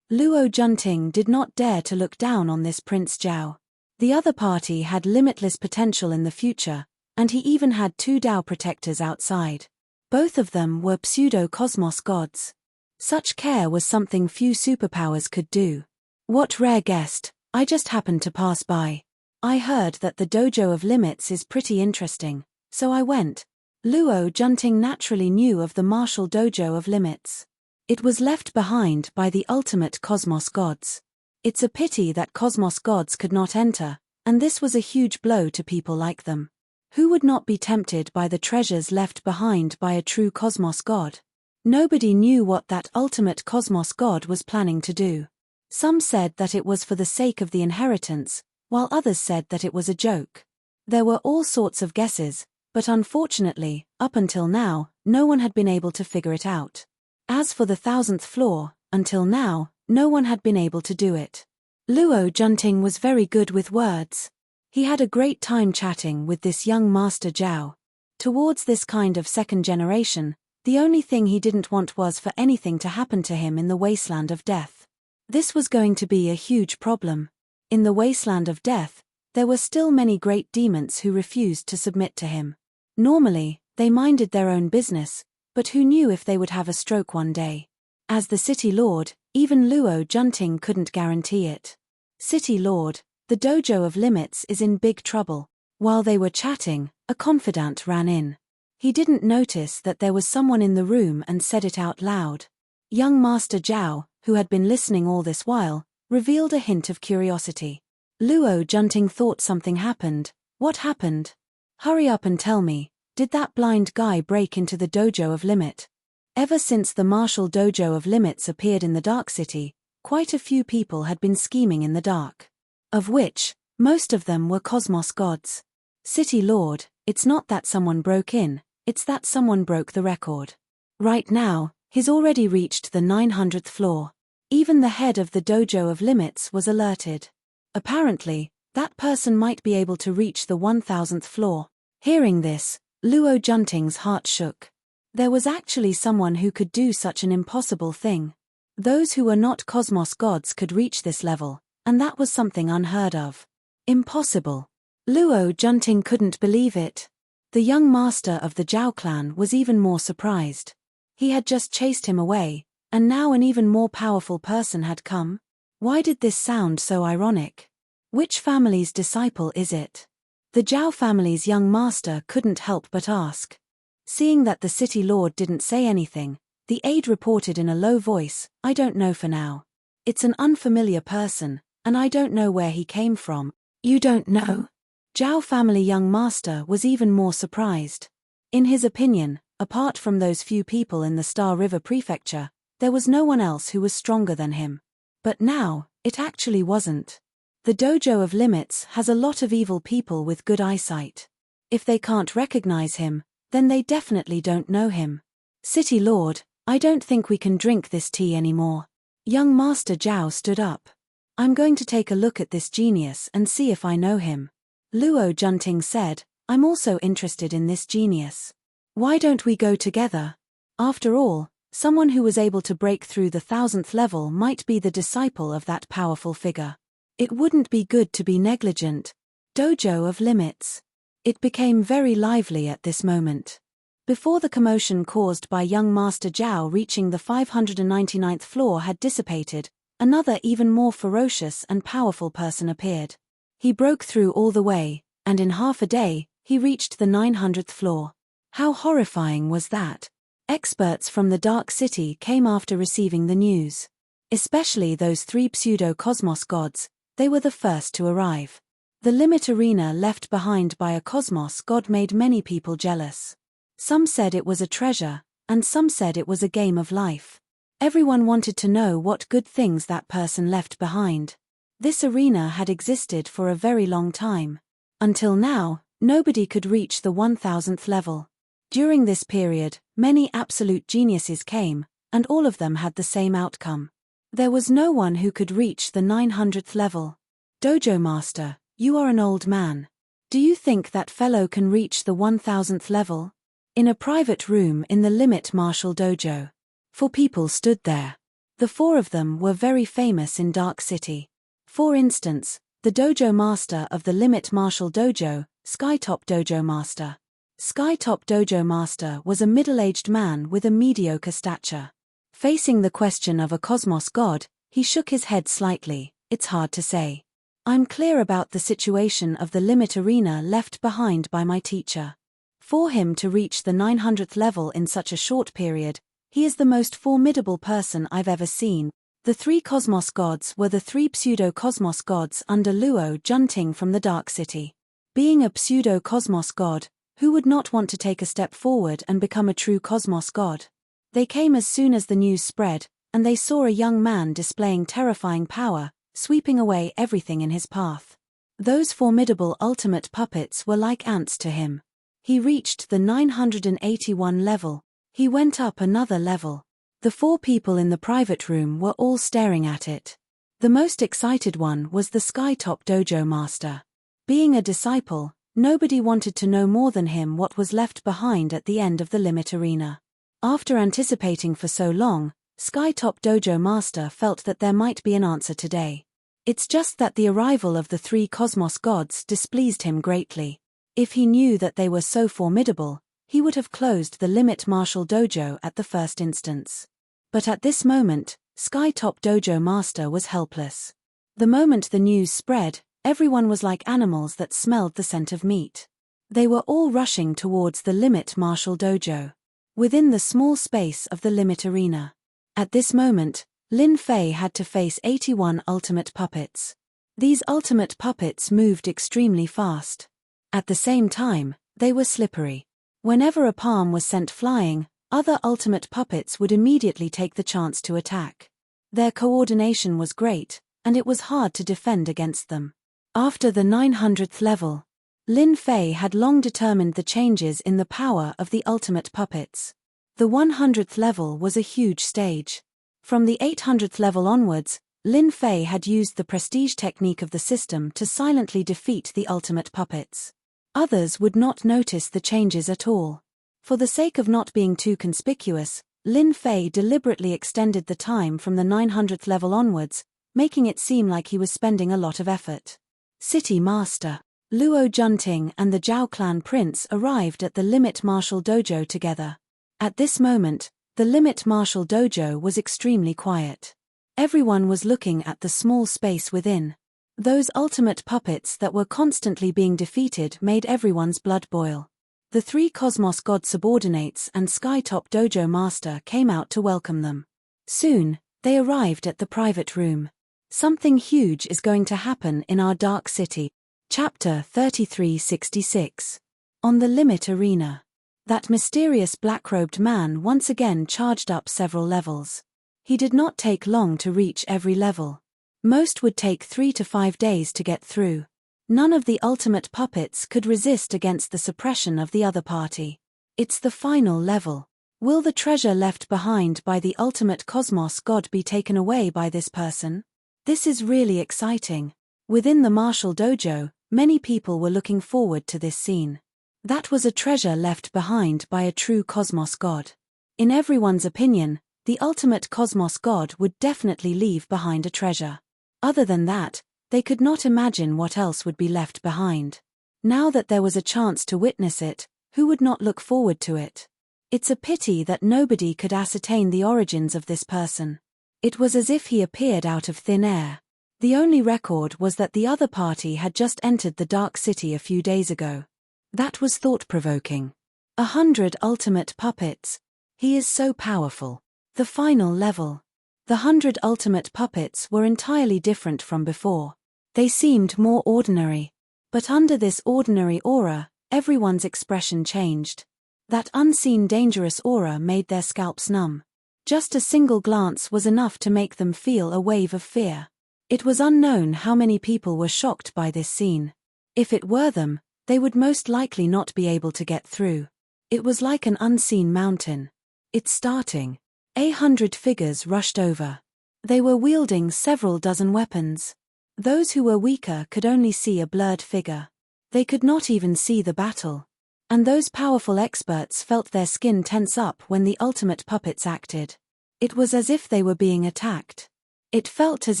Luo Junting did not dare to look down on this Prince Zhao. The other party had limitless potential in the future, and he even had 2 Dao protectors outside. Both of them were pseudo-cosmos gods. Such care was something few superpowers could do. What rare guest, I just happened to pass by. I heard that the Dojo of Limits is pretty interesting, so I went. Luo Junting naturally knew of the martial Dojo of Limits. It was left behind by the ultimate cosmos gods. It's a pity that cosmos gods could not enter, and this was a huge blow to people like them. Who would not be tempted by the treasures left behind by a true cosmos god? Nobody knew what that ultimate cosmos god was planning to do. Some said that it was for the sake of the inheritance, while others said that it was a joke. There were all sorts of guesses, but unfortunately, up until now, no one had been able to figure it out. As for the 1000th floor, until now, no one had been able to do it. Luo Junting was very good with words. He had a great time chatting with this young Master Zhao. Towards this kind of second generation, the only thing he didn't want was for anything to happen to him in the wasteland of death. This was going to be a huge problem. In the wasteland of death, there were still many great demons who refused to submit to him. Normally, they minded their own business, but who knew if they would have a stroke one day? As the City Lord, even Luo Junting couldn't guarantee it. City Lord, the Dojo of Limits is in big trouble. While they were chatting, a confidant ran in. He didn't notice that there was someone in the room and said it out loud. Young Master Zhao, who had been listening all this while, revealed a hint of curiosity. Luo Junting thought something happened. What happened? Hurry up and tell me. Did that blind guy break into the dojo of Limit? Ever since the martial dojo of Limits appeared in the Dark City, quite a few people had been scheming in the dark. Of which, most of them were cosmos gods. City Lord, it's not that someone broke in, it's that someone broke the record. Right now, he's already reached the 900th floor. Even the head of the dojo of Limits was alerted. Apparently, that person might be able to reach the 1000th floor. Hearing this, Luo Junting's heart shook. There was actually someone who could do such an impossible thing. Those who were not cosmos gods could reach this level, and that was something unheard of. Impossible. Luo Junting couldn't believe it. The young master of the Zhao clan was even more surprised. He had just chased him away, and now an even more powerful person had come? Why did this sound so ironic? Which family's disciple is it? The Zhao family's young master couldn't help but ask. Seeing that the city lord didn't say anything, the aide reported in a low voice, "I don't know for now. It's an unfamiliar person, and I don't know where he came from." "You don't know?" Zhao family young master was even more surprised. In his opinion, apart from those few people in the Star River Prefecture, there was no one else who was stronger than him. But now, it actually wasn't. The dojo of Limits has a lot of evil people with good eyesight. If they can't recognize him, then they definitely don't know him. "City Lord, I don't think we can drink this tea anymore." Young Master Zhao stood up. "I'm going to take a look at this genius and see if I know him." Luo Junting said, "I'm also interested in this genius. Why don't we go together? After all, someone who was able to break through the 1000th level might be the disciple of that powerful figure. It wouldn't be good to be negligent." Dojo of Limits. It became very lively at this moment. Before the commotion caused by young Master Zhao reaching the 599th floor had dissipated, another even more ferocious and powerful person appeared. He broke through all the way, and in half a day, he reached the 900th floor. How horrifying was that? Experts from the Dark City came after receiving the news. Especially those three pseudo-cosmos gods, they were the first to arrive. The Limit Arena left behind by a cosmos god made many people jealous. Some said it was a treasure, and some said it was a game of life. Everyone wanted to know what good things that person left behind. This arena had existed for a very long time. Until now, nobody could reach the 1000th level. During this period, many absolute geniuses came, and all of them had the same outcome. There was no one who could reach the 900th level. "Dojo Master, you are an old man. Do you think that fellow can reach the 1000th level?" In a private room in the Limit Martial Dojo. 4 people stood there. The 4 of them were very famous in Dark City. For instance, the Dojo Master of the Limit Martial Dojo, Skytop Dojo Master. Skytop Dojo Master was a middle-aged man with a mediocre stature. Facing the question of a cosmos god, he shook his head slightly. "It's hard to say. I'm clear about the situation of the Limit Arena left behind by my teacher. For him to reach the 900th level in such a short period, he is the most formidable person I've ever seen." The 3 cosmos gods were the 3 pseudo-cosmos gods under Luo Junting from the Dark City. Being a pseudo-cosmos god, who would not want to take a step forward and become a true cosmos god? They came as soon as the news spread, and they saw a young man displaying terrifying power, sweeping away everything in his path. Those formidable ultimate puppets were like ants to him. He reached the 981 level. He went up another level. The 4 people in the private room were all staring at it. The most excited one was the Skytop Dojo Master. Being a disciple, nobody wanted to know more than him what was left behind at the end of the Limit Arena. After anticipating for so long, Skytop Dojo Master felt that there might be an answer today. It's just that the arrival of the 3 cosmos gods displeased him greatly. If he knew that they were so formidable, he would have closed the Limit Martial Dojo at the first instance. But at this moment, Skytop Dojo Master was helpless. The moment the news spread, everyone was like animals that smelled the scent of meat. They were all rushing towards the Limit Martial Dojo. Within the small space of the Limit Arena. At this moment, Lin Fei had to face 81 ultimate puppets. These ultimate puppets moved extremely fast. At the same time, they were slippery. Whenever a palm was sent flying, other ultimate puppets would immediately take the chance to attack. Their coordination was great, and it was hard to defend against them. After the 900th level, Lin Fei had long determined the changes in the power of the ultimate puppets. The 100th level was a huge stage. From the 800th level onwards, Lin Fei had used the prestige technique of the system to silently defeat the ultimate puppets. Others would not notice the changes at all. For the sake of not being too conspicuous, Lin Fei deliberately extended the time from the 900th level onwards, making it seem like he was spending a lot of effort. City Master Luo Junting and the Zhao clan prince arrived at the Limit Martial Dojo together. At this moment, the Limit Martial Dojo was extremely quiet. Everyone was looking at the small space within. Those ultimate puppets that were constantly being defeated made everyone's blood boil. The 3 Cosmos God subordinates and Skytop Dojo Master came out to welcome them. Soon, they arrived at the private room. Something huge is going to happen in our dark city. Chapter 3366. On the Limit Arena. That mysterious black-robed man once again charged up several levels. He did not take long to reach every level. Most would take 3 to 5 days to get through. None of the ultimate puppets could resist against the suppression of the other party. It's the final level. Will the treasure left behind by the ultimate Cosmos God be taken away by this person? This is really exciting. Within the Martial Dojo, many people were looking forward to this scene. That was a treasure left behind by a true Cosmos God. In everyone's opinion, the ultimate Cosmos God would definitely leave behind a treasure. Other than that, they could not imagine what else would be left behind. Now that there was a chance to witness it, who would not look forward to it? It's a pity that nobody could ascertain the origins of this person. It was as if he appeared out of thin air. The only record was that the other party had just entered the Dark City a few days ago. That was thought-provoking. 100 ultimate puppets. He is so powerful. The final level. The 100 ultimate puppets were entirely different from before. They seemed more ordinary. But under this ordinary aura, everyone's expression changed. That unseen dangerous aura made their scalps numb. Just a single glance was enough to make them feel a wave of fear. It was unknown how many people were shocked by this scene. If it were them, they would most likely not be able to get through. It was like an unseen mountain. It's starting. 100 figures rushed over. They were wielding several dozen weapons. Those who were weaker could only see a blurred figure. They could not even see the battle. And those powerful experts felt their skin tense up when the ultimate puppets acted. It was as if they were being attacked. It felt as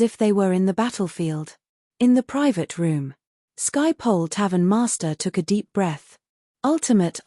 if they were in the battlefield. In the private room, Skypole Tavern Master took a deep breath. Ultimate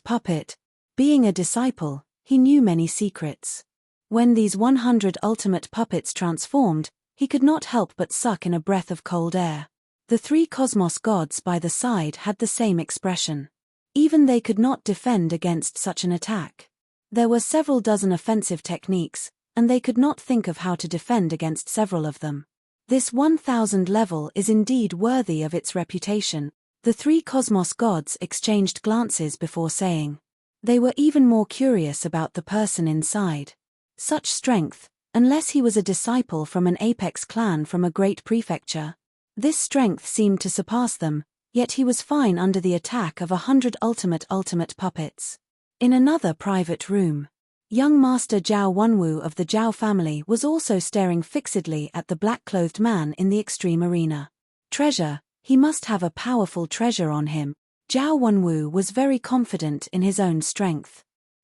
puppet. Being a disciple, he knew many secrets. When these 100 ultimate puppets transformed, he could not help but suck in a breath of cold air. The 3 Cosmos gods by the side had the same expression. Even they could not defend against such an attack. There were several dozen offensive techniques, and they could not think of how to defend against several of them. This 1000 level is indeed worthy of its reputation. The 3 Cosmos gods exchanged glances before saying. They were even more curious about the person inside. Such strength, unless he was a disciple from an apex clan from a great prefecture. This strength seemed to surpass them, yet he was fine under the attack of 100 ultimate puppets. In another private room, young Master Zhao Wenwu of the Zhao family was also staring fixedly at the black-clothed man in the extreme arena. Treasure, he must have a powerful treasure on him. Zhao Wenwu was very confident in his own strength.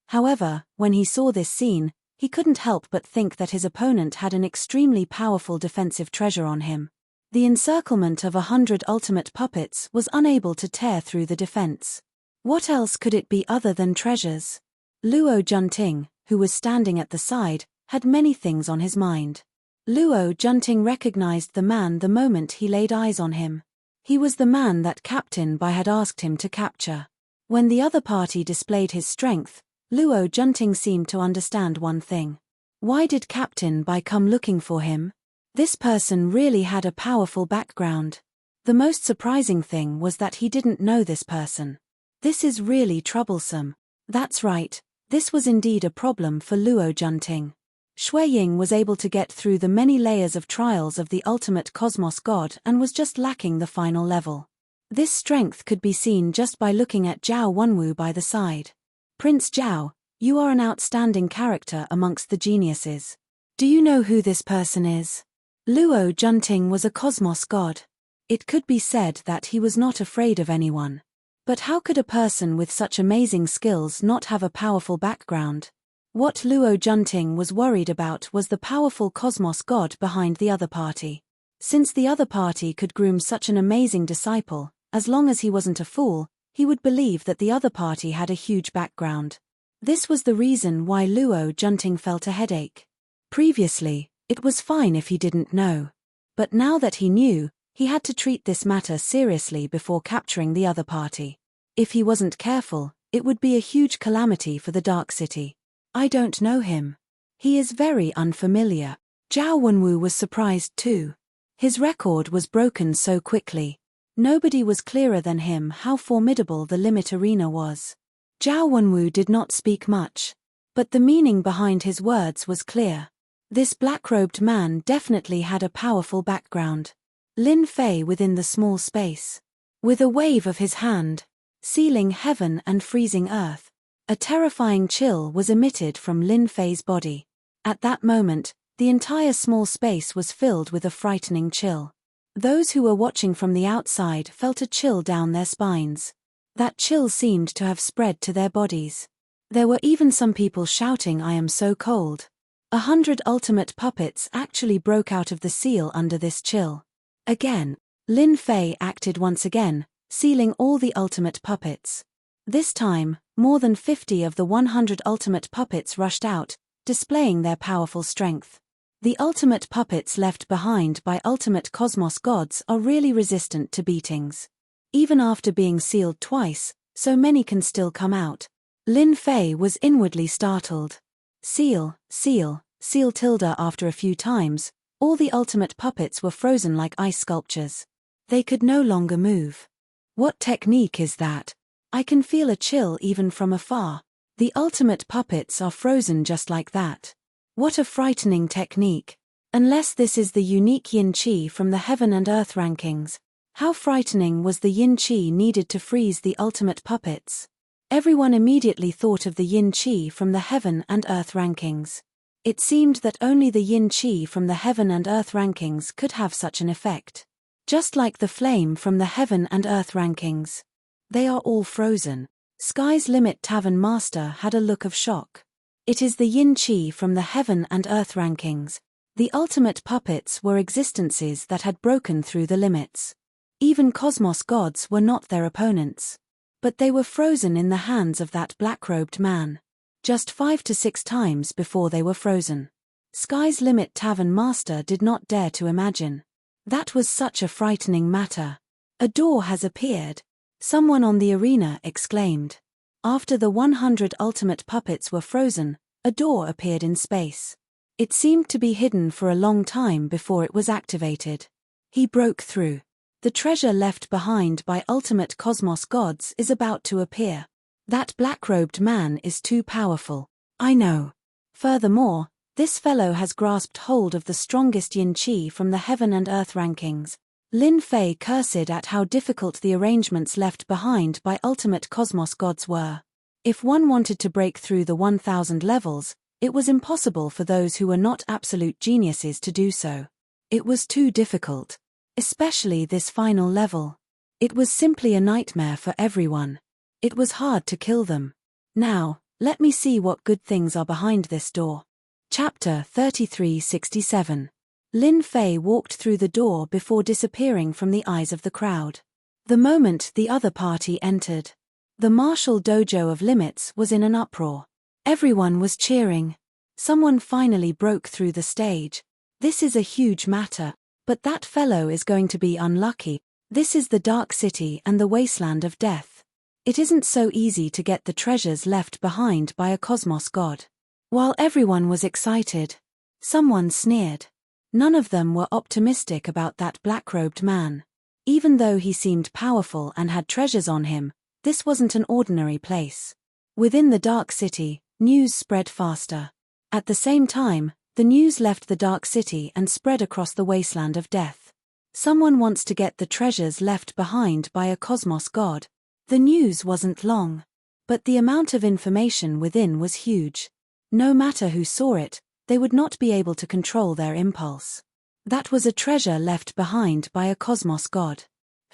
However, when he saw this scene, he couldn't help but think that his opponent had an extremely powerful defensive treasure on him. The encirclement of 100 ultimate puppets was unable to tear through the defense. What else could it be other than treasures? Luo Junting, who was standing at the side, had many things on his mind. Luo Junting recognized the man the moment he laid eyes on him. He was the man that Captain Bai had asked him to capture. When the other party displayed his strength, Luo Junting seemed to understand one thing. Why did Captain Bai come looking for him? This person really had a powerful background. The most surprising thing was that he didn't know this person. This is really troublesome. That's right, this was indeed a problem for Luo Junting. Shui Ying was able to get through the many layers of trials of the ultimate cosmos god and was just lacking the final level. This strength could be seen just by looking at Zhao Wenwu by the side. Prince Zhao, you are an outstanding character amongst the geniuses. Do you know who this person is? Luo Junting was a cosmos god. It could be said that he was not afraid of anyone. But how could a person with such amazing skills not have a powerful background? What Luo Junting was worried about was the powerful cosmos god behind the other party. Since the other party could groom such an amazing disciple, as long as he wasn't a fool, he would believe that the other party had a huge background. This was the reason why Luo Junting felt a headache. Previously, it was fine if he didn't know. But now that he knew, he had to treat this matter seriously before capturing the other party. If he wasn't careful, it would be a huge calamity for the Dark City. I don't know him. He is very unfamiliar. Zhao Wenwu was surprised too. His record was broken so quickly. Nobody was clearer than him how formidable the limit arena was. Zhao Wenwu did not speak much. But the meaning behind his words was clear. This black-robed man definitely had a powerful background. Lin Fei within the small space. With a wave of his hand, sealing heaven and freezing earth, a terrifying chill was emitted from Lin Fei's body. At that moment, the entire small space was filled with a frightening chill. Those who were watching from the outside felt a chill down their spines. That chill seemed to have spread to their bodies. There were even some people shouting, "I am so cold." 100 ultimate puppets actually broke out of the seal under this chill. Again, Lin Fei acted once again, sealing all the ultimate puppets. This time, more than 50 of the 100 ultimate puppets rushed out, displaying their powerful strength. The ultimate puppets left behind by ultimate cosmos gods are really resistant to beatings. Even after being sealed twice, so many can still come out. Lin Fei was inwardly startled. Seal, seal, seal tilde after a few times, all the ultimate puppets were frozen like ice sculptures. They could no longer move. What technique is that? I can feel a chill even from afar. The ultimate puppets are frozen just like that. What a frightening technique. Unless this is the unique yin qi from the heaven and earth rankings. How frightening was the yin qi needed to freeze the ultimate puppets? Everyone immediately thought of the yin qi from the heaven and earth rankings. It seemed that only the yin qi from the heaven and earth rankings could have such an effect. Just like the flame from the heaven and earth rankings. They are all frozen. Sky's Limit Tavern Master had a look of shock. It is the yin qi from the heaven and earth rankings. The ultimate puppets were existences that had broken through the limits. Even cosmos gods were not their opponents. But they were frozen in the hands of that black-robed man. Just 5 to 6 times before they were frozen. Sky's Limit Tavern Master did not dare to imagine. That was such a frightening matter. A door has appeared. Someone on the arena exclaimed. After the 100 ultimate puppets were frozen, a door appeared in space. It seemed to be hidden for a long time before it was activated. He broke through. The treasure left behind by ultimate cosmos gods is about to appear. That black-robed man is too powerful. I know. Furthermore, this fellow has grasped hold of the strongest yin qi from the heaven and earth rankings. Lin Fei cursed at how difficult the arrangements left behind by ultimate cosmos gods were. If one wanted to break through the 1000 levels, it was impossible for those who were not absolute geniuses to do so. It was too difficult. Especially this final level. It was simply a nightmare for everyone. It was hard to kill them. Now, let me see what good things are behind this door. Chapter 3367. Lin Fei walked through the door before disappearing from the eyes of the crowd. The moment the other party entered, the martial dojo of limits was in an uproar. Everyone was cheering. Someone finally broke through the stage. This is a huge matter. But that fellow is going to be unlucky. This is the Dark City and the wasteland of death. It isn't so easy to get the treasures left behind by a cosmos god. While everyone was excited, someone sneered. None of them were optimistic about that black-robed man. Even though he seemed powerful and had treasures on him, This wasn't an ordinary place. Within the Dark City, news spread faster. At the same time, the news left the Dark City and spread across the wasteland of death. Someone wants to get the treasures left behind by a cosmos god. The news wasn't long. But the amount of information within was huge. No matter who saw it, they would not be able to control their impulse. That was a treasure left behind by a cosmos god.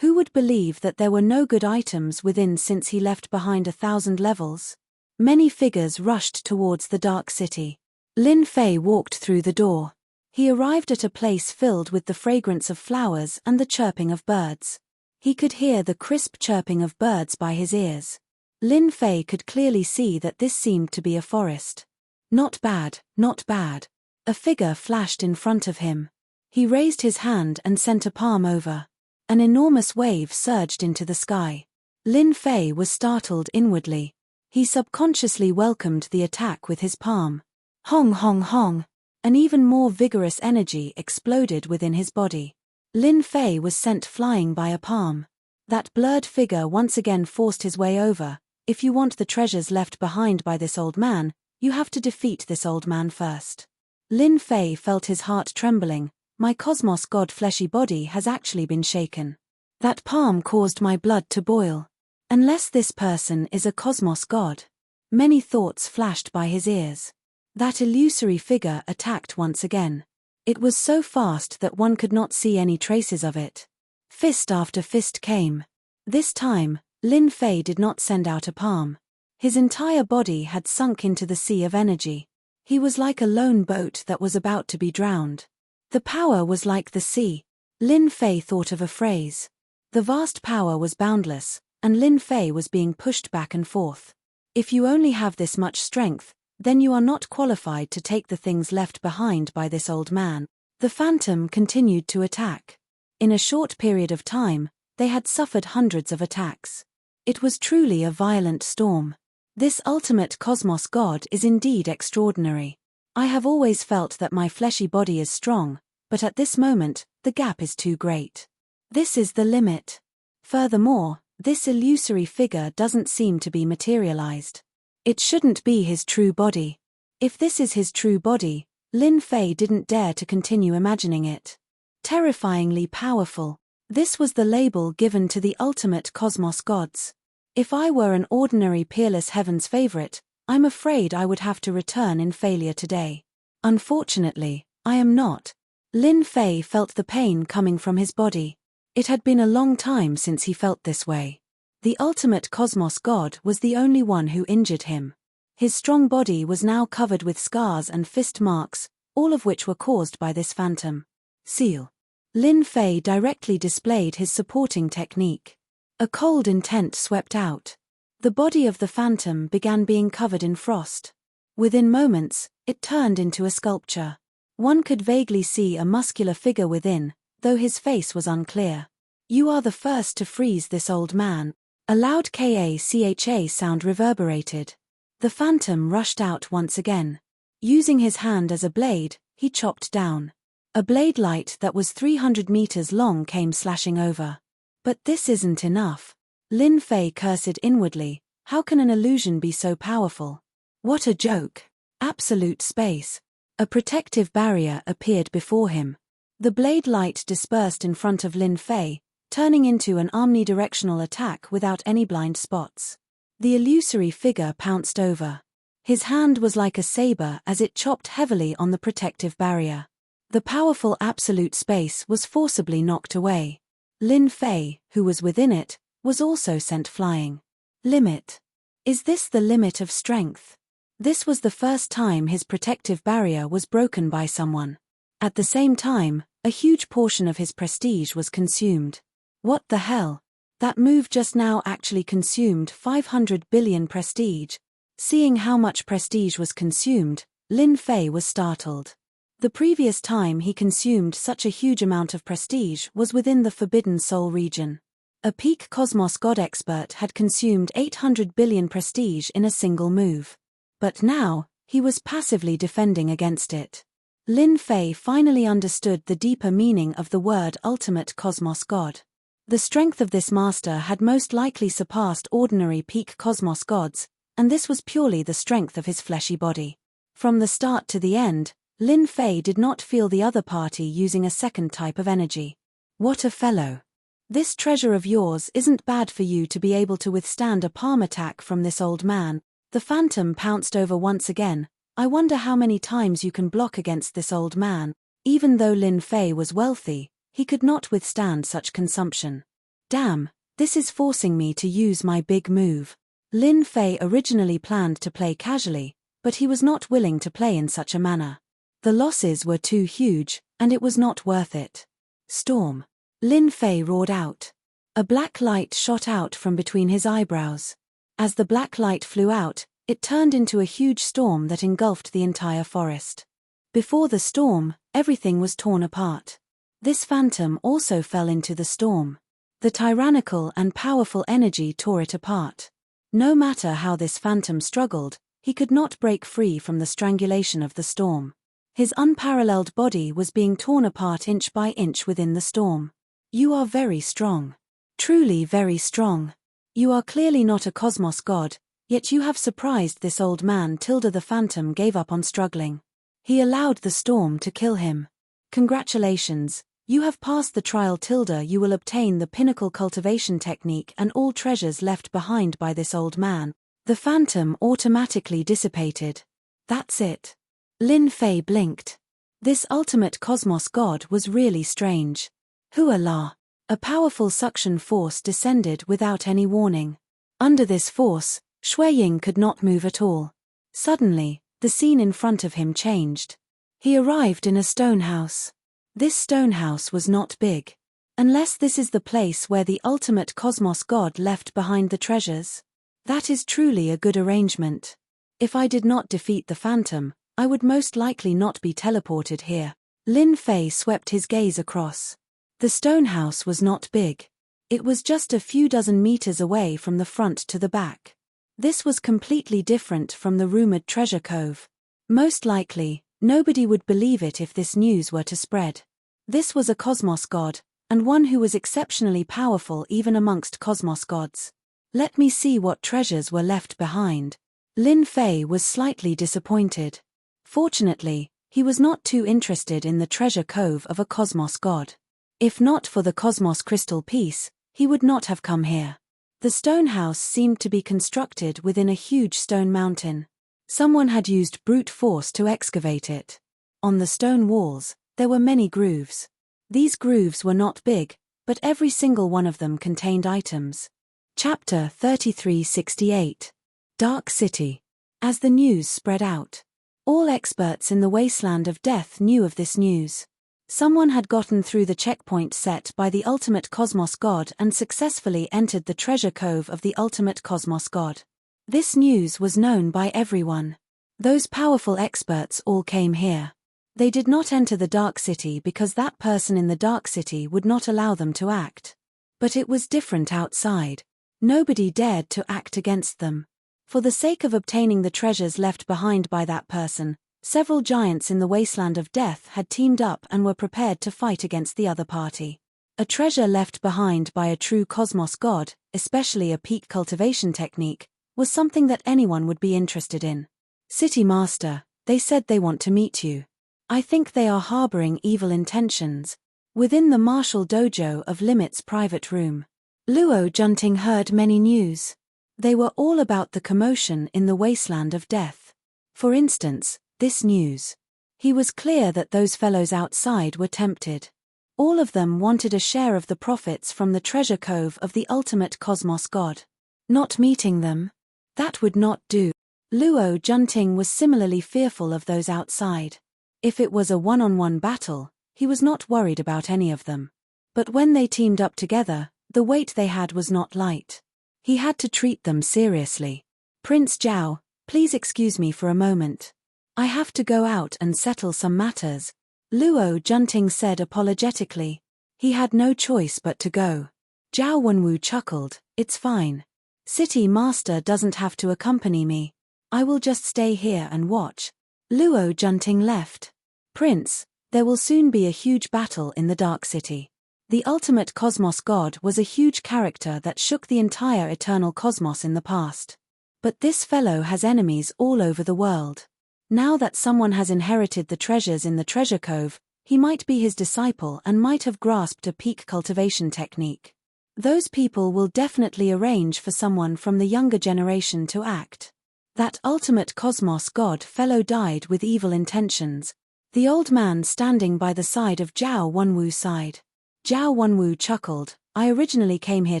Who would believe that there were no good items within since he left behind 1,000 levels? Many figures rushed towards the Dark City. Lin Fei walked through the door. He arrived at a place filled with the fragrance of flowers and the chirping of birds. He could hear the crisp chirping of birds by his ears. Lin Fei could clearly see that this seemed to be a forest. Not bad, not bad. A figure flashed in front of him. He raised his hand and sent a palm over. An enormous wave surged into the sky. Lin Fei was startled inwardly. He subconsciously welcomed the attack with his palm. Hong hong hong. An even more vigorous energy exploded within his body. Lin Fei was sent flying by a palm. That blurred figure once again forced his way over. If you want the treasures left behind by this old man, you have to defeat this old man first. Lin Fei felt his heart trembling. My cosmos god fleshy body has actually been shaken. That palm caused my blood to boil. Unless this person is a cosmos god. Many thoughts flashed by his ears. That illusory figure attacked once again. It was so fast that one could not see any traces of it. Fist after fist came. This time, Lin Fei did not send out a palm. His entire body had sunk into the sea of energy. He was like a lone boat that was about to be drowned. The power was like the sea. Lin Fei thought of a phrase. The vast power was boundless, and Lin Fei was being pushed back and forth. If you only have this much strength, then you are not qualified to take the things left behind by this old man. The phantom continued to attack. In a short period of time, they had suffered hundreds of attacks. It was truly a violent storm. This ultimate cosmos god is indeed extraordinary. I have always felt that my fleshy body is strong, but at this moment, the gap is too great. This is the limit. Furthermore, this illusory figure doesn't seem to be materialized. It shouldn't be his true body. If this is his true body, Lin Fei didn't dare to continue imagining it. Terrifyingly powerful. This was the label given to the ultimate cosmos gods. If I were an ordinary peerless heaven's favorite, I'm afraid I would have to return in failure today. Unfortunately, I am not. Lin Fei felt the pain coming from his body. It had been a long time since he felt this way. The ultimate cosmos god was the only one who injured him. His strong body was now covered with scars and fist marks, all of which were caused by this phantom. Seal. Lin Fei directly displayed his supporting technique. A cold intent swept out. The body of the phantom began being covered in frost. Within moments, it turned into a sculpture. One could vaguely see a muscular figure within, though his face was unclear. You are the first to freeze this old man. A loud KACHA sound reverberated. The phantom rushed out once again. Using his hand as a blade, he chopped down. A blade light that was 300 meters long came slashing over. But this isn't enough. Lin Fei cursed inwardly. How can an illusion be so powerful? What a joke. Absolute space. A protective barrier appeared before him. The blade light dispersed in front of Lin Fei, turning into an omnidirectional attack without any blind spots. The illusory figure pounced over. His hand was like a saber as it chopped heavily on the protective barrier. The powerful absolute space was forcibly knocked away. Lin Fei, who was within it, was also sent flying. Limit. Is this the limit of strength? This was the first time his protective barrier was broken by someone. At the same time, a huge portion of his prestige was consumed. What the hell? That move just now actually consumed 500 billion prestige. Seeing how much prestige was consumed, Lin Fei was startled. The previous time he consumed such a huge amount of prestige was within the Forbidden Soul region. A peak Cosmos God expert had consumed 800 billion prestige in a single move. But now, he was passively defending against it. Lin Fei finally understood the deeper meaning of the word Ultimate Cosmos God. The strength of this master had most likely surpassed ordinary peak cosmos gods, and this was purely the strength of his fleshy body. From the start to the end, Lin Fei did not feel the other party using a second type of energy. What a fellow. This treasure of yours isn't bad for you to be able to withstand a palm attack from this old man. The phantom pounced over once again. I wonder how many times you can block against this old man. Even though Lin Fei was wealthy, he could not withstand such consumption. Damn, this is forcing me to use my big move. Lin Fei originally planned to play casually, but he was not willing to play in such a manner. The losses were too huge, and it was not worth it. Storm. Lin Fei roared out. A black light shot out from between his eyebrows. As the black light flew out, it turned into a huge storm that engulfed the entire forest. Before the storm, everything was torn apart. This phantom also fell into the storm. The tyrannical and powerful energy tore it apart. No matter how this phantom struggled, he could not break free from the strangulation of the storm. His unparalleled body was being torn apart inch by inch within the storm. You are very strong. Truly very strong. You are clearly not a cosmos god, yet you have surprised this old man. The phantom gave up on struggling. He allowed the storm to kill him. Congratulations, you have passed the trial. You will obtain the pinnacle cultivation technique and all treasures left behind by this old man. The phantom automatically dissipated. That's it. Lin Fei blinked. This ultimate cosmos god was really strange. Hooah! A powerful suction force descended without any warning. Under this force, Shuiying could not move at all. Suddenly, the scene in front of him changed. He arrived in a stone house. This stone house was not big. Unless this is the place where the ultimate cosmos god left behind the treasures. That is truly a good arrangement. If I did not defeat the phantom, I would most likely not be teleported here. Lin Fei swept his gaze across. The stone house was not big. It was just a few dozen meters away from the front to the back. This was completely different from the rumored treasure cove. Most likely, nobody would believe it if this news were to spread. This was a cosmos god, and one who was exceptionally powerful even amongst cosmos gods. Let me see what treasures were left behind. Lin Fei was slightly disappointed. Fortunately, he was not too interested in the treasure cove of a cosmos god. If not for the cosmos crystal piece, he would not have come here. The stone house seemed to be constructed within a huge stone mountain. Someone had used brute force to excavate it. On the stone walls, there were many grooves. These grooves were not big, but every single one of them contained items. Chapter 3368. Dark City. As the news spread out, all experts in the Wasteland of Death knew of this news. Someone had gotten through the checkpoint set by the ultimate cosmos god and successfully entered the treasure cove of the ultimate cosmos god. This news was known by everyone. Those powerful experts all came here. They did not enter the Dark City because that person in the Dark City would not allow them to act. But it was different outside. Nobody dared to act against them. For the sake of obtaining the treasures left behind by that person, several giants in the Wasteland of Death had teamed up and were prepared to fight against the other party. A treasure left behind by a true cosmos god, especially a peak cultivation technique, was something that anyone would be interested in. City Master, they said they want to meet you. I think they are harboring evil intentions. Within the martial dojo of Limit's private room, Luo Junting heard many news. They were all about the commotion in the Wasteland of Death. For instance, this news. He was clear that those fellows outside were tempted. All of them wanted a share of the profits from the treasure cove of the ultimate cosmos god. Not meeting them? That would not do. Luo Junting was similarly fearful of those outside. If it was a one-on-one battle, he was not worried about any of them. But when they teamed up together, the weight they had was not light. He had to treat them seriously. Prince Zhao, please excuse me for a moment. I have to go out and settle some matters, Luo Junting said apologetically. He had no choice but to go. Zhao Wenwu chuckled, it's fine. City Master doesn't have to accompany me. I will just stay here and watch. Luo Junting left. Prince, there will soon be a huge battle in the Dark City. The ultimate cosmos god was a huge character that shook the entire eternal cosmos in the past. But this fellow has enemies all over the world. Now that someone has inherited the treasures in the treasure cove, he might be his disciple and might have grasped a peak cultivation technique. Those people will definitely arrange for someone from the younger generation to act. That ultimate cosmos god fellow died with evil intentions. The old man standing by the side of Zhao Wenwu sighed. Zhao Wenwu chuckled, I originally came here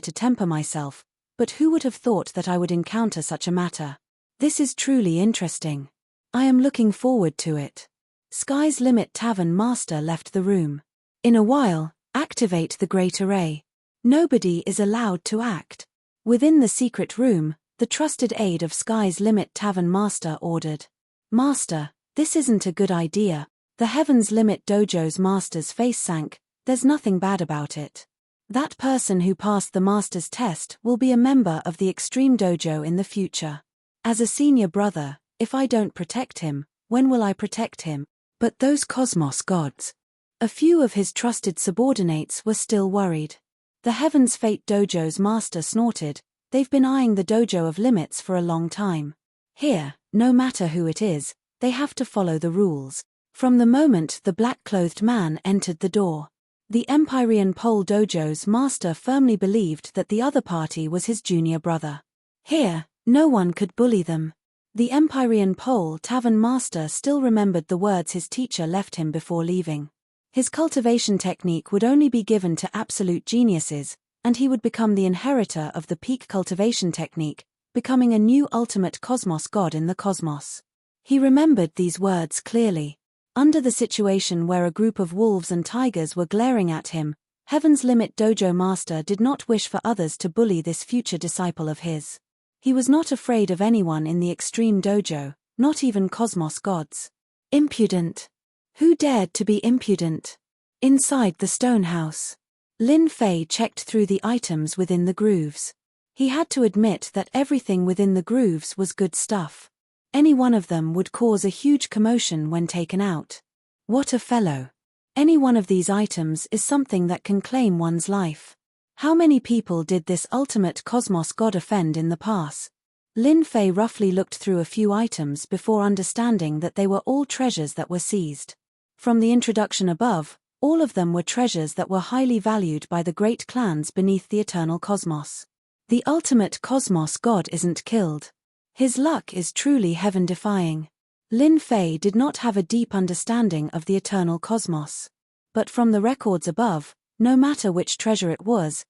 to temper myself, but who would have thought that I would encounter such a matter? This is truly interesting. I am looking forward to it. Sky's Limit Tavern Master left the room. In a while, activate the Great Array. Nobody is allowed to act. Within the secret room, the trusted aide of Sky's Limit Tavern Master ordered. Master, this isn't a good idea. The Heaven's Limit Dojo's master's face sank. There's nothing bad about it. That person who passed the master's test will be a member of the Extreme Dojo in the future. As a senior brother, if I don't protect him, when will I protect him? But those cosmos gods. A few of his trusted subordinates were still worried. The Heaven's Fate Dojo's master snorted, they've been eyeing the Dojo of Limits for a long time. Here, no matter who it is, they have to follow the rules. From the moment the black-clothed man entered the door, the Empyrean Pole Dojo's master firmly believed that the other party was his junior brother. Here, no one could bully them. The Empyrean Pole Tavern Master still remembered the words his teacher left him before leaving. His cultivation technique would only be given to absolute geniuses, and he would become the inheritor of the peak cultivation technique, becoming a new ultimate cosmos god in the cosmos. He remembered these words clearly. Under the situation where a group of wolves and tigers were glaring at him, Heaven's Limit Dojo Master did not wish for others to bully this future disciple of his. He was not afraid of anyone in the Extreme Dojo, not even cosmos gods. Impudent. Who dared to be impudent? Inside the stone house, Lin Fei checked through the items within the grooves. He had to admit that everything within the grooves was good stuff. Any one of them would cause a huge commotion when taken out. What a fellow. Any one of these items is something that can claim one's life. How many people did this ultimate cosmos god offend in the past? Lin Fei roughly looked through a few items before understanding that they were all treasures that were seized. From the introduction above, all of them were treasures that were highly valued by the great clans beneath the eternal cosmos. The ultimate cosmos god isn't killed. His luck is truly heaven-defying. Lin Fei did not have a deep understanding of the eternal cosmos. But from the records above, no matter which treasure it was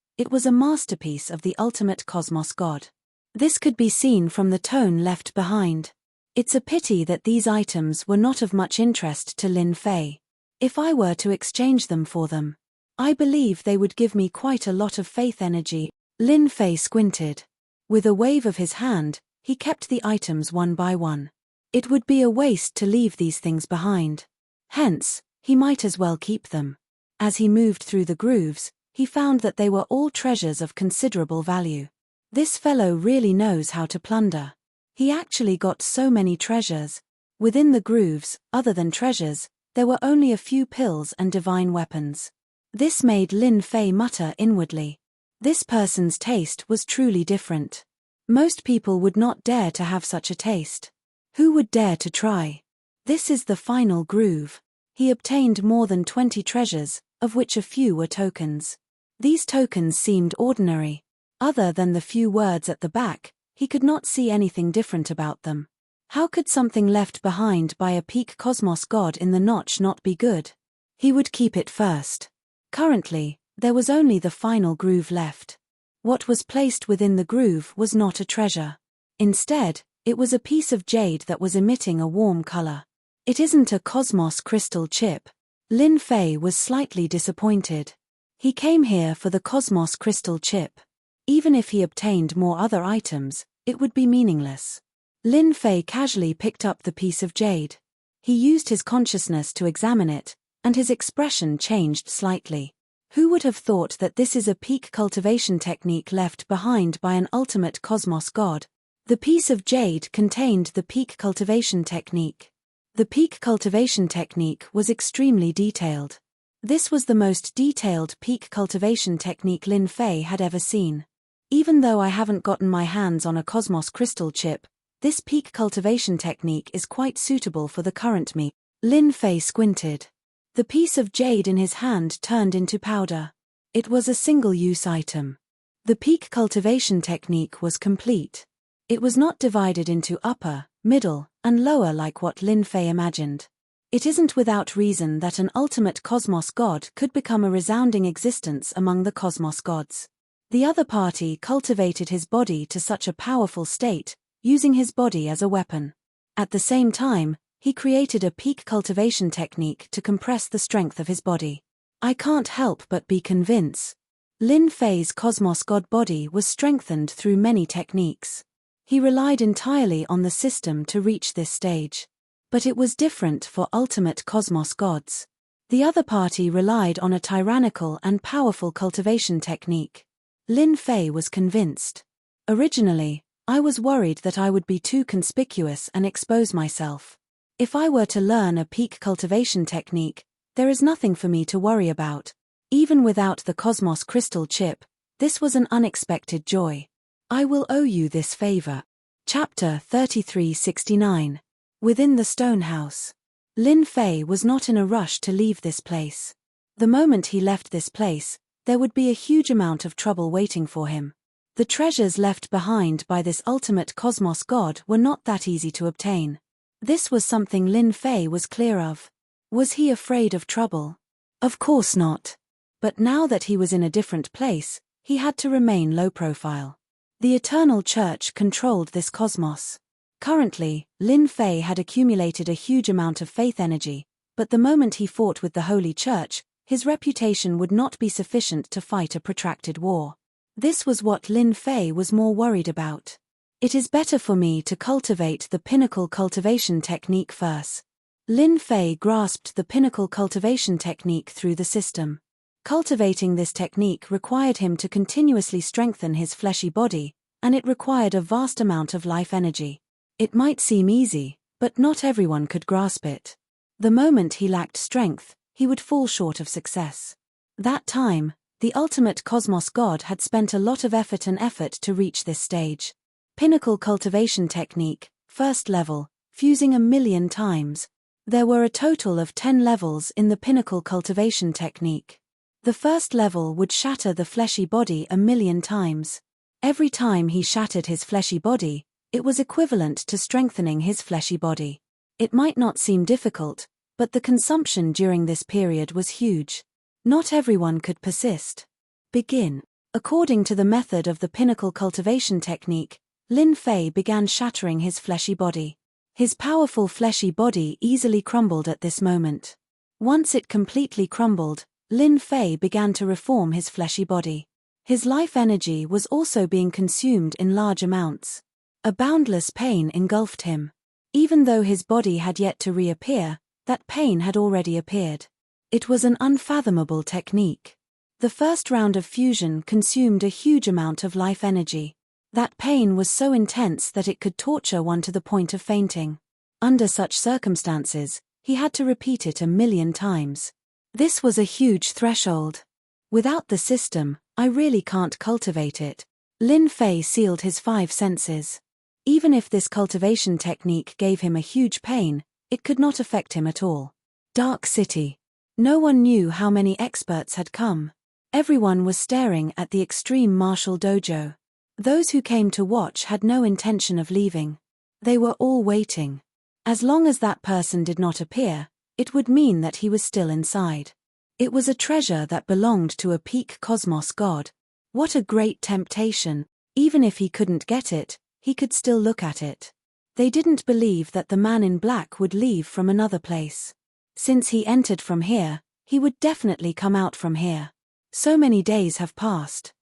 a masterpiece of the ultimate cosmos god. This could be seen from the tone left behind. It's a pity that these items were not of much interest to Lin Fei. If I were to exchange them for them, I believe they would give me quite a lot of faith energy. Lin Fei squinted. With a wave of his hand, he kept the items one by one. It would be a waste to leave these things behind. Hence, he might as well keep them. As he moved through the grooves, he found that they were all treasures of considerable value. This fellow really knows how to plunder. He actually got so many treasures. Within the grooves, other than treasures, there were only a few pills and divine weapons. This made Lin Fei mutter inwardly. This person's taste was truly different. Most people would not dare to have such a taste. Who would dare to try? This is the final groove. He obtained more than 20 treasures, of which a few were tokens. These tokens seemed ordinary. Other than the few words at the back, he could not see anything different about them. How could something left behind by a peak cosmos god in the notch not be good? He would keep it first. Currently, there was only the final groove left. What was placed within the groove was not a treasure. Instead, it was a piece of jade that was emitting a warm color. It isn't a cosmos crystal chip. Lin Fei was slightly disappointed. He came here for the cosmos crystal chip. Even if he obtained more other items, it would be meaningless. Lin Fei casually picked up the piece of jade. He used his consciousness to examine it, and his expression changed slightly. Who would have thought that this is a peak cultivation technique left behind by an ultimate cosmos god? The piece of jade contained the peak cultivation technique. The peak cultivation technique was extremely detailed. This was the most detailed peak cultivation technique Lin Fei had ever seen. Even though I haven't gotten my hands on a Cosmos crystal chip, this peak cultivation technique is quite suitable for the current me. Lin Fei squinted. The piece of jade in his hand turned into powder. It was a single-use item. The peak cultivation technique was complete. It was not divided into upper, middle, and lower like what Lin Fei imagined. It isn't without reason that an ultimate cosmos god could become a resounding existence among the cosmos gods. The other party cultivated his body to such a powerful state, using his body as a weapon. At the same time, he created a peak cultivation technique to compress the strength of his body. I can't help but be convinced. Lin Fei's cosmos god body was strengthened through many techniques. He relied entirely on the system to reach this stage. But it was different for ultimate cosmos gods. The other party relied on a tyrannical and powerful cultivation technique. Lin Fei was convinced. Originally, I was worried that I would be too conspicuous and expose myself. If I were to learn a peak cultivation technique, there is nothing for me to worry about. Even without the Cosmos crystal chip, this was an unexpected joy. I will owe you this favor. Chapter 3369. Within the stone house. Lin Fei was not in a rush to leave this place. The moment he left this place, there would be a huge amount of trouble waiting for him. The treasures left behind by this ultimate cosmos god were not that easy to obtain. This was something Lin Fei was clear of. Was he afraid of trouble? Of course not. But now that he was in a different place, he had to remain low profile. The Eternal Church controlled this cosmos. Currently, Lin Fei had accumulated a huge amount of faith energy, but the moment he fought with the Holy Church, his reputation would not be sufficient to fight a protracted war. This was what Lin Fei was more worried about. It is better for me to cultivate the pinnacle cultivation technique first. Lin Fei grasped the pinnacle cultivation technique through the system. Cultivating this technique required him to continuously strengthen his fleshy body, and it required a vast amount of life energy. It might seem easy, but not everyone could grasp it. The moment he lacked strength, he would fall short of success. That time, the ultimate cosmos god had spent a lot of effort to reach this stage. Pinnacle cultivation technique, first level, fusing 1,000,000 times. There were a total of 10 levels in the pinnacle cultivation technique. The first level would shatter the fleshy body 1,000,000 times. Every time he shattered his fleshy body, it was equivalent to strengthening his fleshy body. It might not seem difficult, but the consumption during this period was huge. Not everyone could persist. Begin. According to the method of the pinnacle cultivation technique, Lin Fei began shattering his fleshy body. His powerful fleshy body easily crumbled at this moment. Once it completely crumbled, Lin Fei began to reform his fleshy body. His life energy was also being consumed in large amounts. A boundless pain engulfed him. Even though his body had yet to reappear, that pain had already appeared. It was an unfathomable technique. The first round of fusion consumed a huge amount of life energy. That pain was so intense that it could torture one to the point of fainting. Under such circumstances, he had to repeat it 1,000,000 times. This was a huge threshold. Without the system, I really can't cultivate it. Lin Fei sealed his 5 senses. Even if this cultivation technique gave him a huge pain, it could not affect him at all. Dark City. No one knew how many experts had come. Everyone was staring at the extreme martial dojo. Those who came to watch had no intention of leaving. They were all waiting. As long as that person did not appear, it would mean that he was still inside. It was a treasure that belonged to a peak cosmos god. What a great temptation. Even if he couldn't get it, he could still look at it. They didn't believe that the man in black would leave from another place. Since he entered from here, he would definitely come out from here. So many days have passed.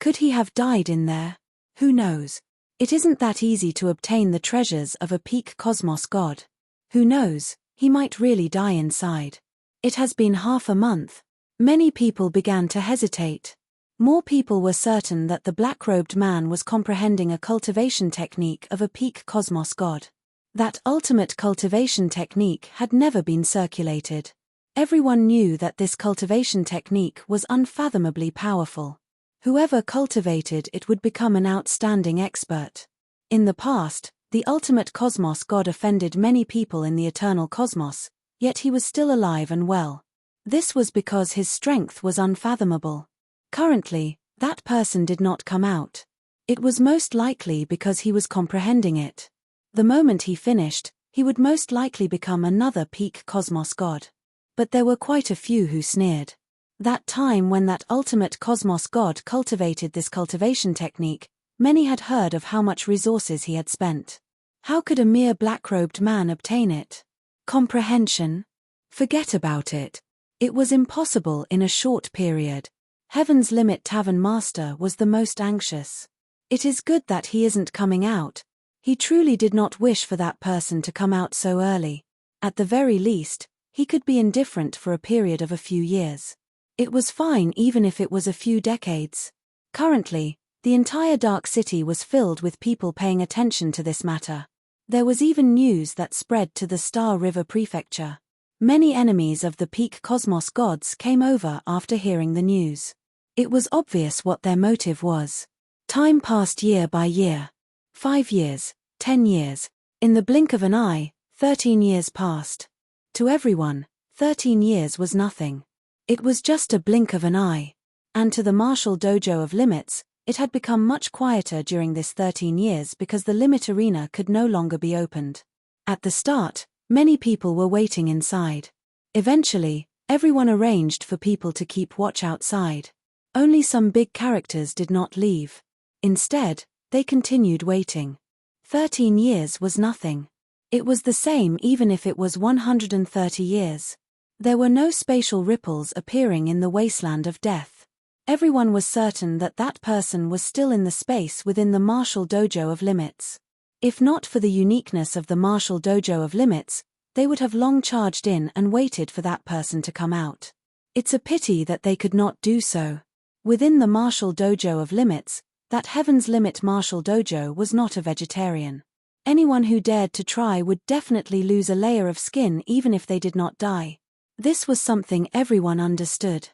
Could he have died in there? Who knows? It isn't that easy to obtain the treasures of a peak cosmos god. Who knows, he might really die inside. It has been half a month. Many people began to hesitate. More people were certain that the black-robed man was comprehending a cultivation technique of a peak cosmos god. That ultimate cultivation technique had never been circulated. Everyone knew that this cultivation technique was unfathomably powerful. Whoever cultivated it would become an outstanding expert. In the past, the ultimate cosmos god offended many people in the eternal cosmos, yet he was still alive and well. This was because his strength was unfathomable. Currently, that person did not come out. It was most likely because he was comprehending it. The moment he finished, he would most likely become another peak cosmos god. But there were quite a few who sneered. That time when that ultimate cosmos god cultivated this cultivation technique, many had heard of how much resources he had spent. How could a mere black-robed man obtain it? Comprehension? Forget about it. It was impossible in a short period. Heaven's Limit Tavern Master was the most anxious. It is good that he isn't coming out. He truly did not wish for that person to come out so early. At the very least, he could be indifferent for a period of a few years. It was fine even if it was a few decades. Currently, the entire Dark City was filled with people paying attention to this matter. There was even news that spread to the Star River Prefecture. Many enemies of the peak cosmos gods came over after hearing the news. It was obvious what their motive was. Time passed year by year. 5 years, 10 years. In the blink of an eye, 13 years passed. To everyone, 13 years was nothing. It was just a blink of an eye. And to the Martial Dojo of Limits, it had become much quieter during this 13 years because the Limit Arena could no longer be opened. At the start, many people were waiting inside. Eventually, everyone arranged for people to keep watch outside. Only some big characters did not leave. Instead, they continued waiting. 13 years was nothing. It was the same even if it was 130 years. There were no spatial ripples appearing in the wasteland of death. Everyone was certain that that person was still in the space within the Martial Dojo of Limits. If not for the uniqueness of the Martial Dojo of Limits, they would have long charged in and waited for that person to come out. It's a pity that they could not do so. Within the Martial Dojo of Limits, that Heaven's Limit Martial Dojo was not a vegetarian. Anyone who dared to try would definitely lose a layer of skin even if they did not die. This was something everyone understood.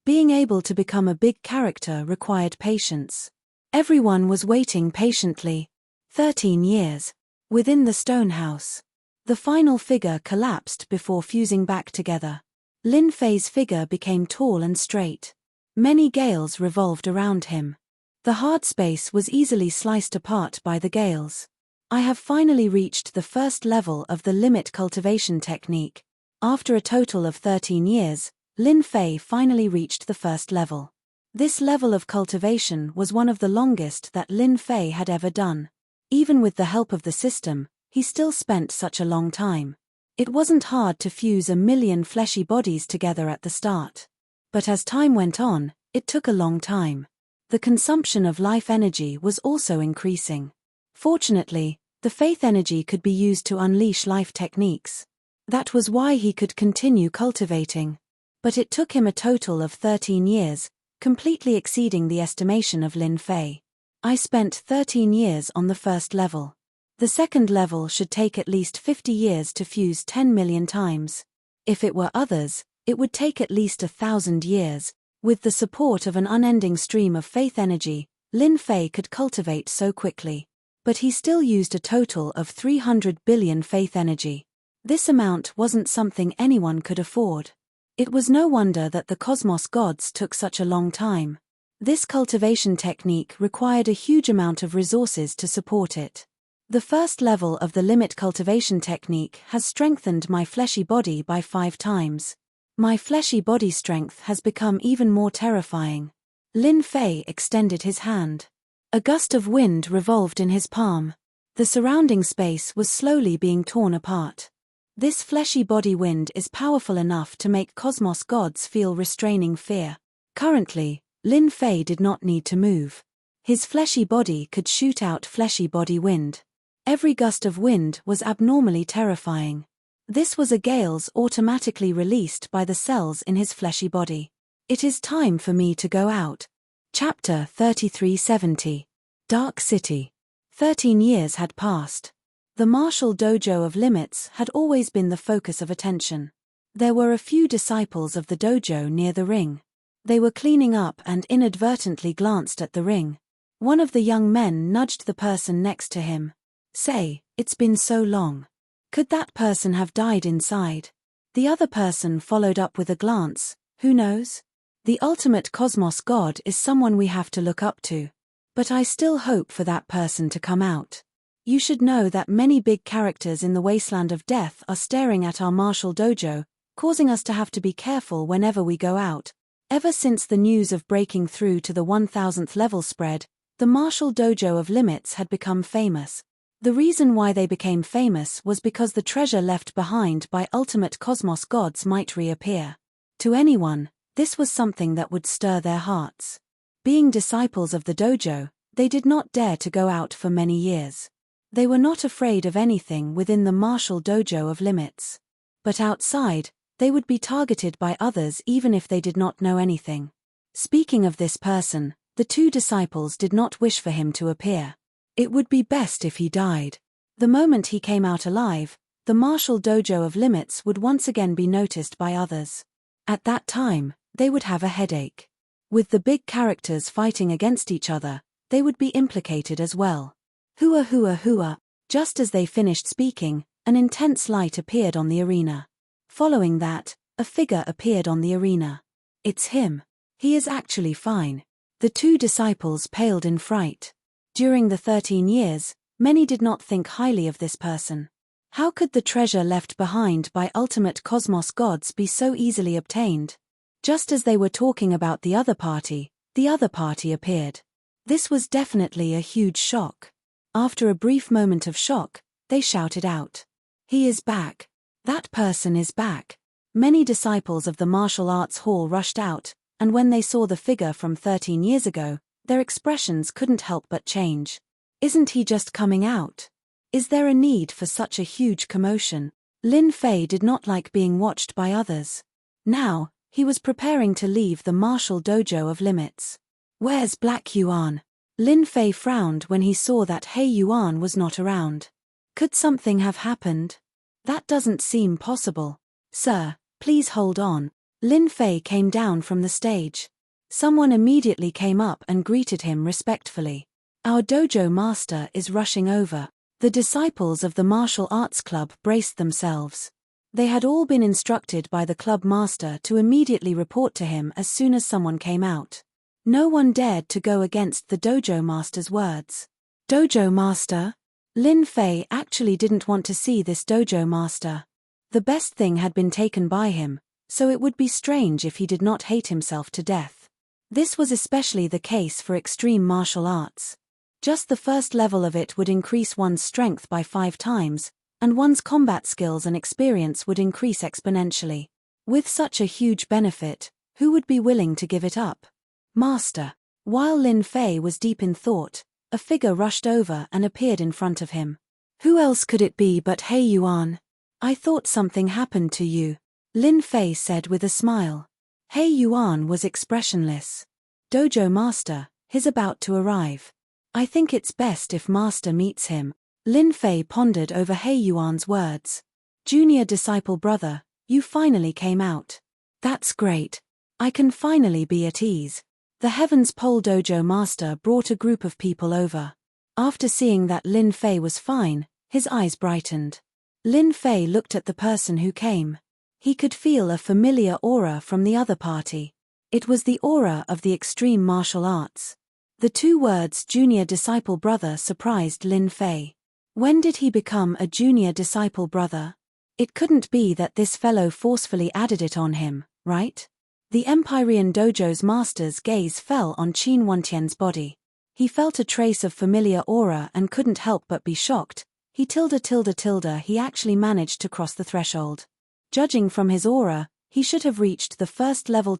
Being able to become a big character required patience. Everyone was waiting patiently. 13 years. Within the stone house. The final figure collapsed before fusing back together. Lin Fei's figure became tall and straight. Many gales revolved around him. The hard space was easily sliced apart by the gales. I have finally reached the first level of the limit cultivation technique. After a total of 13 years, Lin Fei finally reached the first level. This level of cultivation was one of the longest that Lin Fei had ever done. Even with the help of the system, he still spent such a long time. It wasn't hard to fuse 1,000,000 fleshy bodies together at the start. But as time went on, it took a long time. The consumption of life energy was also increasing. Fortunately, the faith energy could be used to unleash life techniques. That was why he could continue cultivating. But it took him a total of 13 years, completely exceeding the estimation of Lin Fei. I spent 13 years on the first level. The second level should take at least 50 years to fuse 10 million times. If it were others, it would take at least 1,000 years. With the support of an unending stream of faith energy, Lin Fei could cultivate so quickly. But he still used a total of 300 billion faith energy. This amount wasn't something anyone could afford. It was no wonder that the cosmos gods took such a long time. This cultivation technique required a huge amount of resources to support it. The first level of the limit cultivation technique has strengthened my fleshy body by 5 times. My fleshy body strength has become even more terrifying. Lin Fei extended his hand. A gust of wind revolved in his palm. The surrounding space was slowly being torn apart. This fleshy body wind is powerful enough to make cosmos gods feel restraining fear. Currently, Lin Fei did not need to move. His fleshy body could shoot out fleshy body wind. Every gust of wind was abnormally terrifying. This was a gales automatically released by the cells in his fleshy body. It is time for me to go out. Chapter 3370. Dark City. 13 years had passed. The Martial Dojo of Limits had always been the focus of attention. There were a few disciples of the dojo near the ring. They were cleaning up and inadvertently glanced at the ring. One of the young men nudged the person next to him. "Say, it's been so long. Could that person have died inside?" The other person followed up with a glance. "Who knows? The ultimate cosmos god is someone we have to look up to. But I still hope for that person to come out. You should know that many big characters in the wasteland of death are staring at our martial dojo, causing us to have to be careful whenever we go out." Ever since the news of breaking through to the 1000th level spread, the martial dojo of Limits had become famous. The reason why they became famous was because the treasure left behind by ultimate cosmos gods might reappear. To anyone, this was something that would stir their hearts. Being disciples of the dojo, they did not dare to go out for many years. They were not afraid of anything within the martial dojo of Limits. But outside, they would be targeted by others even if they did not know anything. Speaking of this person, the two disciples did not wish for him to appear. It would be best if he died. The moment he came out alive, the martial dojo of Limits would once again be noticed by others. At that time, they would have a headache. With the big characters fighting against each other, they would be implicated as well. Hua hua hua. Just as they finished speaking, an intense light appeared on the arena. Following that, a figure appeared on the arena. "It's him. He is actually fine." The two disciples paled in fright. During the 13 years, many did not think highly of this person. How could the treasure left behind by ultimate cosmos gods be so easily obtained? Just as they were talking about the other party appeared. This was definitely a huge shock. After a brief moment of shock, they shouted out, "He is back. That person is back." Many disciples of the martial arts hall rushed out, and when they saw the figure from 13 years ago, their expressions couldn't help but change. "Isn't he just coming out? Is there a need for such a huge commotion?" Lin Fei did not like being watched by others. Now, he was preparing to leave the martial dojo of Limits. "Where's Black Yuan?" Lin Fei frowned when he saw that Hei Yuan was not around. Could something have happened? That doesn't seem possible. "Sir, please hold on." Lin Fei came down from the stage. Someone immediately came up and greeted him respectfully. "Our dojo master is rushing over." The disciples of the martial arts club braced themselves. They had all been instructed by the club master to immediately report to him as soon as someone came out. No one dared to go against the dojo master's words. "Dojo master?" Lin Fei actually didn't want to see this dojo master. The best thing had been taken by him, so it would be strange if he did not hate himself to death. This was especially the case for extreme martial arts. Just the first level of it would increase one's strength by 5 times, and one's combat skills and experience would increase exponentially. With such a huge benefit, who would be willing to give it up? "Master." While Lin Fei was deep in thought, a figure rushed over and appeared in front of him. Who else could it be but Hei Yuan? "I thought something happened to you," Lin Fei said with a smile. Hei Yuan was expressionless. "Dojo master, he's about to arrive. I think it's best if master meets him." Lin Fei pondered over Hei Yuan's words. "Junior disciple brother, you finally came out. That's great. I can finally be at ease." The Heaven's Pole dojo master brought a group of people over. After seeing that Lin Fei was fine, his eyes brightened. Lin Fei looked at the person who came. He could feel a familiar aura from the other party. It was the aura of the extreme martial arts. The two words junior disciple brother surprised Lin Fei. When did he become a junior disciple brother? It couldn't be that this fellow forcefully added it on him, right? The Empyrean dojo's master's gaze fell on Qin Wantian's body. He felt a trace of familiar aura and couldn't help but be shocked. He he actually managed to cross the threshold. Judging from his aura, he should have reached the first level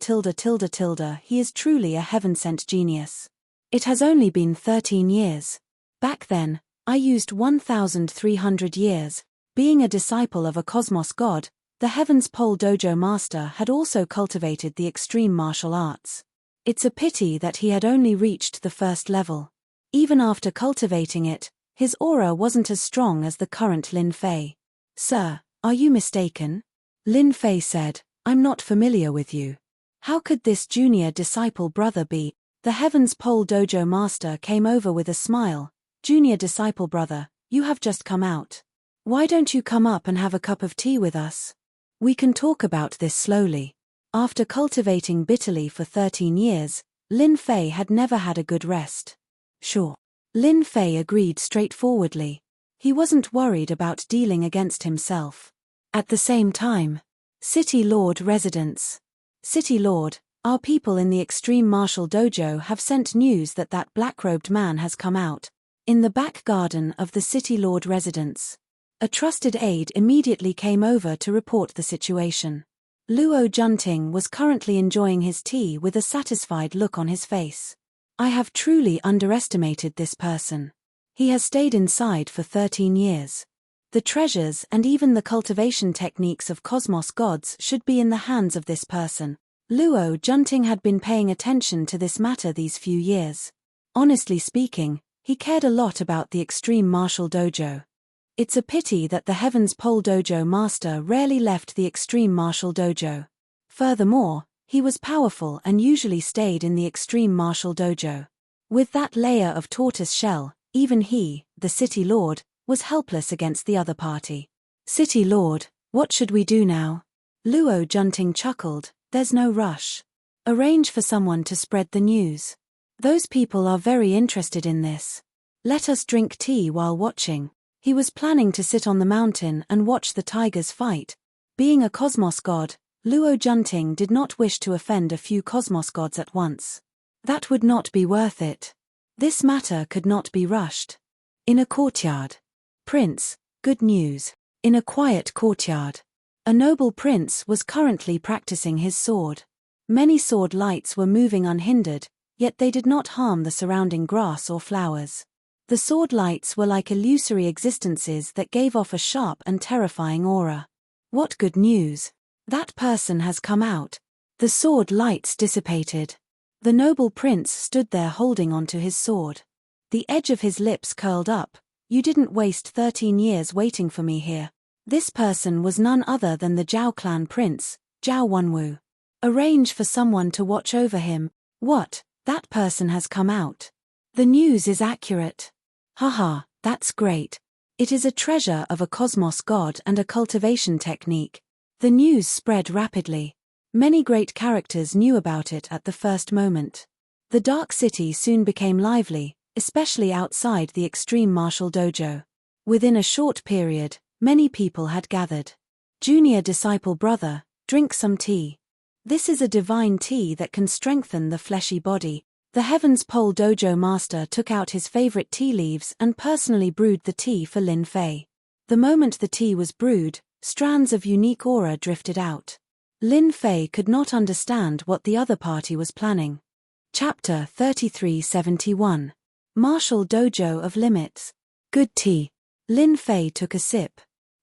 He is truly a heaven-sent genius. It has only been 13 years. Back then, I used 1,300 years. Being a disciple of a cosmos god, the Heaven's Pole dojo master had also cultivated the extreme martial arts. It's a pity that he had only reached the first level. Even after cultivating it, his aura wasn't as strong as the current Lin Fei. "Sir, are you mistaken?" Lin Fei said, I'm not familiar with you. How could this junior disciple brother be? The Heaven's Pole Dojo master came over with a smile. Junior disciple brother, you have just come out. Why don't you come up and have a cup of tea with us? We can talk about this slowly. After cultivating bitterly for 13 years, Lin Fei had never had a good rest. Sure. Lin Fei agreed straightforwardly. He wasn't worried about dealing against himself. At the same time, City Lord residence. City Lord, our people in the Extreme Martial Dojo have sent news that that black-robed man has come out, in the back garden of the City Lord residence. A trusted aide immediately came over to report the situation. Luo Junting was currently enjoying his tea with a satisfied look on his face. I have truly underestimated this person. He has stayed inside for 13 years. The treasures and even the cultivation techniques of cosmos gods should be in the hands of this person. Luo Junting had been paying attention to this matter these few years. Honestly speaking, he cared a lot about the Extreme Martial Dojo. It's a pity that the Heaven's Pole Dojo master rarely left the Extreme Martial Dojo. Furthermore, he was powerful and usually stayed in the Extreme Martial Dojo. With that layer of tortoise shell, even he, the City Lord, was helpless against the other party. City Lord, what should we do now? Luo Junting chuckled, there's no rush. Arrange for someone to spread the news. Those people are very interested in this. Let us drink tea while watching. He was planning to sit on the mountain and watch the tigers fight. Being a cosmos god, Luo Junting did not wish to offend a few cosmos gods at once. That would not be worth it. This matter could not be rushed. In a courtyard. Prince, good news. In a quiet courtyard. A noble prince was currently practicing his sword. Many sword lights were moving unhindered, yet they did not harm the surrounding grass or flowers. The sword lights were like illusory existences that gave off a sharp and terrifying aura. What good news! That person has come out. The sword lights dissipated. The noble prince stood there holding onto his sword. The edge of his lips curled up. You didn't waste 13 years waiting for me here. This person was none other than the Zhao clan prince, Zhao Wenwu. Arrange for someone to watch over him. What? That person has come out. The news is accurate. Haha, that's great. It is a treasure of a cosmos god and a cultivation technique. The news spread rapidly. Many great characters knew about it at the first moment. The Dark City soon became lively, especially outside the Extreme Martial Dojo. Within a short period, many people had gathered. Junior disciple brother, drink some tea. This is a divine tea that can strengthen the fleshy body. The Heaven's Pole Dojo master took out his favorite tea leaves and personally brewed the tea for Lin Fei. The moment the tea was brewed, strands of unique aura drifted out. Lin Fei could not understand what the other party was planning. Chapter 3371. Martial Dojo of Limits. Good tea. Lin Fei took a sip.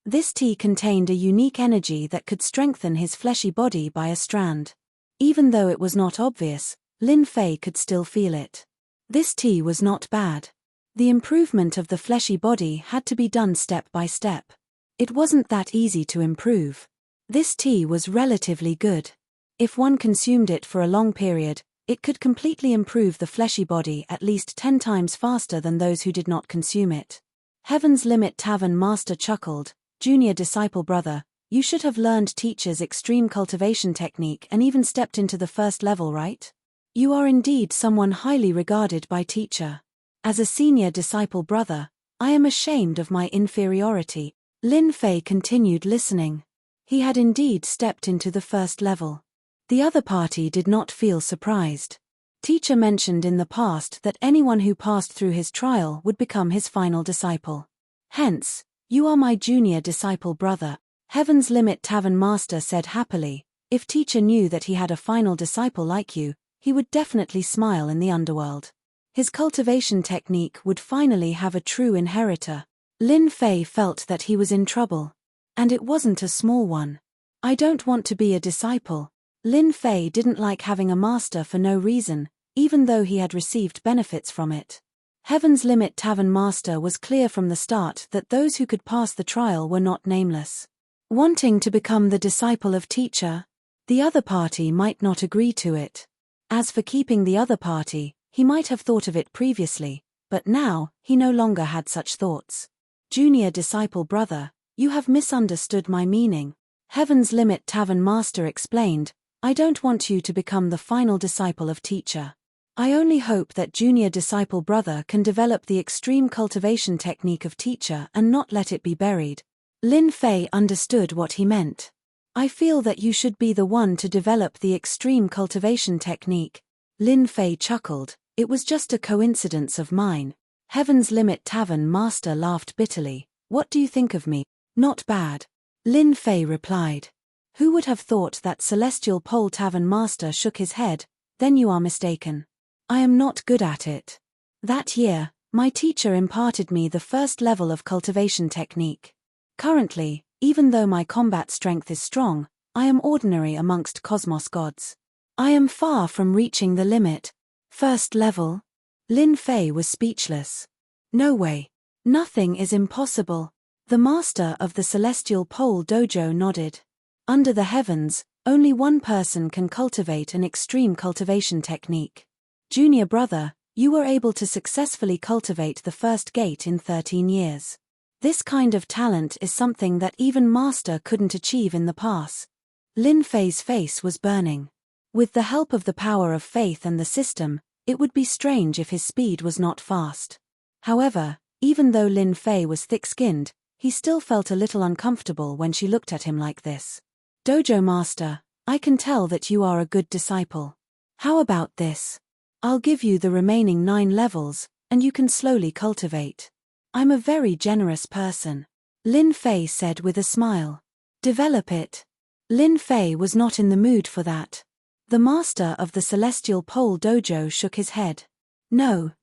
This tea contained a unique energy that could strengthen his fleshy body by a strand. Even though it was not obvious, Lin Fei could still feel it. This tea was not bad. The improvement of the fleshy body had to be done step by step. It wasn't that easy to improve. This tea was relatively good. If one consumed it for a long period, it could completely improve the fleshy body at least 10 times faster than those who did not consume it. Heaven's Limit Tavern master chuckled, Junior disciple brother, you should have learned teacher's extreme cultivation technique and even stepped into the first level, right? You are indeed someone highly regarded by teacher. As a senior disciple brother, I am ashamed of my inferiority. Lin Fei continued listening. He had indeed stepped into the first level. The other party did not feel surprised. Teacher mentioned in the past that anyone who passed through his trial would become his final disciple. Hence, you are my junior disciple brother. Heaven's Limit Tavern master said happily, if teacher knew that he had a final disciple like you, he would definitely smile in the underworld. His cultivation technique would finally have a true inheritor. Lin Fei felt that he was in trouble. And it wasn't a small one. I don't want to be a disciple. Lin Fei didn't like having a master for no reason, even though he had received benefits from it. Heaven's Limit Tavern master was clear from the start that those who could pass the trial were not nameless. wanting to become the disciple of teacher. The other party might not agree to it. As for keeping the other party, he might have thought of it previously, but now, he no longer had such thoughts. Junior disciple brother, you have misunderstood my meaning. Heaven's Limit Tavern Master explained, I don't want you to become the final disciple of teacher. I only hope that junior disciple brother can develop the extreme cultivation technique of teacher and not let it be buried. Lin Fei understood what he meant. I feel that you should be the one to develop the extreme cultivation technique. Lin Fei chuckled, it was just a coincidence of mine. Heaven's Limit Tavern Master laughed bitterly. What do you think of me? Not bad. Lin Fei replied. Who would have thought that Celestial Pole Tavern Master shook his head? Then you are mistaken. I am not good at it. That year, my teacher imparted me the first level of cultivation technique. Currently, even though my combat strength is strong, I am ordinary amongst cosmos gods. I am far from reaching the limit. First level? Lin Fei was speechless. No way. Nothing is impossible. The master of the Celestial Pole Dojo nodded. Under the heavens, only one person can cultivate an extreme cultivation technique. Junior brother, you were able to successfully cultivate the first gate in 13 years. This kind of talent is something that even master couldn't achieve in the past. Lin Fei's face was burning. With the help of the power of faith and the system, it would be strange if his speed was not fast. However, even though Lin Fei was thick-skinned, he still felt a little uncomfortable when she looked at him like this. Dojo master, I can tell that you are a good disciple. How about this? I'll give you the remaining 9 levels, and you can slowly cultivate. I'm a very generous person. Lin Fei said with a smile. Develop it. Lin Fei was not in the mood for that. The master of the Celestial Pole Dojo shook his head. No,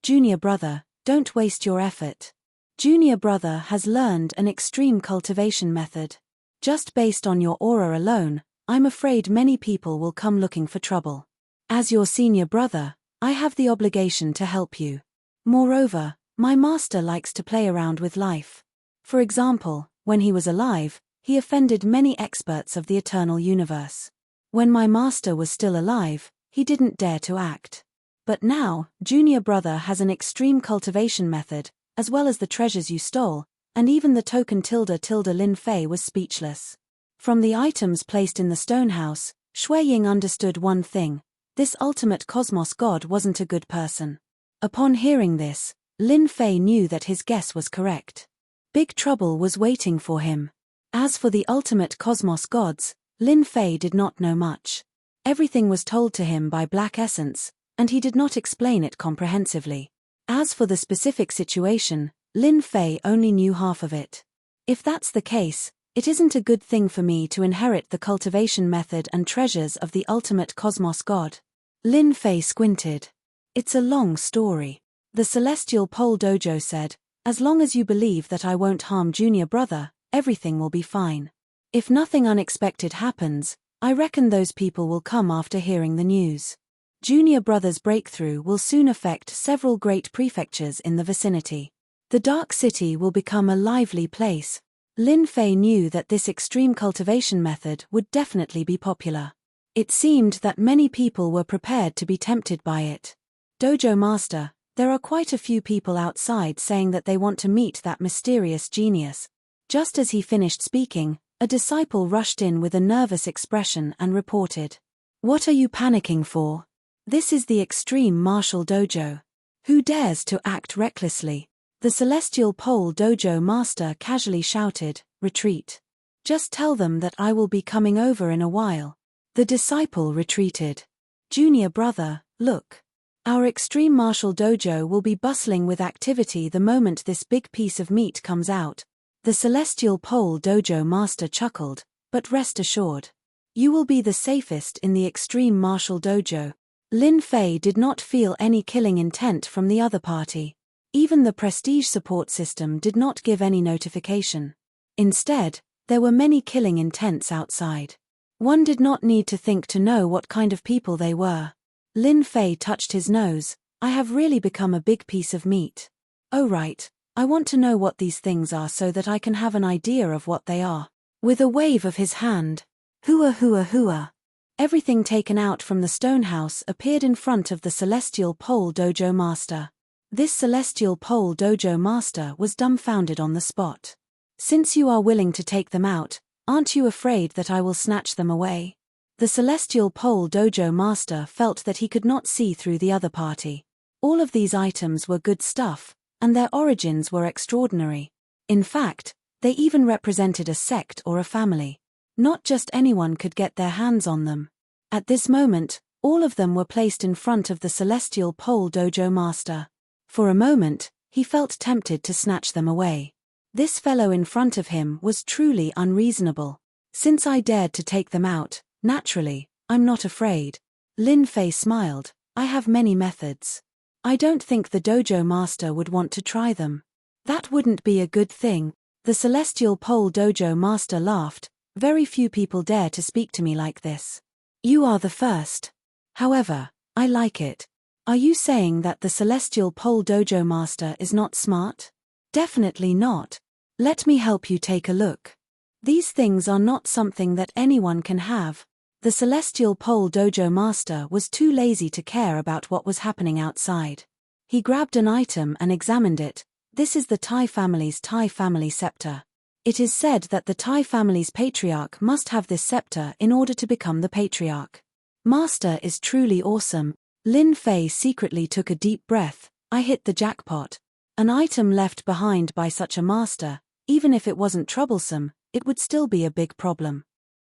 junior brother, don't waste your effort. Junior brother has learned an extreme cultivation method. Just based on your aura alone, I'm afraid many people will come looking for trouble. As your senior brother, I have the obligation to help you. Moreover, my master likes to play around with life. For example, when he was alive, he offended many experts of the eternal universe. When my master was still alive, he didn't dare to act. But now, junior brother has an extreme cultivation method, as well as the treasures you stole, and even the token tilde Lin Fei was speechless. From the items placed in the stone house, Shui Ying understood one thing. This ultimate cosmos god wasn't a good person. Upon hearing this, Lin Fei knew that his guess was correct. Big trouble was waiting for him. As for the ultimate cosmos gods, Lin Fei did not know much. Everything was told to him by Black Essence, and he did not explain it comprehensively. As for the specific situation, Lin Fei only knew half of it. If that's the case, it isn't a good thing for me to inherit the cultivation method and treasures of the ultimate cosmos god. Lin Fei squinted. It's a long story. The Celestial Pole Dojo said, as long as you believe that I won't harm junior brother, everything will be fine. If nothing unexpected happens, I reckon those people will come after hearing the news. Junior brother's breakthrough will soon affect several great prefectures in the vicinity. The Dark City will become a lively place. Lin Fei knew that this extreme cultivation method would definitely be popular. It seemed that many people were prepared to be tempted by it. Dojo master, there are quite a few people outside saying that they want to meet that mysterious genius. Just as he finished speaking, a disciple rushed in with a nervous expression and reported. What are you panicking for? This is the extreme martial dojo. Who dares to act recklessly? The Celestial Pole Dojo master casually shouted, retreat. Just tell them that I will be coming over in a while. The disciple retreated. Junior brother, look. Our extreme martial dojo will be bustling with activity the moment this big piece of meat comes out. The Celestial Pole Dojo master chuckled, but rest assured. You will be the safest in the extreme martial dojo. Lin Fei did not feel any killing intent from the other party. Even the prestige support system did not give any notification. Instead, there were many killing intents outside. One did not need to think to know what kind of people they were. Lin Fei touched his nose. I have really become a big piece of meat. Oh right, I want to know what these things are so that I can have an idea of what they are. With a wave of his hand, hua hua hua, everything taken out from the stone house appeared in front of the Celestial Pole Dojo Master. This Celestial Pole Dojo Master was dumbfounded on the spot. Since you are willing to take them out, aren't you afraid that I will snatch them away? The Celestial Pole Dojo Master felt that he could not see through the other party. All of these items were good stuff, and their origins were extraordinary. In fact, they even represented a sect or a family. Not just anyone could get their hands on them. At this moment, all of them were placed in front of the Celestial Pole Dojo Master. For a moment, he felt tempted to snatch them away. This fellow in front of him was truly unreasonable. Since I dared to take them out, naturally, I'm not afraid. Lin Fei smiled. I have many methods. I don't think the dojo master would want to try them. That wouldn't be a good thing. The Celestial Pole Dojo Master laughed. Very few people dare to speak to me like this. You are the first. However, I like it. Are you saying that the Celestial Pole Dojo Master is not smart? Definitely not. Let me help you take a look. These things are not something that anyone can have. The Celestial Pole Dojo Master was too lazy to care about what was happening outside. He grabbed an item and examined it. This is the Tai family's Tai family scepter. It is said that the Tai family's patriarch must have this scepter in order to become the patriarch. Master is truly awesome. Lin Fei secretly took a deep breath. I hit the jackpot. An item left behind by such a master, even if it wasn't troublesome, it would still be a big problem.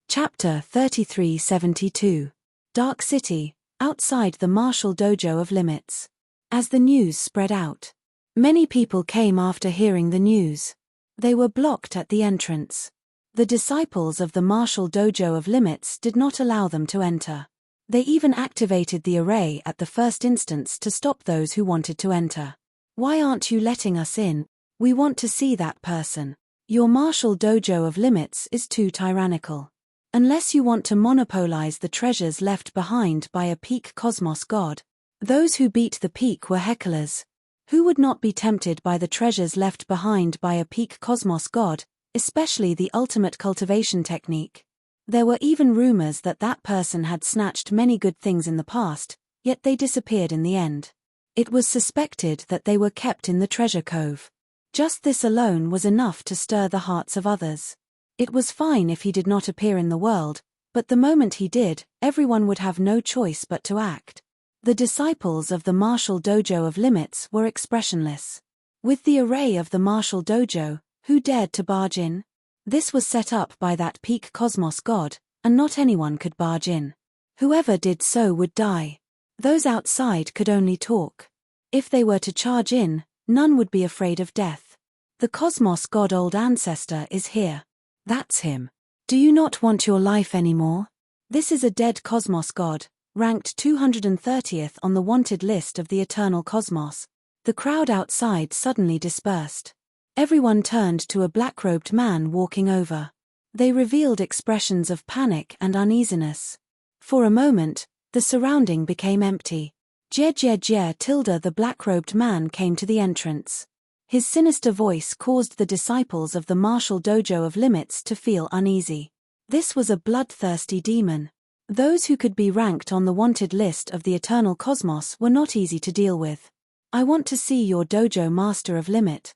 Chapter 3372. Dark City, outside the martial dojo of Limits. As the news spread out, many people came after hearing the news. They were blocked at the entrance. The disciples of the martial dojo of Limits did not allow them to enter. They even activated the array at the first instance to stop those who wanted to enter. Why aren't you letting us in? We want to see that person. Your martial dojo of Limits is too tyrannical. Unless you want to monopolize the treasures left behind by a peak cosmos god. Those who beat the peak were hecklers. Who would not be tempted by the treasures left behind by a peak cosmos god, especially the ultimate cultivation technique? There were even rumors that that person had snatched many good things in the past, yet they disappeared in the end. It was suspected that they were kept in the treasure cove. Just this alone was enough to stir the hearts of others. It was fine if he did not appear in the world, but the moment he did, everyone would have no choice but to act. The disciples of the martial dojo of Limits were expressionless. With the array of the martial dojo, who dared to barge in? This was set up by that peak cosmos god, and not anyone could barge in. Whoever did so would die. Those outside could only talk. If they were to charge in, none would be afraid of death. The cosmos god old ancestor is here. That's him. Do you not want your life anymore? This is a dead cosmos god, ranked 230th on the wanted list of the eternal cosmos. The crowd outside suddenly dispersed. Everyone turned to a black-robed man walking over. They revealed expressions of panic and uneasiness. For a moment, the surrounding became empty. The black-robed man came to the entrance. His sinister voice caused the disciples of the martial dojo of Limits to feel uneasy. This was a bloodthirsty demon. Those who could be ranked on the wanted list of the eternal cosmos were not easy to deal with. I want to see your dojo master of Limit.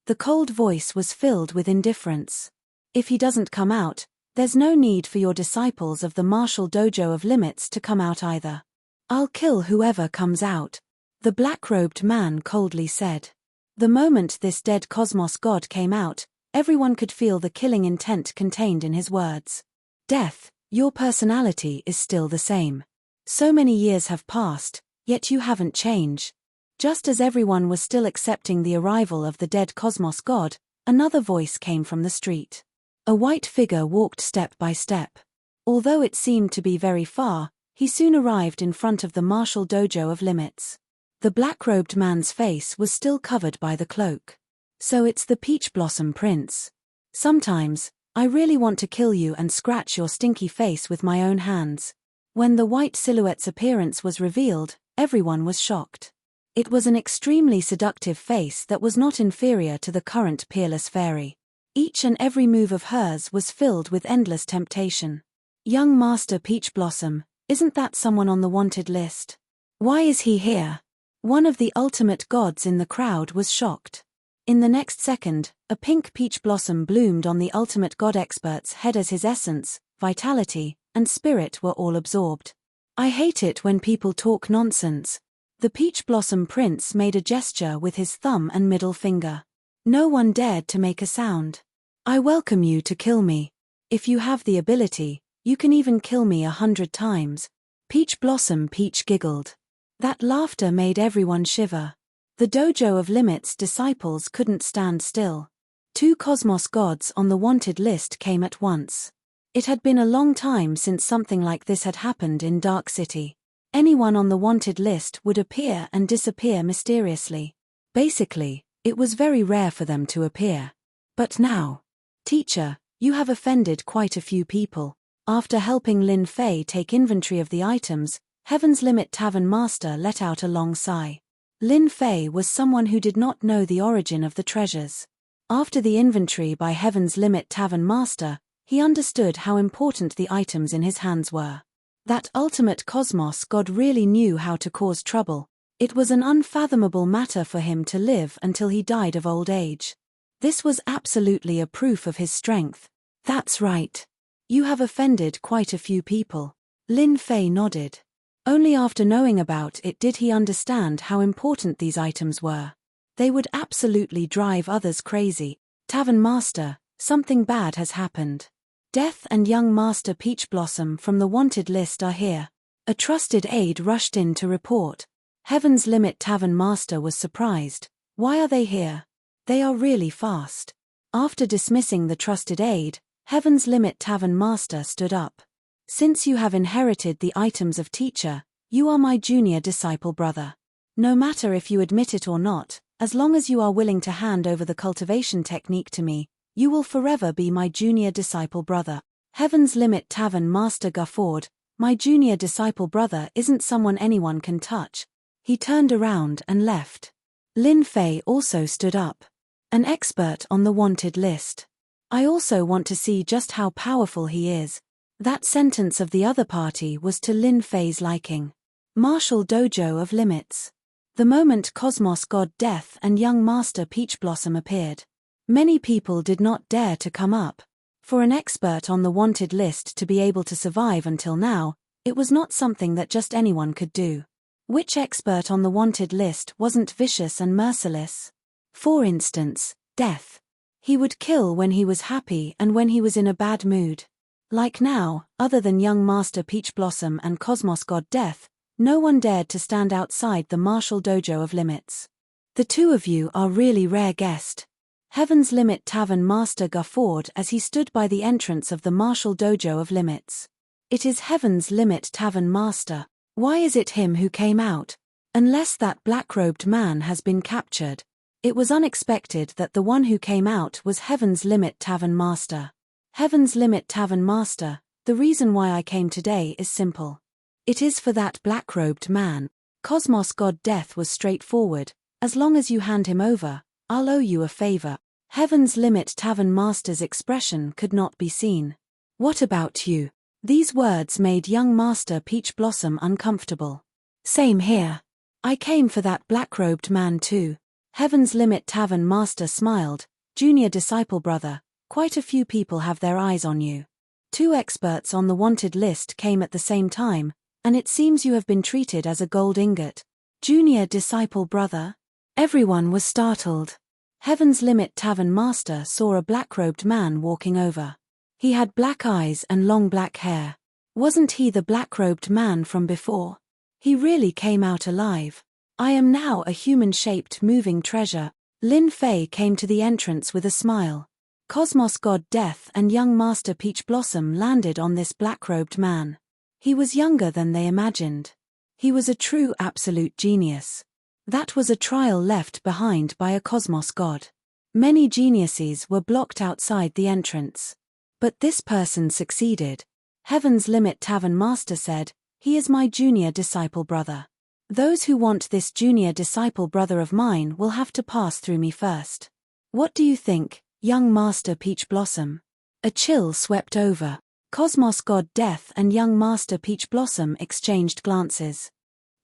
The cold voice was filled with indifference. If he doesn't come out, there's no need for your disciples of the martial dojo of Limits to come out either. I'll kill whoever comes out, the black-robed man coldly said. The moment this dead cosmos god came out, everyone could feel the killing intent contained in his words. Death, your personality is still the same. So many years have passed, yet you haven't changed. Just as everyone was still accepting the arrival of the dead cosmos god, another voice came from the street. A white figure walked step by step. Although it seemed to be very far, he soon arrived in front of the martial dojo of Limits. The black-robed man's face was still covered by the cloak. So it's the Peach Blossom Prince. Sometimes, I really want to kill you and scratch your stinky face with my own hands. When the white silhouette's appearance was revealed, everyone was shocked. It was an extremely seductive face that was not inferior to the current peerless fairy. Each and every move of hers was filled with endless temptation. Young Master Peach Blossom, isn't that someone on the wanted list? Why is he here? One of the ultimate gods in the crowd was shocked. In the next second, a pink peach blossom bloomed on the ultimate god expert's head as his essence, vitality, and spirit were all absorbed. I hate it when people talk nonsense. The peach blossom prince made a gesture with his thumb and middle finger. No one dared to make a sound. I welcome you to kill me. If you have the ability, you can even kill me 100 times. Peach Blossom Peach giggled. That laughter made everyone shiver. The dojo of Limit's disciples couldn't stand still. 2 cosmos gods on the wanted list came at once. It had been a long time since something like this had happened in Dark City. Anyone on the wanted list would appear and disappear mysteriously. Basically, it was very rare for them to appear. But now, teacher, you have offended quite a few people. After helping Lin Fei take inventory of the items, Heaven's Limit Tavern Master let out a long sigh. Lin Fei was someone who did not know the origin of the treasures. After the inventory by Heaven's Limit Tavern Master, he understood how important the items in his hands were. That ultimate cosmos god really knew how to cause trouble. It was an unfathomable matter for him to live until he died of old age. This was absolutely a proof of his strength. That's right. You have offended quite a few people. Lin Fei nodded. Only after knowing about it did he understand how important these items were. They would absolutely drive others crazy. Tavern Master, something bad has happened. Death and young Master Peach Blossom from the wanted list are here. A trusted aide rushed in to report. Heaven's Limit Tavern Master was surprised. Why are they here? They are really fast. After dismissing the trusted aide, Heaven's Limit Tavern Master stood up. Since you have inherited the items of teacher, you are my junior disciple brother. No matter if you admit it or not, as long as you are willing to hand over the cultivation technique to me, you will forever be my junior disciple brother. Heaven's Limit Tavern Master guffawed. My junior disciple brother isn't someone anyone can touch. He turned around and left. Lin Fei also stood up. An expert on the wanted list. I also want to see just how powerful he is. That sentence of the other party was to Lin Fei's liking. Martial Dojo of Limits. The moment Cosmos God Death and young Master Peach Blossom appeared, many people did not dare to come up. For an expert on the wanted list to be able to survive until now, it was not something that just anyone could do. Which expert on the wanted list wasn't vicious and merciless? For instance, Death. He would kill when he was happy and when he was in a bad mood. Like now, other than young Master Peach Blossom and Cosmos God Death, no one dared to stand outside the martial dojo of Limits. The two of you are really rare guest. Heaven's Limit Tavern Master guffawed as he stood by the entrance of the martial dojo of Limits. It is Heaven's Limit Tavern Master. Why is it him who came out? Unless that black-robed man has been captured. It was unexpected that the one who came out was Heaven's Limit Tavern Master. Heaven's Limit Tavern Master, the reason why I came today is simple. It is for that black-robed man. Cosmos God Death was straightforward. As long as you hand him over, I'll owe you a favor. Heaven's Limit Tavern Master's expression could not be seen. What about you? These words made young Master Peach Blossom uncomfortable. Same here. I came for that black-robed man too. Heaven's Limit Tavern Master smiled. Junior disciple brother. Quite a few people have their eyes on you. 2 experts on the wanted list came at the same time, and it seems you have been treated as a gold ingot. Junior disciple brother? Everyone was startled. Heaven's Limit Tavern Master saw a black-robed man walking over. He had black eyes and long black hair. Wasn't he the black-robed man from before? He really came out alive. I am now a human-shaped moving treasure. Lin Fei came to the entrance with a smile. Cosmos God Death and young Master Peach Blossom landed on this black-robed man. He was younger than they imagined. He was a true absolute genius. That was a trial left behind by a cosmos god. Many geniuses were blocked outside the entrance. But this person succeeded. Heaven's Limit Tavern Master said, "He is my junior disciple brother. Those who want this junior disciple brother of mine will have to pass through me first. What do you think, Young Master Peach Blossom. A chill swept over. Cosmos God Death and young Master Peach Blossom exchanged glances.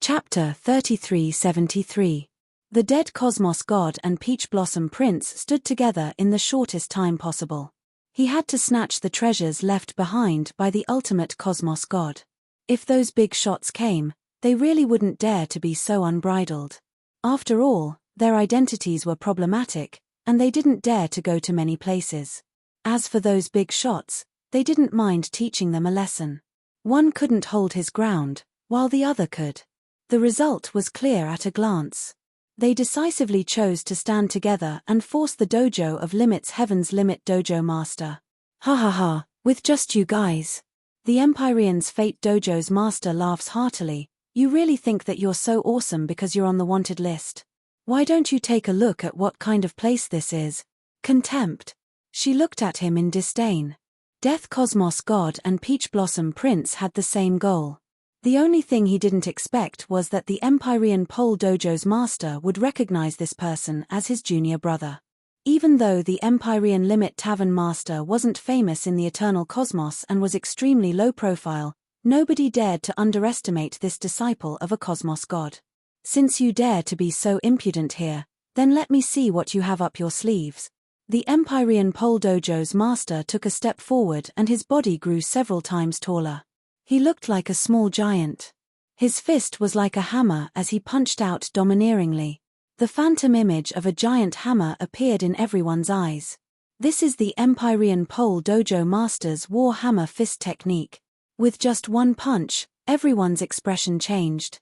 Chapter 3373. The dead Cosmos God and Peach Blossom Prince stood together in the shortest time possible. He had to snatch the treasures left behind by the ultimate Cosmos God. If those big shots came, they really wouldn't dare to be so unbridled. After all, their identities were problematic, and they didn't dare to go to many places. As for those big shots, they didn't mind teaching them a lesson. One couldn't hold his ground, while the other could. The result was clear at a glance. They decisively chose to stand together and force the dojo of Limit's Heaven's Limit Dojo Master. Ha ha ha, with just you guys. The Empyrean's Fate Dojo's master laughs heartily. You really think that you're so awesome because you're on the wanted list? Why don't you take a look at what kind of place this is? Contempt. She looked at him in disdain. Death Cosmos God and Peach Blossom Prince had the same goal. The only thing he didn't expect was that the Empyrean Pole Dojo's master would recognize this person as his junior brother. Even though the Empyrean Limit Tavern master wasn't famous in the Eternal Cosmos and was extremely low profile, nobody dared to underestimate this disciple of a Cosmos God. Since you dare to be so impudent here, then let me see what you have up your sleeves. The Empyrean Pole Dojo's master took a step forward and his body grew several times taller. He looked like a small giant. His fist was like a hammer as he punched out domineeringly. The phantom image of a giant hammer appeared in everyone's eyes. This is the Empyrean Pole Dojo Master's War Hammer Fist technique. With just one punch, everyone's expression changed.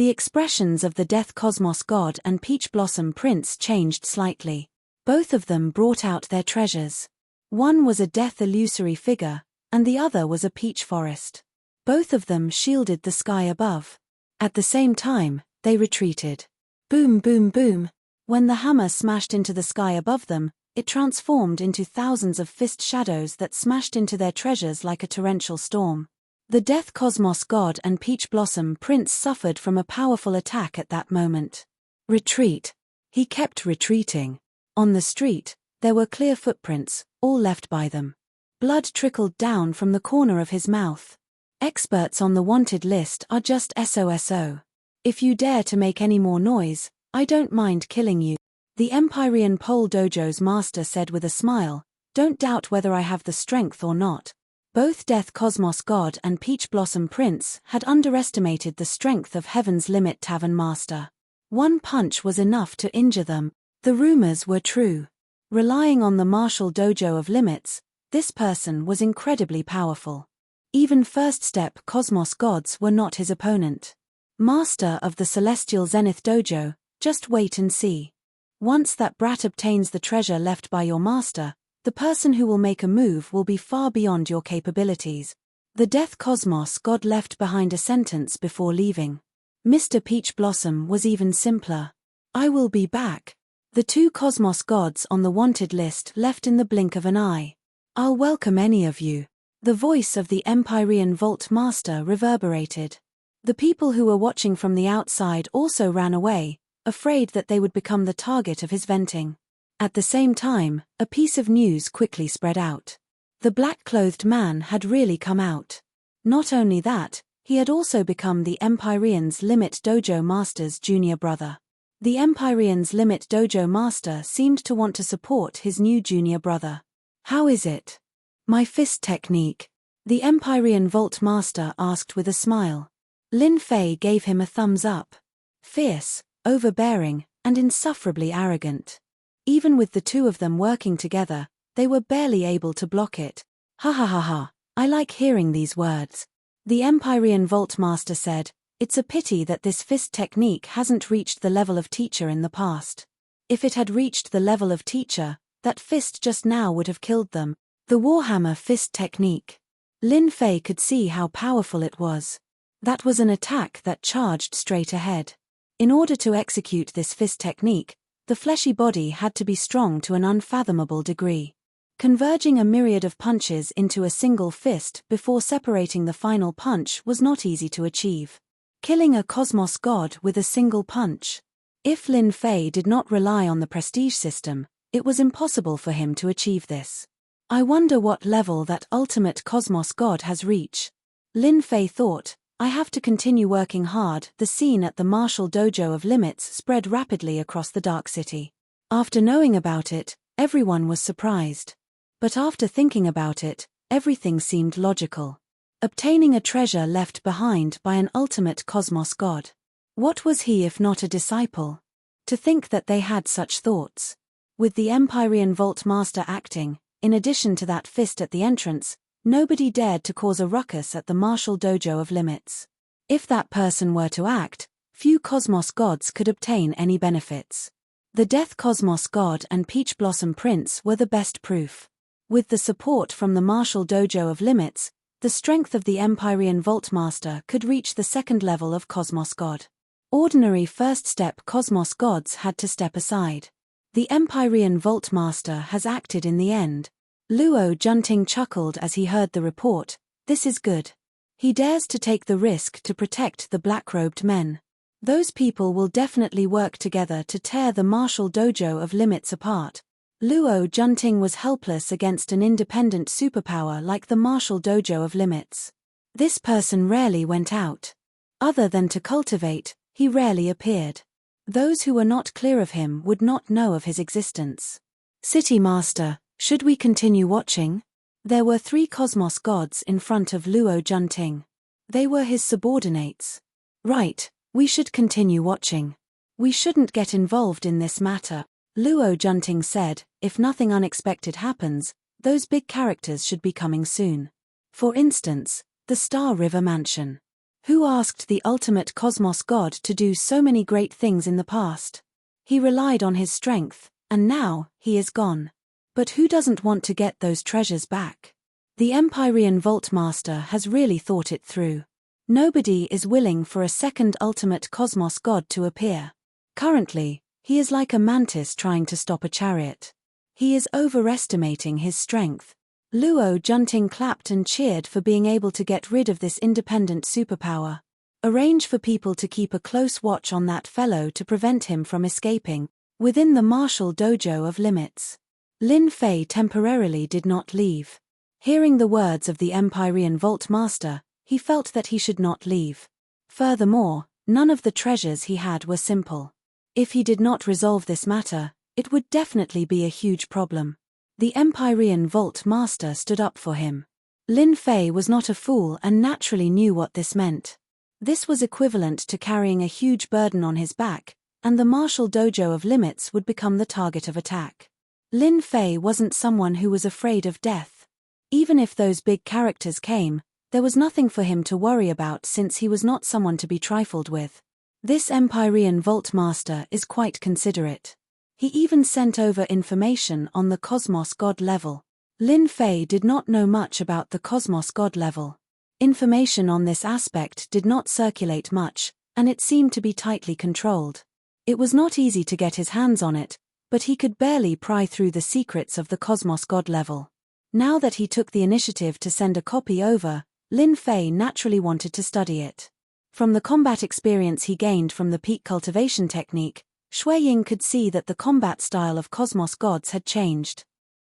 The expressions of the Death Cosmos God and Peach Blossom Prince changed slightly. Both of them brought out their treasures. One was a death illusory figure, and the other was a peach forest. Both of them shielded the sky above. At the same time, they retreated. Boom boom boom. When the hammer smashed into the sky above them, it transformed into thousands of fist shadows that smashed into their treasures like a torrential storm. The Death Cosmos God and Peach Blossom Prince suffered from a powerful attack at that moment. Retreat. He kept retreating. On the street, there were clear footprints, all left by them. Blood trickled down from the corner of his mouth. Experts on the wanted list are just SOSO. If you dare to make any more noise, I don't mind killing you. The Empyrean Pole Dojo's master said with a smile, don't doubt whether I have the strength or not. Both Death Cosmos God and Peach Blossom Prince had underestimated the strength of Heaven's Limit Tavern Master. One punch was enough to injure them. The rumors were true. Relying on the martial dojo of limits, this person was incredibly powerful. Even first step Cosmos Gods were not his opponent. Master of the Celestial Zenith Dojo, just wait and see. Once that brat obtains the treasure left by your master, the person who will make a move will be far beyond your capabilities. The Death Cosmos God left behind a sentence before leaving. Mr. Peach Blossom was even simpler. I will be back. The two Cosmos Gods on the wanted list left in the blink of an eye. I'll welcome any of you. The voice of the Empyrean Vault Master reverberated. The people who were watching from the outside also ran away, afraid that they would become the target of his venting. At the same time, a piece of news quickly spread out. The black-clothed man had really come out. Not only that, he had also become the Empyrean's Limit Dojo Master's junior brother. The Empyrean's Limit Dojo Master seemed to want to support his new junior brother. How is it? My fist technique. The Empyrean Vault Master asked with a smile. Lin Fei gave him a thumbs up. Fierce, overbearing, and insufferably arrogant. Even with the two of them working together, they were barely able to block it. Ha ha ha ha, I like hearing these words. The Empyrean Vault Master said, it's a pity that this fist technique hasn't reached the level of teacher in the past. If it had reached the level of teacher, that fist just now would have killed them. The Warhammer fist technique. Lin Fei could see how powerful it was. That was an attack that charged straight ahead. In order to execute this fist technique, the fleshy body had to be strong to an unfathomable degree. Converging a myriad of punches into a single fist before separating the final punch was not easy to achieve. Killing a Cosmos God with a single punch. If Lin Fei did not rely on the prestige system, It was impossible for him to achieve this. I wonder what level that ultimate cosmos god has reached. Lin Fei thought, I have to continue working hard. The scene at the martial dojo of limits spread rapidly across the dark city. After knowing about it, everyone was surprised. But after thinking about it, everything seemed logical. Obtaining a treasure left behind by an ultimate cosmos god. What was he if not a disciple? To think that they had such thoughts. With the Empyrean Vault Master acting, in addition to that fist at the entrance, nobody dared to cause a ruckus at the martial dojo of limits. If that person were to act, few cosmos gods could obtain any benefits. The Death Cosmos God and Peach Blossom Prince were the best proof. With the support from the martial dojo of limits, the strength of the Empyrean Vault Master could reach the second level of Cosmos God. Ordinary first-step Cosmos gods had to step aside. The Empyrean Vault Master has acted in the end. Luo Junting chuckled as he heard the report. This is good. He dares to take the risk to protect the black-robed men. Those people will definitely work together to tear the martial dojo of limits apart. Luo Junting was helpless against an independent superpower like the martial dojo of limits. This person rarely went out. Other than to cultivate, he rarely appeared. Those who were not clear of him would not know of his existence. City Master, should we continue watching? There were 3 cosmos gods in front of Luo Junting. They were his subordinates. Right, we should continue watching. We shouldn't get involved in this matter, Luo Junting said. If nothing unexpected happens, those big characters should be coming soon. For instance, the Star River Mansion. Who asked the ultimate cosmos god to do so many great things in the past? He relied on his strength, and now, he is gone. But who doesn't want to get those treasures back? The Empyrean Vault Master has really thought it through. Nobody is willing for a second ultimate cosmos god to appear. Currently, he is like a mantis trying to stop a chariot. He is overestimating his strength. Luo Junting clapped and cheered for being able to get rid of this independent superpower. Arrange for people to keep a close watch on that fellow to prevent him from escaping, within the martial dojo of limits. Lin Fei temporarily did not leave. Hearing the words of the Empyrean Vault Master, he felt that he should not leave. Furthermore, none of the treasures he had were simple. If he did not resolve this matter, it would definitely be a huge problem. The Empyrean Vault Master stood up for him. Lin Fei was not a fool and naturally knew what this meant. This was equivalent to carrying a huge burden on his back, and the martial dojo of limits would become the target of attack. Lin Fei wasn't someone who was afraid of death. Even if those big characters came, there was nothing for him to worry about since he was not someone to be trifled with. This Empyrean Vault Master is quite considerate. He even sent over information on the Cosmos God level. Lin Fei did not know much about the Cosmos God level. Information on this aspect did not circulate much, and it seemed to be tightly controlled. It was not easy to get his hands on it, but he could barely pry through the secrets of the Cosmos God level. Now that he took the initiative to send a copy over, Lin Fei naturally wanted to study it. From the combat experience he gained from the peak cultivation technique, Shui Ying could see that the combat style of Cosmos Gods had changed.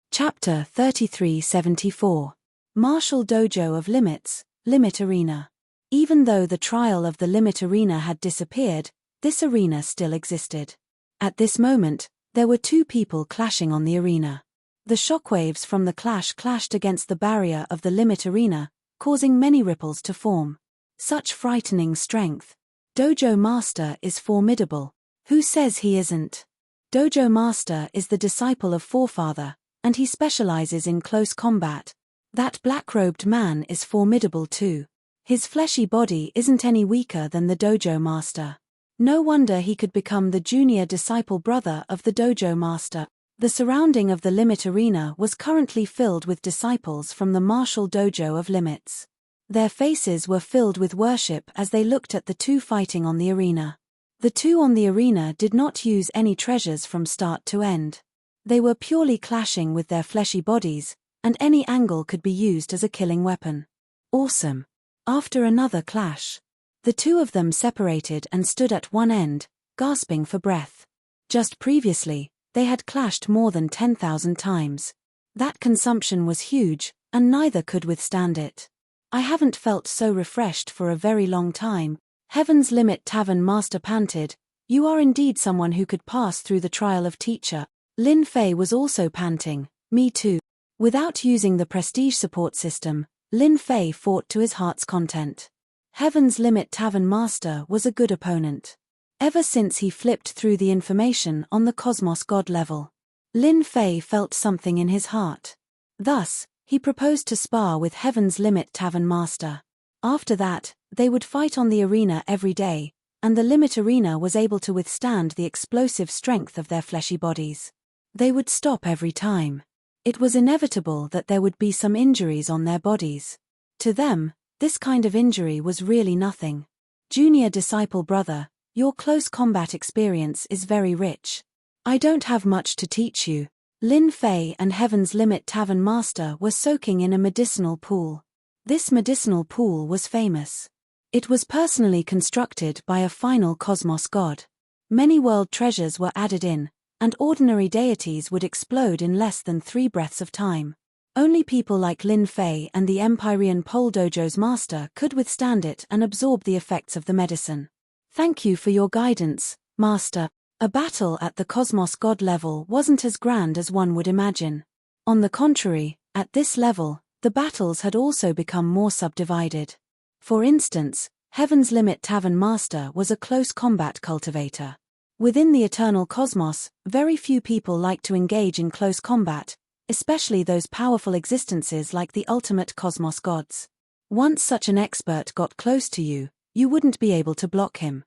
Chapter 3374. Martial Dojo of Limits, Limit Arena. Even though the trial of the Limit Arena had disappeared, this arena still existed. At this moment, there were 2 people clashing on the arena. The shockwaves from the clash clashed against the barrier of the Limit Arena, causing many ripples to form. Such frightening strength. Dojo Master is formidable. Who says he isn't? Dojo Master is the disciple of Forefather, and he specializes in close combat. That black-robed man is formidable too. His fleshy body isn't any weaker than the Dojo Master. No wonder he could become the junior disciple brother of the Dojo Master. The surrounding of the Limit Arena was currently filled with disciples from the martial dojo of Limits. Their faces were filled with worship as they looked at the 2 fighting on the arena. The 2 on the arena did not use any treasures from start to end. They were purely clashing with their fleshy bodies, and any angle could be used as a killing weapon. Awesome. After another clash, the 2 of them separated and stood at one end, gasping for breath. Just previously, They had clashed more than 10,000 times. That consumption was huge, and neither could withstand it. I haven't felt so refreshed for a very long time, Heaven's Limit Tavern Master panted. You are indeed someone who could pass through the trial of teacher. Lin Fei was also panting. Me too. Without using the prestige support system, Lin Fei fought to his heart's content. Heaven's Limit Tavern Master was a good opponent. Ever since he flipped through the information on the Cosmos God level, Lin Fei felt something in his heart. Thus, he proposed to spar with Heaven's Limit Tavern Master. After that, they would fight on the arena every day, and the Limit Arena was able to withstand the explosive strength of their fleshy bodies. They would stop every time. It was inevitable that there would be some injuries on their bodies. To them, this kind of injury was really nothing. Junior disciple brother, your close combat experience is very rich. I don't have much to teach you. Lin Fei and Heaven's Limit Tavern Master were soaking in a medicinal pool. This medicinal pool was famous. It was personally constructed by a final cosmos god. Many world treasures were added in, and ordinary deities would explode in less than 3 breaths of time. Only people like Lin Fei and the Empyrean Pole Dojo's master could withstand it and absorb the effects of the medicine. Thank you for your guidance, Master. A battle at the Cosmos God level wasn't as grand as one would imagine. On the contrary, at this level, the battles had also become more subdivided. For instance, Heaven's Limit Tavern Master was a close combat cultivator. Within the eternal cosmos, very few people like to engage in close combat, especially those powerful existences like the ultimate cosmos gods. Once such an expert got close to you, you wouldn't be able to block him.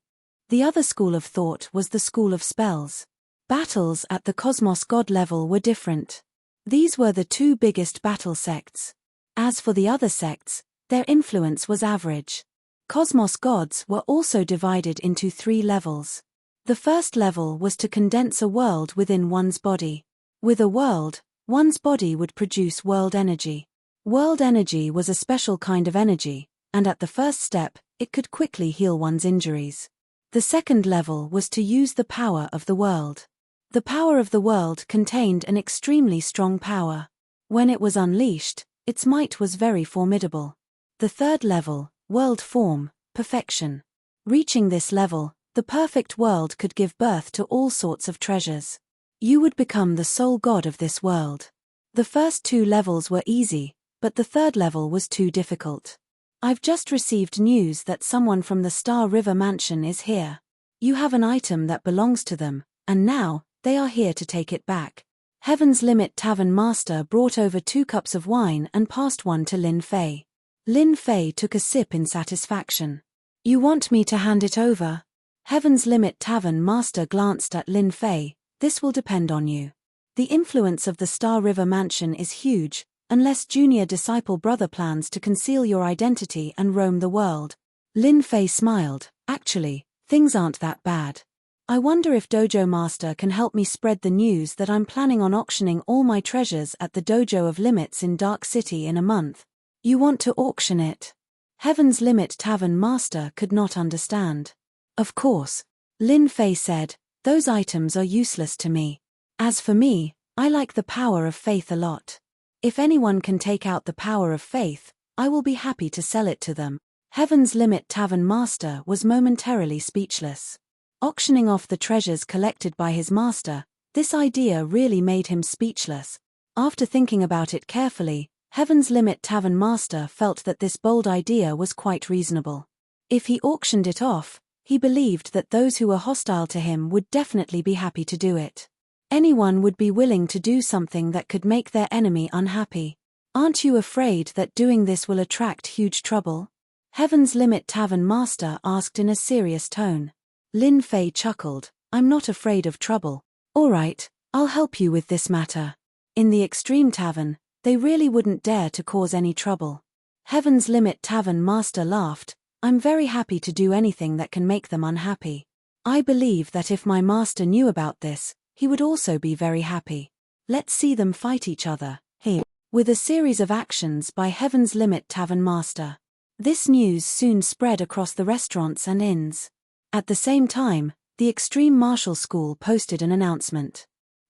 The other school of thought was the school of spells. Battles at the cosmos god level were different. These were the 2 biggest battle sects. As for the other sects, their influence was average. Cosmos gods were also divided into 3 levels. The first level was to condense a world within one's body. With a world, one's body would produce world energy. World energy was a special kind of energy, and at the first step, it could quickly heal one's injuries. The second level was to use the power of the world. The power of the world contained an extremely strong power. When it was unleashed, its might was very formidable. The third level, world form, perfection. Reaching this level, the perfect world could give birth to all sorts of treasures. You would become the sole god of this world. The first 2 levels were easy, but the third level was too difficult. I've just received news that someone from the Star River Mansion is here. You have an item that belongs to them, and now, they are here to take it back. Heaven's Limit Tavern Master brought over 2 cups of wine and passed one to Lin Fei. Lin Fei took a sip in satisfaction. You want me to hand it over? Heaven's Limit Tavern Master glanced at Lin Fei. This will depend on you. The influence of the Star River Mansion is huge, unless Junior Disciple Brother plans to conceal your identity and roam the world. Lin Fei smiled. Actually, things aren't that bad. I wonder if Dojo Master can help me spread the news that I'm planning on auctioning all my treasures at the Dojo of Limits in Dark City in a month. You want to auction it? Heaven's Limit Tavern Master could not understand. Of course. Lin Fei said, those items are useless to me. As for me, I like the power of faith a lot. If anyone can take out the power of faith, I will be happy to sell it to them. Heaven's Limit Tavern Master was momentarily speechless. Auctioning off the treasures collected by his master, this idea really made him speechless. After thinking about it carefully, Heaven's Limit Tavern Master felt that this bold idea was quite reasonable. If he auctioned it off, he believed that those who were hostile to him would definitely be happy to do it. Anyone would be willing to do something that could make their enemy unhappy. Aren't you afraid that doing this will attract huge trouble? Heaven's Limit Tavern Master asked in a serious tone. Lin Fei chuckled. I'm not afraid of trouble. All right, I'll help you with this matter. In the Extreme Tavern, they really wouldn't dare to cause any trouble. Heaven's Limit Tavern Master laughed. I'm very happy to do anything that can make them unhappy. I believe that if my master knew about this, he would also be very happy. Let's see them fight each other, here. With a series of actions by Heaven's Limit Tavern Master. This news soon spread across the restaurants and inns. At the same time, the Extreme Martial School posted an announcement.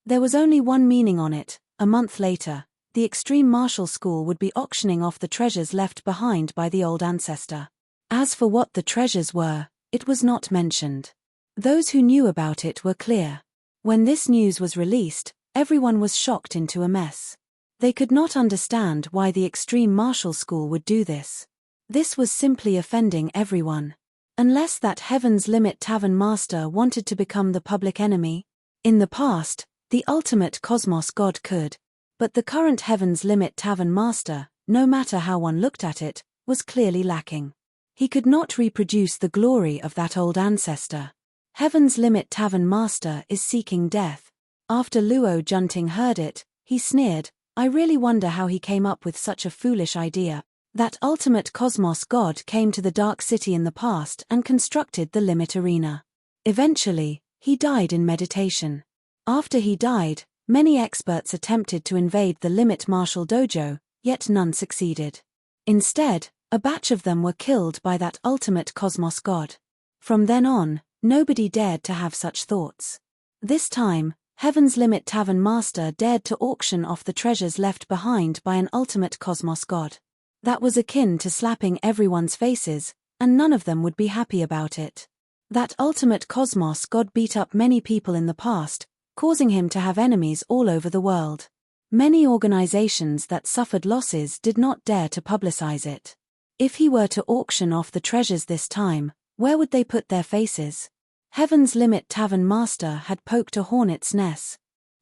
There was only one meaning on it. A month later, the Extreme Martial School would be auctioning off the treasures left behind by the old ancestor. As for what the treasures were, it was not mentioned. Those who knew about it were clear. When this news was released, everyone was shocked into a mess. They could not understand why the Extreme Martial School would do this. This was simply offending everyone. Unless that Heaven's Limit Tavern Master wanted to become the public enemy. In the past, the ultimate cosmos god could. But the current Heaven's Limit Tavern Master, no matter how one looked at it, was clearly lacking. He could not reproduce the glory of that old ancestor. Heaven's Limit Tavern Master is seeking death. After Luo Junting heard it, he sneered, I really wonder how he came up with such a foolish idea. That ultimate cosmos god came to the Dark City in the past and constructed the Limit Arena. Eventually, he died in meditation. After he died, many experts attempted to invade the Limit Martial Dojo, yet none succeeded. Instead, a batch of them were killed by that ultimate cosmos god. From then on, nobody dared to have such thoughts. This time, Heaven's Limit Tavern Master dared to auction off the treasures left behind by an ultimate cosmos god. That was akin to slapping everyone's faces, and none of them would be happy about it. That ultimate cosmos god beat up many people in the past, causing him to have enemies all over the world. Many organizations that suffered losses did not dare to publicize it. If he were to auction off the treasures this time, where would they put their faces? Heaven's Limit Tavern Master had poked a hornet's nest.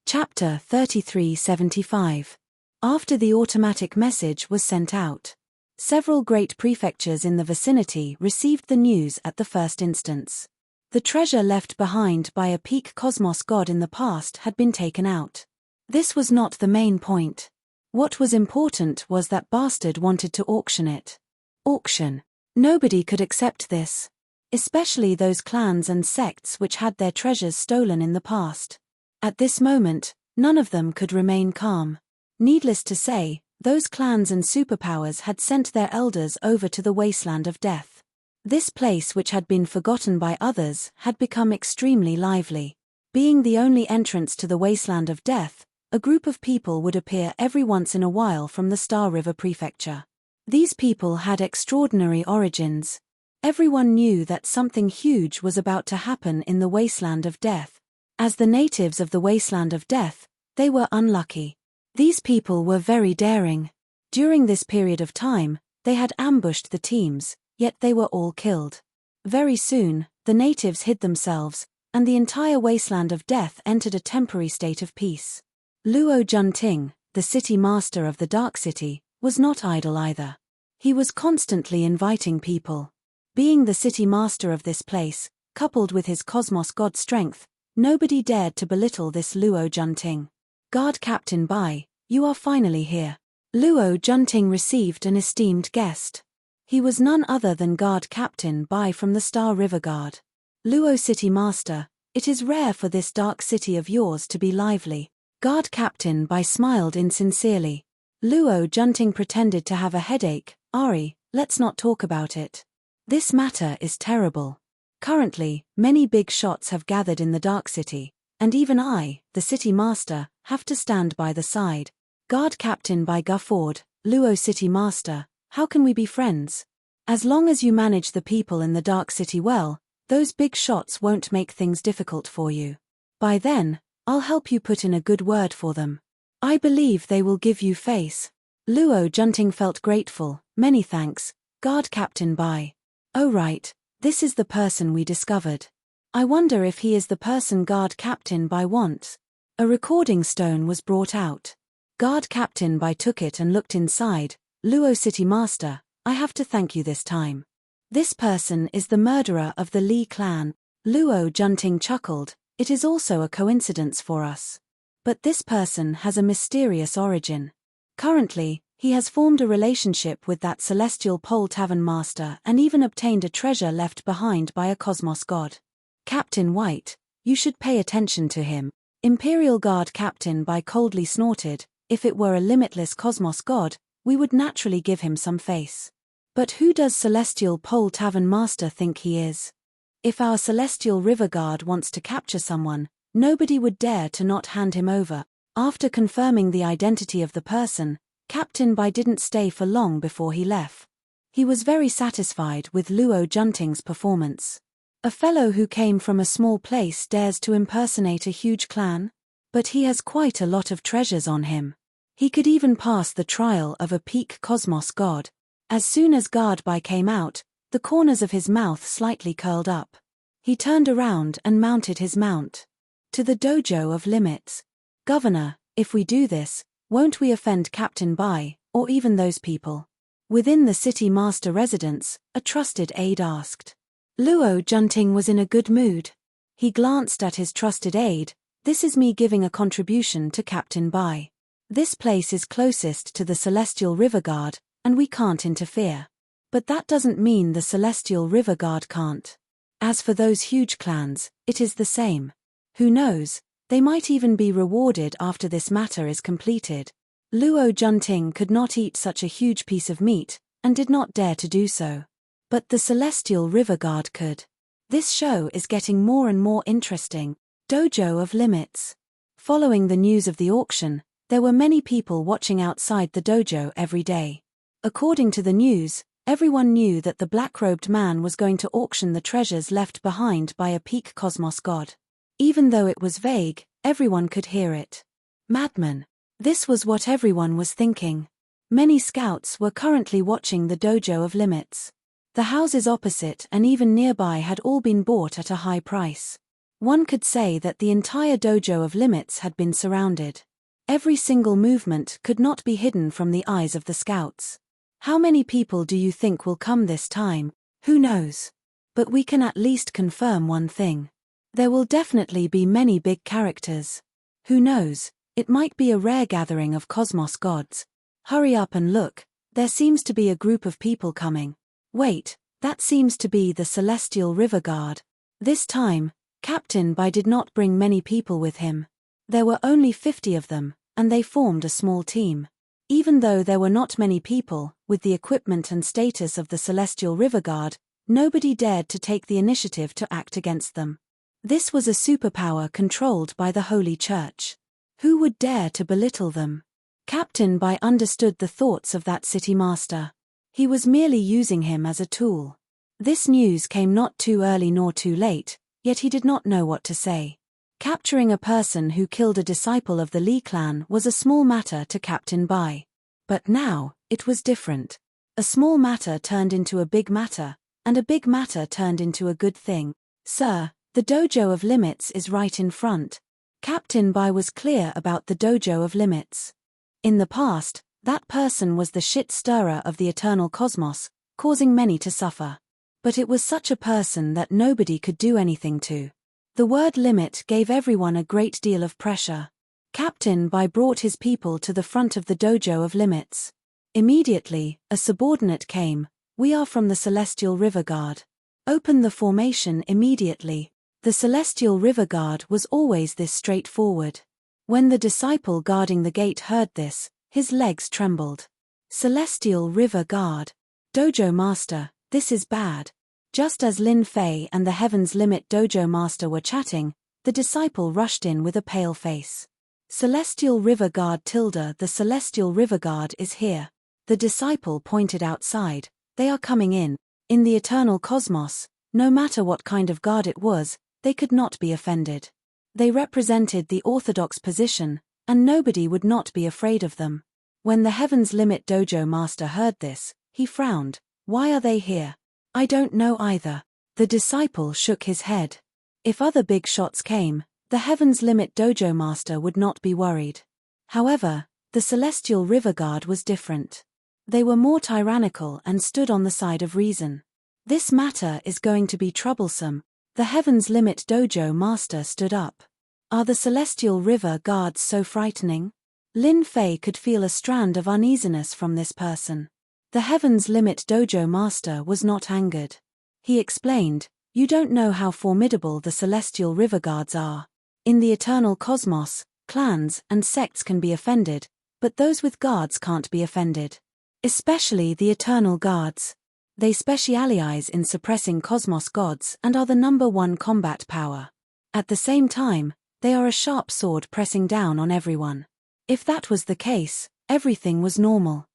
Chapter 3375. After the automatic message was sent out, several great prefectures in the vicinity received the news at the first instance. The treasure left behind by a peak cosmos god in the past had been taken out. This was not the main point. What was important was that bastard wanted to auction it. Auction. Nobody could accept this. Especially those clans and sects which had their treasures stolen in the past. At this moment, none of them could remain calm. Needless to say, those clans and superpowers had sent their elders over to the wasteland of death. This place, which had been forgotten by others, had become extremely lively. Being the only entrance to the wasteland of death, a group of people would appear every once in a while from the Star River Prefecture. These people had extraordinary origins. Everyone knew that something huge was about to happen in the Wasteland of Death. As the natives of the Wasteland of Death, they were unlucky. These people were very daring. During this period of time, they had ambushed the teams, yet they were all killed. Very soon, the natives hid themselves, and the entire Wasteland of Death entered a temporary state of peace. Luo Junting, the city master of the Dark City, was not idle either. He was constantly inviting people. Being the city master of this place, coupled with his cosmos god strength, nobody dared to belittle this Luo Junting. Guard Captain Bai, you are finally here. Luo Junting received an esteemed guest. He was none other than Guard Captain Bai from the Star River Guard. Luo City Master, it is rare for this dark city of yours to be lively. Guard Captain Bai smiled insincerely. Luo Junting pretended to have a headache. Ari, let's not talk about it. This matter is terrible. Currently, many big shots have gathered in the Dark City, and even I, the City Master, have to stand by the side. Guard Captain Bai guffawed, Luo City Master, how can we be friends? As long as you manage the people in the Dark City well, those big shots won't make things difficult for you. By then, I'll help you put in a good word for them. I believe they will give you face. Luo Junting felt grateful. Many thanks, Guard Captain Bai. Oh right, this is the person we discovered. I wonder if he is the person Guard Captain Bai wants. A recording stone was brought out. Guard Captain Bai took it and looked inside. Luo City Master, I have to thank you this time. This person is the murderer of the Li clan. Luo Junting chuckled, it is also a coincidence for us. But this person has a mysterious origin. Currently, he has formed a relationship with that celestial pole tavern master and even obtained a treasure left behind by a cosmos god. Captain White, you should pay attention to him. Imperial Guard Captain Bai coldly snorted, if it were a limitless cosmos god, we would naturally give him some face. But who does celestial pole tavern master think he is? If our celestial river guard wants to capture someone, Nobody would dare to not hand him over. After confirming the identity of the person, Captain Bai didn't stay for long before he left. He was very satisfied with Luo Junting's performance. A fellow who came from a small place dares to impersonate a huge clan? But he has quite a lot of treasures on him. He could even pass the trial of a peak cosmos god. As soon as Guard Bai came out, the corners of his mouth slightly curled up. He turned around and mounted his mount. To the dojo of limits. Governor, if we do this, won't we offend Captain Bai, or even those people? Within the city master residence, a trusted aide asked. Luo Junting was in a good mood. He glanced at his trusted aide. This is me giving a contribution to Captain Bai. This place is closest to the Celestial River Guard, and we can't interfere. But that doesn't mean the Celestial River Guard can't. As for those huge clans, it is the same. Who knows, they might even be rewarded after this matter is completed. Luo Junting could not eat such a huge piece of meat, and did not dare to do so. But the Celestial River Guard could. This show is getting more and more interesting. Dojo of Limits. Following the news of the auction, there were many people watching outside the dojo every day. According to the news, everyone knew that the black-robed man was going to auction the treasures left behind by a peak cosmos god. Even though it was vague, everyone could hear it. Madman. This was what everyone was thinking. Many scouts were currently watching the Dojo of Limits. The houses opposite and even nearby had all been bought at a high price. One could say that the entire Dojo of Limits had been surrounded. Every single movement could not be hidden from the eyes of the scouts. How many people do you think will come this time? Who knows? But we can at least confirm one thing. There will definitely be many big characters. Who knows? It might be a rare gathering of cosmos gods. Hurry up and look, there seems to be a group of people coming. Wait, that seems to be the Celestial River Guard. This time, Captain Bai did not bring many people with him. There were only 50 of them, and they formed a small team. Even though there were not many people, with the equipment and status of the Celestial River Guard, nobody dared to take the initiative to act against them. This was a superpower controlled by the Holy Church. Who would dare to belittle them? Captain Bai understood the thoughts of that city master. He was merely using him as a tool. This news came not too early nor too late, yet he did not know what to say. Capturing a person who killed a disciple of the Li clan was a small matter to Captain Bai. But now, it was different. A small matter turned into a big matter, and a big matter turned into a good thing. Sir, the Dojo of Limits is right in front. Captain Bai was clear about the Dojo of Limits. In the past, that person was the shit stirrer of the eternal cosmos, causing many to suffer. But it was such a person that nobody could do anything to. The word limit gave everyone a great deal of pressure. Captain Bai brought his people to the front of the Dojo of Limits. Immediately, a subordinate came. We are from the Celestial River Guard. Open the formation immediately. The Celestial River Guard was always this straightforward. When the disciple guarding the gate heard this, his legs trembled. Celestial River Guard. Dojo Master, this is bad. Just as Lin Fei and the Heaven's Limit Dojo Master were chatting, the disciple rushed in with a pale face. Celestial River Guard tilde, the Celestial River Guard is here. The disciple pointed outside. They are coming in. In the eternal cosmos, no matter what kind of guard it was, they could not be offended. They represented the orthodox position, and nobody would not be afraid of them. When the Heaven's Limit Dojo Master heard this, he frowned. Why are they here? I don't know either. The disciple shook his head. If other big shots came, the Heaven's Limit Dojo Master would not be worried. However, the Celestial River Guard was different. They were more tyrannical and stood on the side of reason. This matter is going to be troublesome. The Heaven's Limit Dojo Master stood up. Are the Celestial River Guards so frightening? Lin Fei could feel a strand of uneasiness from this person. The Heaven's Limit Dojo Master was not angered. He explained, you don't know how formidable the Celestial River Guards are. In the eternal cosmos, clans and sects can be offended, but those with guards can't be offended. Especially the Eternal Guards. They specialize in suppressing cosmos gods and are the #1 combat power. At the same time, They are a sharp sword pressing down on everyone. If that was the case, everything was normal.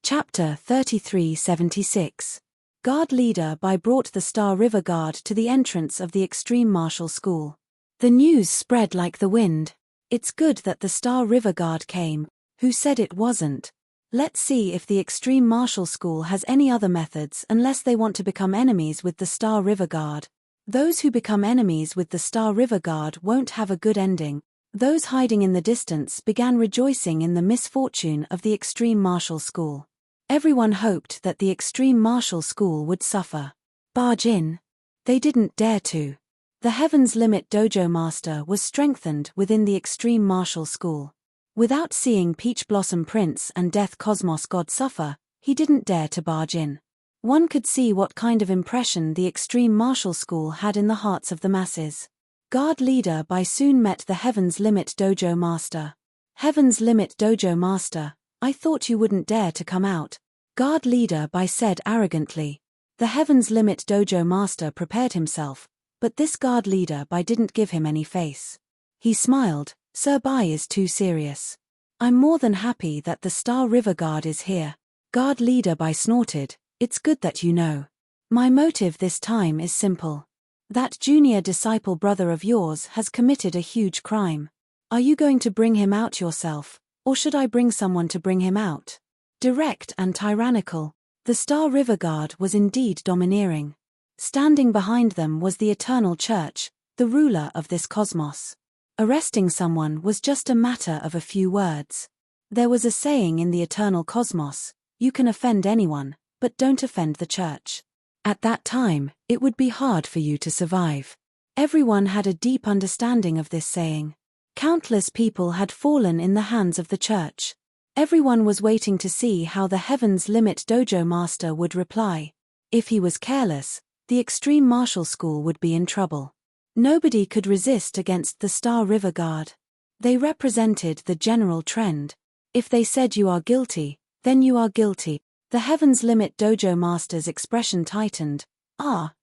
Chapter 3376. Guard Leader by brought the Star River Guard to the entrance of the Extreme Martial School. The news spread like the wind. It's good that the Star River Guard came. Who said it wasn't? Let's see if the Extreme Martial School has any other methods unless they want to become enemies with the Star River Guard. Those who become enemies with the Star River Guard won't have a good ending. Those hiding in the distance began rejoicing in the misfortune of the Extreme Martial School. Everyone hoped that the Extreme Martial School would suffer. Barge in? They didn't dare to. The Heaven's Limit Dojo Master was strengthened within the Extreme Martial School. Without seeing Peach Blossom Prince and Death Cosmos God suffer, he didn't dare to barge in. One could see what kind of impression the Extreme Martial School had in the hearts of the masses. Guard Leader by soon met the Heaven's Limit Dojo Master. Heaven's Limit Dojo Master, I thought you wouldn't dare to come out. Guard Leader by said arrogantly. The Heaven's Limit Dojo Master prepared himself, but this Guard Leader by didn't give him any face. He smiled. Sir Bai is too serious. I'm more than happy that the Star River Guard is here. Guard Leader by snorted. It's good that you know. My motive this time is simple. That junior disciple brother of yours has committed a huge crime. Are you going to bring him out yourself, or should I bring someone to bring him out? Direct and tyrannical, the Star River Guard was indeed domineering. Standing behind them was the Eternal Church, the ruler of this cosmos. Arresting someone was just a matter of a few words. There was a saying in the Eternal Cosmos, you can offend anyone, but don't offend the church. At that time, it would be hard for you to survive. Everyone had a deep understanding of this saying. Countless people had fallen in the hands of the church. Everyone was waiting to see how the Heaven's Limit Dojo Master would reply. If he was careless, the Extreme Martial School would be in trouble. Nobody could resist against the Star River Guard. They represented the general trend. If they said you are guilty, then you are guilty. The Heaven's Limit Dojo Master's expression tightened.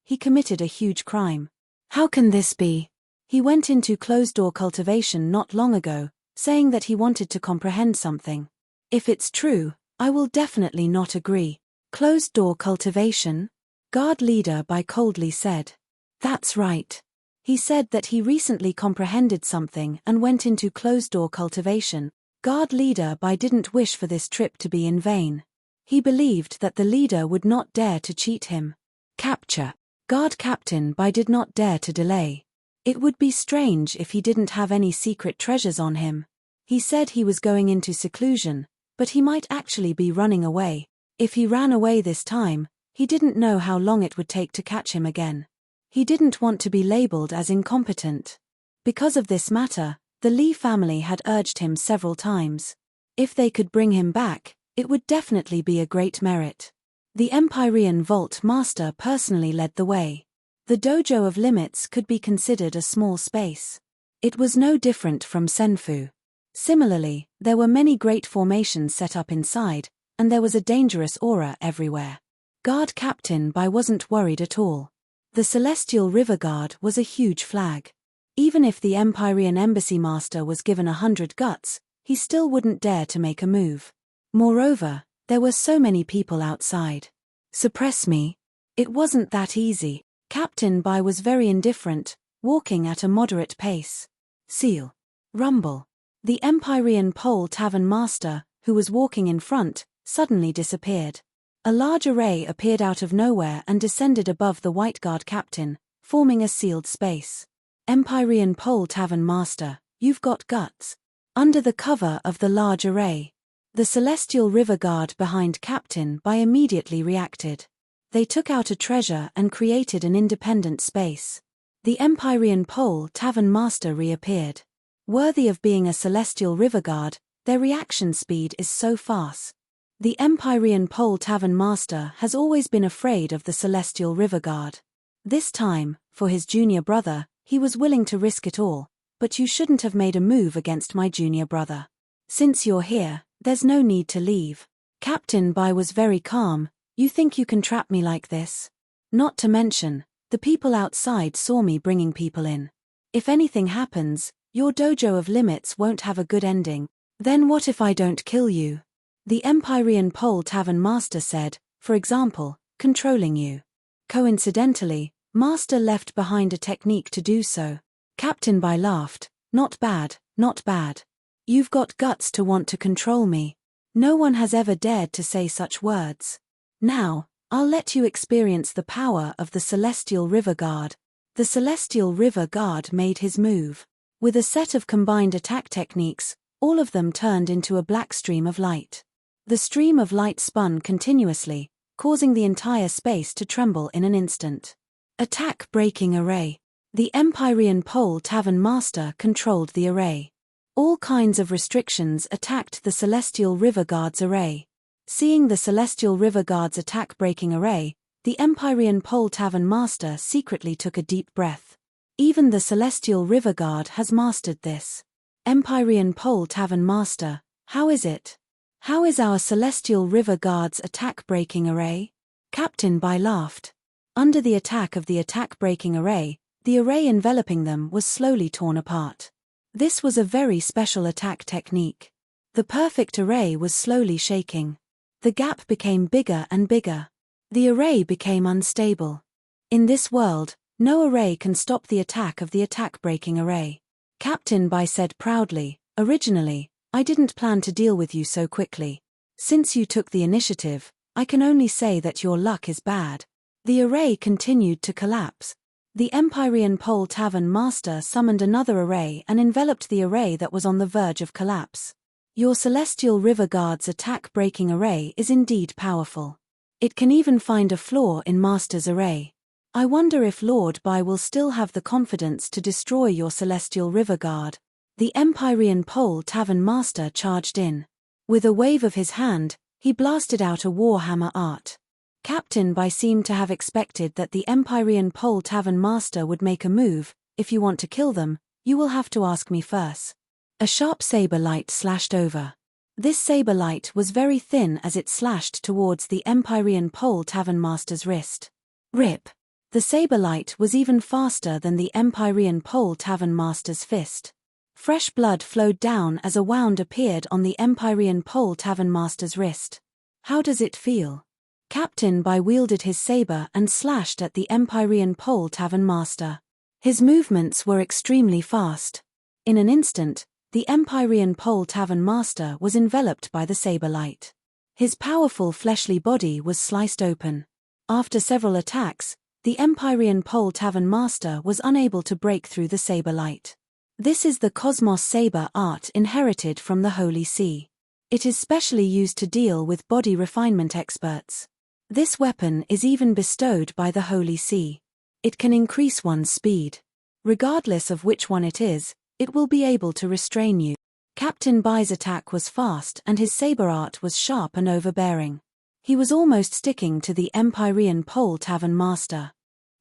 He committed a huge crime. How can this be? He went into closed-door cultivation not long ago, saying that he wanted to comprehend something. If it's true, I will definitely not agree. Closed-door cultivation? Guard Leader by coldly said. That's right. He said that he recently comprehended something and went into closed-door cultivation. Guard Leader by didn't wish for this trip to be in vain. He believed that the leader would not dare to cheat him. Capture. Guard Captain by did not dare to delay. It would be strange if he didn't have any secret treasures on him. He said he was going into seclusion, but he might actually be running away. If he ran away this time, he didn't know how long it would take to catch him again. He didn't want to be labeled as incompetent. Because of this matter, the Lee family had urged him several times. If they could bring him back, it would definitely be a great merit. The Empyrean Vault Master personally led the way. The Dojo of Limits could be considered a small space. It was no different from Senfu. Similarly, there were many great formations set up inside, and there was a dangerous aura everywhere. Guard Captain Bai wasn't worried at all. The Celestial River Guard was a huge flag. Even if the Empyrean Embassy Master was given 100 guts, he still wouldn't dare to make a move. Moreover, there were so many people outside. Suppress me? It wasn't that easy. Captain Bai was very indifferent, walking at a moderate pace. Seal. Rumble. The Empyrean Pole Tavern Master, who was walking in front, suddenly disappeared. A large array appeared out of nowhere and descended above the White Guard Captain, forming a sealed space. Empyrean Pole Tavern Master, you've got guts. Under the cover of the large array, the Celestial River Guard behind Captain Bai immediately reacted. They took out a treasure and created an independent space. The Empyrean Pole Tavern Master reappeared. Worthy of being a Celestial River Guard, their reaction speed is so fast. The Empyrean Pole Tavern Master has always been afraid of the Celestial River Guard. This time, for his junior brother, he was willing to risk it all, but you shouldn't have made a move against my junior brother. Since you're here, there's no need to leave. Captain Bai was very calm. You think you can trap me like this? Not to mention, the people outside saw me bringing people in. If anything happens, Your dojo of limits won't have a good ending. Then what if I don't kill you? The Empyrean Pole Tavern Master said, for example, controlling you. Coincidentally, Master left behind a technique to do so. Captain Bai laughed. Not bad, not bad. You've got guts to want to control me. No one has ever dared to say such words. Now, I'll let you experience the power of the Celestial River Guard. The Celestial River Guard made his move. With a set of combined attack techniques, all of them turned into a black stream of light. The stream of light spun continuously, causing the entire space to tremble in an instant. Attack Breaking Array. The Empyrean Pole Tavern Master controlled the array. All kinds of restrictions attacked the Celestial River Guard's array. Seeing the Celestial River Guard's attack-breaking array, the Empyrean Pole Tavern Master secretly took a deep breath. Even the Celestial River Guard has mastered this. Empyrean Pole Tavern Master, how is it? How is our Celestial River Guard's attack-breaking array? Captain Bai laughed. Under the attack of the attack-breaking array, the array enveloping them was slowly torn apart. This was a very special attack technique. The perfect array was slowly shaking. The gap became bigger and bigger. The array became unstable. In this world, no array can stop the attack of the attack-breaking array. Captain Bai said proudly, originally, I didn't plan to deal with you so quickly. Since you took the initiative, I can only say that your luck is bad. The array continued to collapse. The Empyrean Pole Tavern Master summoned another array and enveloped the array that was on the verge of collapse. Your Celestial River Guard's attack-breaking array is indeed powerful. It can even find a flaw in Master's array. I wonder if Lord Bai will still have the confidence to destroy your Celestial River Guard. The Empyrean Pole Tavern Master charged in. With a wave of his hand, he blasted out a warhammer art. Captain Bai seemed to have expected that the Empyrean Pole Tavern Master would make a move. If you want to kill them, you will have to ask me first. A sharp saber light slashed over. This saber light was very thin as it slashed towards the Empyrean Pole Tavern Master's wrist. Rip! The saber light was even faster than the Empyrean Pole Tavern Master's fist. Fresh blood flowed down as a wound appeared on the Empyrean Pole Tavern Master's wrist. How does it feel? Captain Bai wielded his saber and slashed at the Empyrean Pole Tavern Master. His movements were extremely fast. In an instant, the Empyrean Pole Tavern Master was enveloped by the saber light. His powerful fleshly body was sliced open. After several attacks, the Empyrean Pole Tavern Master was unable to break through the saber light. This is the Cosmos Saber art inherited from the Holy See. It is specially used to deal with body refinement experts. This weapon is even bestowed by the Holy See. It can increase one's speed. Regardless of which one it is, it will be able to restrain you. Captain Bai's attack was fast and his saber art was sharp and overbearing. He was almost sticking to the Empyrean Pole Tavern Master.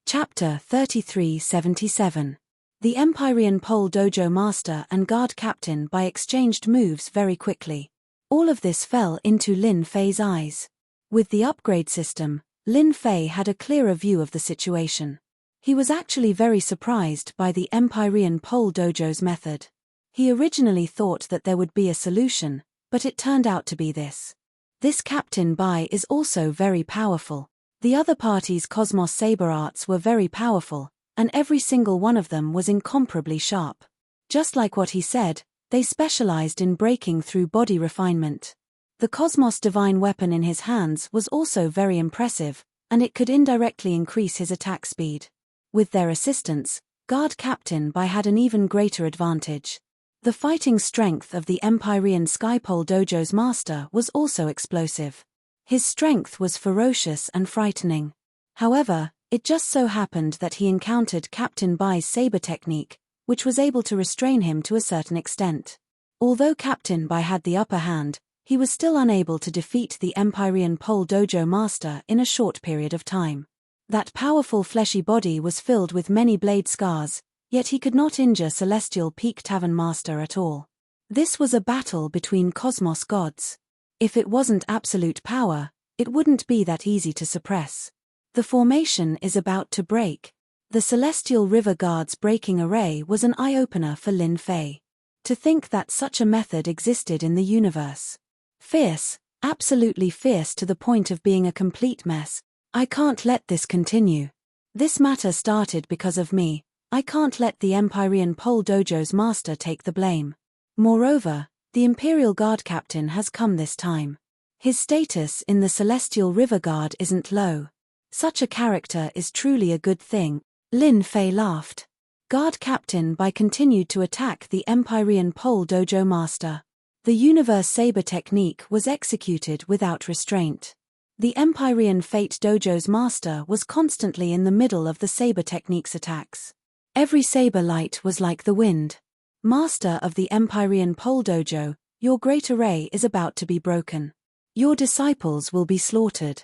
Chapter 3377. The Empyrean Pole Dojo Master and Guard Captain Bai exchanged moves very quickly. All of this fell into Lin Fei's eyes. With the upgrade system, Lin Fei had a clearer view of the situation. He was actually very surprised by the Empyrean Pole Dojo's method. He originally thought that there would be a solution, but it turned out to be this. This Captain Bai is also very powerful. The other party's Cosmos Saber arts were very powerful, and every single one of them was incomparably sharp. Just like what he said, they specialized in breaking through body refinement. The Cosmos Divine weapon in his hands was also very impressive, and it could indirectly increase his attack speed. With their assistance, Guard Captain Bai had an even greater advantage. The fighting strength of the Empyrean Skypole Dojo's master was also explosive. His strength was ferocious and frightening. However, it just so happened that he encountered Captain Bai's saber technique, which was able to restrain him to a certain extent. Although Captain Bai had the upper hand, he was still unable to defeat the Empyrean Pole Dojo master in a short period of time. That powerful fleshy body was filled with many blade scars, yet he could not injure Celestial Peak Tavern Master at all. This was a battle between cosmos gods. If it wasn't absolute power, it wouldn't be that easy to suppress. The formation is about to break. The Celestial River Guard's breaking array was an eye-opener for Lin Fei. To think that such a method existed in the universe. Fierce, absolutely fierce to the point of being a complete mess. I can't let this continue. This matter started because of me. I can't let the Empyrean Pole Dojo's master take the blame. Moreover, the Imperial Guard captain has come this time. His status in the Celestial River Guard isn't low. Such a character is truly a good thing. Lin Fei laughed. Guard Captain Bai continued to attack the Empyrean Pole Dojo Master. The Universe Saber technique was executed without restraint. The Empyrean Fate Dojo's master was constantly in the middle of the Saber technique's attacks. Every saber light was like the wind. Master of the Empyrean Pole Dojo, your great array is about to be broken. Your disciples will be slaughtered.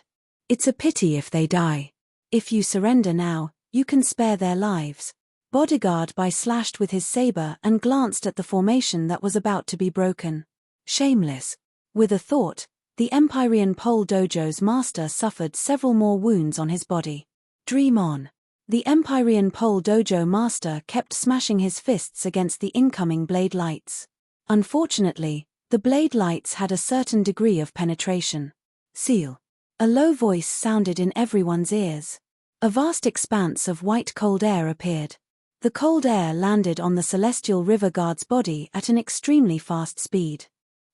It's a pity if they die. If you surrender now, you can spare their lives. Bodyguard Bai slashed with his saber and glanced at the formation that was about to be broken. Shameless. With a thought, the Empyrean Pole Dojo's master suffered several more wounds on his body. Dream on. The Empyrean Pole Dojo master kept smashing his fists against the incoming blade lights. Unfortunately, the blade lights had a certain degree of penetration. Seal. A low voice sounded in everyone's ears. A vast expanse of white cold air appeared. The cold air landed on the Celestial River Guard's body at an extremely fast speed.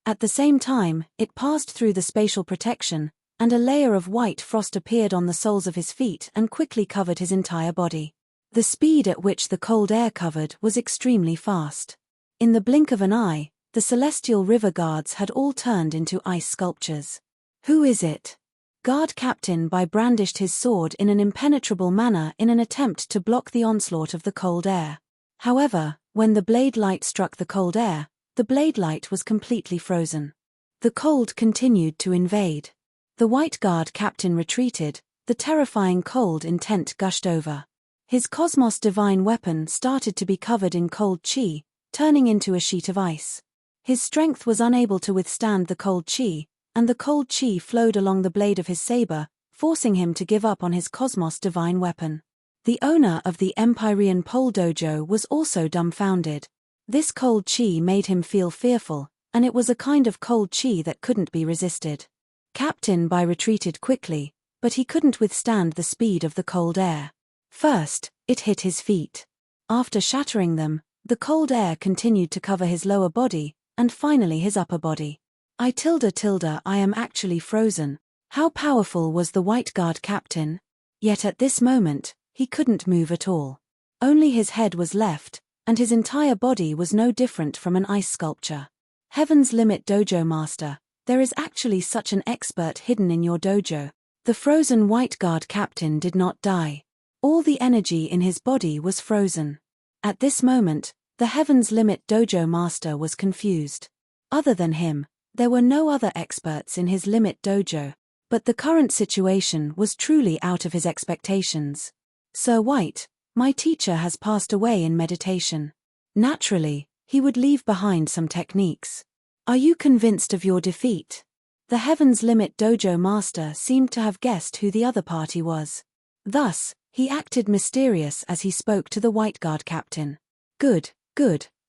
At the same time, it passed through the spatial protection, and a layer of white frost appeared on the soles of his feet and quickly covered his entire body. The speed at which the cold air covered was extremely fast. In the blink of an eye, the Celestial River Guards had all turned into ice sculptures. Who is it? Guard Captain Bai brandished his sword in an impenetrable manner in an attempt to block the onslaught of the cold air. However, when the blade light struck the cold air, the blade light was completely frozen. The cold continued to invade. The White Guard Captain retreated, the terrifying cold intent gushed over. His Cosmos Divine weapon started to be covered in cold chi, turning into a sheet of ice. His strength was unable to withstand the cold chi, and the cold chi flowed along the blade of his saber, forcing him to give up on his Cosmos Divine weapon. The owner of the Empyrean Pole Dojo was also dumbfounded. This cold chi made him feel fearful, and it was a kind of cold chi that couldn't be resisted. Captain Bai retreated quickly, but he couldn't withstand the speed of the cold air. First, it hit his feet. After shattering them, the cold air continued to cover his lower body, and finally his upper body. I am actually frozen. How powerful was the White Guard captain? Yet at this moment, he couldn't move at all. Only his head was left, and his entire body was no different from an ice sculpture. Heaven's Limit Dojo Master, there is actually such an expert hidden in your dojo. The frozen White Guard captain did not die. All the energy in his body was frozen. At this moment, the Heaven's Limit Dojo Master was confused. Other than him, there were no other experts in his Limit Dojo, but the current situation was truly out of his expectations. Sir White, my teacher has passed away in meditation. Naturally, he would leave behind some techniques. Are you convinced of your defeat? The Heaven's Limit Dojo Master seemed to have guessed who the other party was. Thus, he acted mysterious as he spoke to the White Guard captain. Good,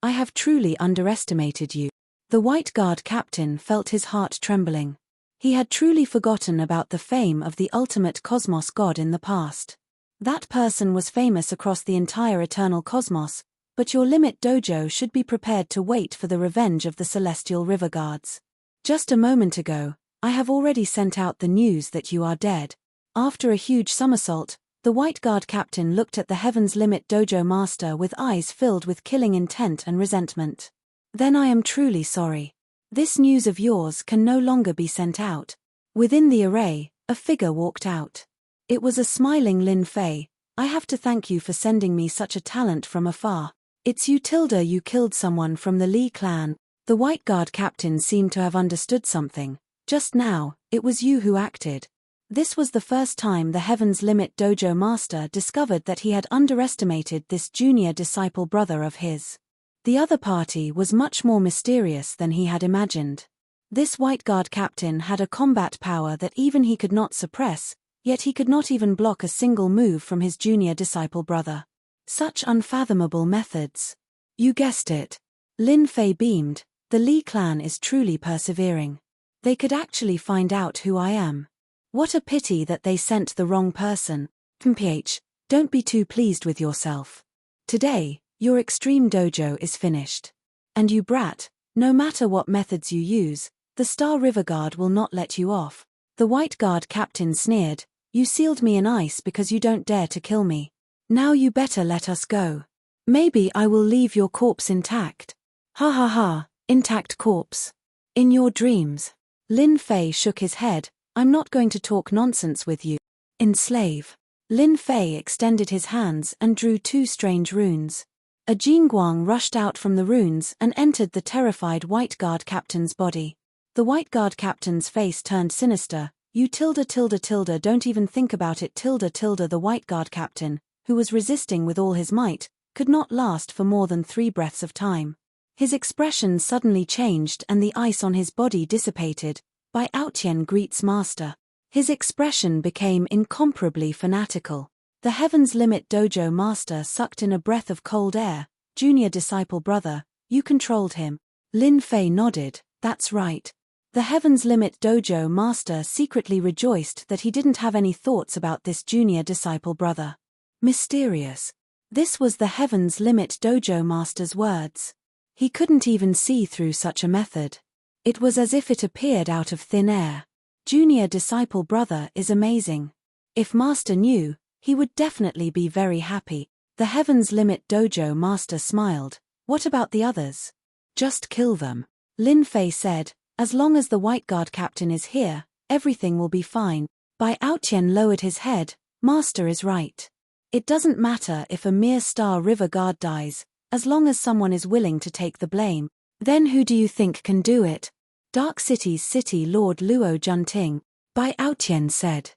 I have truly underestimated you. The White Guard captain felt his heart trembling. He had truly forgotten about the fame of the ultimate cosmos god in the past. That person was famous across the entire eternal cosmos, but your Limit Dojo should be prepared to wait for the revenge of the Celestial River Guards. Just a moment ago, I have already sent out the news that you are dead. After a huge somersault, the White Guard captain looked at the Heaven's Limit Dojo Master with eyes filled with killing intent and resentment. Then I am truly sorry. This news of yours can no longer be sent out. Within the array, a figure walked out. It was a smiling Lin Fei. I have to thank you for sending me such a talent from afar. It's you killed someone from the Li clan. The White Guard captain seemed to have understood something. Just now, it was you who acted. This was the first time the Heaven's Limit Dojo Master discovered that he had underestimated this junior disciple brother of his. The other party was much more mysterious than he had imagined. This White Guard captain had a combat power that even he could not suppress, Yet he could not even block a single move from his junior disciple brother. Such unfathomable methods. You guessed it. Lin Fei beamed. The Li clan is truly persevering. They could actually find out who I am. What a pity that they sent the wrong person. PH, don't be too pleased with yourself. Today, your extreme dojo is finished. And you brat, no matter what methods you use, the Star River Guard will not let you off. The White Guard captain sneered, you sealed me in ice because you don't dare to kill me. Now you better let us go. Maybe I will leave your corpse intact. Ha ha ha, intact corpse. In your dreams. Lin Fei shook his head, I'm not going to talk nonsense with you. Enslave. Lin Fei extended his hands and drew two strange runes. A Jingguang rushed out from the runes and entered the terrified White Guard captain's body. The White Guard captain's face turned sinister. You don't even think about it The White Guard captain, who was resisting with all his might, could not last for more than 3 breaths of time. His expression suddenly changed and the ice on his body dissipated. By Aotian greets master. His expression became incomparably fanatical. The Heaven's Limit Dojo master sucked in a breath of cold air. Junior disciple brother, you controlled him. Lin Fei nodded, that's right. The Heaven's Limit Dojo master secretly rejoiced that he didn't have any thoughts about this junior disciple brother. Mysterious. This was the Heaven's Limit Dojo master's words. He couldn't even see through such a method. It was as if it appeared out of thin air. Junior disciple brother is amazing. If master knew, he would definitely be very happy. The Heaven's Limit Dojo master smiled. What about the others? Just kill them. Lin Fei said, as long as the White Guard captain is here, everything will be fine. Bai Aotian lowered his head, master is right. It doesn't matter if a mere Star River Guard dies, as long as someone is willing to take the blame. Then who do you think can do it? Dark City's City Lord Luo Junting, Bai Aotian said.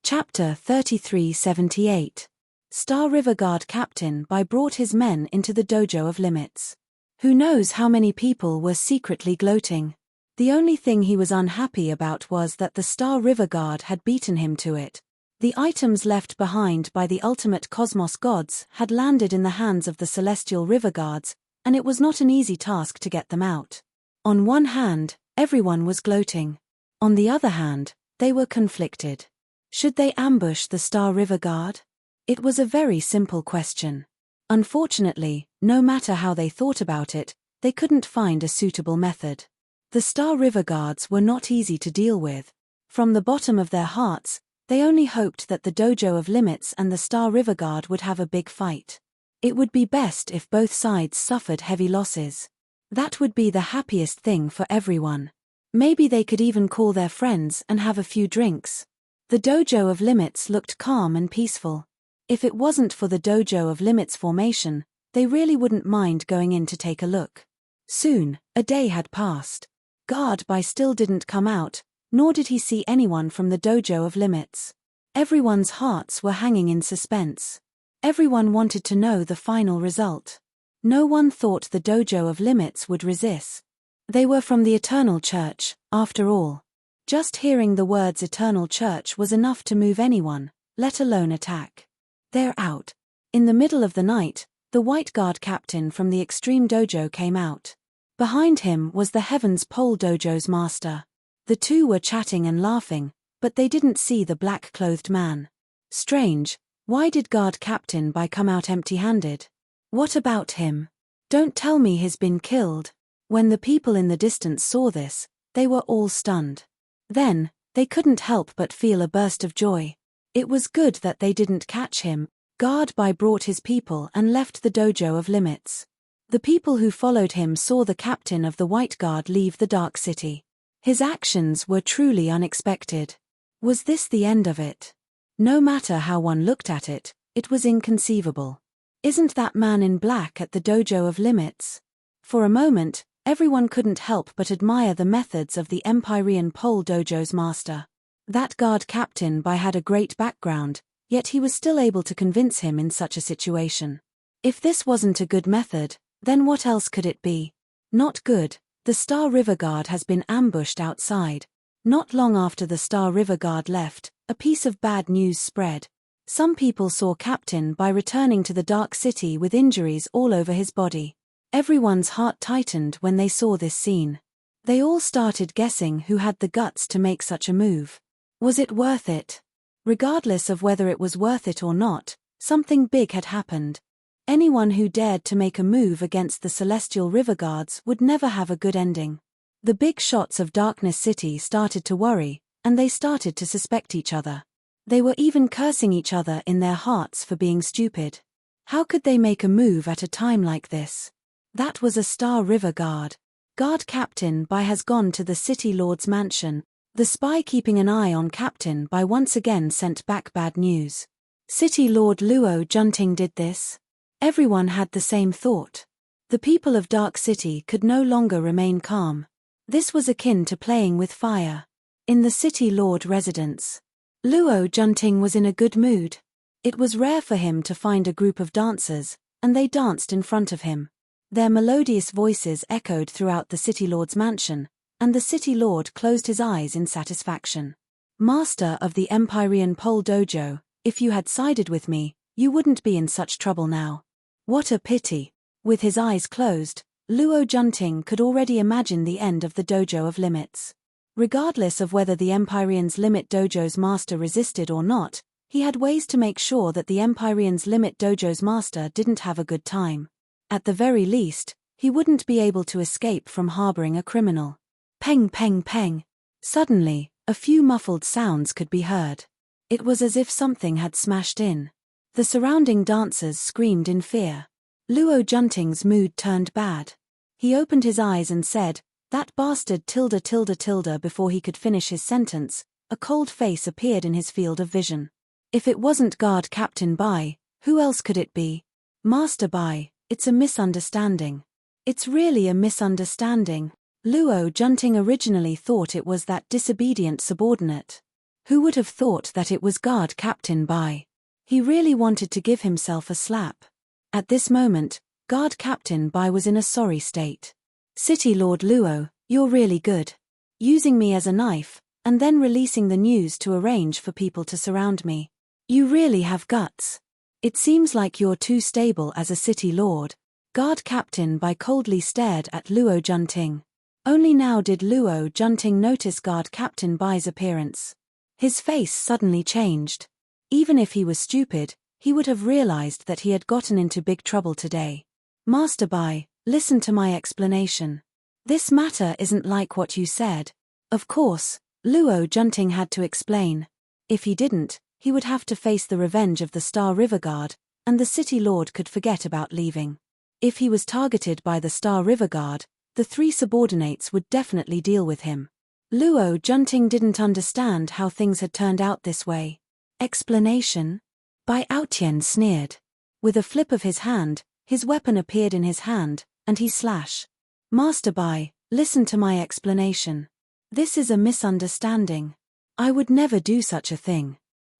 Chapter 3378. Star River Guard Captain Bai brought his men into the Dojo of Limits. Who knows how many people were secretly gloating. The only thing he was unhappy about was that the Star River Guard had beaten him to it. The items left behind by the ultimate cosmos gods had landed in the hands of the Celestial River Guards, and it was not an easy task to get them out. On one hand, everyone was gloating. On the other hand, they were conflicted. Should they ambush the Star River Guard? It was a very simple question. Unfortunately, no matter how they thought about it, they couldn't find a suitable method. The Star River Guards were not easy to deal with. From the bottom of their hearts, they only hoped that the Dojo of Limits and the Star River Guard would have a big fight. It would be best if both sides suffered heavy losses. That would be the happiest thing for everyone. Maybe they could even call their friends and have a few drinks. The Dojo of Limits looked calm and peaceful. If it wasn't for the Dojo of Limits formation, they really wouldn't mind going in to take a look. Soon, a day had passed. Guard Bai still didn't come out, nor did he see anyone from the Dojo of Limits. Everyone's hearts were hanging in suspense. Everyone wanted to know the final result. No one thought the Dojo of Limits would resist. They were from the Eternal Church, after all. Just hearing the words Eternal Church was enough to move anyone, let alone attack. They're out. In the middle of the night, the White Guard captain from the Extreme Dojo came out. Behind him was the Heavens Pole Dojo's master. The two were chatting and laughing, but they didn't see the black-clothed man. Strange, why did Guard Captain Bai come out empty-handed? What about him? Don't tell me he's been killed. When the people in the distance saw this, they were all stunned. Then, they couldn't help but feel a burst of joy. It was good that they didn't catch him. Guard Bai brought his people and left the Dojo of Limits. The people who followed him saw the captain of the White Guard leave the Dark City. His actions were truly unexpected. Was this the end of it? No matter how one looked at it, it was inconceivable. Isn't that man in black at the Dojo of Limits? For a moment, everyone couldn't help but admire the methods of the Empyrean Pole Dojo's master. That guard captain Bai had a great background, yet he was still able to convince him in such a situation. If this wasn't a good method, then what else could it be? Not good. The Star River Guard has been ambushed outside. Not long after the Star River Guard left, a piece of bad news spread. Some people saw Captain Bai returning to the Dark City with injuries all over his body. Everyone's heart tightened when they saw this scene. They all started guessing who had the guts to make such a move. Was it worth it? Regardless of whether it was worth it or not, something big had happened. Anyone who dared to make a move against the Celestial River Guards would never have a good ending. The big shots of Darkness City started to worry, and they started to suspect each other. They were even cursing each other in their hearts for being stupid. How could they make a move at a time like this? That was a Star River Guard. Guard Captain Bai has gone to the City Lord's mansion. The spy keeping an eye on Captain Bai once again sent back bad news. City Lord Luo Junting did this? Everyone had the same thought. The people of Dark City could no longer remain calm. This was akin to playing with fire. In the City Lord residence, Luo Junting was in a good mood. It was rare for him to find a group of dancers, and they danced in front of him. Their melodious voices echoed throughout the City Lord's mansion, and the City Lord closed his eyes in satisfaction. Master of the Empyrean Pole Dojo, if you had sided with me, you wouldn't be in such trouble now. What a pity. With his eyes closed, Luo Junting could already imagine the end of the Dojo of Limits. Regardless of whether the Empyrean's Limit Dojo's master resisted or not, he had ways to make sure that the Empyrean's Limit Dojo's master didn't have a good time. At the very least, he wouldn't be able to escape from harboring a criminal. Peng peng peng. Suddenly, a few muffled sounds could be heard. It was as if something had smashed in. The surrounding dancers screamed in fear. Luo Junting's mood turned bad. He opened his eyes and said, "That bastard tilde tilde tilde." Before he could finish his sentence, a cold face appeared in his field of vision. If it wasn't Guard Captain Bai, who else could it be? Master Bai, it's a misunderstanding. It's really a misunderstanding. Luo Junting originally thought it was that disobedient subordinate. Who would have thought that it was Guard Captain Bai? He really wanted to give himself a slap. At this moment, Guard Captain Bai was in a sorry state. City Lord Luo, you're really good. Using me as a knife, and then releasing the news to arrange for people to surround me. You really have guts. It seems like you're too stable as a City Lord. Guard Captain Bai coldly stared at Luo Junting. Only now did Luo Junting notice Guard Captain Bai's appearance. His face suddenly changed. Even if he was stupid, he would have realized that he had gotten into big trouble today. Master Bai, listen to my explanation. This matter isn't like what you said. Of course, Luo Junting had to explain. If he didn't, he would have to face the revenge of the Star River Guard, and the City Lord could forget about leaving. If he was targeted by the Star River Guard, the three subordinates would definitely deal with him. Luo Junting didn't understand how things had turned out this way. Explanation? Bai Aotian sneered. With a flip of his hand, his weapon appeared in his hand, and he slashed. Master Bai, listen to my explanation. This is a misunderstanding. I would never do such a thing.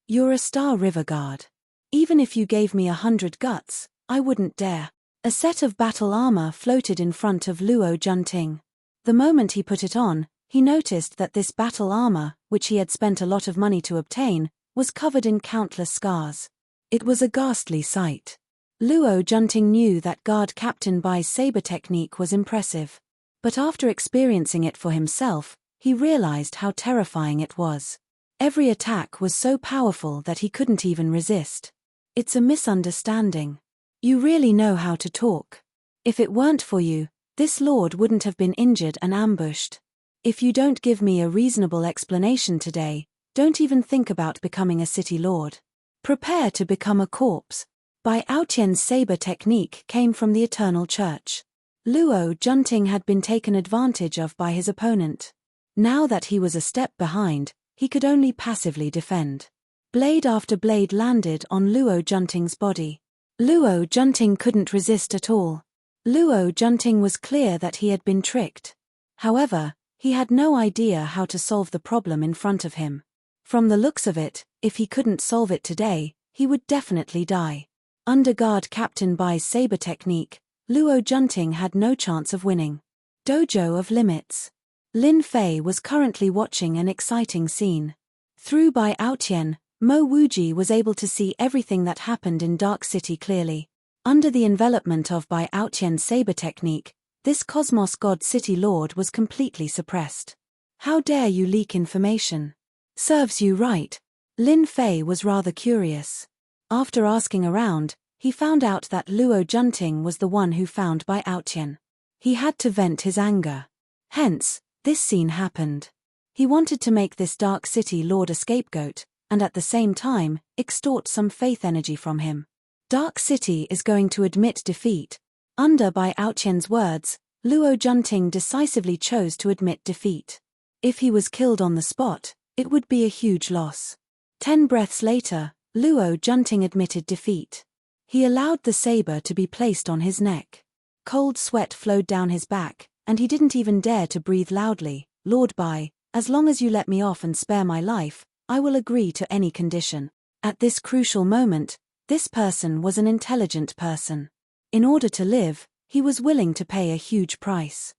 You're a Star River Guard. Even if you gave me 100 guts, I wouldn't dare. A set of battle armor floated in front of Luo Junting. The moment he put it on, he noticed that this battle armor, which he had spent a lot of money to obtain, was covered in countless scars. It was a ghastly sight. Luo Junting knew that Guard Captain Bai's saber technique was impressive. But after experiencing it for himself, he realized how terrifying it was. Every attack was so powerful that he couldn't even resist. It's a misunderstanding. You really know how to talk. If it weren't for you, this lord wouldn't have been injured and ambushed. If you don't give me a reasonable explanation today, don't even think about becoming a city lord. Prepare to become a corpse. Bai Aotian's saber technique came from the Eternal Church. Luo Junting had been taken advantage of by his opponent. Now that he was a step behind, he could only passively defend. Blade after blade landed on Luo Junting's body. Luo Junting couldn't resist at all. Luo Junting was clear that he had been tricked. However, he had no idea how to solve the problem in front of him. From the looks of it, if he couldn't solve it today, he would definitely die. Under Guard Captain Bai's saber technique, Luo Junting had no chance of winning. Dojo of Limits. Lin Fei was currently watching an exciting scene. Through Bai Aotian, Mo Wuji was able to see everything that happened in Dark City clearly. Under the envelopment of Bai Aotian's saber technique, this Cosmos God City Lord was completely suppressed. How dare you leak information? Serves you right. Lin Fei was rather curious. After asking around, he found out that Luo Junting was the one who found Bai Aotian. He had to vent his anger. Hence, this scene happened. He wanted to make this Dark City Lord a scapegoat, and at the same time, extort some faith energy from him. Dark City is going to admit defeat. Under Bai Aotian's words, Luo Junting decisively chose to admit defeat. If he was killed on the spot, it would be a huge loss. 10 breaths later, Luo Junting admitted defeat. He allowed the saber to be placed on his neck. Cold sweat flowed down his back, and he didn't even dare to breathe loudly. Lord Bai, as long as you let me off and spare my life, I will agree to any condition. At this crucial moment, this person was an intelligent person. In order to live, he was willing to pay a huge price.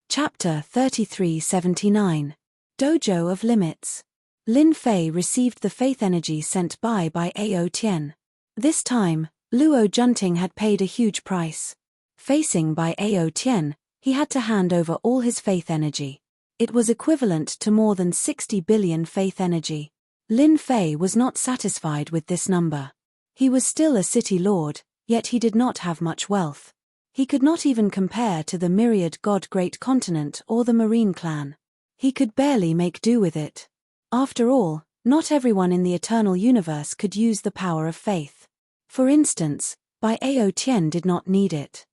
Chapter 3379. Dojo of Limits. Lin Fei received the faith energy sent by Aotian. This time, Luo Junting had paid a huge price. Facing Bai Aotian, he had to hand over all his faith energy. It was equivalent to more than 60 billion faith energy. Lin Fei was not satisfied with this number. He was still a city lord, yet he did not have much wealth. He could not even compare to the myriad god Great Continent or the Marine clan. He could barely make do with it. After all, not everyone in the eternal universe could use the power of faith. For instance, Bai Aotian did not need it.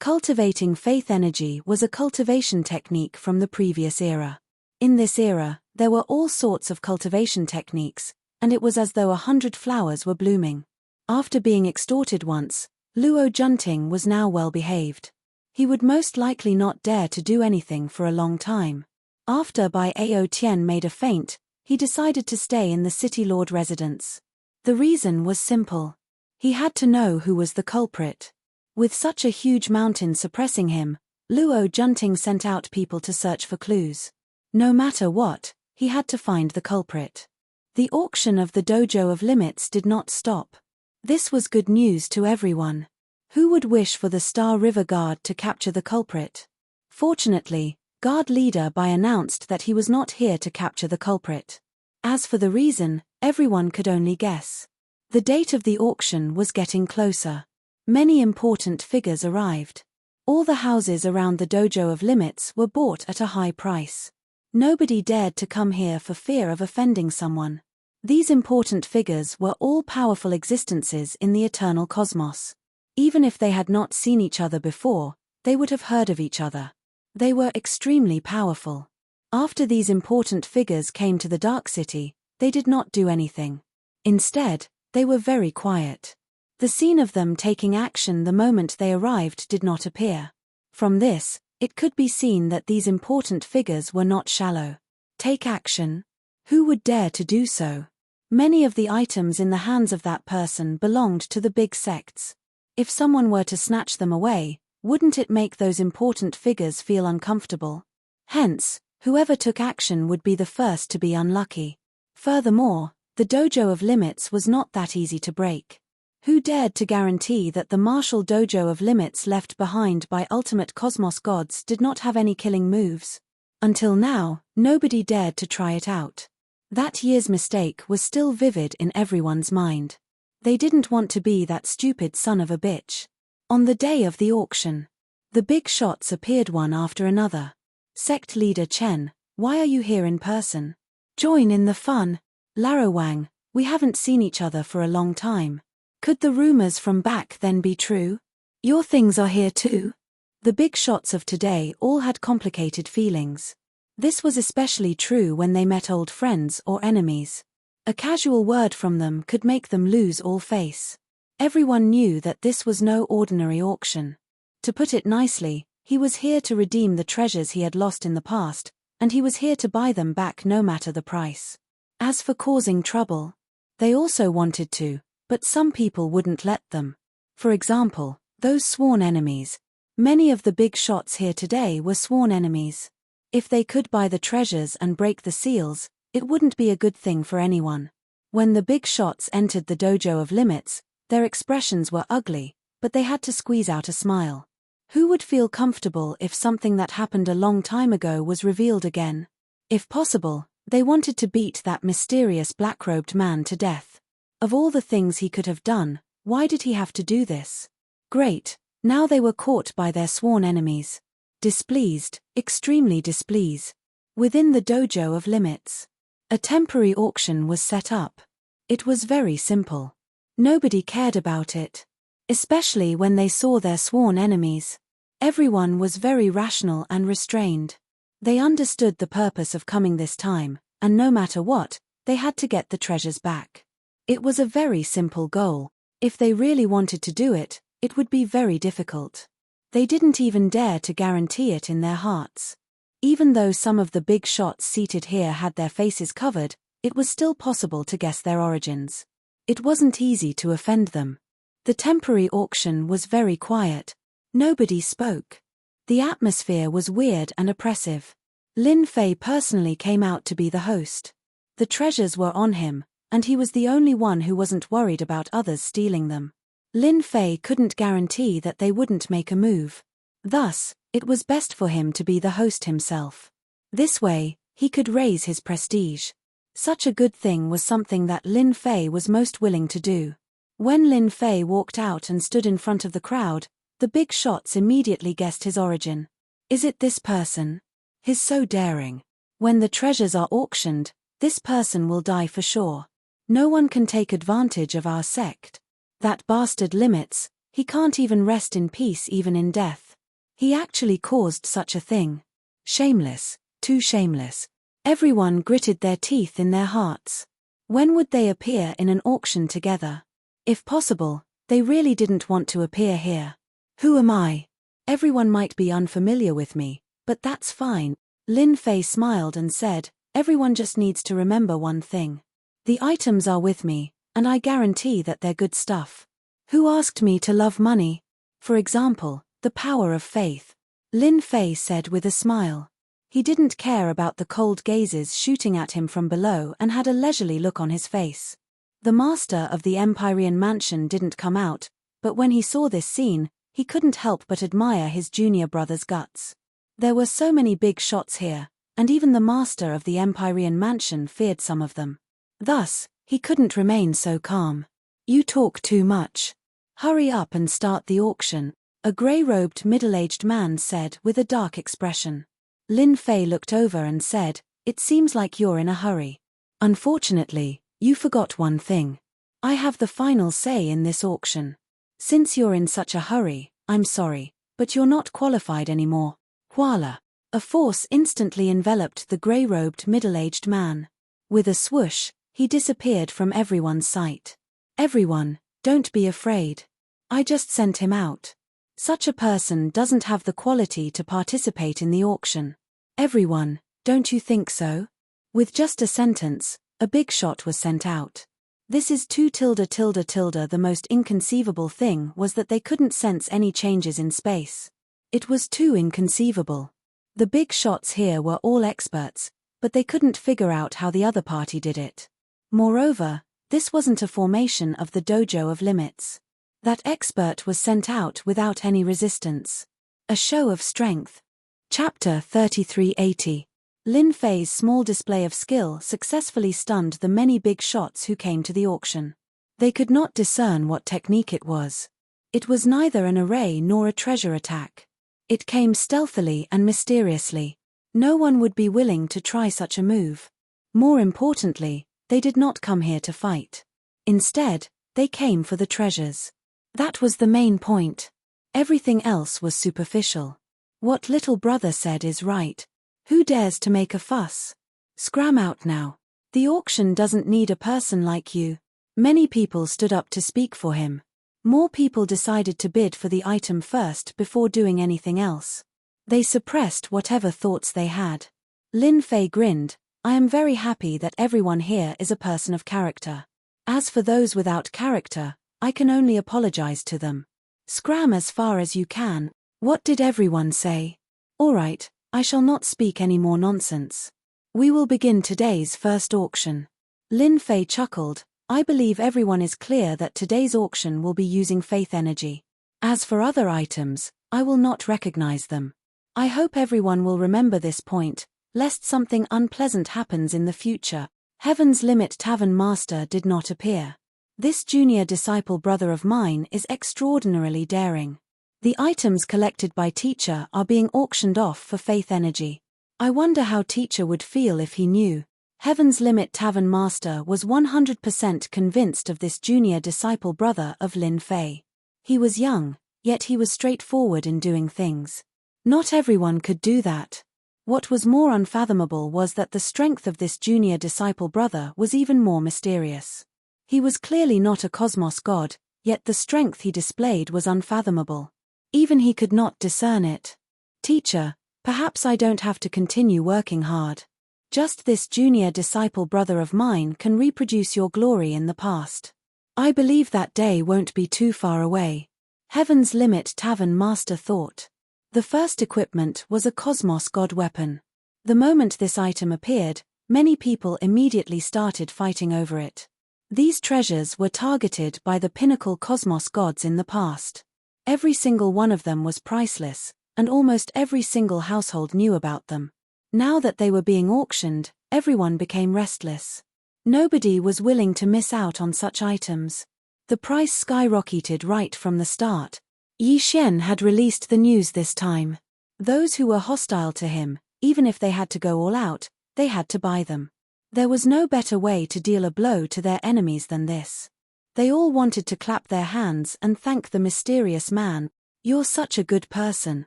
Cultivating faith energy was a cultivation technique from the previous era. In this era, there were all sorts of cultivation techniques, and it was as though 100 flowers were blooming. After being extorted once, Luo Junting was now well behaved. He would most likely not dare to do anything for a long time. After Bai Aotian made a feint, he decided to stay in the city lord residence. The reason was simple. He had to know who was the culprit. With such a huge mountain suppressing him, Luo Junting sent out people to search for clues. No matter what, he had to find the culprit. The auction of the Dojo of Limits did not stop. This was good news to everyone. Who would wish for the Star River Guard to capture the culprit? Fortunately, Guard Leader Bai announced that he was not here to capture the culprit. As for the reason, everyone could only guess. The date of the auction was getting closer. Many important figures arrived. All the houses around the Dojo of Limits were bought at a high price. Nobody dared to come here for fear of offending someone. These important figures were all powerful existences in the eternal cosmos. Even if they had not seen each other before, they would have heard of each other. They were extremely powerful. After these important figures came to the Dark City, they did not do anything. Instead, they were very quiet. The scene of them taking action the moment they arrived did not appear. From this, it could be seen that these important figures were not shallow. Take action? Who would dare to do so? Many of the items in the hands of that person belonged to the big sects. If someone were to snatch them away, wouldn't it make those important figures feel uncomfortable? Hence, whoever took action would be the first to be unlucky. Furthermore, the Dojo of Limits was not that easy to break. Who dared to guarantee that the martial Dojo of Limits left behind by ultimate cosmos gods did not have any killing moves? Until now, nobody dared to try it out. That year's mistake was still vivid in everyone's mind. They didn't want to be that stupid son of a bitch. On the day of the auction, the big shots appeared one after another. Sect leader Chen, why are you here in person? Join in the fun. Laro Wang, we haven't seen each other for a long time. Could the rumors from back then be true? Your things are here too. The big shots of today all had complicated feelings. This was especially true when they met old friends or enemies. A casual word from them could make them lose all face. Everyone knew that this was no ordinary auction. To put it nicely, he was here to redeem the treasures he had lost in the past, and he was here to buy them back no matter the price. As for causing trouble, they also wanted to, but some people wouldn't let them. For example, those sworn enemies. Many of the big shots here today were sworn enemies. If they could buy the treasures and break the seals, it wouldn't be a good thing for anyone. When the big shots entered the dojo of limits, their expressions were ugly, but they had to squeeze out a smile. Who would feel comfortable if something that happened a long time ago was revealed again? If possible, they wanted to beat that mysterious black-robed man to death. Of all the things he could have done, why did he have to do this? Great, now they were caught by their sworn enemies. Displeased, extremely displeased. Within the dojo of limits, a temporary auction was set up. It was very simple. Nobody cared about it. Especially when they saw their sworn enemies. Everyone was very rational and restrained. They understood the purpose of coming this time, and no matter what, they had to get the treasures back. It was a very simple goal. If they really wanted to do it, it would be very difficult. They didn't even dare to guarantee it in their hearts. Even though some of the big shots seated here had their faces covered, it was still possible to guess their origins. It wasn't easy to offend them. The temporary auction was very quiet. Nobody spoke. The atmosphere was weird and oppressive. Lin Fei personally came out to be the host. The treasures were on him, and he was the only one who wasn't worried about others stealing them. Lin Fei couldn't guarantee that they wouldn't make a move. Thus, it was best for him to be the host himself. This way, he could raise his prestige. Such a good thing was something that Lin Fei was most willing to do. When Lin Fei walked out and stood in front of the crowd, the big shots immediately guessed his origin. Is it this person? He's so daring. When the treasures are auctioned, this person will die for sure. No one can take advantage of our sect. That bastard Limits, he can't even rest in peace even in death. He actually caused such a thing. Shameless, too shameless. Everyone gritted their teeth in their hearts. When would they appear in an auction together? If possible, they really didn't want to appear here. Who am I? Everyone might be unfamiliar with me, but that's fine. Lin Fei smiled and said, everyone just needs to remember one thing. The items are with me, and I guarantee that they're good stuff. Who asked me to love money? For example, the power of faith. Lin Fei said with a smile. He didn't care about the cold gazes shooting at him from below and had a leisurely look on his face. The master of the Empyrean mansion didn't come out, but when he saw this scene, he couldn't help but admire his junior brother's guts. There were so many big shots here, and even the master of the Empyrean mansion feared some of them. Thus, he couldn't remain so calm. You talk too much. Hurry up and start the auction, a grey-robed middle-aged man said with a dark expression. Lin Fei looked over and said, it seems like you're in a hurry. Unfortunately, you forgot one thing. I have the final say in this auction. Since you're in such a hurry, I'm sorry, but you're not qualified anymore. Voila! A force instantly enveloped the grey-robed middle-aged man. With a swoosh, he disappeared from everyone's sight. Everyone, don't be afraid. I just sent him out. Such a person doesn't have the quality to participate in the auction. Everyone, don't you think so? With just a sentence, a big shot was sent out. This is too ... The most inconceivable thing was that they couldn't sense any changes in space. It was too inconceivable. The big shots here were all experts, but they couldn't figure out how the other party did it. Moreover, this wasn't a formation of the dojo of limits. That expert was sent out without any resistance. A show of strength. Chapter 3380. Lin Fei's small display of skill successfully stunned the many big shots who came to the auction. They could not discern what technique it was. It was neither an array nor a treasure attack. It came stealthily and mysteriously. No one would be willing to try such a move. More importantly, they did not come here to fight. Instead, they came for the treasures. That was the main point. Everything else was superficial. What little brother said is right. Who dares to make a fuss? Scram out now. The auction doesn't need a person like you. Many people stood up to speak for him. More people decided to bid for the item first before doing anything else. They suppressed whatever thoughts they had. Lin Fei grinned. I am very happy that everyone here is a person of character. As for those without character, I can only apologize to them. Scram as far as you can. What did everyone say? All right, I shall not speak any more nonsense. We will begin today's first auction. Lin Fei chuckled. I believe everyone is clear that today's auction will be using faith energy. As for other items, I will not recognize them. I hope everyone will remember this point, lest something unpleasant happens in the future. Heaven's Limit Tavern Master did not appear. This junior disciple brother of mine is extraordinarily daring. The items collected by teacher are being auctioned off for faith energy. I wonder how teacher would feel if he knew. Heaven's Limit Tavern Master was 100% convinced of this junior disciple brother of Lin Fei. He was young, yet he was straightforward in doing things. Not everyone could do that. What was more unfathomable was that the strength of this junior disciple brother was even more mysterious. He was clearly not a cosmos god, yet the strength he displayed was unfathomable. Even he could not discern it. Teacher, perhaps I don't have to continue working hard. Just this junior disciple brother of mine can reproduce your glory in the past. I believe that day won't be too far away. Heaven's Limit Tavern Master thought. The first equipment was a cosmos god weapon. The moment this item appeared, many people immediately started fighting over it. These treasures were targeted by the pinnacle cosmos gods in the past. Every single one of them was priceless, and almost every single household knew about them. Now that they were being auctioned, everyone became restless. Nobody was willing to miss out on such items. The price skyrocketed right from the start. Yi Xian had released the news this time. Those who were hostile to him, even if they had to go all out, they had to buy them. There was no better way to deal a blow to their enemies than this. They all wanted to clap their hands and thank the mysterious man. You're such a good person.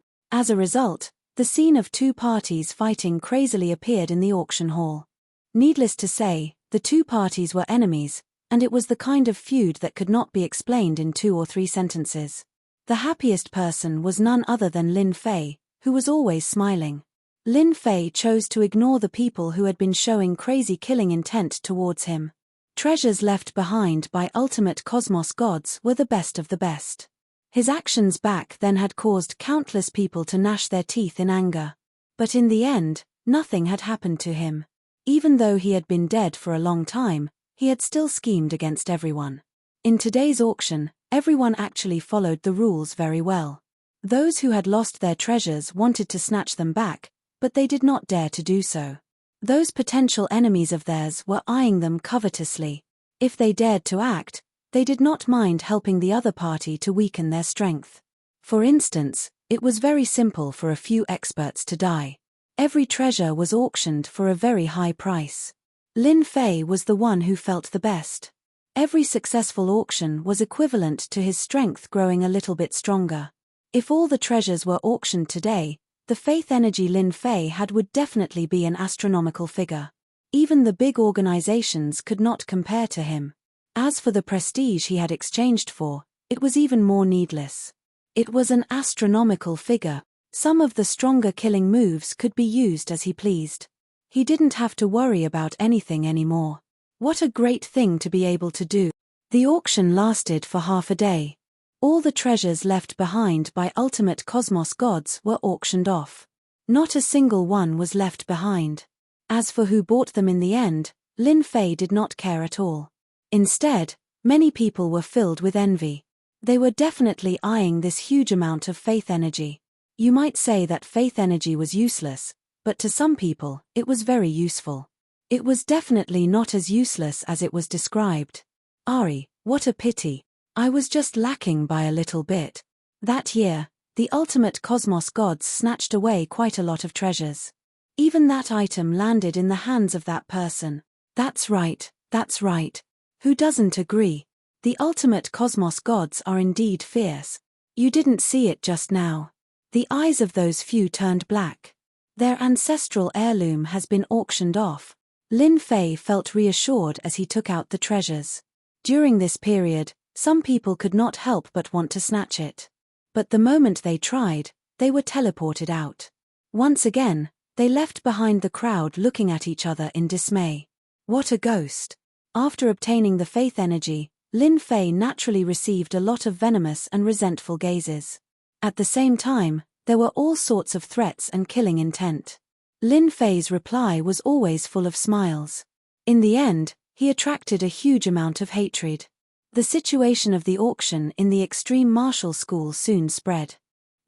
As a result, the scene of two parties fighting crazily appeared in the auction hall. Needless to say, the two parties were enemies, and it was the kind of feud that could not be explained in 2 or 3 sentences. The happiest person was none other than Lin Fei, who was always smiling. Lin Fei chose to ignore the people who had been showing crazy killing intent towards him. Treasures left behind by ultimate cosmos gods were the best of the best. His actions back then had caused countless people to gnash their teeth in anger. But in the end, nothing had happened to him. Even though he had been dead for a long time, he had still schemed against everyone. In today's auction, everyone actually followed the rules very well. Those who had lost their treasures wanted to snatch them back, but they did not dare to do so. Those potential enemies of theirs were eyeing them covetously. If they dared to act, they did not mind helping the other party to weaken their strength. For instance, it was very simple for a few experts to die. Every treasure was auctioned for a very high price. Lin Fei was the one who felt the best. Every successful auction was equivalent to his strength growing a little bit stronger. If all the treasures were auctioned today, the faith energy Lin Fei had would definitely be an astronomical figure. Even the big organizations could not compare to him. As for the prestige he had exchanged for, it was even more needless. It was an astronomical figure. Some of the stronger killing moves could be used as he pleased. He didn't have to worry about anything anymore. What a great thing to be able to do. The auction lasted for half a day. All the treasures left behind by ultimate cosmos gods were auctioned off. Not a single one was left behind. As for who bought them in the end, Lin Fei did not care at all. Instead, many people were filled with envy. They were definitely eyeing this huge amount of faith energy. You might say that faith energy was useless, but to some people, it was very useful. It was definitely not as useless as it was described. Ari, what a pity. I was just lacking by a little bit. That year, the ultimate cosmos gods snatched away quite a lot of treasures. Even that item landed in the hands of that person. That's right, that's right. Who doesn't agree? The ultimate cosmos gods are indeed fierce. You didn't see it just now. The eyes of those few turned black. Their ancestral heirloom has been auctioned off. Lin Fei felt reassured as he took out the treasures. During this period, some people could not help but want to snatch it. But the moment they tried, they were teleported out. Once again, they left behind the crowd looking at each other in dismay. What a ghost. After obtaining the faith energy, Lin Fei naturally received a lot of venomous and resentful gazes. At the same time, There were all sorts of threats and killing intent. Lin Fei's reply was always full of smiles. In the end, he attracted a huge amount of hatred. The situation of the auction in the extreme martial school soon spread.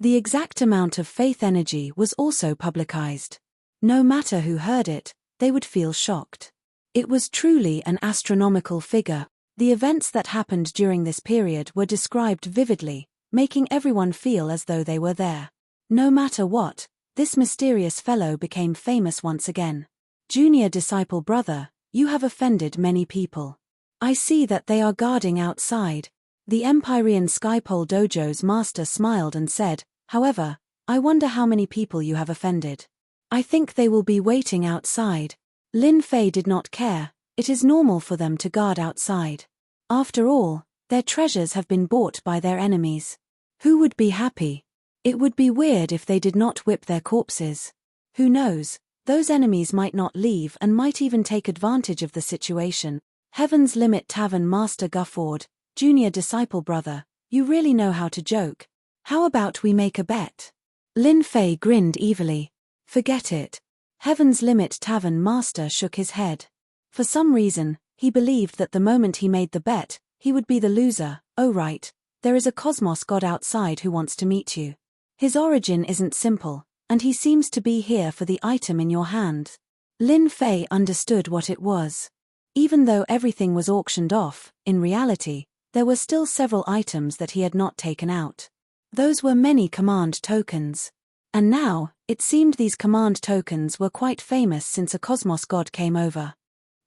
The exact amount of faith energy was also publicized. No matter who heard it, they would feel shocked. It was truly an astronomical figure. The events that happened during this period were described vividly, making everyone feel as though they were there. No matter what, this mysterious fellow became famous once again. Junior disciple brother, you have offended many people. I see that they are guarding outside. The Empyrean Skypole Dojo's master smiled and said, however, I wonder how many people you have offended. I think they will be waiting outside. Lin Fei did not care, it is normal for them to guard outside. After all, their treasures have been bought by their enemies. Who would be happy? It would be weird if they did not whip their corpses. Who knows, those enemies might not leave and might even take advantage of the situation. Heaven's Limit Tavern Master guffawed, Junior disciple brother, you really know how to joke. How about we make a bet? Lin Fei grinned evilly. Forget it. Heaven's Limit Tavern Master shook his head. For some reason, he believed that the moment he made the bet, he would be the loser. Oh right, there is a cosmos god outside who wants to meet you. His origin isn't simple, and he seems to be here for the item in your hand. Lin Fei understood what it was. Even though everything was auctioned off, in reality, there were still several items that he had not taken out. Those were many command tokens. And now, it seemed these command tokens were quite famous since a cosmos god came over.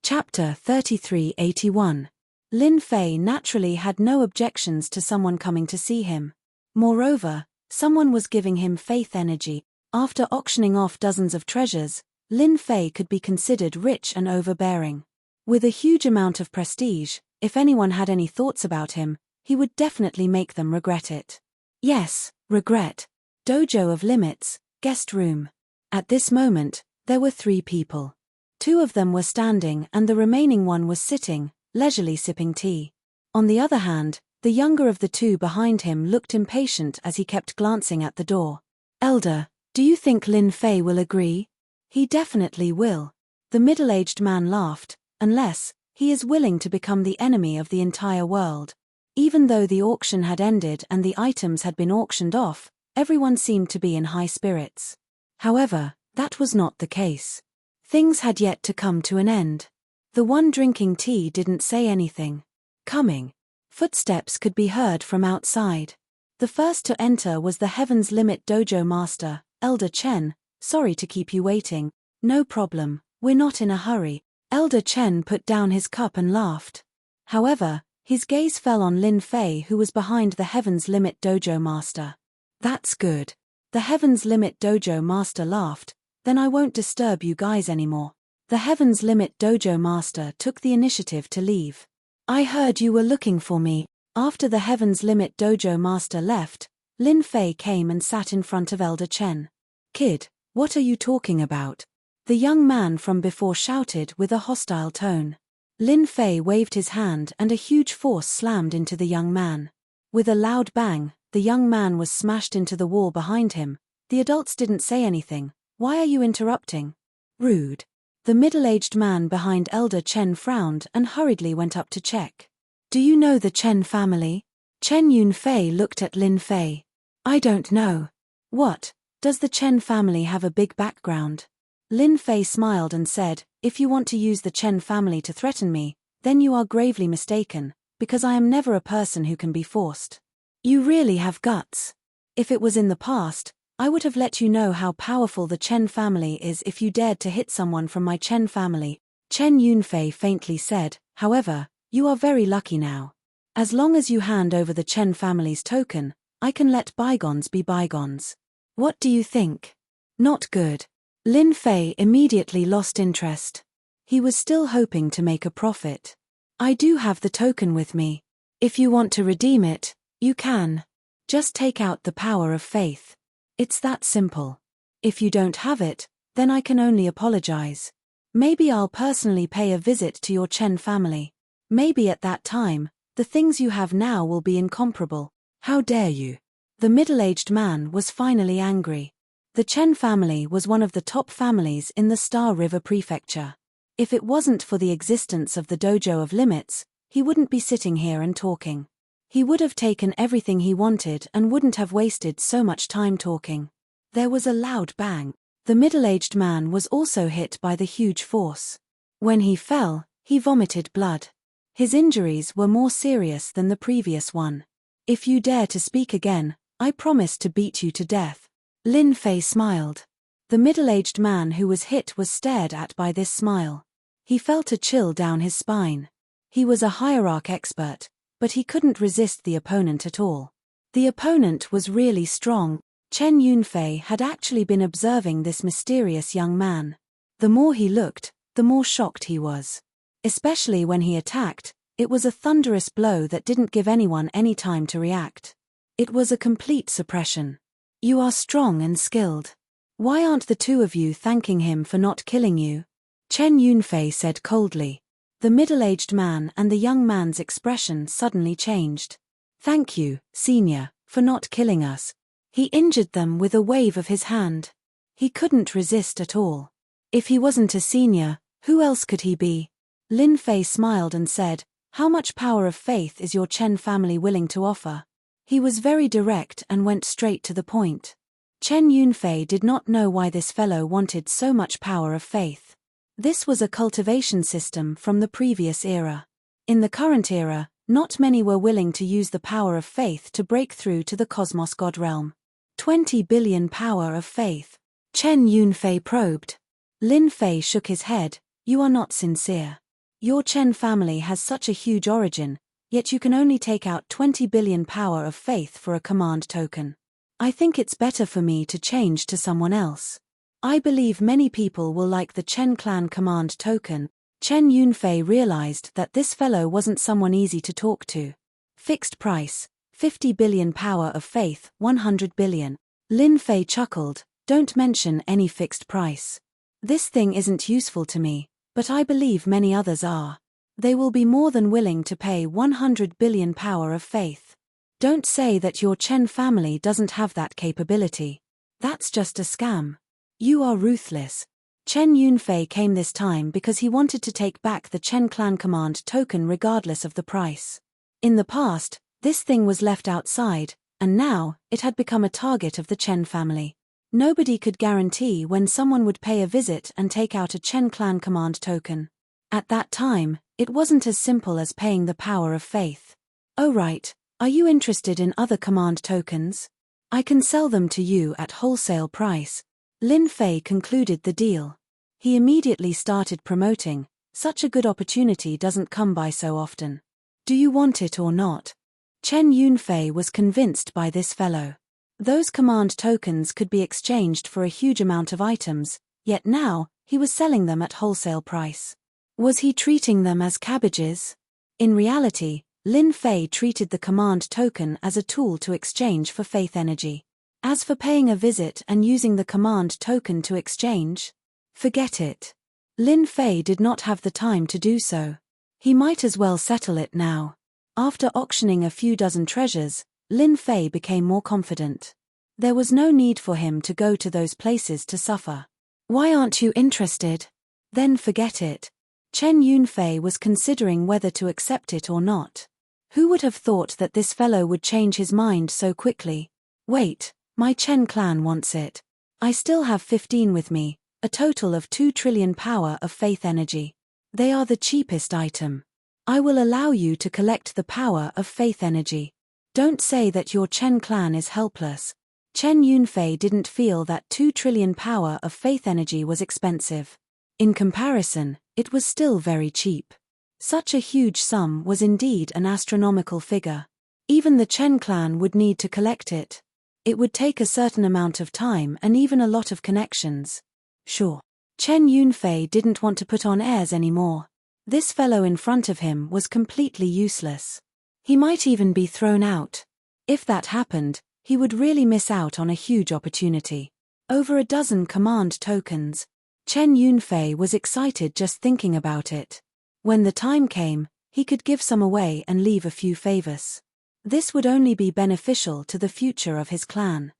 Chapter 3381. Lin Fei naturally had no objections to someone coming to see him. Moreover, someone was giving him faith energy. After auctioning off dozens of treasures, Lin Fei could be considered rich and overbearing. With a huge amount of prestige, if anyone had any thoughts about him, he would definitely make them regret it. Yes, regret. Dojo of Limits, guest room. At this moment, there were 3 people. 2 of them were standing and the remaining one was sitting, leisurely sipping tea. On the other hand, the younger of the 2 behind him looked impatient as he kept glancing at the door. Elder, do you think Lin Fei will agree? He definitely will. The middle-aged man laughed, unless he is willing to become the enemy of the entire world. Even though the auction had ended and the items had been auctioned off, everyone seemed to be in high spirits. However, that was not the case. Things had yet to come to an end. The one drinking tea didn't say anything. Coming. Footsteps could be heard from outside. The first to enter was the Heaven's Limit Dojo Master, Elder Chen. Sorry to keep you waiting. No problem, we're not in a hurry. Elder Chen put down his cup and laughed. However, his gaze fell on Lin Fei, who was behind the Heaven's Limit Dojo Master. That's good. The Heaven's Limit Dojo Master laughed. Then I won't disturb you guys anymore. The Heaven's Limit Dojo Master took the initiative to leave. I heard you were looking for me. After the Heaven's Limit Dojo Master left, Lin Fei came and sat in front of Elder Chen. Kid, what are you talking about? The young man from before shouted with a hostile tone. Lin Fei waved his hand and a huge force slammed into the young man. With a loud bang, the young man was smashed into the wall behind him. The adults didn't say anything. Why are you interrupting? Rude. The middle-aged man behind Elder Chen frowned and hurriedly went up to check. Do you know the Chen family? Chen Yunfei looked at Lin Fei. I don't know. What? Does the Chen family have a big background? Lin Fei smiled and said, if you want to use the Chen family to threaten me, then you are gravely mistaken, because I am never a person who can be forced. You really have guts. If it was in the past, I would have let you know how powerful the Chen family is if you dared to hit someone from my Chen family. Chen Yunfei faintly said, however, you are very lucky now. As long as you hand over the Chen family's token, I can let bygones be bygones. What do you think? Not good. Lin Fei immediately lost interest. He was still hoping to make a profit. I do have the token with me. If you want to redeem it, you can. Just take out the power of faith. It's that simple. If you don't have it, then I can only apologize. Maybe I'll personally pay a visit to your Chen family. Maybe at that time, the things you have now will be incomparable. How dare you? The middle-aged man was finally angry. The Chen family was one of the top families in the Star River Prefecture. If it wasn't for the existence of the Dojo of Limits, he wouldn't be sitting here and talking. He would have taken everything he wanted and wouldn't have wasted so much time talking. There was a loud bang. The middle-aged man was also hit by the huge force. When he fell, he vomited blood. His injuries were more serious than the previous one. If you dare to speak again, I promise to beat you to death. Lin Fei smiled. The middle-aged man who was hit was stared at by this smile. He felt a chill down his spine. He was a hierarch expert, but he couldn't resist the opponent at all. The opponent was really strong. Chen Yunfei had actually been observing this mysterious young man. The more he looked, the more shocked he was. Especially when he attacked, it was a thunderous blow that didn't give anyone any time to react. It was a complete suppression. You are strong and skilled. Why aren't the two of you thanking him for not killing you? Chen Yunfei said coldly. The middle-aged man and the young man's expression suddenly changed. Thank you, senior, for not killing us. He injured them with a wave of his hand. He couldn't resist at all. If he wasn't a senior, who else could he be? Lin Fei smiled and said, how much power of faith is your Chen family willing to offer? He was very direct and went straight to the point. Chen Yunfei did not know why this fellow wanted so much power of faith. This was a cultivation system from the previous era. In the current era, not many were willing to use the power of faith to break through to the cosmos god realm. 20 billion power of faith. Chen Yunfei probed. Lin Fei shook his head. You are not sincere. Your Chen family has such a huge origin, yet you can only take out 20 billion power of faith for a command token. I think it's better for me to change to someone else. I believe many people will like the Chen clan command token. Chen Yunfei realized that this fellow wasn't someone easy to talk to. Fixed price, 50 billion power of faith, 100 billion. Lin Fei chuckled, don't mention any fixed price. This thing isn't useful to me, but I believe many others are. They will be more than willing to pay 100 billion power of faith. Don't say that your Chen family doesn't have that capability. That's just a scam. You are ruthless. Chen Yunfei came this time because he wanted to take back the Chen clan command token regardless of the price. In the past, this thing was left outside, and now, it had become a target of the Chen family. Nobody could guarantee when someone would pay a visit and take out a Chen clan command token. At that time, it wasn't as simple as paying the power of faith. Oh right, are you interested in other command tokens? I can sell them to you at wholesale price. Lin Fei concluded the deal. He immediately started promoting, such a good opportunity doesn't come by so often. Do you want it or not? Chen Yunfei was convinced by this fellow. Those command tokens could be exchanged for a huge amount of items, yet now, he was selling them at wholesale price. Was he treating them as cabbages? In reality, Lin Fei treated the command token as a tool to exchange for faith energy. As for paying a visit and using the command token to exchange, forget it. Lin Fei did not have the time to do so. He might as well settle it now. After auctioning a few dozen treasures, Lin Fei became more confident. There was no need for him to go to those places to suffer. Why aren't you interested? Then forget it. Chen Yunfei was considering whether to accept it or not. Who would have thought that this fellow would change his mind so quickly? Wait, my Chen clan wants it. I still have 15 with me, a total of 2 trillion power of faith energy. They are the cheapest item. I will allow you to collect the power of faith energy. Don't say that your Chen clan is helpless. Chen Yunfei didn't feel that 2 trillion power of faith energy was expensive. In comparison, it was still very cheap. Such a huge sum was indeed an astronomical figure. Even the Chen clan would need to collect it. It would take a certain amount of time and even a lot of connections. Sure. Chen Yunfei didn't want to put on airs anymore. This fellow in front of him was completely useless. He might even be thrown out. If that happened, he would really miss out on a huge opportunity. Over a dozen command tokens. Chen Yunfei was excited just thinking about it. When the time came, he could give some away and leave a few favors. This would only be beneficial to the future of his clan.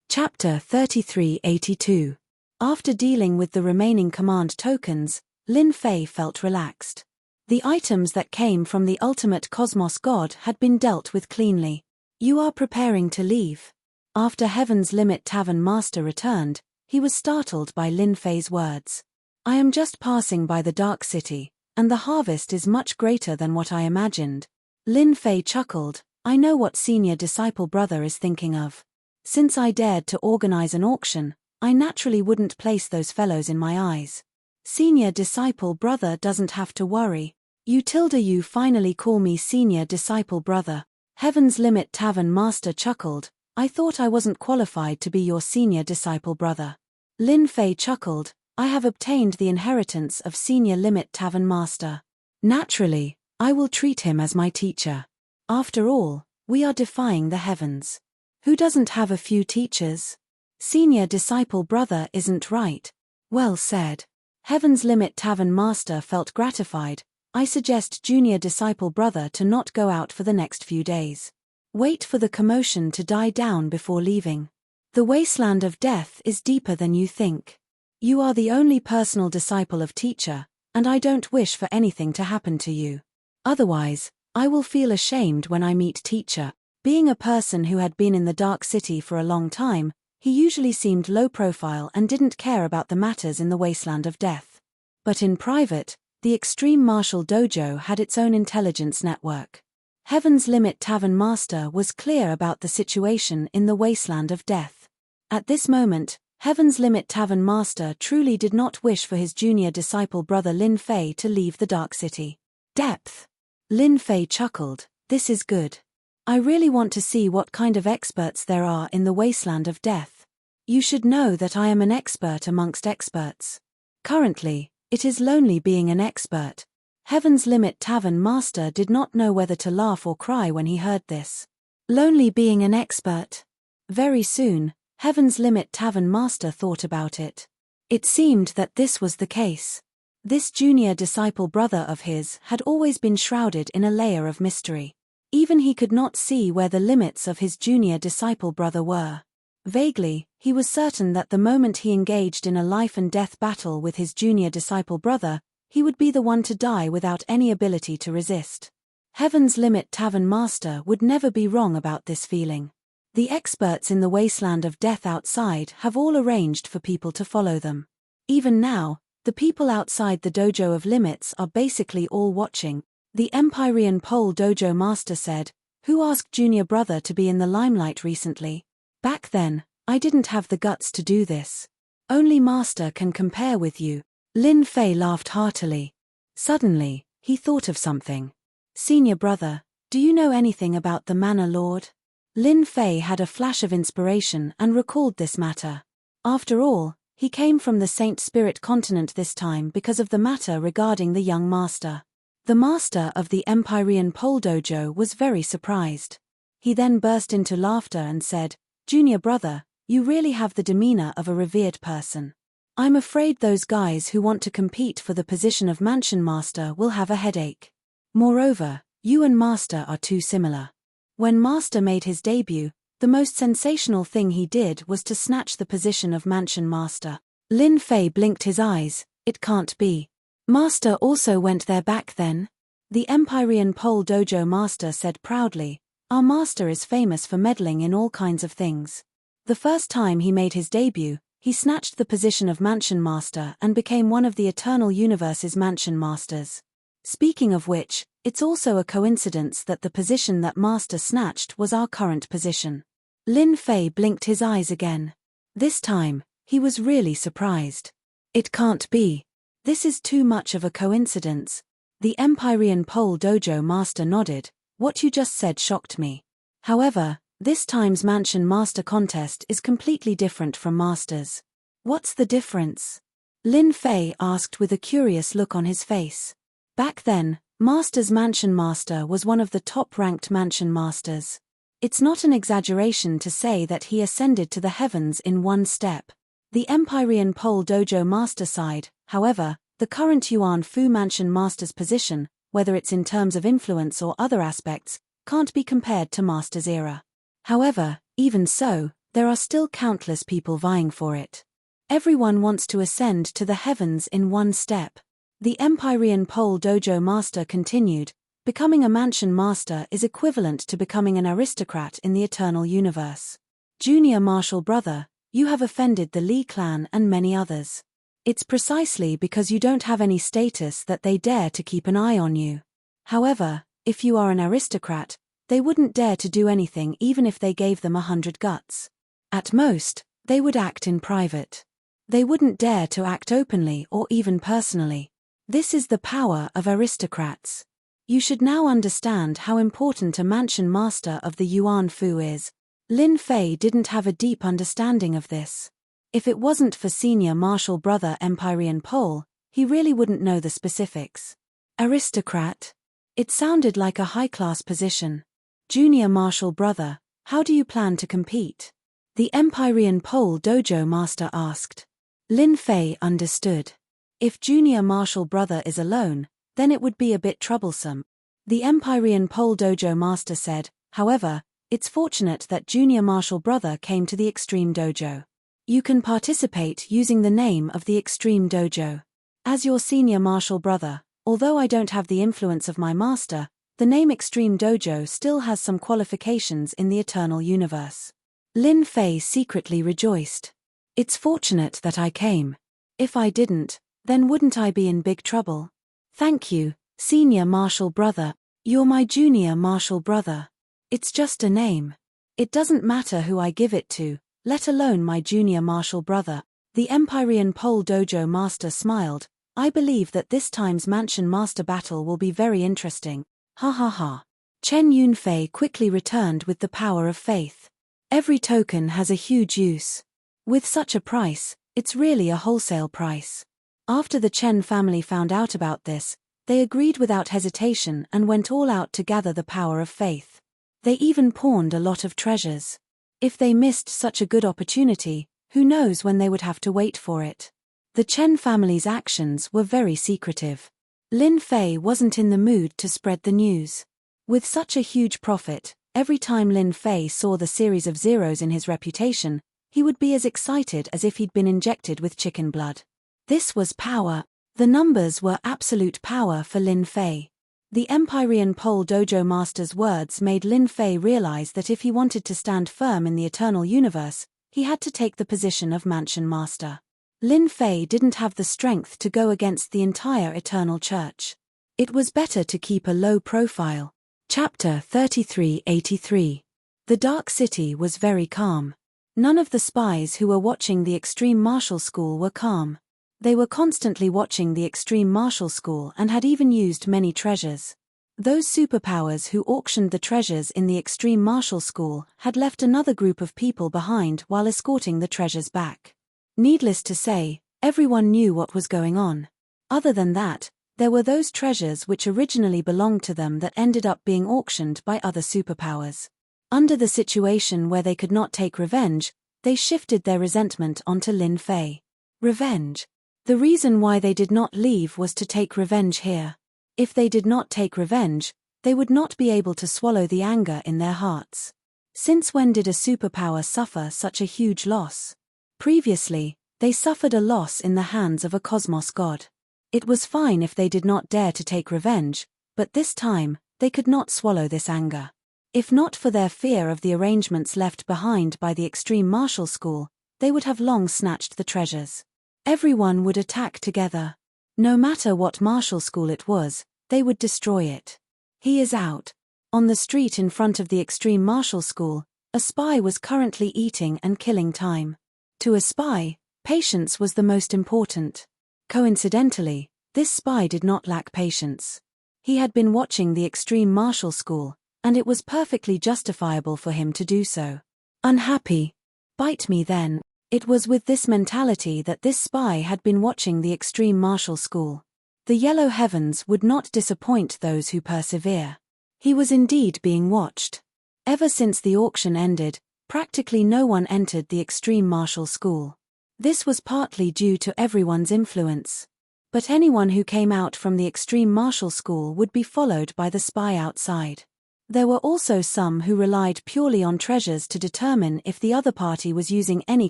Chapter 3382. After dealing with the remaining command tokens, Lin Fei felt relaxed. The items that came from the ultimate cosmos god had been dealt with cleanly. You are preparing to leave. After Heaven's Limit Tavern Master returned, he was startled by Lin Fei's words. I am just passing by the Dark City, and the harvest is much greater than what I imagined. Lin Fei chuckled. I know what senior disciple brother is thinking of. Since I dared to organize an auction, I naturally wouldn't place those fellows in my eyes. Senior disciple brother doesn't have to worry. You finally call me senior disciple brother. Heaven's Limit Tavern Master chuckled. I thought I wasn't qualified to be your senior disciple brother. Lin Fei chuckled. I have obtained the inheritance of Senior Limit Tavern Master. Naturally, I will treat him as my teacher. After all, we are defying the heavens. Who doesn't have a few teachers? Senior disciple brother isn't right. Well said. Heaven's Limit Tavern Master felt gratified. I suggest junior disciple brother to not go out for the next few days. Wait for the commotion to die down before leaving. The wasteland of death is deeper than you think. You are the only personal disciple of teacher, and I don't wish for anything to happen to you. Otherwise, I will feel ashamed when I meet teacher. Being a person who had been in the Dark City for a long time, he usually seemed low profile and didn't care about the matters in the wasteland of death. But in private, the Extreme Martial Dojo had its own intelligence network. Heaven's Limit Tavern Master was clear about the situation in the wasteland of death. At this moment, Heaven's Limit Tavern Master truly did not wish for his junior disciple brother Lin Fei to leave the Dark City. Depth. Lin Fei chuckled. This is good. I really want to see what kind of experts there are in the wasteland of death. You should know that I am an expert amongst experts. Currently, it is lonely being an expert. Heaven's Limit Tavern Master did not know whether to laugh or cry when he heard this. Lonely being an expert. Very soon, Heaven's Limit Tavern Master thought about it. It seemed that this was the case. This junior disciple brother of his had always been shrouded in a layer of mystery. Even he could not see where the limits of his junior disciple brother were. Vaguely, he was certain that the moment he engaged in a life and death battle with his junior disciple brother, he would be the one to die without any ability to resist. Heaven's Limit Tavern Master would never be wrong about this feeling. The experts in the wasteland of death outside have all arranged for people to follow them. Even now, the people outside the Dojo of Limits are basically all watching. The Empyrean Pole Dojo Master said, Who asked junior brother to be in the limelight recently? Back then, I didn't have the guts to do this. Only Master can compare with you. Lin Fei laughed heartily. Suddenly, he thought of something. Senior brother, do you know anything about the Manor Lord? Lin Fei had a flash of inspiration and recalled this matter. After all, he came from the Saint Spirit continent this time because of the matter regarding the young master. The master of the Empyrean Pole Dojo was very surprised. He then burst into laughter and said, Junior brother, you really have the demeanor of a revered person. I'm afraid those guys who want to compete for the position of Mansion Master will have a headache. Moreover, you and Master are too similar. When Master made his debut, the most sensational thing he did was to snatch the position of Mansion Master. Lin Fei blinked his eyes. It can't be. Master also went there back then? The Empyrean Pole Dojo Master said proudly, Our master is famous for meddling in all kinds of things. The first time he made his debut, he snatched the position of Mansion Master and became one of the Eternal Universe's Mansion Masters. Speaking of which, it's also a coincidence that the position that Master snatched was our current position. Lin Fei blinked his eyes again. This time, he was really surprised. It can't be. This is too much of a coincidence. The Empyrean Pole Dojo Master nodded. What you just said shocked me. However, this time's Mansion Master contest is completely different from Master's. What's the difference? Lin Fei asked with a curious look on his face. Back then, Master's Mansion Master was one of the top-ranked Mansion Masters. It's not an exaggeration to say that he ascended to the heavens in one step. The Empyrean Pole Dojo Master side, however, the current Yuan Fu Mansion Master's position, whether it's in terms of influence or other aspects, can't be compared to Master's era. However, even so, there are still countless people vying for it. Everyone wants to ascend to the heavens in one step. The Empyrean Pole Dojo Master continued, becoming a mansion master is equivalent to becoming an aristocrat in the eternal universe. Junior Martial Brother, you have offended the Lee clan and many others. It's precisely because you don't have any status that they dare to keep an eye on you. However, if you are an aristocrat, they wouldn't dare to do anything even if they gave them 100 guts. At most, they would act in private. They wouldn't dare to act openly or even personally. This is the power of aristocrats. You should now understand how important a mansion master of the Yuan Fu is. Lin Fei didn't have a deep understanding of this. If it wasn't for Senior Martial Brother Empyrean Pole, he really wouldn't know the specifics. Aristocrat? It sounded like a high-class position. Junior Martial Brother, how do you plan to compete? The Empyrean Pole Dojo Master asked. Lin Fei understood. If Junior Martial Brother is alone, then it would be a bit troublesome. The Empyrean Pole Dojo Master said, however, it's fortunate that Junior Martial Brother came to the Extreme Dojo. You can participate using the name of the Extreme Dojo. As your Senior Martial Brother, although I don't have the influence of my master, the name Extreme Dojo still has some qualifications in the eternal universe. Lin Fei secretly rejoiced. It's fortunate that I came. If I didn't, then wouldn't I be in big trouble? Thank you, Senior Martial Brother. You're my Junior Martial Brother. It's just a name. It doesn't matter who I give it to, let alone my Junior Martial Brother. The Empyrean Pole Dojo Master smiled. I believe that this time's Mansion Master battle will be very interesting. Ha ha ha. Chen Yunfei quickly returned with the power of faith. Every token has a huge use. With such a price, it's really a wholesale price. After the Chen family found out about this, they agreed without hesitation and went all out to gather the power of faith. They even pawned a lot of treasures. If they missed such a good opportunity, who knows when they would have to wait for it. The Chen family's actions were very secretive. Lin Fei wasn't in the mood to spread the news. With such a huge profit, every time Lin Fei saw the series of zeros in his reputation, he would be as excited as if he'd been injected with chicken blood. This was power. The numbers were absolute power for Lin Fei. The Empyrean Pole Dojo Master's words made Lin Fei realize that if he wanted to stand firm in the eternal universe, he had to take the position of Mansion Master. Lin Fei didn't have the strength to go against the entire Eternal Church. It was better to keep a low profile. Chapter 3383. The Dark City was very calm. None of the spies who were watching the Extreme Martial School were calm. They were constantly watching the Extreme Martial School and had even used many treasures. Those superpowers who auctioned the treasures in the Extreme Martial School had left another group of people behind while escorting the treasures back. Needless to say, everyone knew what was going on. Other than that, there were those treasures which originally belonged to them that ended up being auctioned by other superpowers. Under the situation where they could not take revenge, they shifted their resentment onto Lin Fei. Revenge. The reason why they did not leave was to take revenge here. If they did not take revenge, they would not be able to swallow the anger in their hearts. Since when did a superpower suffer such a huge loss? Previously, they suffered a loss in the hands of a cosmos god. It was fine if they did not dare to take revenge, but this time, they could not swallow this anger. If not for their fear of the arrangements left behind by the Extreme Martial School, they would have long snatched the treasures. Everyone would attack together. No matter what martial school it was, they would destroy it. He is out. On the street in front of the Extreme Martial School, a spy was currently eating and killing time. To a spy, patience was the most important. Coincidentally, this spy did not lack patience. He had been watching the Extreme Martial School, and it was perfectly justifiable for him to do so. Unhappy? Bite me then. It was with this mentality that this spy had been watching the Extreme Martial School. The yellow heavens would not disappoint those who persevere. He was indeed being watched. Ever since the auction ended, practically no one entered the Extreme Martial School. This was partly due to everyone's influence. But anyone who came out from the Extreme Martial School would be followed by the spy outside. There were also some who relied purely on treasures to determine if the other party was using any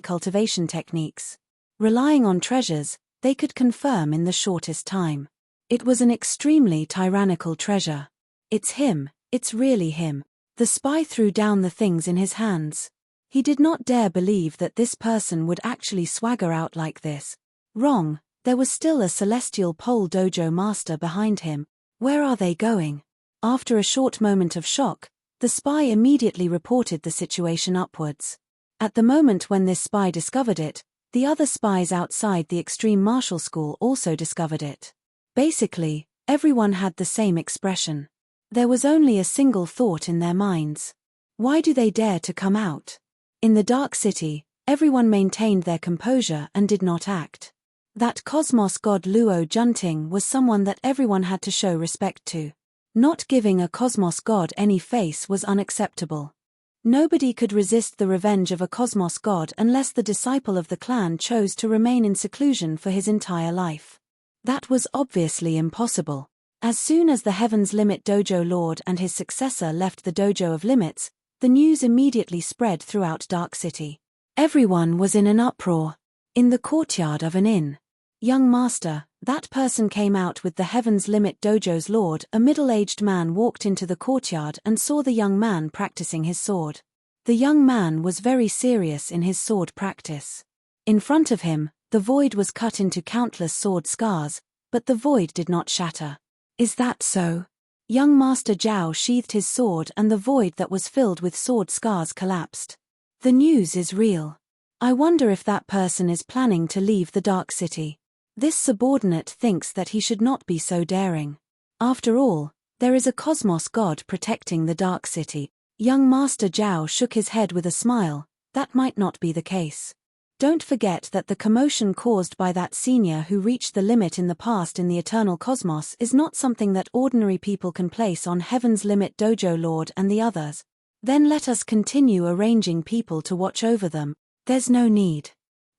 cultivation techniques. Relying on treasures, they could confirm in the shortest time. It was an extremely tyrannical treasure. It's him, it's really him. The spy threw down the things in his hands. He did not dare believe that this person would actually swagger out like this. Wrong, there was still a celestial pole dojo master behind him. Where are they going? After a short moment of shock, the spy immediately reported the situation upwards. At the moment when this spy discovered it, the other spies outside the extreme martial school also discovered it. Basically, everyone had the same expression. There was only a single thought in their minds. Why do they dare to come out? In the Dark City, everyone maintained their composure and did not act. That cosmos god Luo Junting was someone that everyone had to show respect to. Not giving a cosmos god any face was unacceptable. Nobody could resist the revenge of a cosmos god unless the disciple of the clan chose to remain in seclusion for his entire life. That was obviously impossible. As soon as the Heaven's Limit Dojo Lord and his successor left the Dojo of Limits, the news immediately spread throughout Dark City. Everyone was in an uproar. In the courtyard of an inn. Young master, that person came out with the Heaven's Limit Dojo's lord. A middle-aged man walked into the courtyard and saw the young man practicing his sword. The young man was very serious in his sword practice. In front of him, the void was cut into countless sword scars, but the void did not shatter. Is that so? Young Master Zhao sheathed his sword and the void that was filled with sword scars collapsed. The news is real. I wonder if that person is planning to leave the Dark City. This subordinate thinks that he should not be so daring. After all, there is a cosmos god protecting the Dark City. Young Master Zhao shook his head with a smile. That might not be the case. Don't forget that the commotion caused by that senior who reached the limit in the past in the eternal cosmos is not something that ordinary people can place on Heaven's Limit Dojo Lord and the others. Then let us continue arranging people to watch over them. There's no need.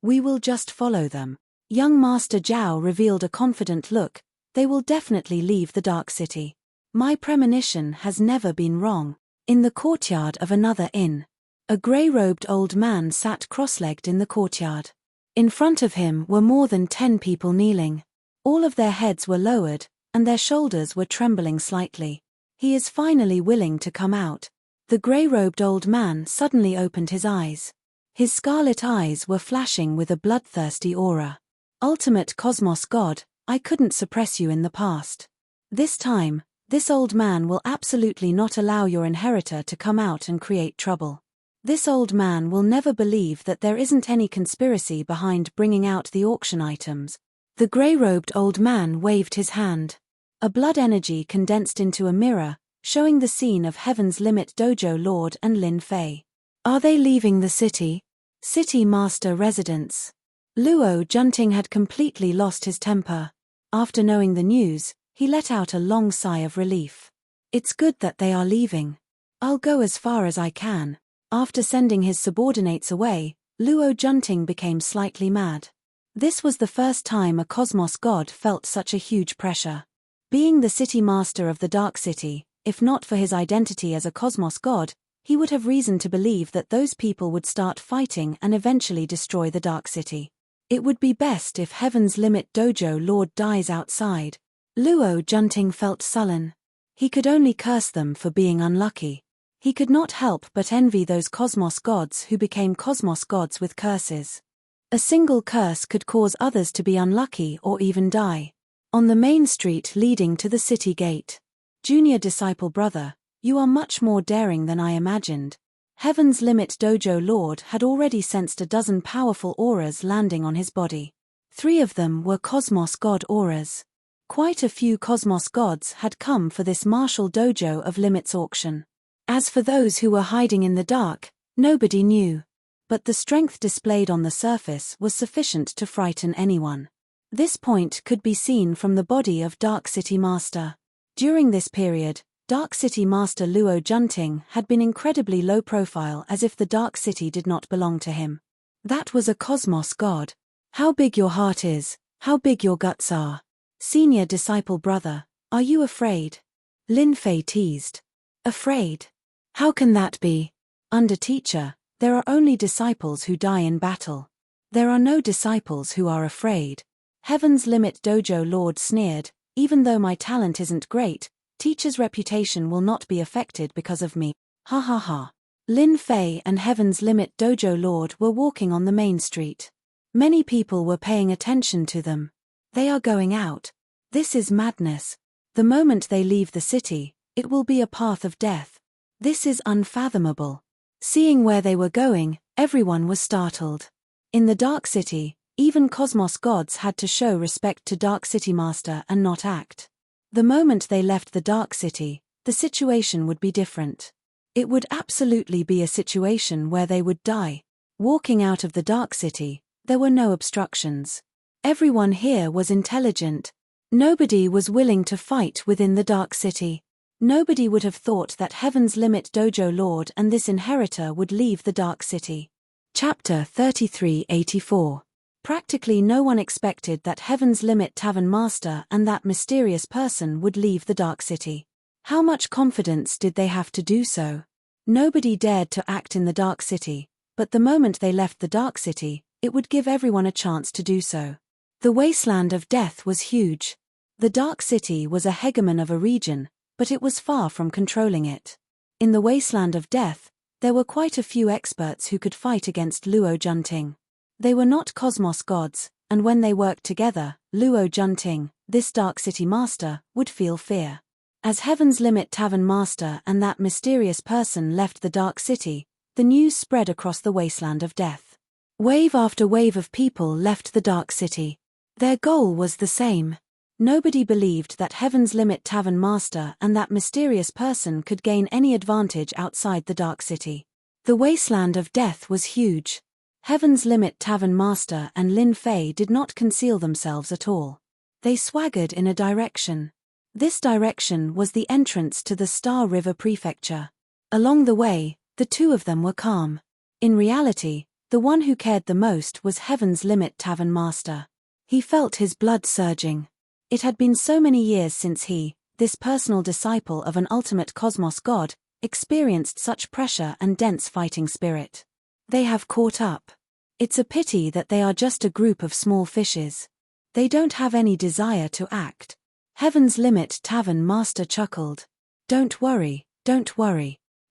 We will just follow them. Young Master Zhao revealed a confident look. They will definitely leave the Dark City. My premonition has never been wrong. In the courtyard of another inn. A grey-robed old man sat cross-legged in the courtyard. In front of him were more than 10 people kneeling. All of their heads were lowered, and their shoulders were trembling slightly. He is finally willing to come out. The grey-robed old man suddenly opened his eyes. His scarlet eyes were flashing with a bloodthirsty aura. Ultimate Cosmos God, I couldn't suppress you in the past. This time, this old man will absolutely not allow your inheritor to come out and create trouble. This old man will never believe that there isn't any conspiracy behind bringing out the auction items. The grey-robed old man waved his hand. A blood energy condensed into a mirror, showing the scene of Heaven's Limit Dojo Lord and Lin Fei. Are they leaving the city? City Master Residence. Luo Junting had completely lost his temper. After knowing the news, he let out a long sigh of relief. It's good that they are leaving. I'll go as far as I can. After sending his subordinates away, Luo Junting became slightly mad. This was the first time a cosmos god felt such a huge pressure. Being the city master of the Dark City, if not for his identity as a cosmos god, he would have reason to believe that those people would start fighting and eventually destroy the Dark City. It would be best if Heaven's Limit Dojo Lord dies outside. Luo Junting felt sullen. He could only curse them for being unlucky. He could not help but envy those cosmos gods who became cosmos gods with curses. A single curse could cause others to be unlucky or even die. On the main street leading to the city gate. Junior disciple brother, you are much more daring than I imagined. Heaven's Limit Dojo Lord had already sensed a dozen powerful auras landing on his body. 3 of them were cosmos god auras. Quite a few cosmos gods had come for this martial dojo of Limits auction. As for those who were hiding in the dark, nobody knew. But the strength displayed on the surface was sufficient to frighten anyone. This point could be seen from the body of Dark City Master. During this period, Dark City Master Luo Junting had been incredibly low profile, as if the Dark City did not belong to him. That was a cosmos god. How big your heart is, how big your guts are. Senior disciple brother, are you afraid? Lin Fei teased. Afraid? How can that be? Under teacher, there are only disciples who die in battle. There are no disciples who are afraid. Heaven's Limit Dojo Lord sneered, even though my talent isn't great, teacher's reputation will not be affected because of me. Ha ha ha. Lin Fei and Heaven's Limit Dojo Lord were walking on the main street. Many people were paying attention to them. They are going out. This is madness. The moment they leave the city, it will be a path of death. This is unfathomable. Seeing where they were going, everyone was startled. In the Dark City, even Cosmos gods had to show respect to Dark City Master and not act. The moment they left the Dark City, the situation would be different. It would absolutely be a situation where they would die. Walking out of the Dark City, there were no obstructions. Everyone here was intelligent. Nobody was willing to fight within the Dark City. Nobody would have thought that Heaven's Limit Dojo Lord and this inheritor would leave the Dark City. Chapter 3384. Practically no one expected that Heaven's Limit Tavern Master and that mysterious person would leave the Dark City. How much confidence did they have to do so? Nobody dared to act in the Dark City, but the moment they left the Dark City, it would give everyone a chance to do so. The Wasteland of Death was huge. The Dark City was a hegemon of a region, but it was far from controlling it. In the Wasteland of Death, there were quite a few experts who could fight against Luo Junting. They were not Cosmos gods, and when they worked together, Luo Junting, this Dark City Master, would feel fear. As Heaven's Limit Tavern Master and that mysterious person left the Dark City, the news spread across the Wasteland of Death. Wave after wave of people left the Dark City. Their goal was the same. Nobody believed that Heaven's Limit Tavern Master and that mysterious person could gain any advantage outside the Dark City. The Wasteland of Death was huge. Heaven's Limit Tavern Master and Lin Fei did not conceal themselves at all. They swaggered in a direction. This direction was the entrance to the Star River Prefecture. Along the way, the two of them were calm. In reality, the one who cared the most was Heaven's Limit Tavern Master. He felt his blood surging. It had been so many years since he, this personal disciple of an ultimate Cosmos god, experienced such pressure and dense fighting spirit. They have caught up. It's a pity that they are just a group of small fishes. They don't have any desire to act. Heaven's Limit Tavern Master chuckled. Don't worry.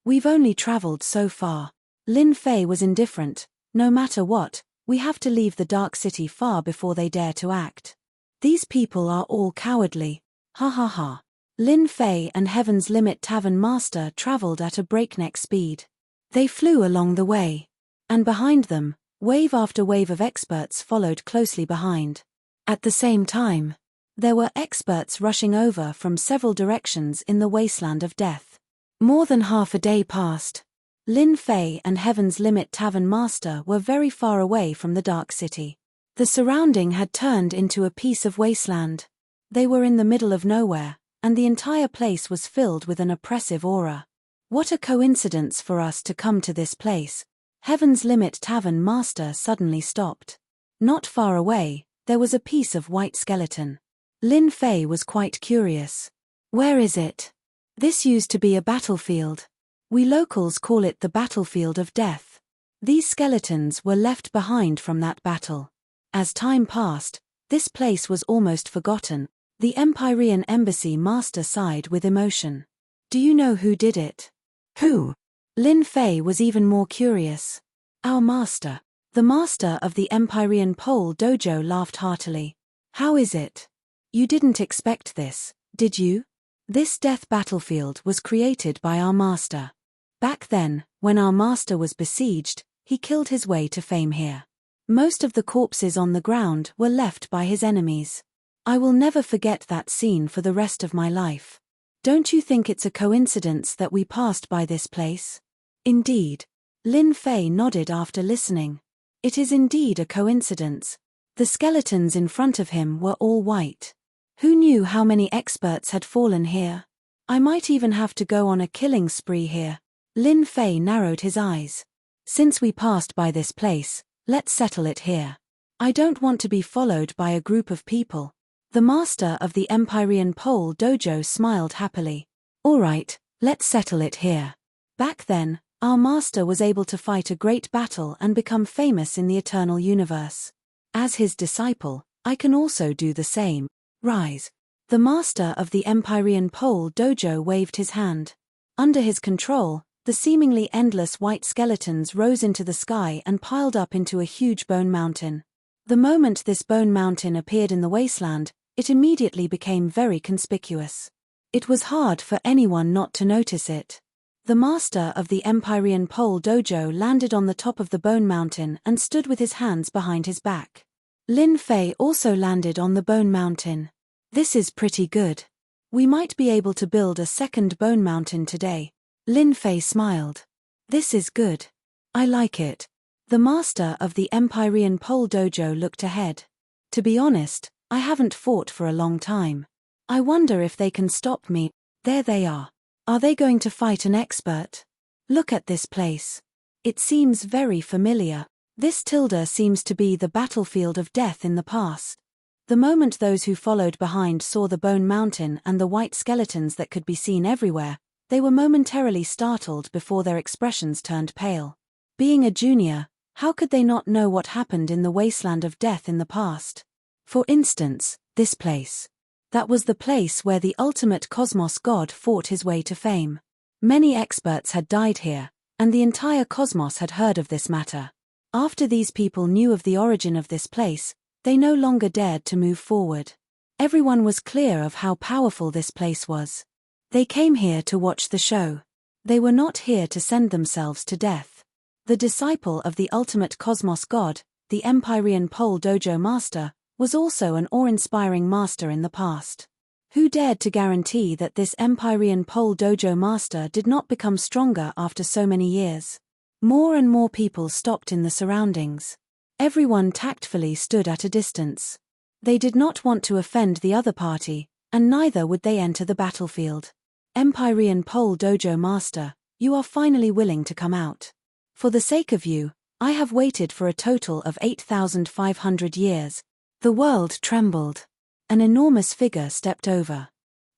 We've only traveled so far. Lin Fei was indifferent. No matter what, we have to leave the Dark City far before they dare to act. These people are all cowardly. Ha ha ha. Lin Fei and Heaven's Limit Tavern Master traveled at a breakneck speed. They flew along the way. And behind them, wave after wave of experts followed closely behind. At the same time, there were experts rushing over from several directions in the Wasteland of Death. More than half a day passed. Lin Fei and Heaven's Limit Tavern Master were very far away from the Dark City. The surrounding had turned into a piece of wasteland. They were in the middle of nowhere, and the entire place was filled with an oppressive aura. What a coincidence for us to come to this place. Heaven's Limit Tavern Master suddenly stopped. Not far away, there was a piece of white skeleton. Lin Fei was quite curious. Where is it? This used to be a battlefield. We locals call it the battlefield of death. These skeletons were left behind from that battle. As time passed, this place was almost forgotten. The Empyrean Embassy Master sighed with emotion. Do you know who did it? Who? Lin Fei was even more curious. Our master. The master of the Empyrean Pole Dojo laughed heartily. How is it? You didn't expect this, did you? This death battlefield was created by our master. Back then, when our master was besieged, he killed his way to fame here. Most of the corpses on the ground were left by his enemies. I will never forget that scene for the rest of my life. Don't you think it's a coincidence that we passed by this place? Indeed. Lin Fei nodded after listening. It is indeed a coincidence. The skeletons in front of him were all white. Who knew how many experts had fallen here? I might even have to go on a killing spree here. Lin Fei narrowed his eyes. Since we passed by this place, let's settle it here. I don't want to be followed by a group of people. The master of the Empyrean Pole Dojo smiled happily. All right, Let's settle it here. Back then, our master was able to fight a great battle and become famous in the eternal universe. As his disciple, I can also do the same. Rise. The master of the Empyrean Pole Dojo waved his hand. Under his control, the seemingly endless white skeletons rose into the sky and piled up into a huge bone mountain. The moment this bone mountain appeared in the wasteland, it immediately became very conspicuous. It was hard for anyone not to notice it. The master of the Empyrean Pole Dojo landed on the top of the bone mountain and stood with his hands behind his back. Lin Fei also landed on the bone mountain. This is pretty good. We might be able to build a second bone mountain today. Lin Fei smiled. This is good. I like it. The master of the Empyrean Pole Dojo looked ahead. To be honest, I haven't fought for a long time. I wonder if they can stop me. There they are. Are they going to fight an expert? Look at this place. It seems very familiar. This tilde seems to be the battlefield of death in the past. The moment those who followed behind saw the bone mountain and the white skeletons that could be seen everywhere, they were momentarily startled before their expressions turned pale. Being a junior, how could they not know what happened in the wasteland of death in the past? For instance, this place. That was the place where the ultimate cosmos god fought his way to fame. Many experts had died here, and the entire cosmos had heard of this matter. After these people knew of the origin of this place, they no longer dared to move forward. Everyone was clear of how powerful this place was. They came here to watch the show. They were not here to send themselves to death. The disciple of the ultimate cosmos god, the Empyrean Pole Dojo master, was also an awe-inspiring master in the past. Who dared to guarantee that this Empyrean Pole Dojo master did not become stronger after so many years? More and more people stopped in the surroundings. Everyone tactfully stood at a distance. They did not want to offend the other party, and neither would they enter the battlefield. Empyrean Pole Dojo Master, you are finally willing to come out. For the sake of you, I have waited for a total of 8,500 years. The world trembled. An enormous figure stepped over.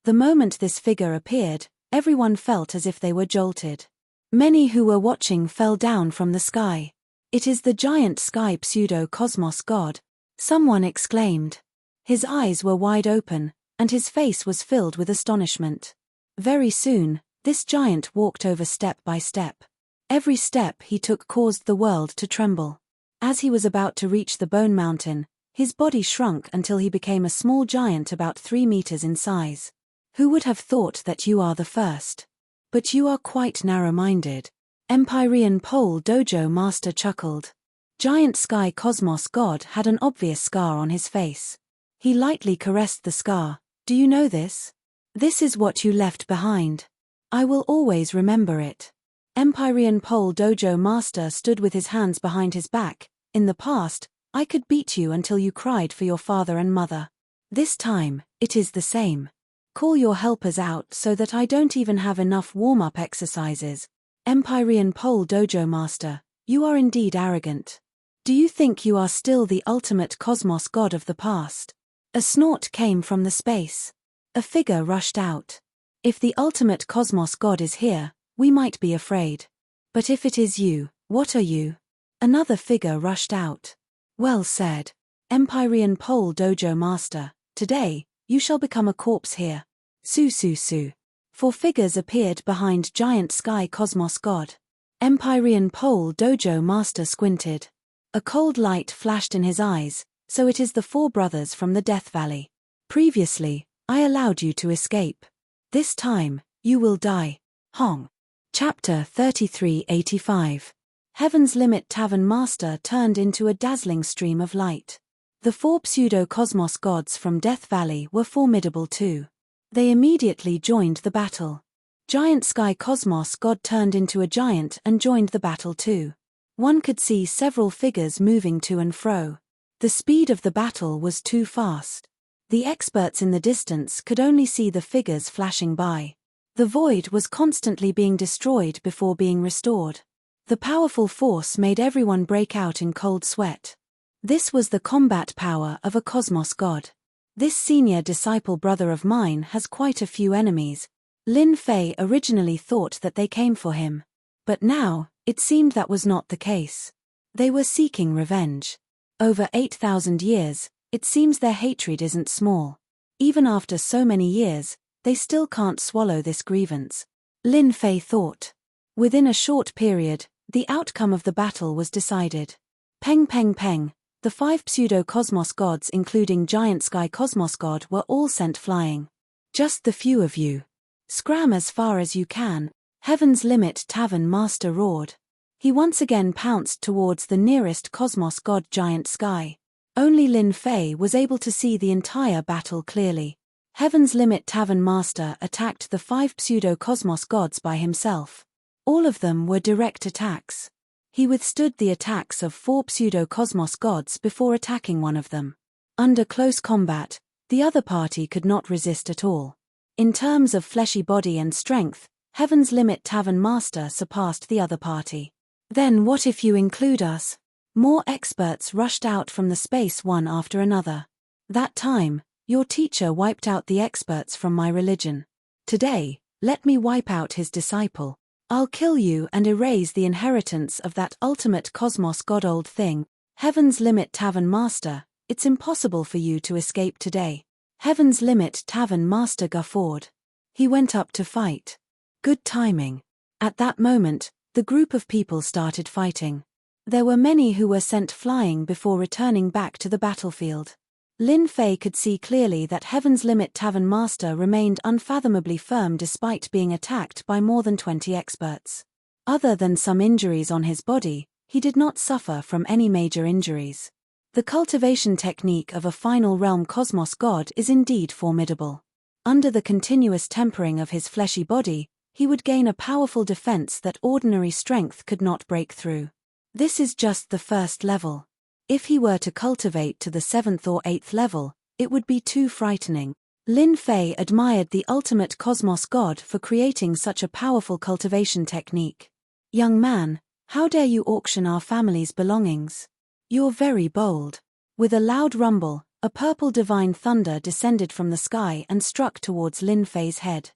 The moment this figure appeared, everyone felt as if they were jolted. Many who were watching fell down from the sky. It is the giant sky pseudo-cosmos god, someone exclaimed. His eyes were wide open, and his face was filled with astonishment. Very soon, this giant walked over step by step. Every step he took caused the world to tremble. As he was about to reach the bone mountain, his body shrunk until he became a small giant about 3 meters in size. Who would have thought that you are the first? But you are quite narrow-minded. Empyrean Pole Dojo Master chuckled. Giant Sky Cosmos God had an obvious scar on his face. He lightly caressed the scar. Do you know this? This is what you left behind. I will always remember it. Empyrean Pole Dojo Master stood with his hands behind his back. In the past, I could beat you until you cried for your father and mother. This time, it is the same. Call your helpers out so that I don't even have enough warm-up exercises. Empyrean Pole Dojo Master, you are indeed arrogant. Do you think you are still the ultimate cosmos god of the past? A snort came from the space. A figure rushed out. If the ultimate cosmos god is here, we might be afraid. But if it is you, what are you? Another figure rushed out. Well said. Empyrean Pole Dojo Master, today, you shall become a corpse here. Su su su. 4 figures appeared behind giant sky cosmos god. Empyrean Pole Dojo Master squinted. A cold light flashed in his eyes, so it is the 4 brothers from the Death Valley. Previously, I allowed you to escape. This time, you will die. Hong. Chapter 3385. Heaven's Limit Tavern Master turned into a dazzling stream of light. The 4 pseudo-cosmos gods from Death Valley were formidable too. They immediately joined the battle. Giant Sky Cosmos God turned into a giant and joined the battle too. One could see several figures moving to and fro. The speed of the battle was too fast. The experts in the distance could only see the figures flashing by. The void was constantly being destroyed before being restored. The powerful force made everyone break out in cold sweat. This was the combat power of a cosmos god. This senior disciple brother of mine has quite a few enemies. Lin Fei originally thought that they came for him. But now, it seemed that was not the case. They were seeking revenge. Over 8,000 years, it seems their hatred isn't small. Even after so many years, they still can't swallow this grievance. Lin Fei thought. Within a short period, the outcome of the battle was decided. Peng peng peng, the 5 pseudo-cosmos gods including Giant Sky Cosmos God were all sent flying. Just the few of you. Scram as far as you can, Heaven's Limit Tavern Master roared. He once again pounced towards the nearest cosmos god Giant Sky. Only Lin Fei was able to see the entire battle clearly. Heaven's Limit Tavern Master attacked the 5 pseudo-cosmos gods by himself. All of them were direct attacks. He withstood the attacks of 4 pseudo-cosmos gods before attacking one of them. Under close combat, the other party could not resist at all. In terms of fleshy body and strength, Heaven's Limit Tavern Master surpassed the other party. Then what if you include us? More experts rushed out from the space one after another. That time, your teacher wiped out the experts from my religion. Today, let me wipe out his disciple. I'll kill you and erase the inheritance of that ultimate cosmos god old thing. Heaven's Limit Tavern Master, it's impossible for you to escape today. Heaven's Limit Tavern Master guffawed. He went up to fight. Good timing. At that moment, the group of people started fighting. There were many who were sent flying before returning back to the battlefield. Lin Fei could see clearly that Heaven's Limit Tavern Master remained unfathomably firm despite being attacked by more than 20 experts. Other than some injuries on his body, he did not suffer from any major injuries. The cultivation technique of a final realm cosmos god is indeed formidable. Under the continuous tempering of his fleshy body, he would gain a powerful defense that ordinary strength could not break through. This is just the first level. If he were to cultivate to the 7th or 8th level, it would be too frightening. Lin Fei admired the ultimate cosmos god for creating such a powerful cultivation technique. Young man, how dare you auction our family's belongings? You're very bold. With a loud rumble, a purple divine thunder descended from the sky and struck towards Lin Fei's head.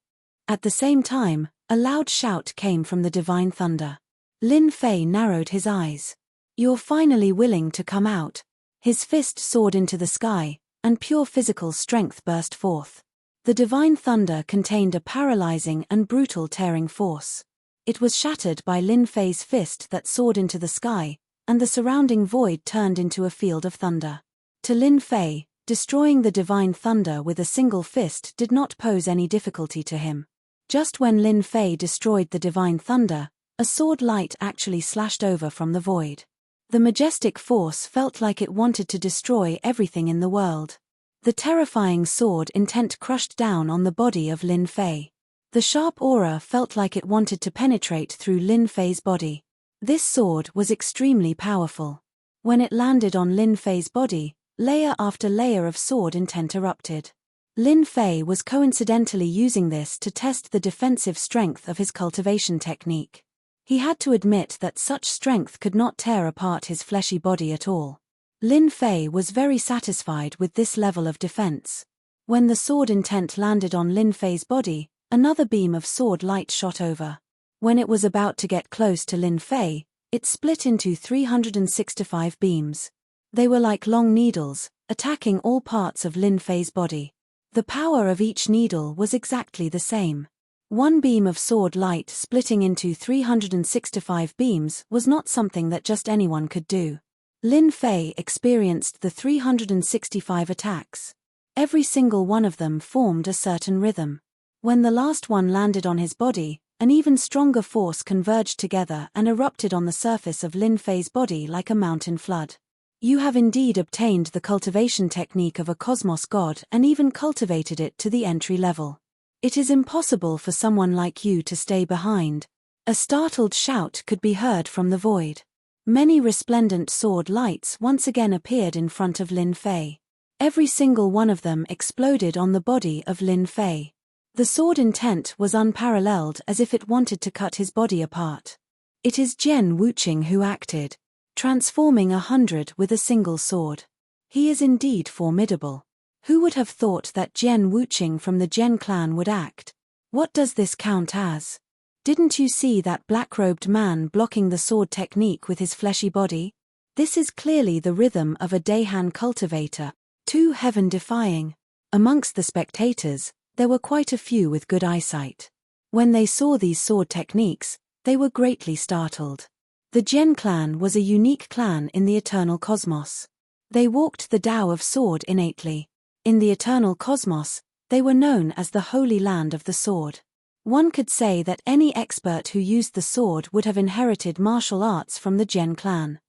At the same time, a loud shout came from the divine thunder. Lin Fei narrowed his eyes. You're finally willing to come out. His fist soared into the sky, and pure physical strength burst forth. The divine thunder contained a paralyzing and brutal tearing force. It was shattered by Lin Fei's fist that soared into the sky, and the surrounding void turned into a field of thunder. To Lin Fei, destroying the divine thunder with a single fist did not pose any difficulty to him. Just when Lin Fei destroyed the divine thunder, a sword light actually slashed over from the void. The majestic force felt like it wanted to destroy everything in the world. The terrifying sword intent crushed down on the body of Lin Fei. The sharp aura felt like it wanted to penetrate through Lin Fei's body. This sword was extremely powerful. When it landed on Lin Fei's body, layer after layer of sword intent erupted. Lin Fei was coincidentally using this to test the defensive strength of his cultivation technique. He had to admit that such strength could not tear apart his fleshy body at all. Lin Fei was very satisfied with this level of defense. When the sword intent landed on Lin Fei's body, another beam of sword light shot over. When it was about to get close to Lin Fei, it split into 365 beams. They were like long needles, attacking all parts of Lin Fei's body. The power of each needle was exactly the same. One beam of sword light splitting into 365 beams was not something that just anyone could do. Lin Fei experienced the 365 attacks. Every single one of them formed a certain rhythm. When the last one landed on his body, an even stronger force converged together and erupted on the surface of Lin Fei's body like a mountain flood. You have indeed obtained the cultivation technique of a cosmos god and even cultivated it to the entry level. It is impossible for someone like you to stay behind. A startled shout could be heard from the void. Many resplendent sword lights once again appeared in front of Lin Fei. Every single one of them exploded on the body of Lin Fei. The sword intent was unparalleled, as if it wanted to cut his body apart. It is Jian Wuqing who acted, transforming 100 with a single sword. He is indeed formidable. Who would have thought that Jian Wuqing from the Jian clan would act? What does this count as? Didn't you see that black-robed man blocking the sword technique with his fleshy body? This is clearly the rhythm of a Deihan cultivator, too heaven-defying. Amongst the spectators, there were quite a few with good eyesight. When they saw these sword techniques, they were greatly startled. The Gen clan was a unique clan in the eternal cosmos. They walked the Tao of sword innately. In the eternal cosmos, they were known as the Holy Land of the Sword. One could say that any expert who used the sword would have inherited martial arts from the Gen clan.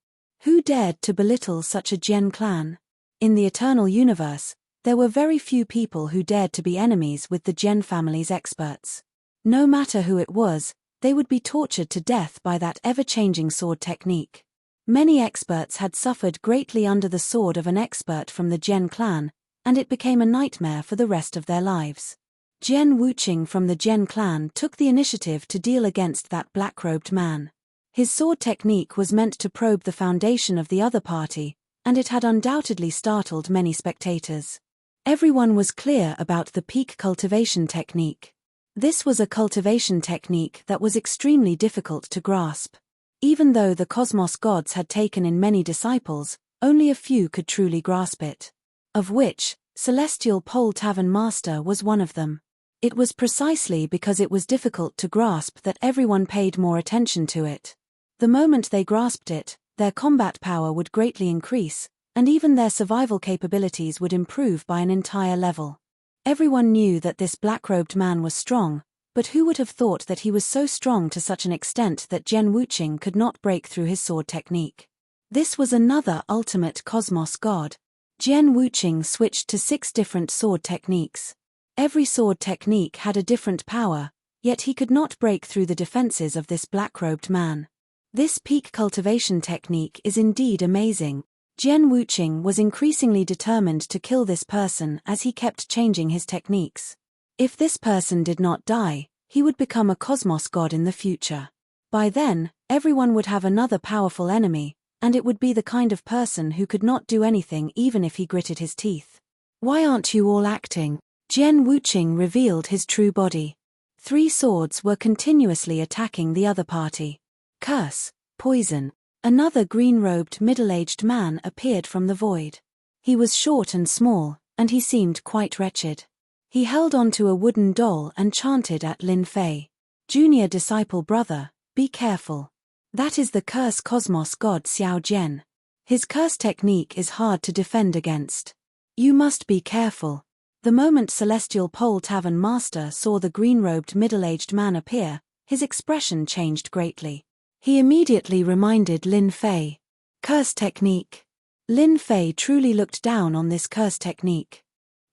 Who dared to belittle such a Gen clan? In the eternal universe, there were very few people who dared to be enemies with the Gen family's experts. No matter who it was, they would be tortured to death by that ever-changing sword technique. Many experts had suffered greatly under the sword of an expert from the Gen clan, and it became a nightmare for the rest of their lives. Gen Wuqing from the Gen clan took the initiative to deal against that black-robed man. His sword technique was meant to probe the foundation of the other party, and it had undoubtedly startled many spectators. Everyone was clear about the peak cultivation technique. This was a cultivation technique that was extremely difficult to grasp. Even though the cosmos gods had taken in many disciples, only a few could truly grasp it. Of which, Celestial Pole Tavern Master was one of them. It was precisely because it was difficult to grasp that everyone paid more attention to it. The moment they grasped it, their combat power would greatly increase, and even their survival capabilities would improve by an entire level. Everyone knew that this black-robed man was strong, but who would have thought that he was so strong to such an extent that Gen Wuqing could not break through his sword technique? This was another ultimate cosmos god. Gen Wuqing switched to 6 different sword techniques. Every sword technique had a different power, yet he could not break through the defenses of this black-robed man. This peak cultivation technique is indeed amazing. Gen Wuqing was increasingly determined to kill this person as he kept changing his techniques. If this person did not die, he would become a cosmos god in the future. By then, everyone would have another powerful enemy, and it would be the kind of person who could not do anything even if he gritted his teeth. Why aren't you all acting? Gen Wuqing revealed his true body. 3 swords were continuously attacking the other party. Curse, poison. Another green-robed middle-aged man appeared from the void. He was short and small, and he seemed quite wretched. He held onto a wooden doll and chanted at Lin Fei. Junior disciple brother, be careful. That is the curse cosmos god Xiao Jian. His curse technique is hard to defend against. You must be careful. The moment Celestial Pole Tavern Master saw the green-robed middle-aged man appear, his expression changed greatly. He immediately reminded Lin Fei. Curse technique. Lin Fei truly looked down on this curse technique.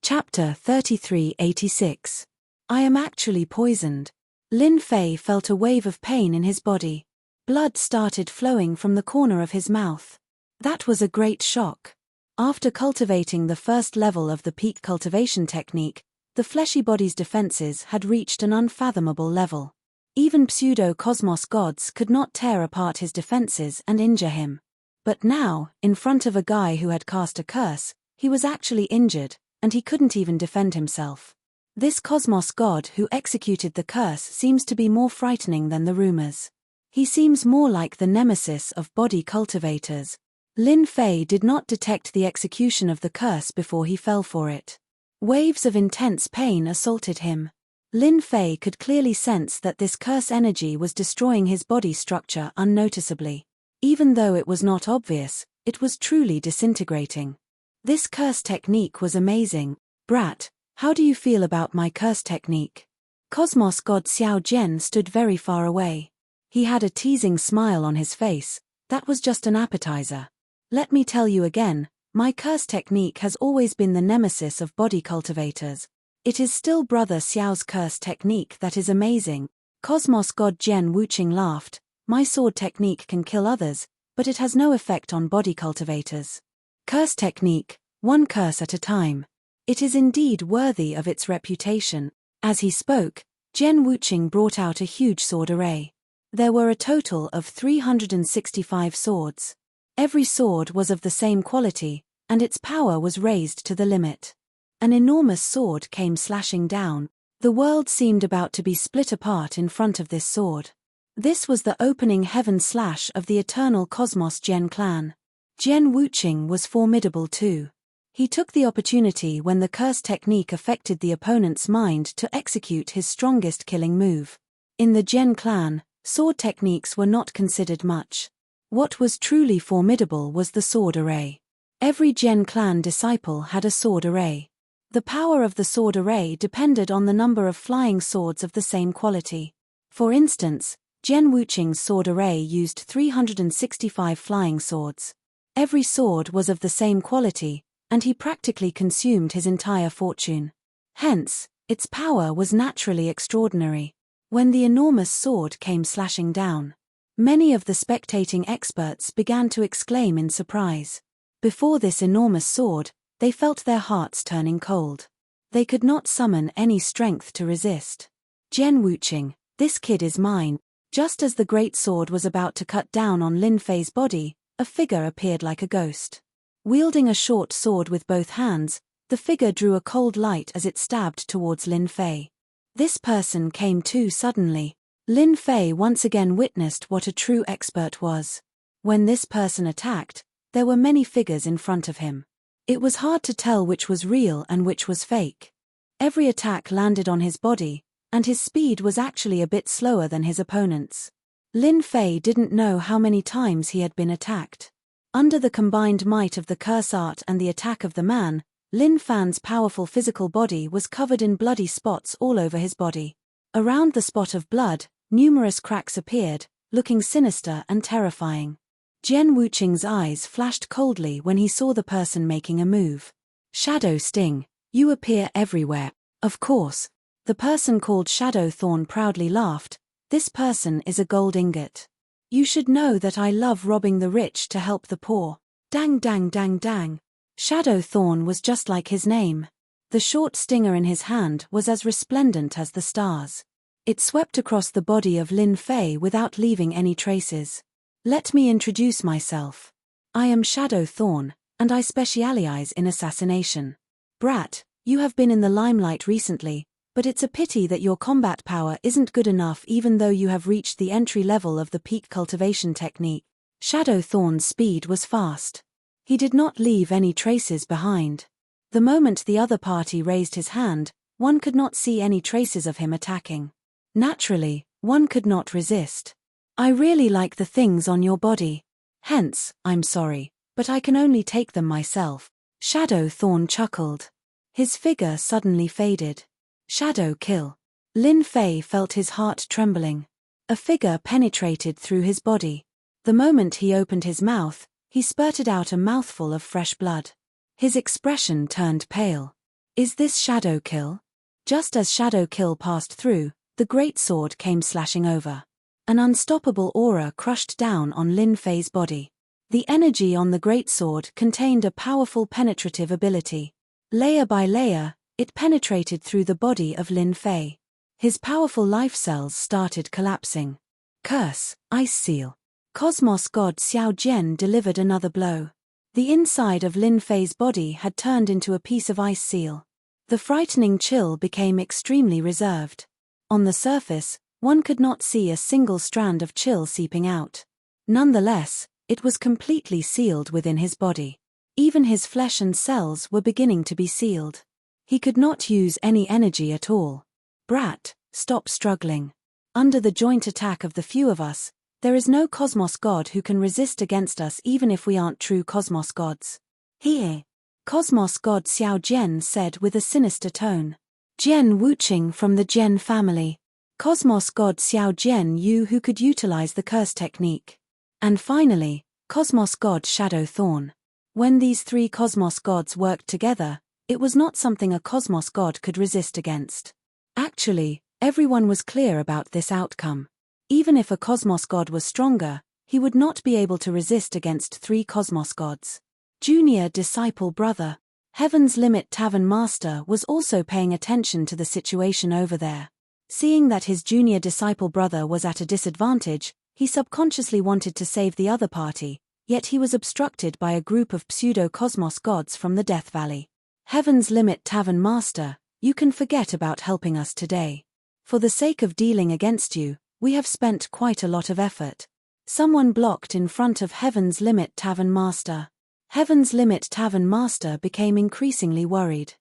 Chapter 3386. I am actually poisoned. Lin Fei felt a wave of pain in his body. Blood started flowing from the corner of his mouth. That was a great shock. After cultivating the first level of the peak cultivation technique, the fleshy body's defenses had reached an unfathomable level. Even pseudo-cosmos gods could not tear apart his defenses and injure him. But now, in front of a guy who had cast a curse, he was actually injured, and he couldn't even defend himself. This cosmos god who executed the curse seems to be more frightening than the rumors. He seems more like the nemesis of body cultivators. Lin Fei did not detect the execution of the curse before he fell for it. Waves of intense pain assaulted him. Lin Fei could clearly sense that this curse energy was destroying his body structure unnoticeably. Even though it was not obvious, it was truly disintegrating. This curse technique was amazing. Brat, how do you feel about my curse technique? Cosmos god Xiao Jian stood very far away. He had a teasing smile on his face. That was just an appetizer. Let me tell you again, my curse technique has always been the nemesis of body cultivators. It is still Brother Xiao's curse technique that is amazing. Cosmos god Gen Wuqing laughed. My sword technique can kill others, but it has no effect on body cultivators. Curse technique, one curse at a time. It is indeed worthy of its reputation. As he spoke, Gen Wuqing brought out a huge sword array. There were a total of 365 swords. Every sword was of the same quality, and its power was raised to the limit. An enormous sword came slashing down. The world seemed about to be split apart in front of this sword. This was the opening heaven slash of the eternal Cosmos Gen clan. Jian Wuqing was formidable too. He took the opportunity when the curse technique affected the opponent's mind to execute his strongest killing move. In the Gen clan, sword techniques were not considered much. What was truly formidable was the sword array. Every Gen clan disciple had a sword array. The power of the sword array depended on the number of flying swords of the same quality. For instance, Jian Wuqing's sword array used 365 flying swords. Every sword was of the same quality, and he practically consumed his entire fortune. Hence, its power was naturally extraordinary. When the enormous sword came slashing down, many of the spectating experts began to exclaim in surprise. Before this enormous sword, they felt their hearts turning cold. They could not summon any strength to resist. Jian Wuqing, this kid is mine. Just as the great sword was about to cut down on Lin Fei's body, a figure appeared like a ghost. Wielding a short sword with both hands, the figure drew a cold light as it stabbed towards Lin Fei. This person came too suddenly. Lin Fei once again witnessed what a true expert was. When this person attacked, there were many figures in front of him. It was hard to tell which was real and which was fake. Every attack landed on his body, and his speed was actually a bit slower than his opponent's. Lin Fei didn't know how many times he had been attacked. Under the combined might of the curse art and the attack of the man, Lin Fan's powerful physical body was covered in bloody spots all over his body. Around the spot of blood, numerous cracks appeared, looking sinister and terrifying. Jian Wuqing's eyes flashed coldly when he saw the person making a move. Shadow Sting, you appear everywhere. Of course. The person called Shadow Thorn proudly laughed. This person is a gold ingot. You should know that I love robbing the rich to help the poor. Dang dang dang dang. Shadow Thorn was just like his name. The short stinger in his hand was as resplendent as the stars. It swept across the body of Lin Fei without leaving any traces. Let me introduce myself. I am Shadow Thorn, and I specialize in assassination. Brat, you have been in the limelight recently, but it's a pity that your combat power isn't good enough even though you have reached the entry level of the peak cultivation technique. Shadow Thorn's speed was fast. He did not leave any traces behind. The moment the other party raised his hand, one could not see any traces of him attacking. Naturally, one could not resist. I really like the things on your body. Hence, I'm sorry, but I can only take them myself. Shadow Thorn chuckled. His figure suddenly faded. Shadow kill. Lin Fei felt his heart trembling. A figure penetrated through his body. The moment he opened his mouth, he spurted out a mouthful of fresh blood. His expression turned pale. Is this Shadow kill? Just as Shadow kill passed through, the great sword came slashing over. An unstoppable aura crushed down on Lin Fei's body. The energy on the great sword contained a powerful penetrative ability. Layer by layer, it penetrated through the body of Lin Fei. His powerful life cells started collapsing. Curse, Ice Seal. Cosmos God Xiao Jian delivered another blow. The inside of Lin Fei's body had turned into a piece of ice seal. The frightening chill became extremely reserved. On the surface, one could not see a single strand of chill seeping out. Nonetheless, it was completely sealed within his body. Even his flesh and cells were beginning to be sealed. He could not use any energy at all. Brat, stop struggling. Under the joint attack of the few of us, there is no Cosmos God who can resist against us even if we aren't true Cosmos Gods. Here. Cosmos God Xiao Jian said with a sinister tone. Jian Wuqing from the Jian family. Cosmos God Xiao Jian, you who could utilize the curse technique. And finally, Cosmos God Shadow Thorn. When these three Cosmos Gods worked together, it was not something a Cosmos God could resist against. Actually, everyone was clear about this outcome. Even if a Cosmos God was stronger, he would not be able to resist against three Cosmos Gods. Junior disciple brother, Heaven's Limit Tavern Master was also paying attention to the situation over there. Seeing that his junior disciple brother was at a disadvantage, he subconsciously wanted to save the other party, yet he was obstructed by a group of pseudo-Cosmos Gods from the Death Valley. Heaven's Limit Tavern Master, You can forget about helping us today. For the sake of dealing against you, we have spent quite a lot of effort. Someone blocked in front of Heaven's Limit Tavern Master. Heaven's Limit Tavern Master became increasingly worried.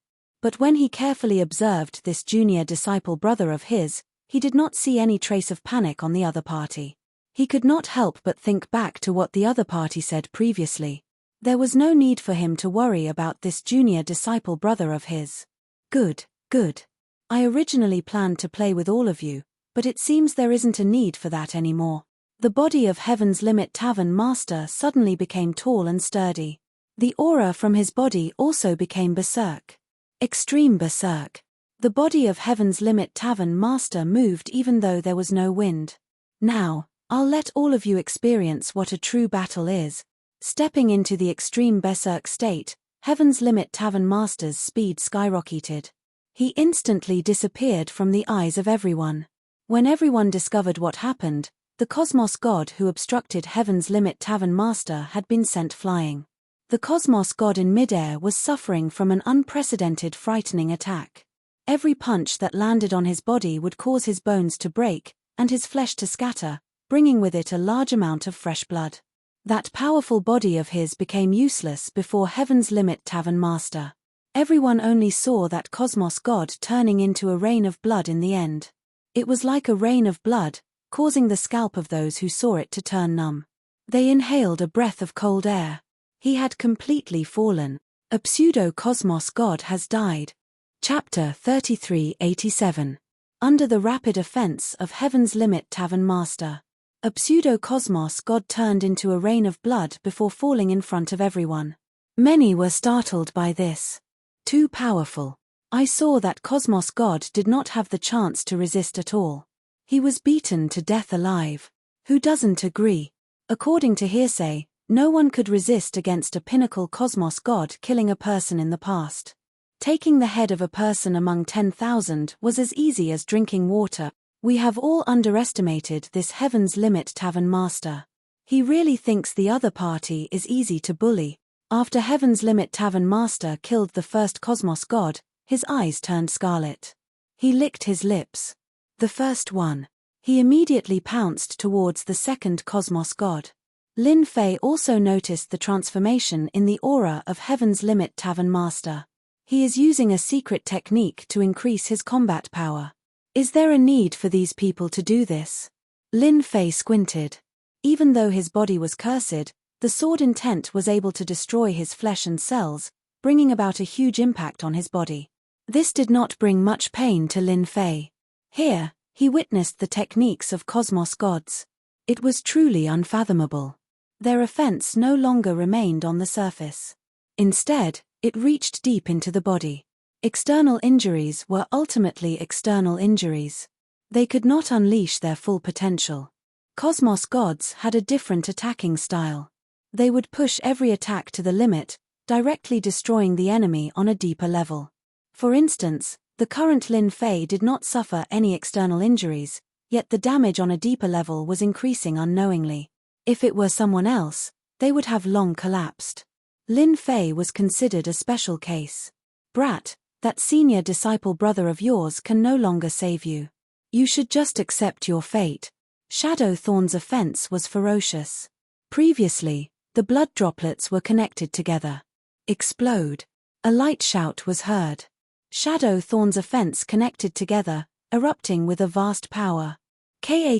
But when he carefully observed this junior disciple brother of his, he did not see any trace of panic on the other party. He could not help but think back to what the other party said previously. There was no need for him to worry about this junior disciple brother of his. Good, good. I originally planned to play with all of you, but it seems there isn't a need for that anymore. The body of Heaven's Limit Tavern Master suddenly became tall and sturdy. The aura from his body also became berserk. Extreme berserk. The body of Heaven's Limit Tavern Master moved even though there was no wind. Now, I'll let all of you experience what a true battle is. Stepping into the extreme berserk state, Heaven's Limit Tavern Master's speed skyrocketed. He instantly disappeared from the eyes of everyone. When everyone discovered what happened, the Cosmos God who obstructed Heaven's Limit Tavern Master had been sent flying. The Cosmos God in midair was suffering from an unprecedented frightening attack. Every punch that landed on his body would cause his bones to break, and his flesh to scatter, bringing with it a large amount of fresh blood. That powerful body of his became useless before Heaven's Limit Tavern Master. Everyone only saw that Cosmos God turning into a rain of blood in the end. It was like a rain of blood, causing the scalp of those who saw it to turn numb. They inhaled a breath of cold air. He had completely fallen. A pseudo-Cosmos God has died. Chapter 3387. Under the rapid offense of Heaven's Limit Tavern Master. A pseudo-Cosmos God turned into a rain of blood before falling in front of everyone. Many were startled by this. Too powerful. I saw that Cosmos God did not have the chance to resist at all. He was beaten to death alive. Who doesn't agree? According to hearsay, no one could resist against a pinnacle Cosmos God killing a person in the past. Taking the head of a person among 10,000 was as easy as drinking water. We have all underestimated this Heaven's Limit Tavern Master. He really thinks the other party is easy to bully. After Heaven's Limit Tavern Master killed the first Cosmos God, his eyes turned scarlet. He licked his lips. The first one. He immediately pounced towards the second Cosmos God. Lin Fei also noticed the transformation in the aura of Heaven's Limit Tavern Master. He is using a secret technique to increase his combat power. Is there a need for these people to do this? Lin Fei squinted. Even though his body was cursed, the sword intent was able to destroy his flesh and cells, bringing about a huge impact on his body. This did not bring much pain to Lin Fei. Here, he witnessed the techniques of Cosmos Gods. It was truly unfathomable. Their offense no longer remained on the surface. Instead, it reached deep into the body. External injuries were ultimately external injuries. They could not unleash their full potential. Cosmos Gods had a different attacking style. They would push every attack to the limit, directly destroying the enemy on a deeper level. For instance, the current Lin Fei did not suffer any external injuries, yet the damage on a deeper level was increasing unknowingly. If it were someone else, they would have long collapsed. Lin Fei was considered a special case. Brat, that senior disciple brother of yours can no longer save you. You should just accept your fate. Shadow Thorn's offense was ferocious. Previously, the blood droplets were connected together. Explode. A light shout was heard. Shadow Thorn's offense connected together, erupting with a vast power. Ka.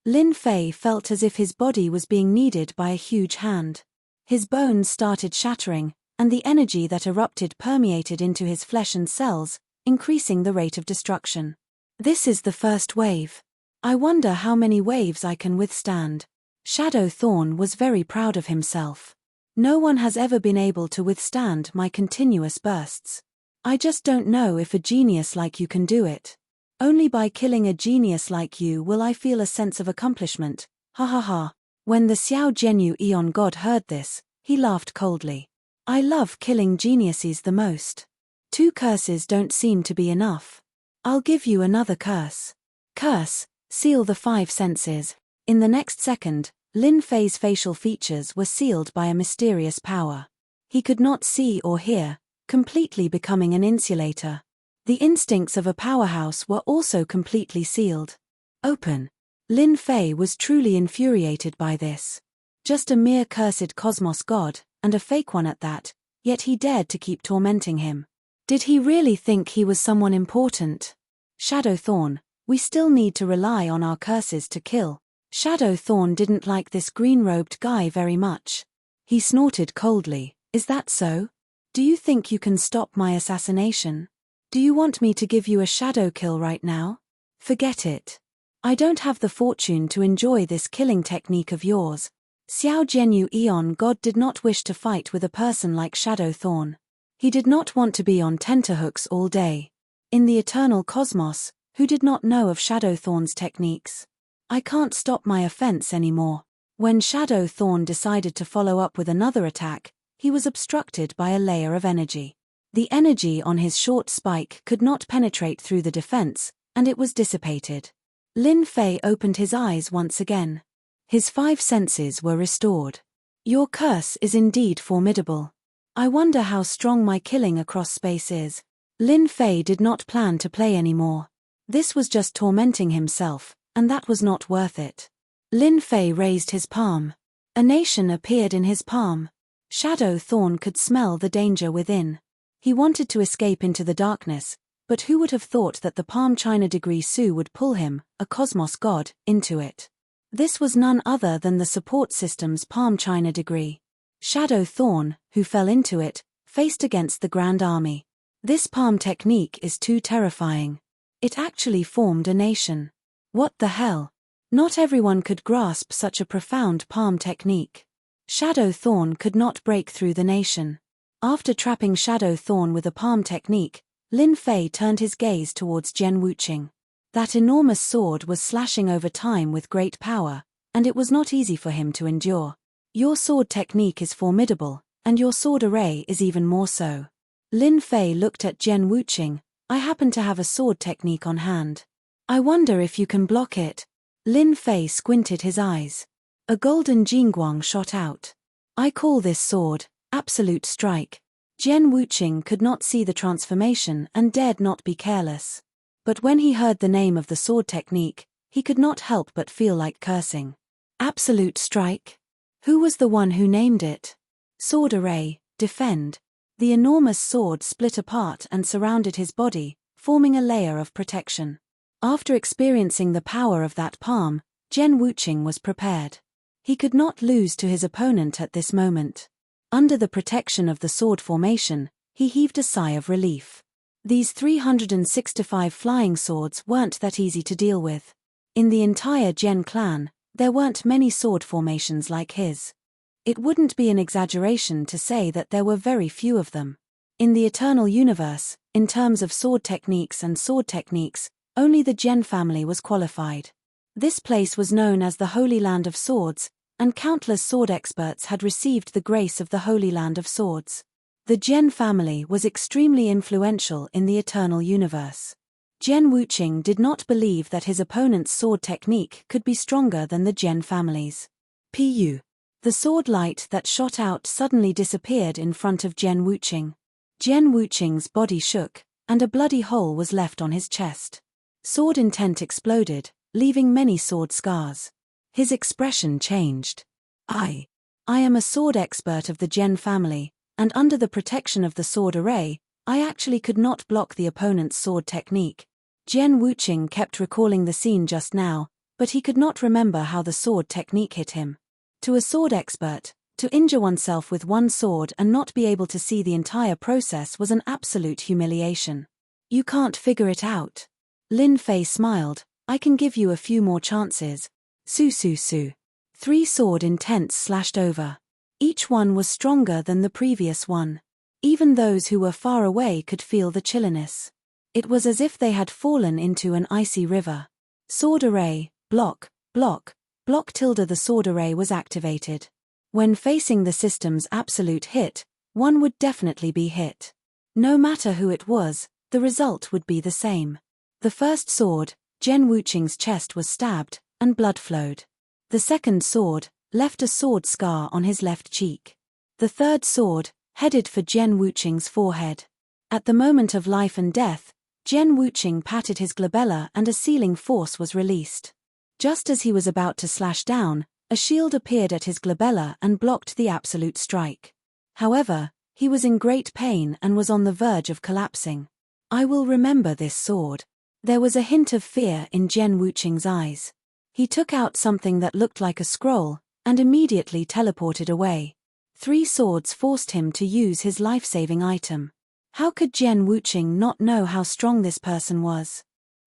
Lin Fei felt as if his body was being kneaded by a huge hand. His bones started shattering, and the energy that erupted permeated into his flesh and cells, increasing the rate of destruction. This is the first wave. I wonder how many waves I can withstand. Shadow Thorn was very proud of himself. No one has ever been able to withstand my continuous bursts. I just don't know if a genius like you can do it. Only by killing a genius like you will I feel a sense of accomplishment. Ha ha ha. When the Xiao Zhenyu Eon God heard this, he laughed coldly. I love killing geniuses the most. 2 curses don't seem to be enough. I'll give you another curse. Curse, seal the 5 senses. In the next second, Lin Fei's facial features were sealed by a mysterious power. He could not see or hear, completely becoming an insulator. The instincts of a powerhouse were also completely sealed. Open. Lin Fei was truly infuriated by this. Just a mere cursed cosmos god, and a fake one at that, yet he dared to keep tormenting him. Did he really think he was someone important? Shadowthorn, we still need to rely on our curses to kill. Shadowthorn didn't like this green-robed guy very much. He snorted coldly. Is that so? Do you think you can stop my assassination? Do you want me to give you a shadow kill right now? Forget it. I don't have the fortune to enjoy this killing technique of yours. Xiao Jianyu Eon God did not wish to fight with a person like Shadowthorn. He did not want to be on tenterhooks all day. In the eternal cosmos, who did not know of Shadowthorn's techniques? I can't stop my offense anymore. When Shadowthorn decided to follow up with another attack, he was obstructed by a layer of energy. The energy on his short spike could not penetrate through the defense, and it was dissipated. Lin Fei opened his eyes once again. His 5 senses were restored. Your curse is indeed formidable. I wonder how strong my killing across space is. Lin Fei did not plan to play anymore. This was just tormenting himself, and that was not worth it. Lin Fei raised his palm. A nation appeared in his palm. Shadowthorn could smell the danger within. He wanted to escape into the darkness, but who would have thought that the Palm China Degree Su would pull him, a cosmos god, into it? This was none other than the support system's Palm China Degree. Shadowthorn, who fell into it, faced against the Grand Army. This palm technique is too terrifying. It actually formed a nation. What the hell? Not everyone could grasp such a profound palm technique. Shadowthorn could not break through the nation. After trapping Shadowthorn with a palm technique, Lin Fei turned his gaze towards Jian Wuqing. That enormous sword was slashing over time with great power, and it was not easy for him to endure. Your sword technique is formidable, and your sword array is even more so. Lin Fei looked at Jian Wuqing. I happen to have a sword technique on hand. I wonder if you can block it. Lin Fei squinted his eyes. A golden jingguang shot out. I call this sword Absolute Strike. Jian Wuqing could not see the transformation and dared not be careless. But when he heard the name of the sword technique, he could not help but feel like cursing. Absolute Strike? Who was the one who named it? Sword Array, Defend. The enormous sword split apart and surrounded his body, forming a layer of protection. After experiencing the power of that palm, Jian Wuqing was prepared. He could not lose to his opponent at this moment. Under the protection of the sword formation, he heaved a sigh of relief. These 365 flying swords weren't that easy to deal with. In the entire Jian clan, there weren't many sword formations like his. It wouldn't be an exaggeration to say that there were very few of them. In the eternal universe, in terms of sword techniques, only the Jian family was qualified. This place was known as the Holy Land of Swords, and countless sword experts had received the grace of the Holy Land of Swords. The Jian family was extremely influential in the eternal universe. Jian Wuqing did not believe that his opponent's sword technique could be stronger than the Jian family's. Pu. The sword light that shot out suddenly disappeared in front of Jian Wuqing. Jian Wuqing's body shook, and a bloody hole was left on his chest. Sword intent exploded, leaving many sword scars. His expression changed. I am a sword expert of the Jian family, and under the protection of the sword array, I actually could not block the opponent's sword technique. Jian Wuqing kept recalling the scene just now, but he could not remember how the sword technique hit him. To a sword expert, to injure oneself with one sword and not be able to see the entire process was an absolute humiliation. You can't figure it out. Lin Fei smiled. I can give you a few more chances. Su. 3 sword intents slashed over. Each one was stronger than the previous one. Even those who were far away could feel the chilliness. It was as if they had fallen into an icy river. Sword array, block. The sword array was activated. When facing the system's absolute hit, one would definitely be hit. No matter who it was, the result would be the same. The first sword, Jian Wuqing's chest was stabbed, and blood flowed. The second sword left a sword scar on his left cheek. The third sword, headed for Jian Wuqing's forehead. At the moment of life and death, Jian Wuqing patted his glabella and a sealing force was released. Just as he was about to slash down, a shield appeared at his glabella and blocked the absolute strike. However, he was in great pain and was on the verge of collapsing. I will remember this sword. There was a hint of fear in Jian Wuqing's eyes. He took out something that looked like a scroll, and immediately teleported away. 3 swords forced him to use his life-saving item. How could Jian Wuqing not know how strong this person was?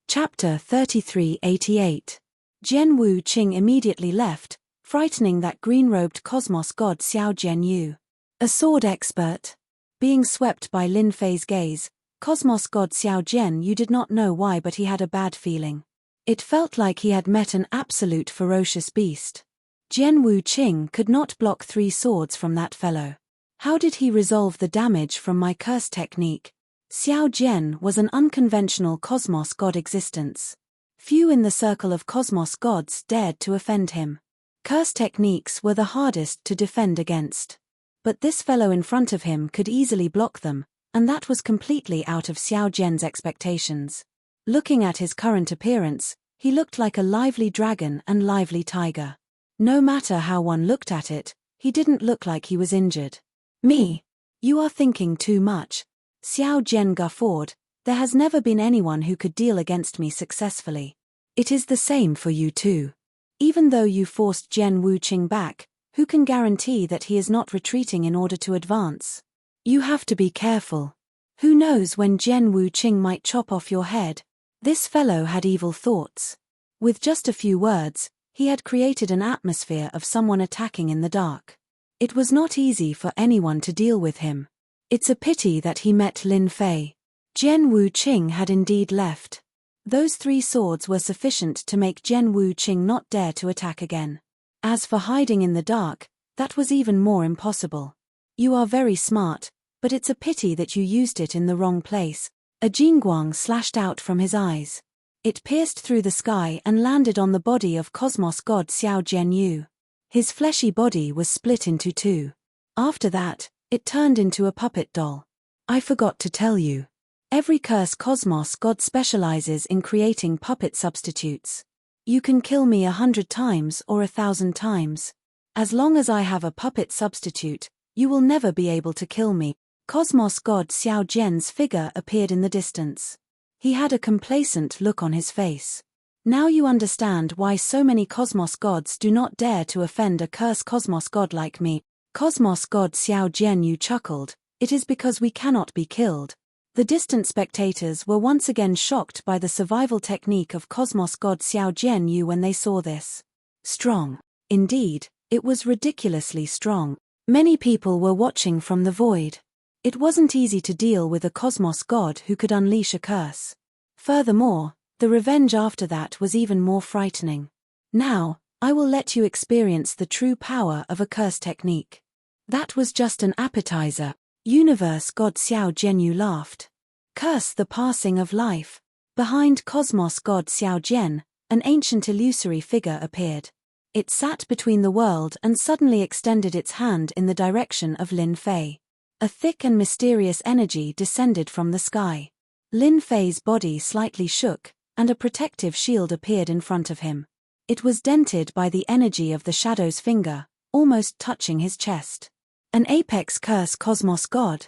Chapter 3388. Jian Wuqing immediately left, frightening that green-robed cosmos god Xiao Jianyu. A sword expert. Being swept by Lin Fei's gaze, cosmos god Xiao Jianyu did not know why, but he had a bad feeling. It felt like he had met an absolute ferocious beast. Jian Wuqing could not block 3 swords from that fellow. How did he resolve the damage from my curse technique? Xiao Jian was an unconventional cosmos god existence. Few in the circle of cosmos gods dared to offend him. Curse techniques were the hardest to defend against. But this fellow in front of him could easily block them, and that was completely out of Xiao Jian's expectations. Looking at his current appearance, he looked like a lively dragon and lively tiger. No matter how one looked at it, he didn't look like he was injured. Me? You are thinking too much. Xiao Jian guffawed. There has never been anyone who could deal against me successfully. It is the same for you too. Even though you forced Jian Wuqing back, who can guarantee that he is not retreating in order to advance? You have to be careful. Who knows when Jian Wuqing might chop off your head? This fellow had evil thoughts. With just a few words, he had created an atmosphere of someone attacking in the dark. It was not easy for anyone to deal with him. It's a pity that he met Lin Fei. Jian Wuqing had indeed left. Those 3 swords were sufficient to make Jian Wuqing not dare to attack again. As for hiding in the dark, that was even more impossible. You are very smart, but it's a pity that you used it in the wrong place. A jingguang slashed out from his eyes. It pierced through the sky and landed on the body of cosmos god Xiao Jianyu. His fleshy body was split into 2. After that, it turned into a puppet doll. I forgot to tell you. Every curse cosmos god specializes in creating puppet substitutes. You can kill me 100 times or 1,000 times. As long as I have a puppet substitute, you will never be able to kill me. Cosmos god Xiao Jian's figure appeared in the distance. He had a complacent look on his face. Now you understand why so many cosmos gods do not dare to offend a cursed cosmos god like me. Cosmos god Xiao Jianyu chuckled. It is because we cannot be killed. The distant spectators were once again shocked by the survival technique of cosmos god Xiao Jianyu when they saw this. Strong. Indeed, it was ridiculously strong. Many people were watching from the void. It wasn't easy to deal with a cosmos god who could unleash a curse. Furthermore, the revenge after that was even more frightening. Now, I will let you experience the true power of a curse technique. That was just an appetizer. Universe god Xiao Jianyu laughed. Curse the passing of life. Behind cosmos god Xiao Jian, an ancient illusory figure appeared. It sat between the world and suddenly extended its hand in the direction of Lin Fei. A thick and mysterious energy descended from the sky. Lin Fei's body slightly shook, and a protective shield appeared in front of him. It was dented by the energy of the shadow's finger, almost touching his chest. An apex curse cosmos god.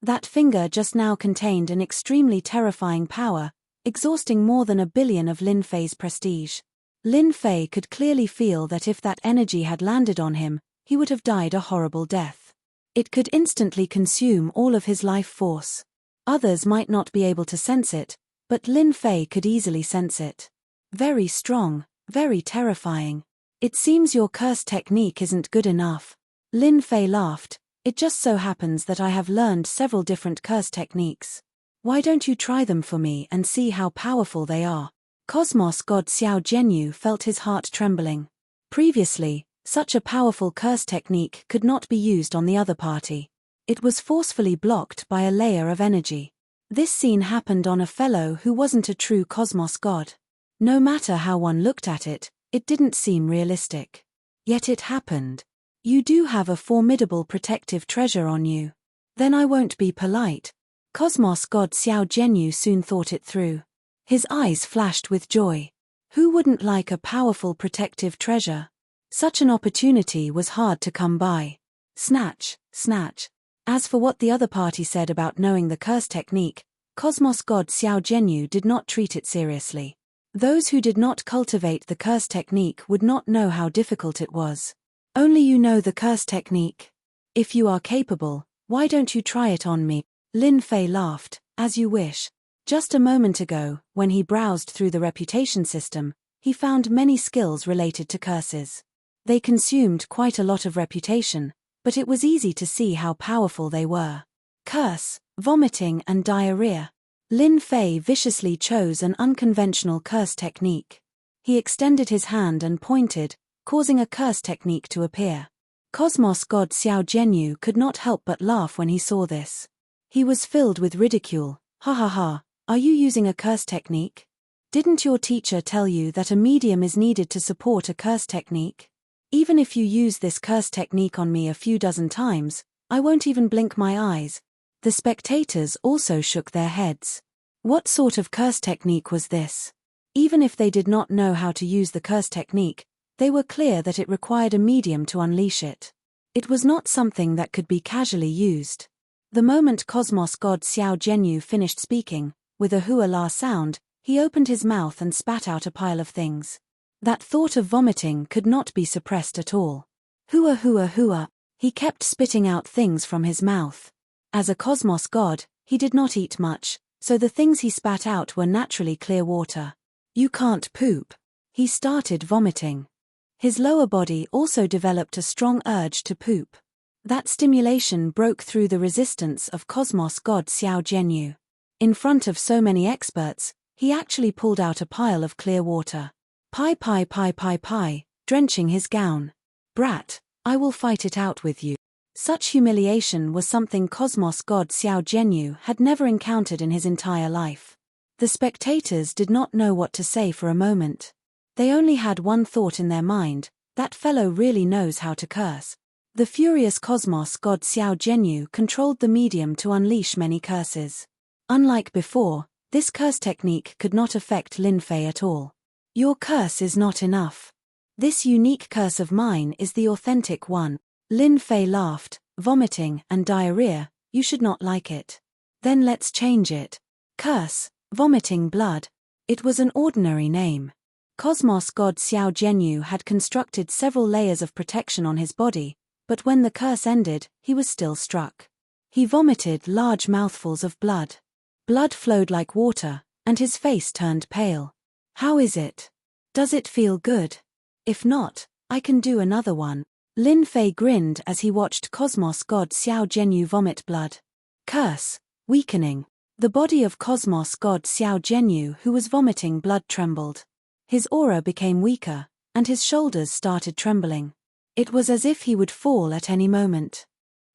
That finger just now contained an extremely terrifying power, exhausting more than 1 billion of Lin Fei's prestige. Lin Fei could clearly feel that if that energy had landed on him, he would have died a horrible death. It could instantly consume all of his life force. Others might not be able to sense it, but Lin Fei could easily sense it. Very strong, very terrifying. It seems your curse technique isn't good enough. Lin Fei laughed. It just so happens that I have learned several different curse techniques. Why don't you try them for me and see how powerful they are? Cosmos god Xiao Jianyu felt his heart trembling. Previously, such a powerful curse technique could not be used on the other party. It was forcefully blocked by a layer of energy. This scene happened on a fellow who wasn't a true cosmos god. No matter how one looked at it, it didn't seem realistic. Yet it happened. You do have a formidable protective treasure on you. Then I won't be polite. Cosmos God Xiao Zhenyu soon thought it through. His eyes flashed with joy. Who wouldn't like a powerful protective treasure? Such an opportunity was hard to come by. Snatch, snatch. As for what the other party said about knowing the curse technique, Cosmos God Xiao Zhenyu did not treat it seriously. Those who did not cultivate the curse technique would not know how difficult it was. Only you know the curse technique. If you are capable, why don't you try it on me? Lin Fei laughed. As you wish. Just a moment ago, when he browsed through the reputation system, he found many skills related to curses. They consumed quite a lot of reputation, but it was easy to see how powerful they were. Curse, vomiting and diarrhea. Lin Fei viciously chose an unconventional curse technique. He extended his hand and pointed, causing a curse technique to appear. Cosmos God Xiao Zhenyu could not help but laugh when he saw this. He was filled with ridicule. Ha ha ha, are you using a curse technique? Didn't your teacher tell you that a medium is needed to support a curse technique? Even if you use this curse technique on me a few dozen times, I won't even blink my eyes. The spectators also shook their heads. What sort of curse technique was this? Even if they did not know how to use the curse technique, they were clear that it required a medium to unleash it. It was not something that could be casually used. The moment Cosmos God Xiao Zhenyu finished speaking, with a hua-la sound, he opened his mouth and spat out a pile of things. That thought of vomiting could not be suppressed at all. Hua hua hua, he kept spitting out things from his mouth. As a cosmos god, he did not eat much, so the things he spat out were naturally clear water. You can't poop. He started vomiting. His lower body also developed a strong urge to poop. That stimulation broke through the resistance of Cosmos God Xiao Zhenyu. In front of so many experts, he actually pulled out a pile of clear water. Pie, drenching his gown. Brat, I will fight it out with you. Such humiliation was something Cosmos God Xiao Zhenyu had never encountered in his entire life. The spectators did not know what to say for a moment. They only had one thought in their mind, that fellow really knows how to curse. The furious Cosmos God Xiao Zhenyu controlled the medium to unleash many curses. Unlike before, this curse technique could not affect Lin Fei at all. Your curse is not enough. This unique curse of mine is the authentic one. Lin Fei laughed. Vomiting and diarrhea, you should not like it. Then let's change it. Curse, vomiting blood. It was an ordinary name. Cosmos God Xiao Zhenyu had constructed several layers of protection on his body, but when the curse ended, he was still struck. He vomited large mouthfuls of blood. Blood flowed like water, and his face turned pale. How is it? Does it feel good? If not, I can do another one. Lin Fei grinned as he watched Cosmos God Xiao Zhenyu vomit blood. Curse, weakening. The body of Cosmos God Xiao Zhenyu who was vomiting blood trembled. His aura became weaker, and his shoulders started trembling. It was as if he would fall at any moment.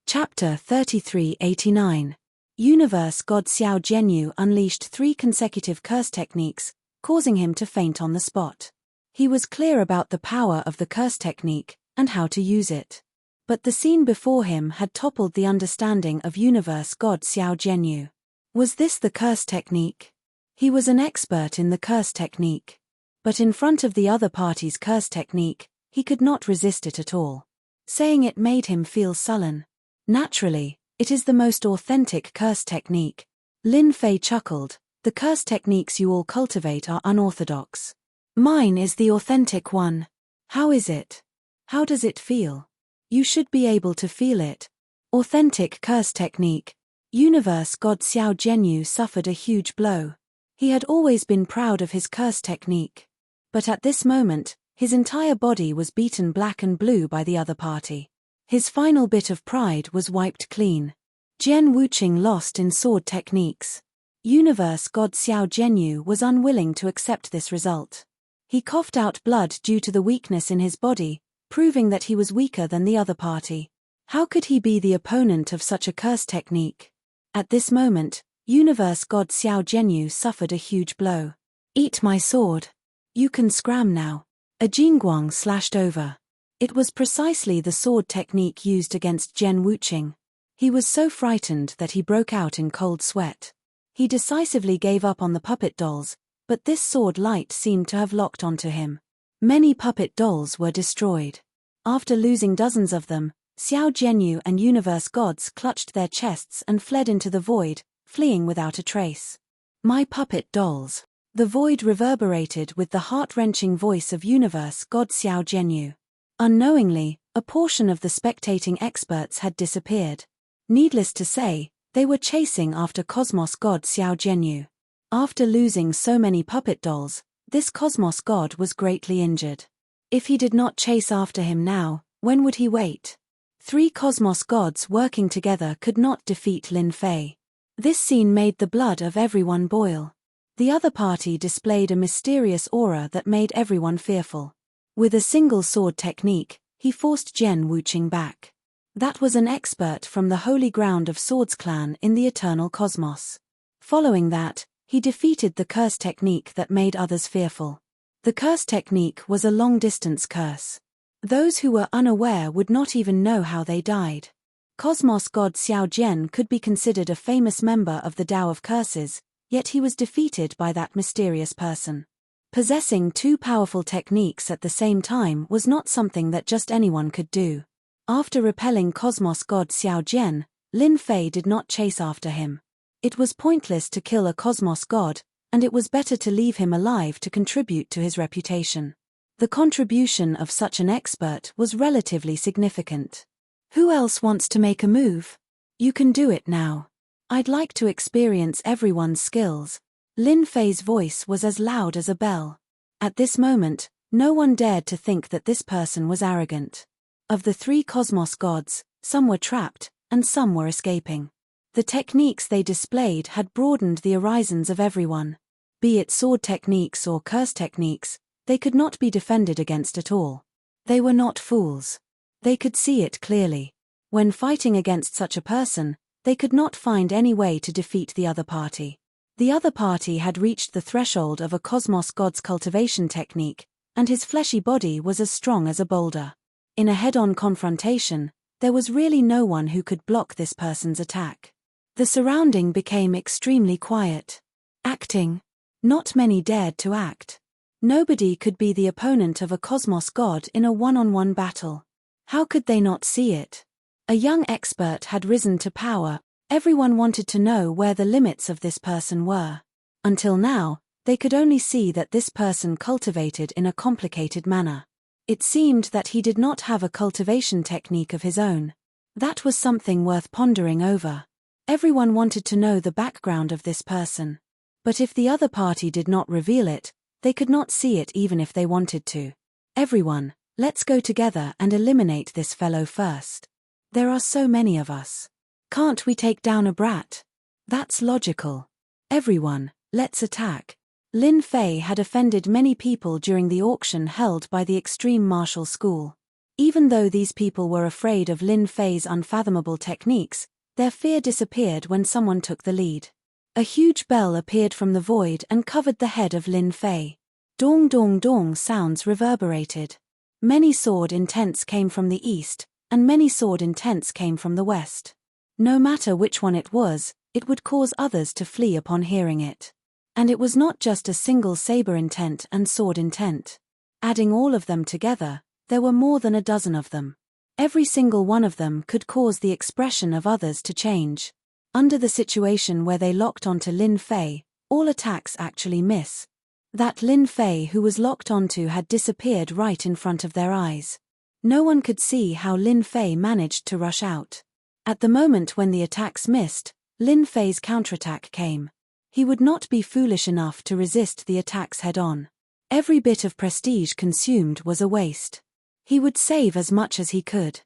Chapter 3389. Universe God Xiao Zhenyu unleashed 3 consecutive curse techniques, causing him to faint on the spot. He was clear about the power of the curse technique, and how to use it. But the scene before him had toppled the understanding of Universe God Xiao Zhenyu. Was this the curse technique? He was an expert in the curse technique. But in front of the other party's curse technique, he could not resist it at all. Saying it made him feel sullen. Naturally, it is the most authentic curse technique. Lin Fei chuckled. The curse techniques you all cultivate are unorthodox. Mine is the authentic one. How is it? How does it feel? You should be able to feel it. Authentic curse technique. Universe God Xiao Zhenyu suffered a huge blow. He had always been proud of his curse technique. But at this moment, his entire body was beaten black and blue by the other party. His final bit of pride was wiped clean. Jian Wuqing lost in sword techniques. Universe God Xiao Zhenyu was unwilling to accept this result. He coughed out blood due to the weakness in his body, proving that he was weaker than the other party. How could he be the opponent of such a curse technique? At this moment, Universe God Xiao Zhenyu suffered a huge blow. Eat my sword. You can scram now. A jingguang slashed over. It was precisely the sword technique used against Jian Wuqing. He was so frightened that he broke out in cold sweat. He decisively gave up on the puppet dolls, but this sword light seemed to have locked onto him. Many puppet dolls were destroyed. After losing dozens of them, Xiao Jianyu and universe gods clutched their chests and fled into the void, fleeing without a trace. My puppet dolls. The void reverberated with the heart-wrenching voice of universe god Xiao Jianyu. Unknowingly, a portion of the spectating experts had disappeared. Needless to say, they were chasing after Cosmos god Xiao Jianyu. After losing so many puppet dolls, this Cosmos god was greatly injured. If he did not chase after him now, when would he wait? 3 Cosmos gods working together could not defeat Lin Fei. This scene made the blood of everyone boil. The other party displayed a mysterious aura that made everyone fearful. With a single sword technique, he forced Jian Wuqing back. That was an expert from the holy ground of Swords Clan in the eternal cosmos. Following that, he defeated the curse technique that made others fearful. The curse technique was a long-distance curse. Those who were unaware would not even know how they died. Cosmos god Xiao Jian could be considered a famous member of the Tao of Curses, yet he was defeated by that mysterious person. Possessing 2 powerful techniques at the same time was not something that just anyone could do. After repelling Cosmos god Xiao Jian, Lin Fei did not chase after him. It was pointless to kill a Cosmos god, and it was better to leave him alive to contribute to his reputation. The contribution of such an expert was relatively significant. Who else wants to make a move? You can do it now. I'd like to experience everyone's skills. Lin Fei's voice was as loud as a bell. At this moment, no one dared to think that this person was arrogant. Of the 3 Cosmos gods, some were trapped, and some were escaping. The techniques they displayed had broadened the horizons of everyone. Be it sword techniques or curse techniques, they could not be defended against at all. They were not fools. They could see it clearly. When fighting against such a person, they could not find any way to defeat the other party. The other party had reached the threshold of a Cosmos god's cultivation technique, and his fleshy body was as strong as a boulder. In a head-on confrontation, there was really no one who could block this person's attack. The surrounding became extremely quiet. Acting. Not many dared to act. Nobody could be the opponent of a Cosmos god in a one-on-one battle. How could they not see it? A young expert had risen to power. Everyone wanted to know where the limits of this person were. Until now, they could only see that this person cultivated in a complicated manner. It seemed that he did not have a cultivation technique of his own. That was something worth pondering over. Everyone wanted to know the background of this person. But if the other party did not reveal it, they could not see it even if they wanted to. Everyone, let's go together and eliminate this fellow first. There are so many of us. Can't we take down a brat? That's logical. Everyone, let's attack. Lin Fei had offended many people during the auction held by the Extreme Martial School. Even though these people were afraid of Lin Fei's unfathomable techniques, their fear disappeared when someone took the lead. A huge bell appeared from the void and covered the head of Lin Fei. Dong dong dong sounds reverberated. Many sword intents came from the east, and many sword intents came from the west. No matter which one it would cause others to flee upon hearing it. And it was not just a single saber intent and sword intent. Adding all of them together, there were more than a dozen of them. Every single one of them could cause the expression of others to change. Under the situation where they locked onto Lin Fei, all attacks actually miss. That Lin Fei who was locked onto had disappeared right in front of their eyes. No one could see how Lin Fei managed to rush out. At the moment when the attacks missed, Lin Fei's counterattack came. He would not be foolish enough to resist the attacks head-on. Every bit of prestige consumed was a waste. He would save as much as he could.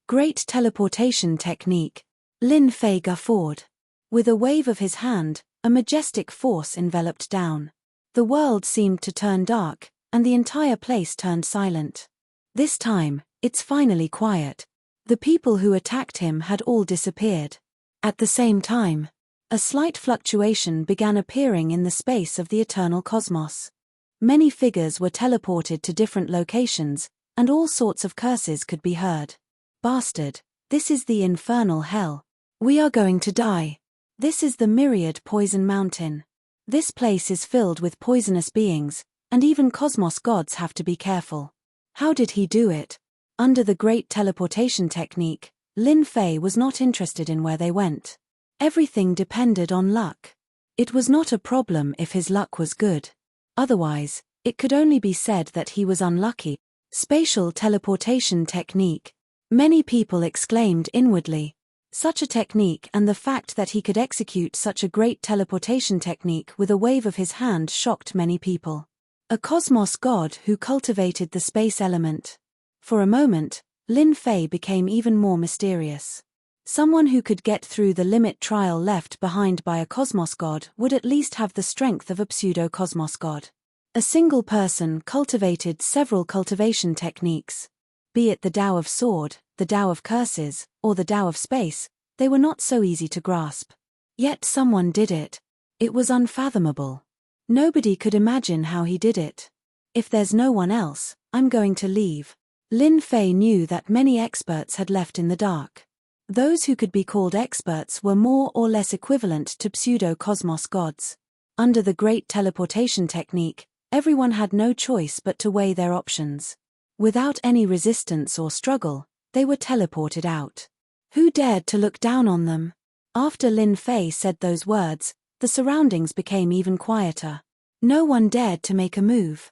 Great teleportation technique. Lin Fei guffawed. With a wave of his hand, a majestic force enveloped down. The world seemed to turn dark, and the entire place turned silent. This time, it's finally quiet. The people who attacked him had all disappeared. At the same time, a slight fluctuation began appearing in the space of the eternal cosmos. Many figures were teleported to different locations, and all sorts of curses could be heard. Bastard, this is the infernal hell. We are going to die. This is the Myriad Poison Mountain. This place is filled with poisonous beings, and even cosmos gods have to be careful. How did he do it? Under the great teleportation technique, Lin Fei was not interested in where they went. Everything depended on luck. It was not a problem if his luck was good. Otherwise, it could only be said that he was unlucky. Spatial teleportation technique. Many people exclaimed inwardly. Such a technique, and the fact that he could execute such a great teleportation technique with a wave of his hand, shocked many people. A cosmos god who cultivated the space element. For a moment, Lin Fei became even more mysterious. Someone who could get through the limit trial left behind by a cosmos god would at least have the strength of a pseudo-cosmos god. A single person cultivated several cultivation techniques. Be it the Tao of Sword, the Tao of Curses, or the Tao of Space, they were not so easy to grasp. Yet someone did it. It was unfathomable. Nobody could imagine how he did it. If there's no one else, I'm going to leave. Lin Fei knew that many experts had left in the dark. Those who could be called experts were more or less equivalent to pseudo-cosmos gods. Under the great teleportation technique, everyone had no choice but to weigh their options. Without any resistance or struggle, they were teleported out. Who dared to look down on them? After Lin Fei said those words, the surroundings became even quieter. No one dared to make a move.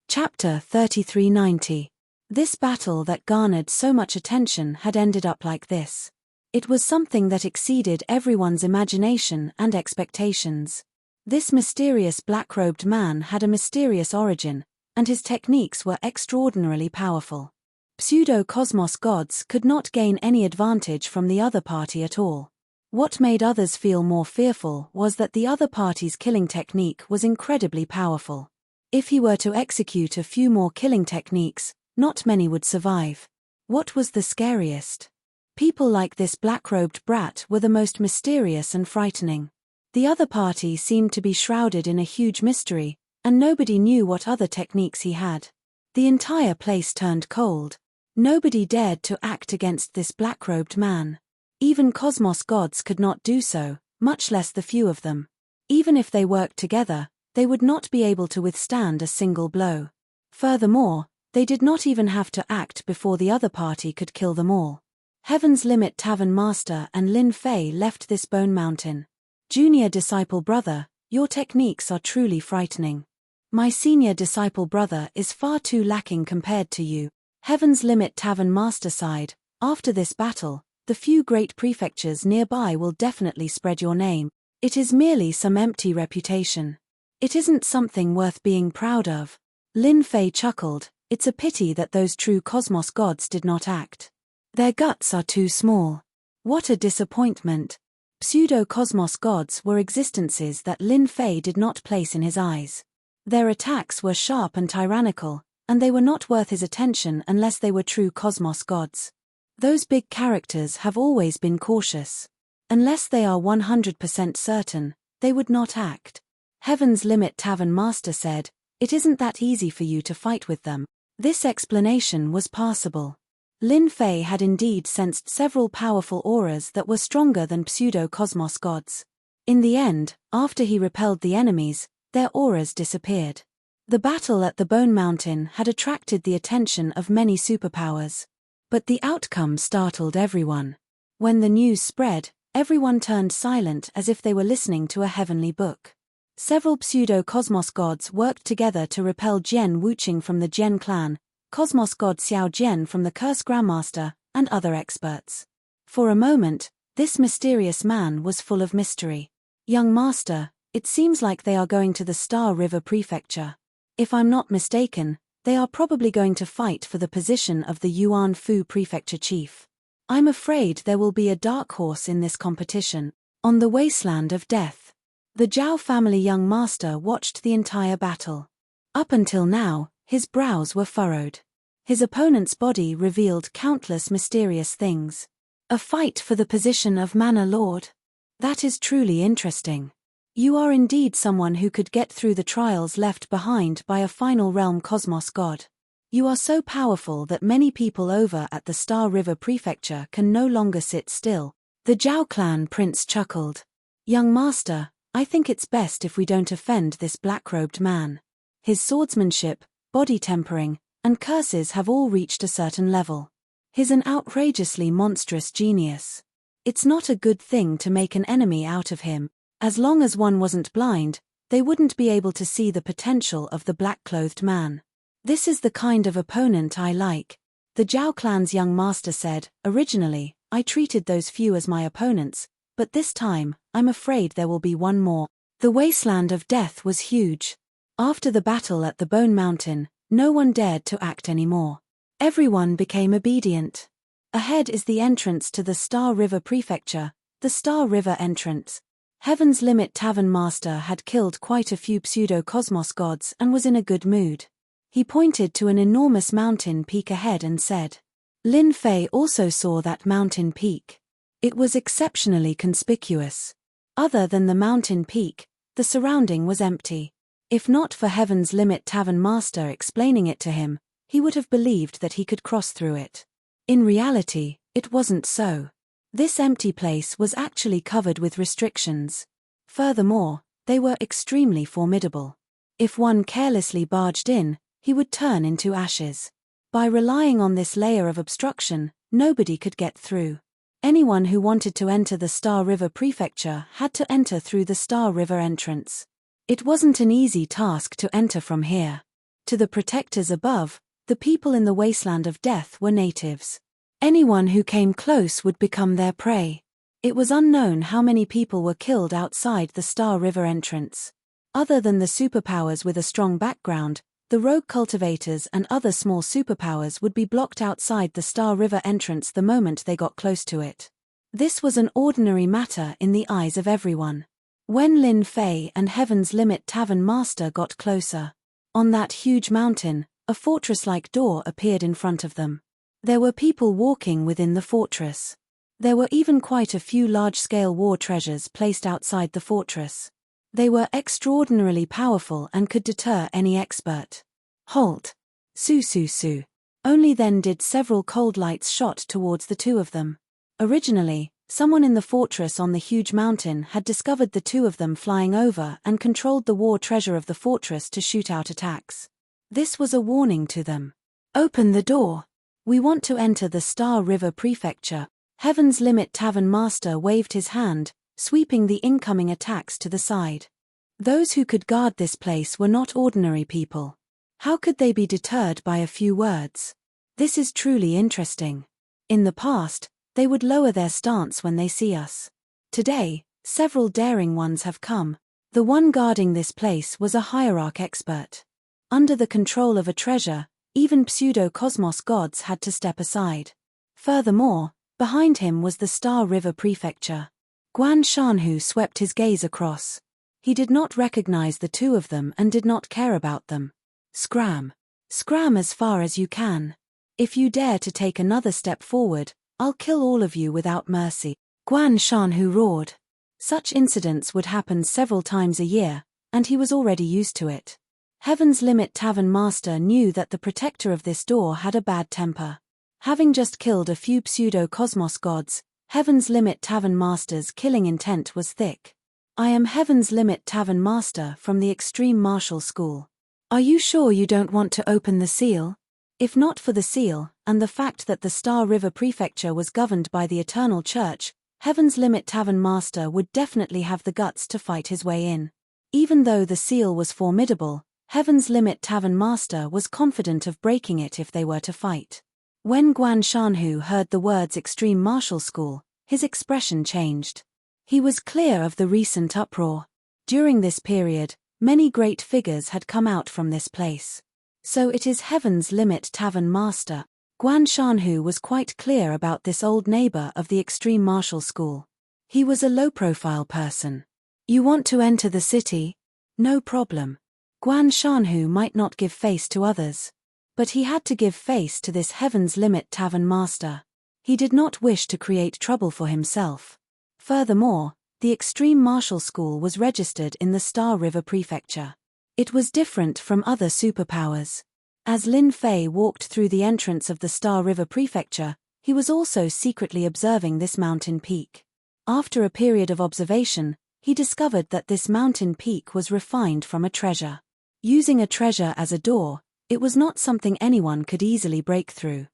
Chapter 3390. This battle that garnered so much attention had ended up like this. It was something that exceeded everyone's imagination and expectations. This mysterious black-robed man had a mysterious origin, and his techniques were extraordinarily powerful. Pseudo-cosmos gods could not gain any advantage from the other party at all. What made others feel more fearful was that the other party's killing technique was incredibly powerful. If he were to execute a few more killing techniques, not many would survive. What was the scariest? People like this black-robed brat were the most mysterious and frightening. The other party seemed to be shrouded in a huge mystery, and nobody knew what other techniques he had. The entire place turned cold. Nobody dared to act against this black-robed man. Even cosmos gods could not do so, much less the few of them. Even if they worked together, they would not be able to withstand a single blow. Furthermore, they did not even have to act before the other party could kill them all. Heaven's Limit Tavern Master and Lin Fei left this bone mountain. Junior disciple brother, your techniques are truly frightening. My senior disciple brother is far too lacking compared to you. Heaven's Limit Tavern Master sighed. After this battle, the few great prefectures nearby will definitely spread your name. It is merely some empty reputation. It isn't something worth being proud of. Lin Fei chuckled. It's a pity that those true cosmos gods did not act. Their guts are too small. What a disappointment. Pseudo-cosmos gods were existences that Lin Fei did not place in his eyes. Their attacks were sharp and tyrannical, and they were not worth his attention unless they were true cosmos gods. Those big characters have always been cautious. Unless they are 100% certain, they would not act. Heaven's Limit Tavern Master said, "It isn't that easy for you to fight with them." This explanation was passable. Lin Fei had indeed sensed several powerful auras that were stronger than pseudo-cosmos gods. In the end, after he repelled the enemies, their auras disappeared. The battle at the Bone Mountain had attracted the attention of many superpowers. But the outcome startled everyone. When the news spread, everyone turned silent as if they were listening to a heavenly book. Several pseudo-cosmos gods worked together to repel Jian Wuqing from the Jian clan, cosmos god Xiao Jian from the Curse Grandmaster, and other experts. For a moment, this mysterious man was full of mystery. "Young master, it seems like they are going to the Star River Prefecture. If I'm not mistaken, they are probably going to fight for the position of the Yuan Fu Prefecture chief. I'm afraid there will be a dark horse in this competition." On the wasteland of death, the Zhao family young master watched the entire battle. Up until now, his brows were furrowed. His opponent's body revealed countless mysterious things. A fight for the position of Manor Lord? That is truly interesting. You are indeed someone who could get through the trials left behind by a final realm cosmos god. You are so powerful that many people over at the Star River Prefecture can no longer sit still. The Zhao clan prince chuckled. Young master, I think it's best if we don't offend this black-robed man. His swordsmanship, body tempering, and curses have all reached a certain level. He's an outrageously monstrous genius. It's not a good thing to make an enemy out of him. As long as one wasn't blind, they wouldn't be able to see the potential of the black-clothed man. This is the kind of opponent I like, the Zhao clan's young master said. Originally, I treated those few as my opponents, but this time, I'm afraid there will be one more. The wasteland of death was huge. After the battle at the Bone Mountain, no one dared to act anymore. Everyone became obedient. Ahead is the entrance to the Star River Prefecture, the Star River entrance. Heaven's Limit Tavern Master had killed quite a few pseudo-cosmos gods and was in a good mood. He pointed to an enormous mountain peak ahead and said. Lin Fei also saw that mountain peak. It was exceptionally conspicuous. Other than the mountain peak, the surrounding was empty. If not for Heaven's Limit Tavern Master explaining it to him, he would have believed that he could cross through it. In reality, it wasn't so. This empty place was actually covered with restrictions. Furthermore, they were extremely formidable. If one carelessly barged in, he would turn into ashes. By relying on this layer of obstruction, nobody could get through. Anyone who wanted to enter the Star River Prefecture had to enter through the Star River entrance. It wasn't an easy task to enter from here. To the protectors above, the people in the wasteland of death were natives. Anyone who came close would become their prey. It was unknown how many people were killed outside the Star River entrance. Other than the superpowers with a strong background, the rogue cultivators and other small superpowers would be blocked outside the Star River entrance the moment they got close to it. This was an ordinary matter in the eyes of everyone. When Lin Fei and Heaven's Limit Tavern Master got closer, on that huge mountain, a fortress-like door appeared in front of them. There were people walking within the fortress. There were even quite a few large-scale war treasures placed outside the fortress. They were extraordinarily powerful and could deter any expert. Halt! Su su su. Only then did several cold lights shot towards the two of them. Originally, someone in the fortress on the huge mountain had discovered the two of them flying over and controlled the war treasure of the fortress to shoot out attacks. This was a warning to them. Open the door. We want to enter the Star River Prefecture. Heaven's Limit Tavern Master waved his hand, sweeping the incoming attacks to the side. Those who could guard this place were not ordinary people. How could they be deterred by a few words? This is truly interesting. In the past, they would lower their stance when they see us. Today, several daring ones have come. The one guarding this place was a hierarch expert. Under the control of a treasure, even pseudo-cosmos gods had to step aside. Furthermore, behind him was the Star River Prefecture. Guan Shanhu swept his gaze across. He did not recognize the two of them and did not care about them. Scram. Scram as far as you can. If you dare to take another step forward, I'll kill all of you without mercy. Guan Shanhu roared. Such incidents would happen several times a year, and he was already used to it. Heaven's Limit Tavern Master knew that the protector of this door had a bad temper. Having just killed a few pseudo-cosmos gods, Heaven's Limit Tavern Master's killing intent was thick. I am Heaven's Limit Tavern Master from the Extreme Martial School. Are you sure you don't want to open the seal? If not for the seal, and the fact that the Star River Prefecture was governed by the Eternal Church, Heaven's Limit Tavern Master would definitely have the guts to fight his way in. Even though the seal was formidable, Heaven's Limit Tavern Master was confident of breaking it if they were to fight. When Guan Shanhu heard the words Extreme Martial School, his expression changed. He was clear of the recent uproar. During this period, many great figures had come out from this place. So it is Heaven's Limit Tavern Master. Guan Shanhu was quite clear about this old neighbor of the Extreme Martial School. He was a low-profile person. You want to enter the city? No problem. Guan Shanhu might not give face to others. But he had to give face to this Heaven's Limit Tavern Master. He did not wish to create trouble for himself. Furthermore, the Extreme Martial School was registered in the Star River Prefecture. It was different from other superpowers. As Lin Fei walked through the entrance of the Star River Prefecture, he was also secretly observing this mountain peak. After a period of observation, he discovered that this mountain peak was refined from a treasure. Using a treasure as a door, it was not something anyone could easily break through.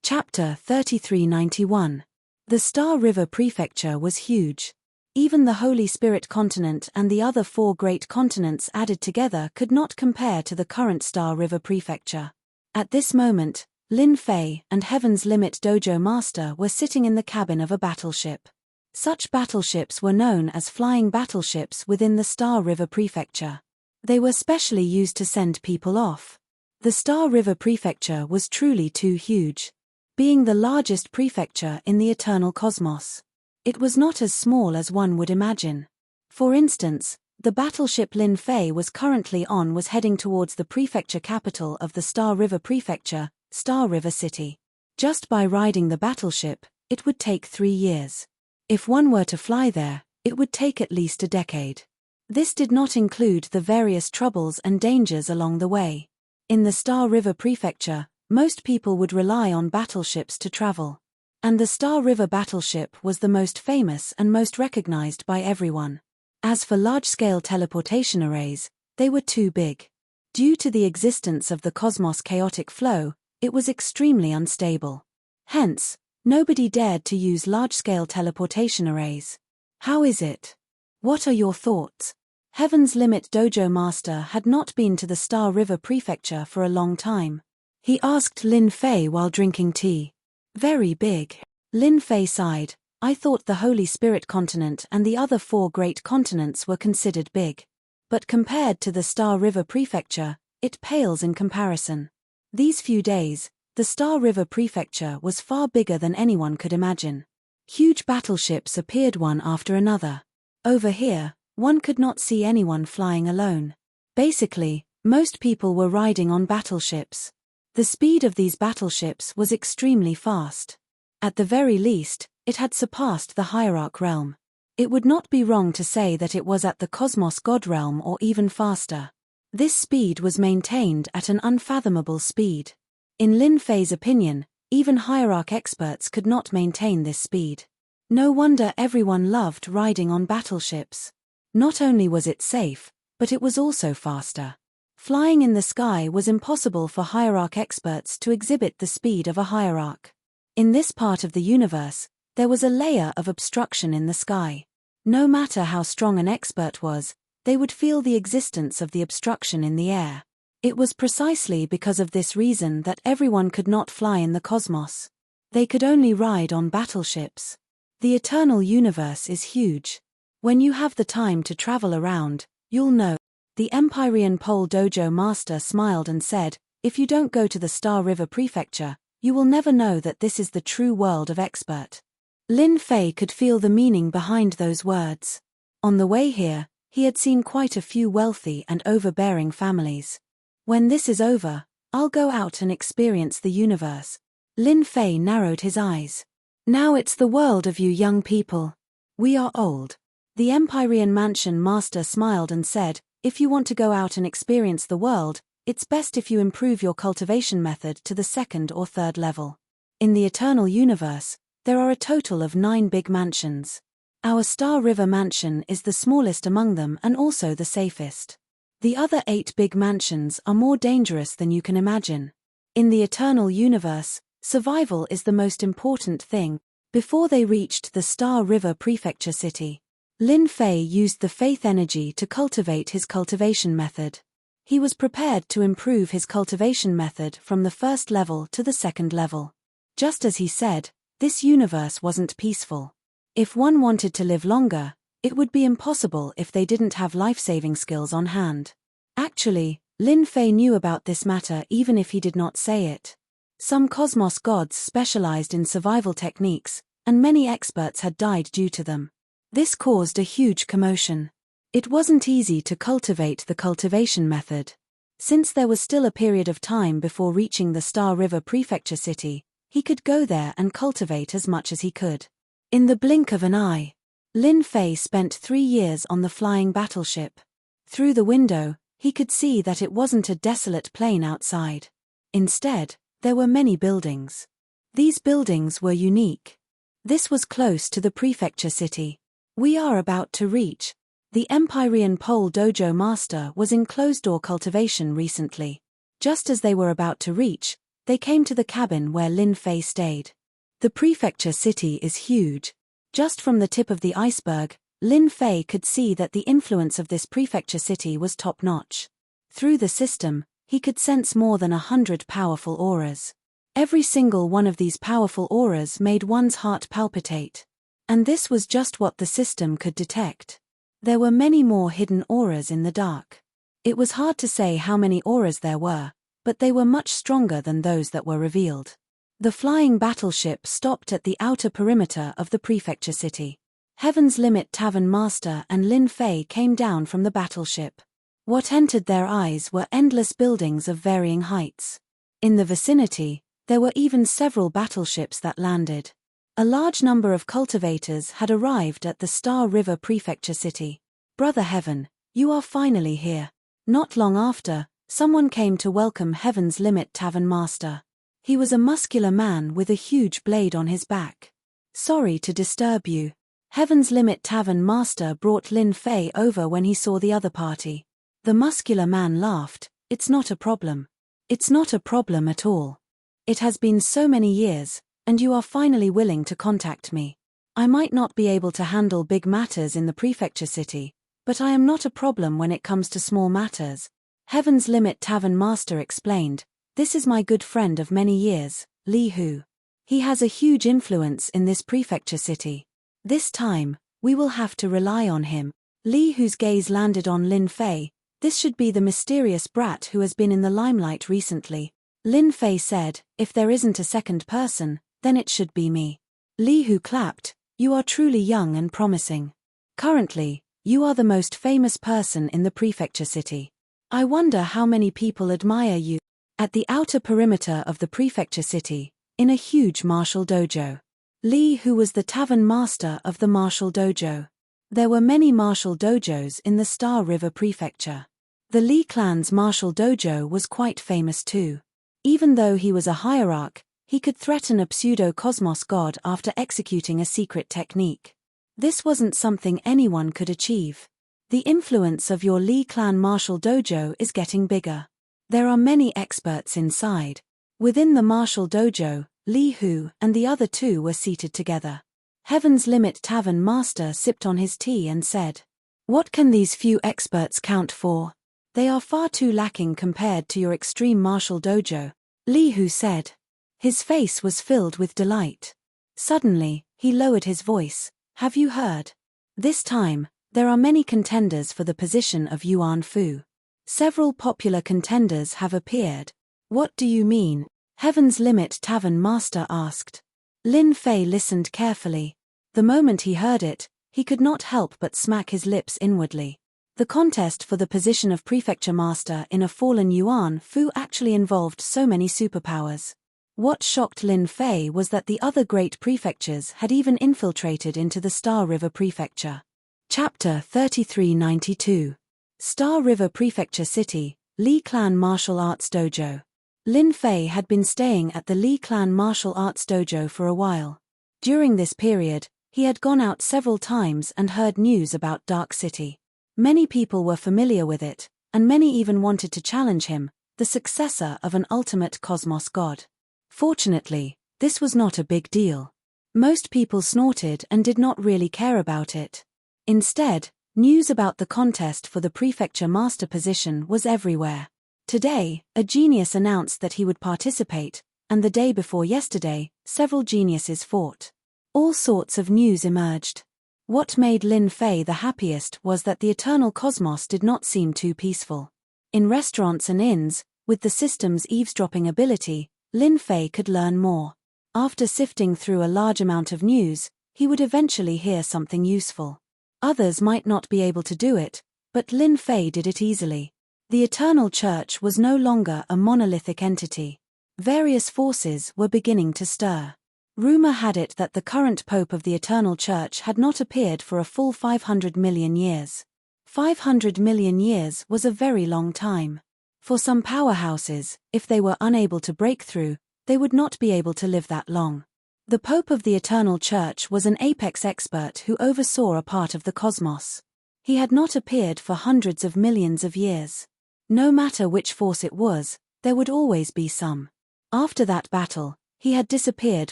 Chapter 3391. The Star River Prefecture was huge. Even the Holy Spirit continent and the other 4 great continents added together could not compare to the current Star River Prefecture. At this moment, Lin Fei and Heaven's Limit Dojo Master were sitting in the cabin of a battleship. Such battleships were known as flying battleships within the Star River Prefecture. They were specially used to send people off. The Star River Prefecture was truly too huge. Being the largest prefecture in the eternal cosmos, it was not as small as one would imagine. For instance, the battleship Lin Fei was currently on was heading towards the prefecture capital of the Star River Prefecture, Star River City. Just by riding the battleship, it would take 3 years. If one were to fly there, it would take at least a decade. This did not include the various troubles and dangers along the way. In the Star River Prefecture, most people would rely on battleships to travel. And the Star River battleship was the most famous and most recognized by everyone. As for large-scale teleportation arrays, they were too big. Due to the existence of the cosmos' chaotic flow, it was extremely unstable. Hence, nobody dared to use large-scale teleportation arrays. How is it? What are your thoughts? Heaven's Limit Dojo Master had not been to the Star River Prefecture for a long time. He asked Lin Fei while drinking tea. Very big. Lin Fei sighed. I thought the Holy Spirit continent and the other 4 great continents were considered big. But compared to the Star River Prefecture, it pales in comparison. These few days, the Star River Prefecture was far bigger than anyone could imagine. Huge battleships appeared one after another. Over here, one could not see anyone flying alone. Basically, most people were riding on battleships. The speed of these battleships was extremely fast. At the very least, it had surpassed the hierarch realm. It would not be wrong to say that it was at the cosmos god realm or even faster. This speed was maintained at an unfathomable speed. In Lin Fei's opinion, even hierarch experts could not maintain this speed. No wonder everyone loved riding on battleships. Not only was it safe, but it was also faster. Flying in the sky was impossible for hierarch experts to exhibit the speed of a hierarch. In this part of the universe, there was a layer of obstruction in the sky. No matter how strong an expert was, they would feel the existence of the obstruction in the air. It was precisely because of this reason that everyone could not fly in the cosmos. They could only ride on battleships. The eternal universe is huge. When you have the time to travel around, you'll know. The Empyrean Pole Dojo Master smiled and said, if you don't go to the Star River Prefecture, you will never know that this is the true world of expert. Lin Fei could feel the meaning behind those words. On the way here, he had seen quite a few wealthy and overbearing families. When this is over, I'll go out and experience the universe. Lin Fei narrowed his eyes. Now it's the world of you young people. We are old. The Empyrean Mansion Master smiled and said, if you want to go out and experience the world, it's best if you improve your cultivation method to the 2nd or 3rd level. In the eternal universe, there are a total of 9 big mansions. Our Star River Mansion is the smallest among them and also the safest. The other 8 big mansions are more dangerous than you can imagine. In the eternal universe, survival is the most important thing. Before they reached the Star River Prefecture City, Lin Fei used the faith energy to cultivate his cultivation method. He was prepared to improve his cultivation method from the 1st level to the 2nd level. Just as he said, this universe wasn't peaceful. If one wanted to live longer, it would be impossible if they didn't have life-saving skills on hand. Actually, Lin Fei knew about this matter even if he did not say it. Some cosmos gods specialized in survival techniques, and many experts had died due to them. This caused a huge commotion. It wasn't easy to cultivate the cultivation method. Since there was still a period of time before reaching the Star River Prefecture City, he could go there and cultivate as much as he could. In the blink of an eye, Lin Fei spent 3 years on the flying battleship. Through the window, he could see that it wasn't a desolate plain outside. Instead, there were many buildings. These buildings were unique. This was close to the prefecture city. We are about to reach. The Empyrean Pole Dojo Master was in closed-door cultivation recently. Just as they were about to reach, they came to the cabin where Lin Fei stayed. The prefecture city is huge. Just from the tip of the iceberg, Lin Fei could see that the influence of this prefecture city was top-notch. Through the system, he could sense more than 100 powerful auras. Every single one of these powerful auras made one's heart palpitate. And this was just what the system could detect. There were many more hidden auras in the dark. It was hard to say how many auras there were, but they were much stronger than those that were revealed. The flying battleship stopped at the outer perimeter of the prefecture city. Heaven's Limit Tavern Master and Lin Fei came down from the battleship. What entered their eyes were endless buildings of varying heights. In the vicinity, there were even several battleships that landed. A large number of cultivators had arrived at the Star River Prefecture City. Brother Heaven, you are finally here. Not long after, someone came to welcome Heaven's Limit Tavern Master. He was a muscular man with a huge blade on his back. Sorry to disturb you. Heaven's Limit Tavern Master brought Lin Fei over when he saw the other party. The muscular man laughed. It's not a problem. It's not a problem at all. It has been so many years, and you are finally willing to contact me. I might not be able to handle big matters in the prefecture city, but I am not a problem when it comes to small matters. Heaven's Limit Tavern Master explained, this is my good friend of many years, Li Hu. He has a huge influence in this prefecture city. This time, we will have to rely on him. Li Hu's gaze landed on Lin Fei. This should be the mysterious brat who has been in the limelight recently. Lin Fei said, if there isn't a second person, then it should be me. Li Hu clapped, you are truly young and promising. Currently, you are the most famous person in the prefecture city. I wonder how many people admire you. At the outer perimeter of the prefecture city, in a huge martial dojo. Li Hu was the tavern master of the martial dojo. There were many martial dojos in the Star River Prefecture. The Li clan's martial dojo was quite famous too. Even though he was a hierarch, he could threaten a pseudo-cosmos god after executing a secret technique. This wasn't something anyone could achieve. The influence of your Li clan martial dojo is getting bigger. There are many experts inside. Within the martial dojo, Li Hu and the other two were seated together. Heaven's Limit Tavern Master sipped on his tea and said, what can these few experts count for? They are far too lacking compared to your extreme martial dojo, Li Hu said. His face was filled with delight. Suddenly, he lowered his voice, have you heard? This time, there are many contenders for the position of Yuan Fu. Several popular contenders have appeared. What do you mean? Heaven's Limit Tavern Master asked. Lin Fei listened carefully. The moment he heard it, he could not help but smack his lips inwardly. The contest for the position of Prefecture Master in a fallen Yuan Fu actually involved so many superpowers. What shocked Lin Fei was that the other great prefectures had even infiltrated into the Star River Prefecture. Chapter 3392. Star River Prefecture City, Li Clan Martial Arts Dojo. Lin Fei had been staying at the Li Clan Martial Arts Dojo for a while. During this period, he had gone out several times and heard news about Dark City. Many people were familiar with it, and many even wanted to challenge him, the successor of an ultimate cosmos god. Fortunately, this was not a big deal. Most people snorted and did not really care about it. Instead, news about the contest for the prefecture master position was everywhere. Today, a genius announced that he would participate, and the day before yesterday, several geniuses fought. All sorts of news emerged. What made Lin Fei the happiest was that the eternal cosmos did not seem too peaceful. In restaurants and inns, with the system's eavesdropping ability, Lin Fei could learn more. After sifting through a large amount of news, he would eventually hear something useful. Others might not be able to do it, but Lin Fei did it easily. The Eternal Church was no longer a monolithic entity. Various forces were beginning to stir. Rumor had it that the current Pope of the Eternal Church had not appeared for a full 500 million years. 500 million years was a very long time. For some powerhouses, if they were unable to break through, they would not be able to live that long. The Pope of the Eternal Church was an apex expert who oversaw a part of the cosmos. He had not appeared for hundreds of millions of years. No matter which force it was, there would always be some. After that battle, he had disappeared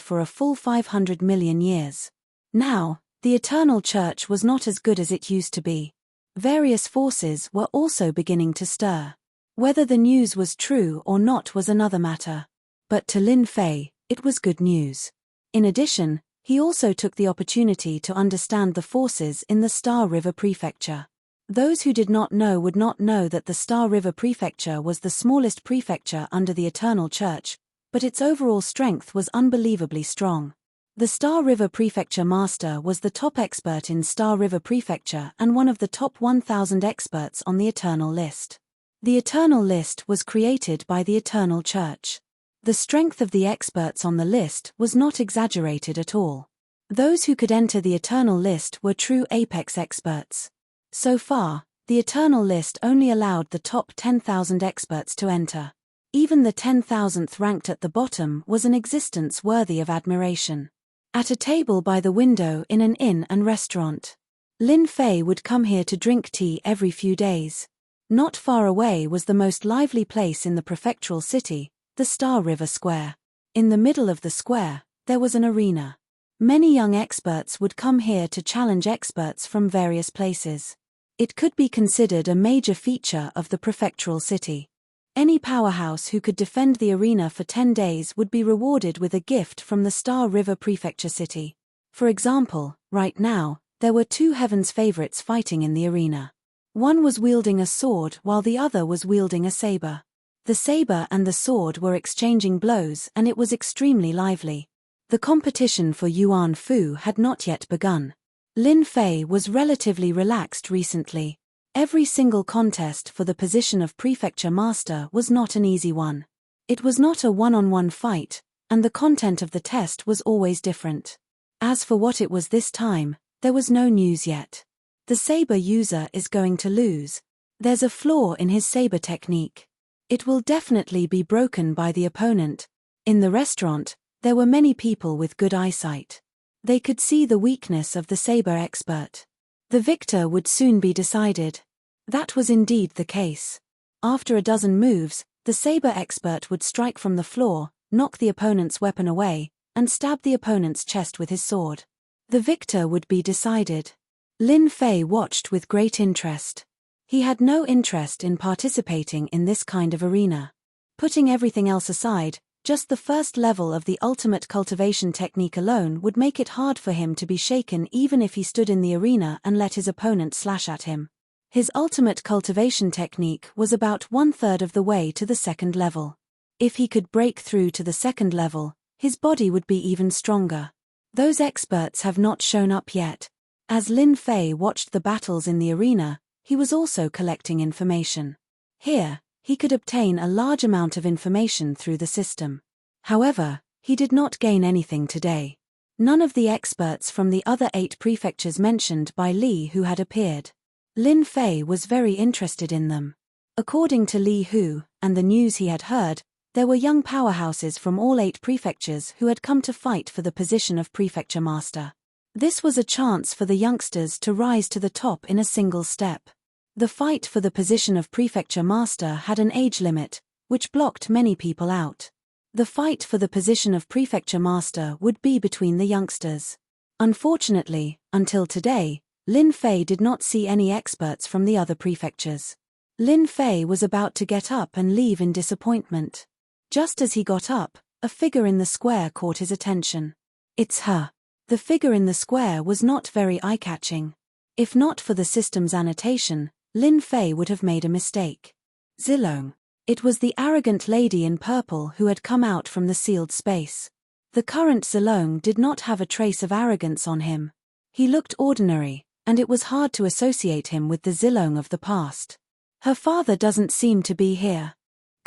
for a full 500 million years. Now, the Eternal Church was not as good as it used to be. Various forces were also beginning to stir. Whether the news was true or not was another matter. But to Lin Fei, it was good news. In addition, he also took the opportunity to understand the forces in the Star River Prefecture. Those who did not know would not know that the Star River Prefecture was the smallest prefecture under the Eternal Church, but its overall strength was unbelievably strong. The Star River Prefecture Master was the top expert in Star River Prefecture and one of the top 1,000 experts on the Eternal List. The Eternal List was created by the Eternal Church. The strength of the experts on the list was not exaggerated at all. Those who could enter the Eternal List were true apex experts. So far, the Eternal List only allowed the top 10,000 experts to enter. Even the 10,000th ranked at the bottom was an existence worthy of admiration. At a table by the window in an inn and restaurant, Lin Fei would come here to drink tea every few days. Not far away was the most lively place in the prefectural city, the Star River Square. In the middle of the square, there was an arena. Many young experts would come here to challenge experts from various places. It could be considered a major feature of the prefectural city. Any powerhouse who could defend the arena for 10 days would be rewarded with a gift from the Star River Prefecture city. For example, right now, there were two Heaven's favorites fighting in the arena. One was wielding a sword while the other was wielding a saber. The saber and the sword were exchanging blows and it was extremely lively. The competition for Yuan Fu had not yet begun. Lin Fei was relatively relaxed recently. Every single contest for the position of Prefecture Master was not an easy one. It was not a one-on-one fight, and the content of the test was always different. As for what it was this time, there was no news yet. The saber user is going to lose. There's a flaw in his saber technique. It will definitely be broken by the opponent. In the restaurant, there were many people with good eyesight. They could see the weakness of the saber expert. The victor would soon be decided. That was indeed the case. After a dozen moves, the saber expert would strike from the floor, knock the opponent's weapon away, and stab the opponent's chest with his sword. The victor would be decided. Lin Fei watched with great interest. He had no interest in participating in this kind of arena. Putting everything else aside, just the first level of the ultimate cultivation technique alone would make it hard for him to be shaken even if he stood in the arena and let his opponent slash at him. His ultimate cultivation technique was about 1/3 of the way to the second level. If he could break through to the second level, his body would be even stronger. Those experts have not shown up yet. As Lin Fei watched the battles in the arena, he was also collecting information. Here, he could obtain a large amount of information through the system. However, he did not gain anything today. None of the experts from the other 8 prefectures mentioned by Li Hu had appeared. Lin Fei was very interested in them. According to Li Hu, and the news he had heard, there were young powerhouses from all 8 prefectures who had come to fight for the position of Prefecture Master. This was a chance for the youngsters to rise to the top in a single step. The fight for the position of Prefecture Master had an age limit, which blocked many people out. The fight for the position of Prefecture Master would be between the youngsters. Unfortunately, until today, Lin Fei did not see any experts from the other prefectures. Lin Fei was about to get up and leave in disappointment. Just as he got up, a figure in the square caught his attention. It's her. The figure in the square was not very eye-catching. If not for the system's annotation, Lin Fei would have made a mistake. Zilong. It was the arrogant lady in purple who had come out from the sealed space. The current Zilong did not have a trace of arrogance on him. He looked ordinary, and it was hard to associate him with the Zilong of the past. Her father doesn't seem to be here.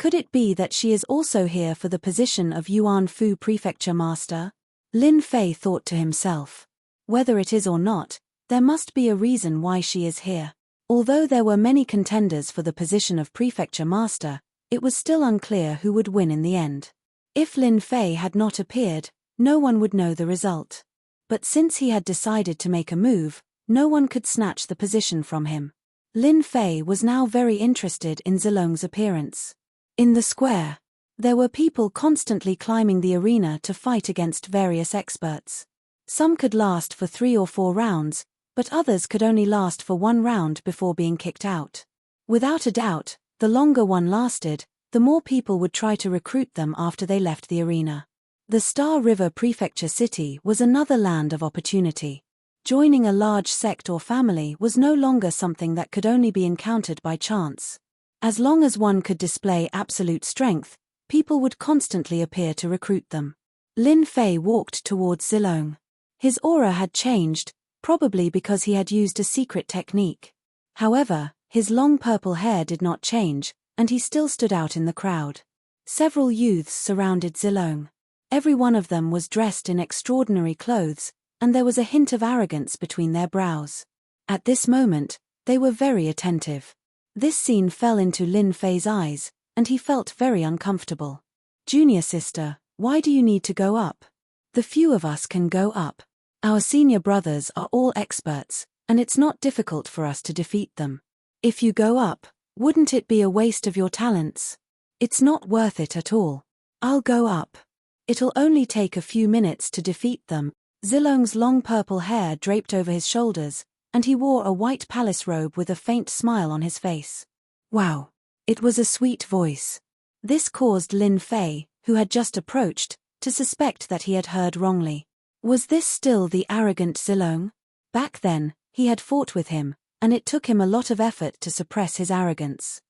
Could it be that she is also here for the position of Yuan Fu Prefecture Master? Lin Fei thought to himself. Whether it is or not, there must be a reason why she is here. Although there were many contenders for the position of Prefecture Master, it was still unclear who would win in the end. If Lin Fei had not appeared, no one would know the result. But since he had decided to make a move, no one could snatch the position from him. Lin Fei was now very interested in Zilong's appearance. In the square, there were people constantly climbing the arena to fight against various experts. Some could last for 3 or 4 rounds, but others could only last for 1 round before being kicked out. Without a doubt, the longer one lasted, the more people would try to recruit them after they left the arena. The Star River Prefecture City was another land of opportunity. Joining a large sect or family was no longer something that could only be encountered by chance. As long as one could display absolute strength, people would constantly appear to recruit them. Lin Fei walked towards Zilong. His aura had changed, probably because he had used a secret technique. However, his long purple hair did not change, and he still stood out in the crowd. Several youths surrounded Zilong. Every one of them was dressed in extraordinary clothes, and there was a hint of arrogance between their brows. At this moment, they were very attentive. This scene fell into Lin Fei's eyes, and he felt very uncomfortable. "Junior sister, why do you need to go up? The few of us can go up. Our senior brothers are all experts, and it's not difficult for us to defeat them. If you go up, wouldn't it be a waste of your talents? It's not worth it at all. I'll go up. It'll only take a few minutes to defeat them." Zilong's long purple hair draped over his shoulders, and he wore a white palace robe with a faint smile on his face. Wow! It was a sweet voice. This caused Lin Fei, who had just approached, to suspect that he had heard wrongly. Was this still the arrogant Zilong? Back then, he had fought with him, and it took him a lot of effort to suppress his arrogance.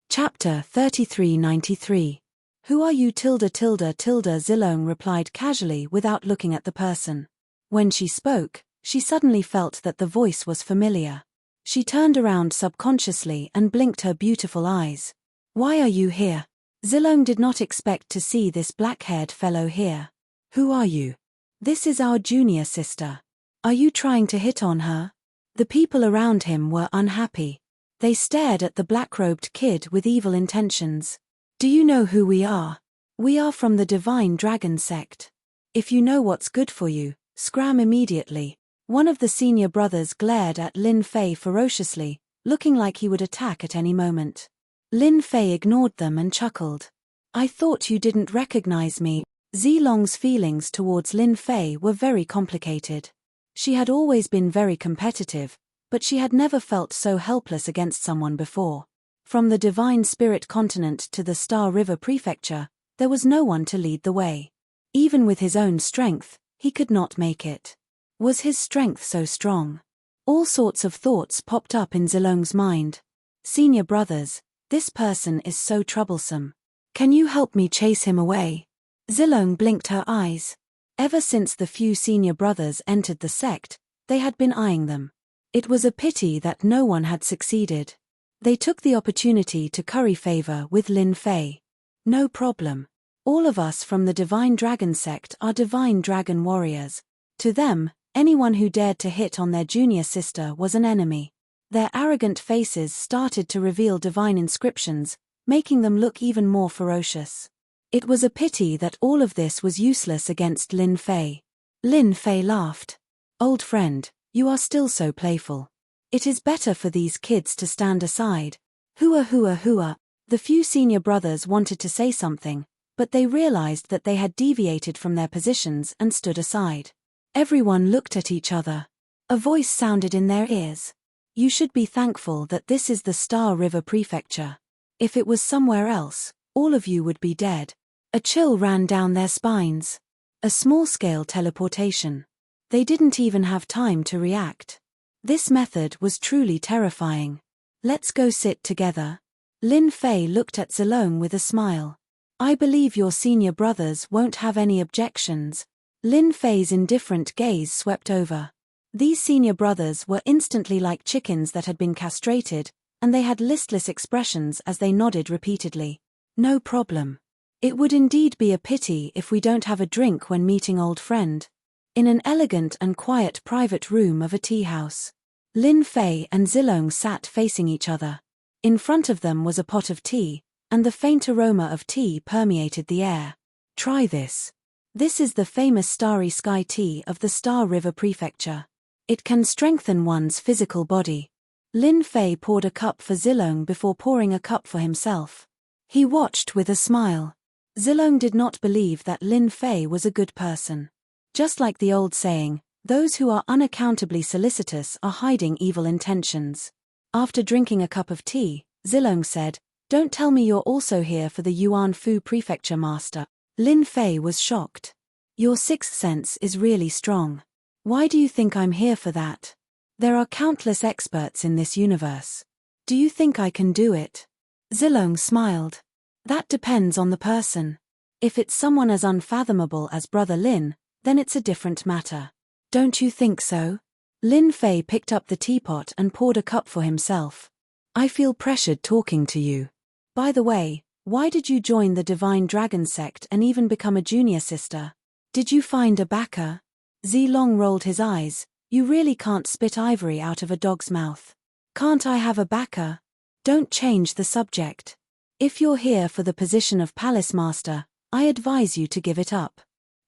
Chapter 3393. Who are you? Zilong replied casually without looking at the person. When she spoke, she suddenly felt that the voice was familiar. She turned around subconsciously and blinked her beautiful eyes. Why are you here? Zilong did not expect to see this black-haired fellow here. Who are you? This is our junior sister. Are you trying to hit on her? The people around him were unhappy. They stared at the black-robed kid with evil intentions. Do you know who we are? We are from the Divine Dragon sect. If you know what's good for you, scram immediately. One of the senior brothers glared at Lin Fei ferociously, looking like he would attack at any moment. Lin Fei ignored them and chuckled. I thought you didn't recognize me. Zilong's feelings towards Lin Fei were very complicated. She had always been very competitive, but she had never felt so helpless against someone before. From the Divine Spirit continent to the Star River Prefecture, there was no one to lead the way. Even with his own strength, he could not make it. Was his strength so strong? All sorts of thoughts popped up in Zilong's mind. Senior brothers, this person is so troublesome. Can you help me chase him away? Zilong blinked her eyes. Ever since the few senior brothers entered the sect, they had been eyeing them. It was a pity that no one had succeeded. They took the opportunity to curry favor with Lin Fei. No problem. All of us from the Divine Dragon sect are Divine Dragon warriors. To them, anyone who dared to hit on their junior sister was an enemy. Their arrogant faces started to reveal divine inscriptions, making them look even more ferocious. It was a pity that all of this was useless against Lin Fei. Lin Fei laughed. Old friend, you are still so playful. It is better for these kids to stand aside. Hua hua hua. The few senior brothers wanted to say something, but they realized that they had deviated from their positions and stood aside. Everyone looked at each other. A voice sounded in their ears. You should be thankful that this is the Star River Prefecture. If it was somewhere else, all of you would be dead. A chill ran down their spines. A small-scale teleportation. They didn't even have time to react. This method was truly terrifying. Let's go sit together. Lin Fei looked at Zilong with a smile. I believe your senior brothers won't have any objections. Lin Fei's indifferent gaze swept over. These senior brothers were instantly like chickens that had been castrated, and they had listless expressions as they nodded repeatedly. No problem. It would indeed be a pity if we don't have a drink when meeting old friend. In an elegant and quiet private room of a tea house, Lin Fei and Zilong sat facing each other. In front of them was a pot of tea, and the faint aroma of tea permeated the air. Try this. This is the famous starry sky tea of the Star River Prefecture. It can strengthen one's physical body. Lin Fei poured a cup for Zilong before pouring a cup for himself. He watched with a smile. Zilong did not believe that Lin Fei was a good person. Just like the old saying, those who are unaccountably solicitous are hiding evil intentions. After drinking a cup of tea, Zilong said, "Don't tell me you're also here for the Yuan Fu Prefecture Master." Lin Fei was shocked. "Your sixth sense is really strong. Why do you think I'm here for that? There are countless experts in this universe. Do you think I can do it?" Zilong smiled. "That depends on the person. If it's someone as unfathomable as Brother Lin, then it's a different matter. Don't you think so?" Lin Fei picked up the teapot and poured a cup for himself. "I feel pressured talking to you. By the way, why did you join the Divine Dragon sect and even become a junior sister? Did you find a backer?" Zilong rolled his eyes. "You really can't spit ivory out of a dog's mouth. Can't I have a backer? Don't change the subject. If you're here for the position of Palace Master, I advise you to give it up.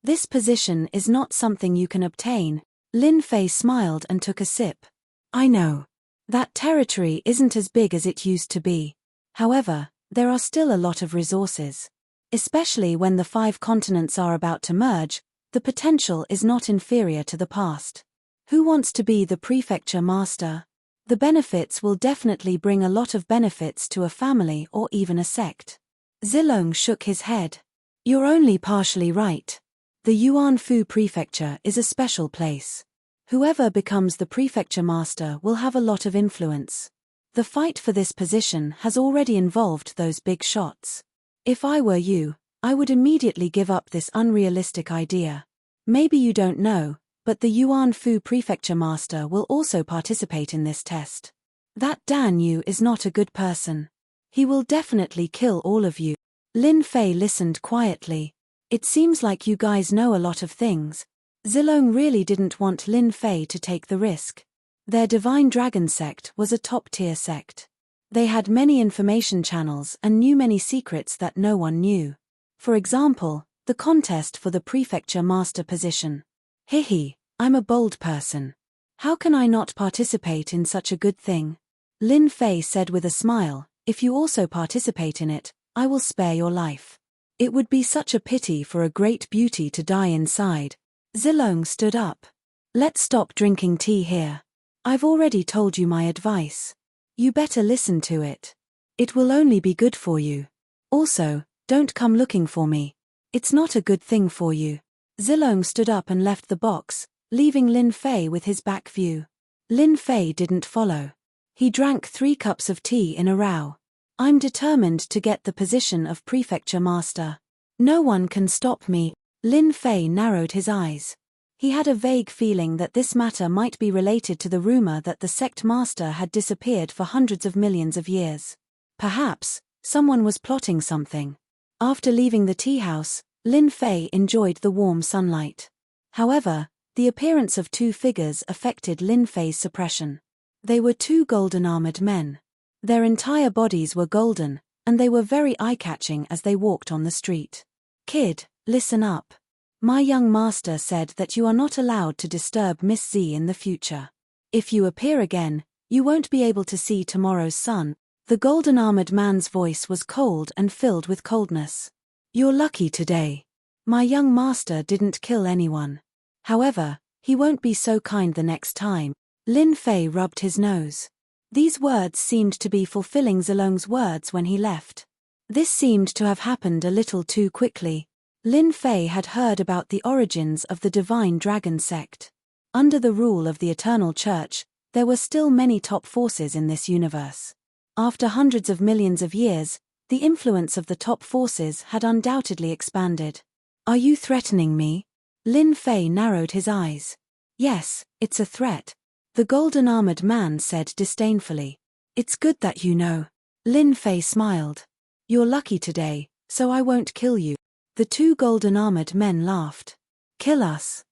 This position is not something you can obtain." Lin Fei smiled and took a sip. "I know. That territory isn't as big as it used to be. However, there are still a lot of resources. Especially when the 5 continents are about to merge, the potential is not inferior to the past. Who wants to be the prefecture master? The benefits will definitely bring a lot of benefits to a family or even a sect." Zilong shook his head. "You're only partially right. The Yuan Fu Prefecture is a special place. Whoever becomes the prefecture master will have a lot of influence. The fight for this position has already involved those big shots. If I were you, I would immediately give up this unrealistic idea. Maybe you don't know, but the Yuan Fu Prefecture Master will also participate in this test. That Dan Yu is not a good person. He will definitely kill all of you." Lin Fei listened quietly. "It seems like you guys know a lot of things." Zilong really didn't want Lin Fei to take the risk. Their Divine Dragon sect was a top-tier sect. They had many information channels and knew many secrets that no one knew. For example, the contest for the prefecture master position. "Hihi, I'm a bold person. How can I not participate in such a good thing?" Lin Fei said with a smile, "If you also participate in it, I will spare your life. It would be such a pity for a great beauty to die inside." Zilong stood up. "Let's stop drinking tea here. I've already told you my advice. You better listen to it. It will only be good for you. Also, don't come looking for me. It's not a good thing for you." Zilong stood up and left the box, leaving Lin Fei with his back view. Lin Fei didn't follow. He drank 3 cups of tea in a row. "I'm determined to get the position of prefecture master. No one can stop me." Lin Fei narrowed his eyes. He had a vague feeling that this matter might be related to the rumor that the sect master had disappeared for hundreds of millions of years. Perhaps, someone was plotting something. After leaving the tea house, Lin Fei enjoyed the warm sunlight. However, the appearance of 2 figures affected Lin Fei's suppression. They were 2 golden-armored men. Their entire bodies were golden, and they were very eye-catching as they walked on the street. "Kid, listen up. My young master said that you are not allowed to disturb Miss Z in the future. If you appear again, you won't be able to see tomorrow's sun." The golden-armored man's voice was cold and filled with coldness. "You're lucky today. My young master didn't kill anyone. However, he won't be so kind the next time." Lin Fei rubbed his nose. These words seemed to be fulfilling Zilong's words when he left. This seemed to have happened a little too quickly. Lin Fei had heard about the origins of the Divine Dragon sect. Under the rule of the Eternal Church, there were still many top forces in this universe. After hundreds of millions of years, the influence of the top forces had undoubtedly expanded. "Are you threatening me?" Lin Fei narrowed his eyes. "Yes, it's a threat," the golden-armored man said disdainfully. "It's good that you know." Lin Fei smiled. "You're lucky today, so I won't kill you." The 2 golden-armored men laughed. "Kill us?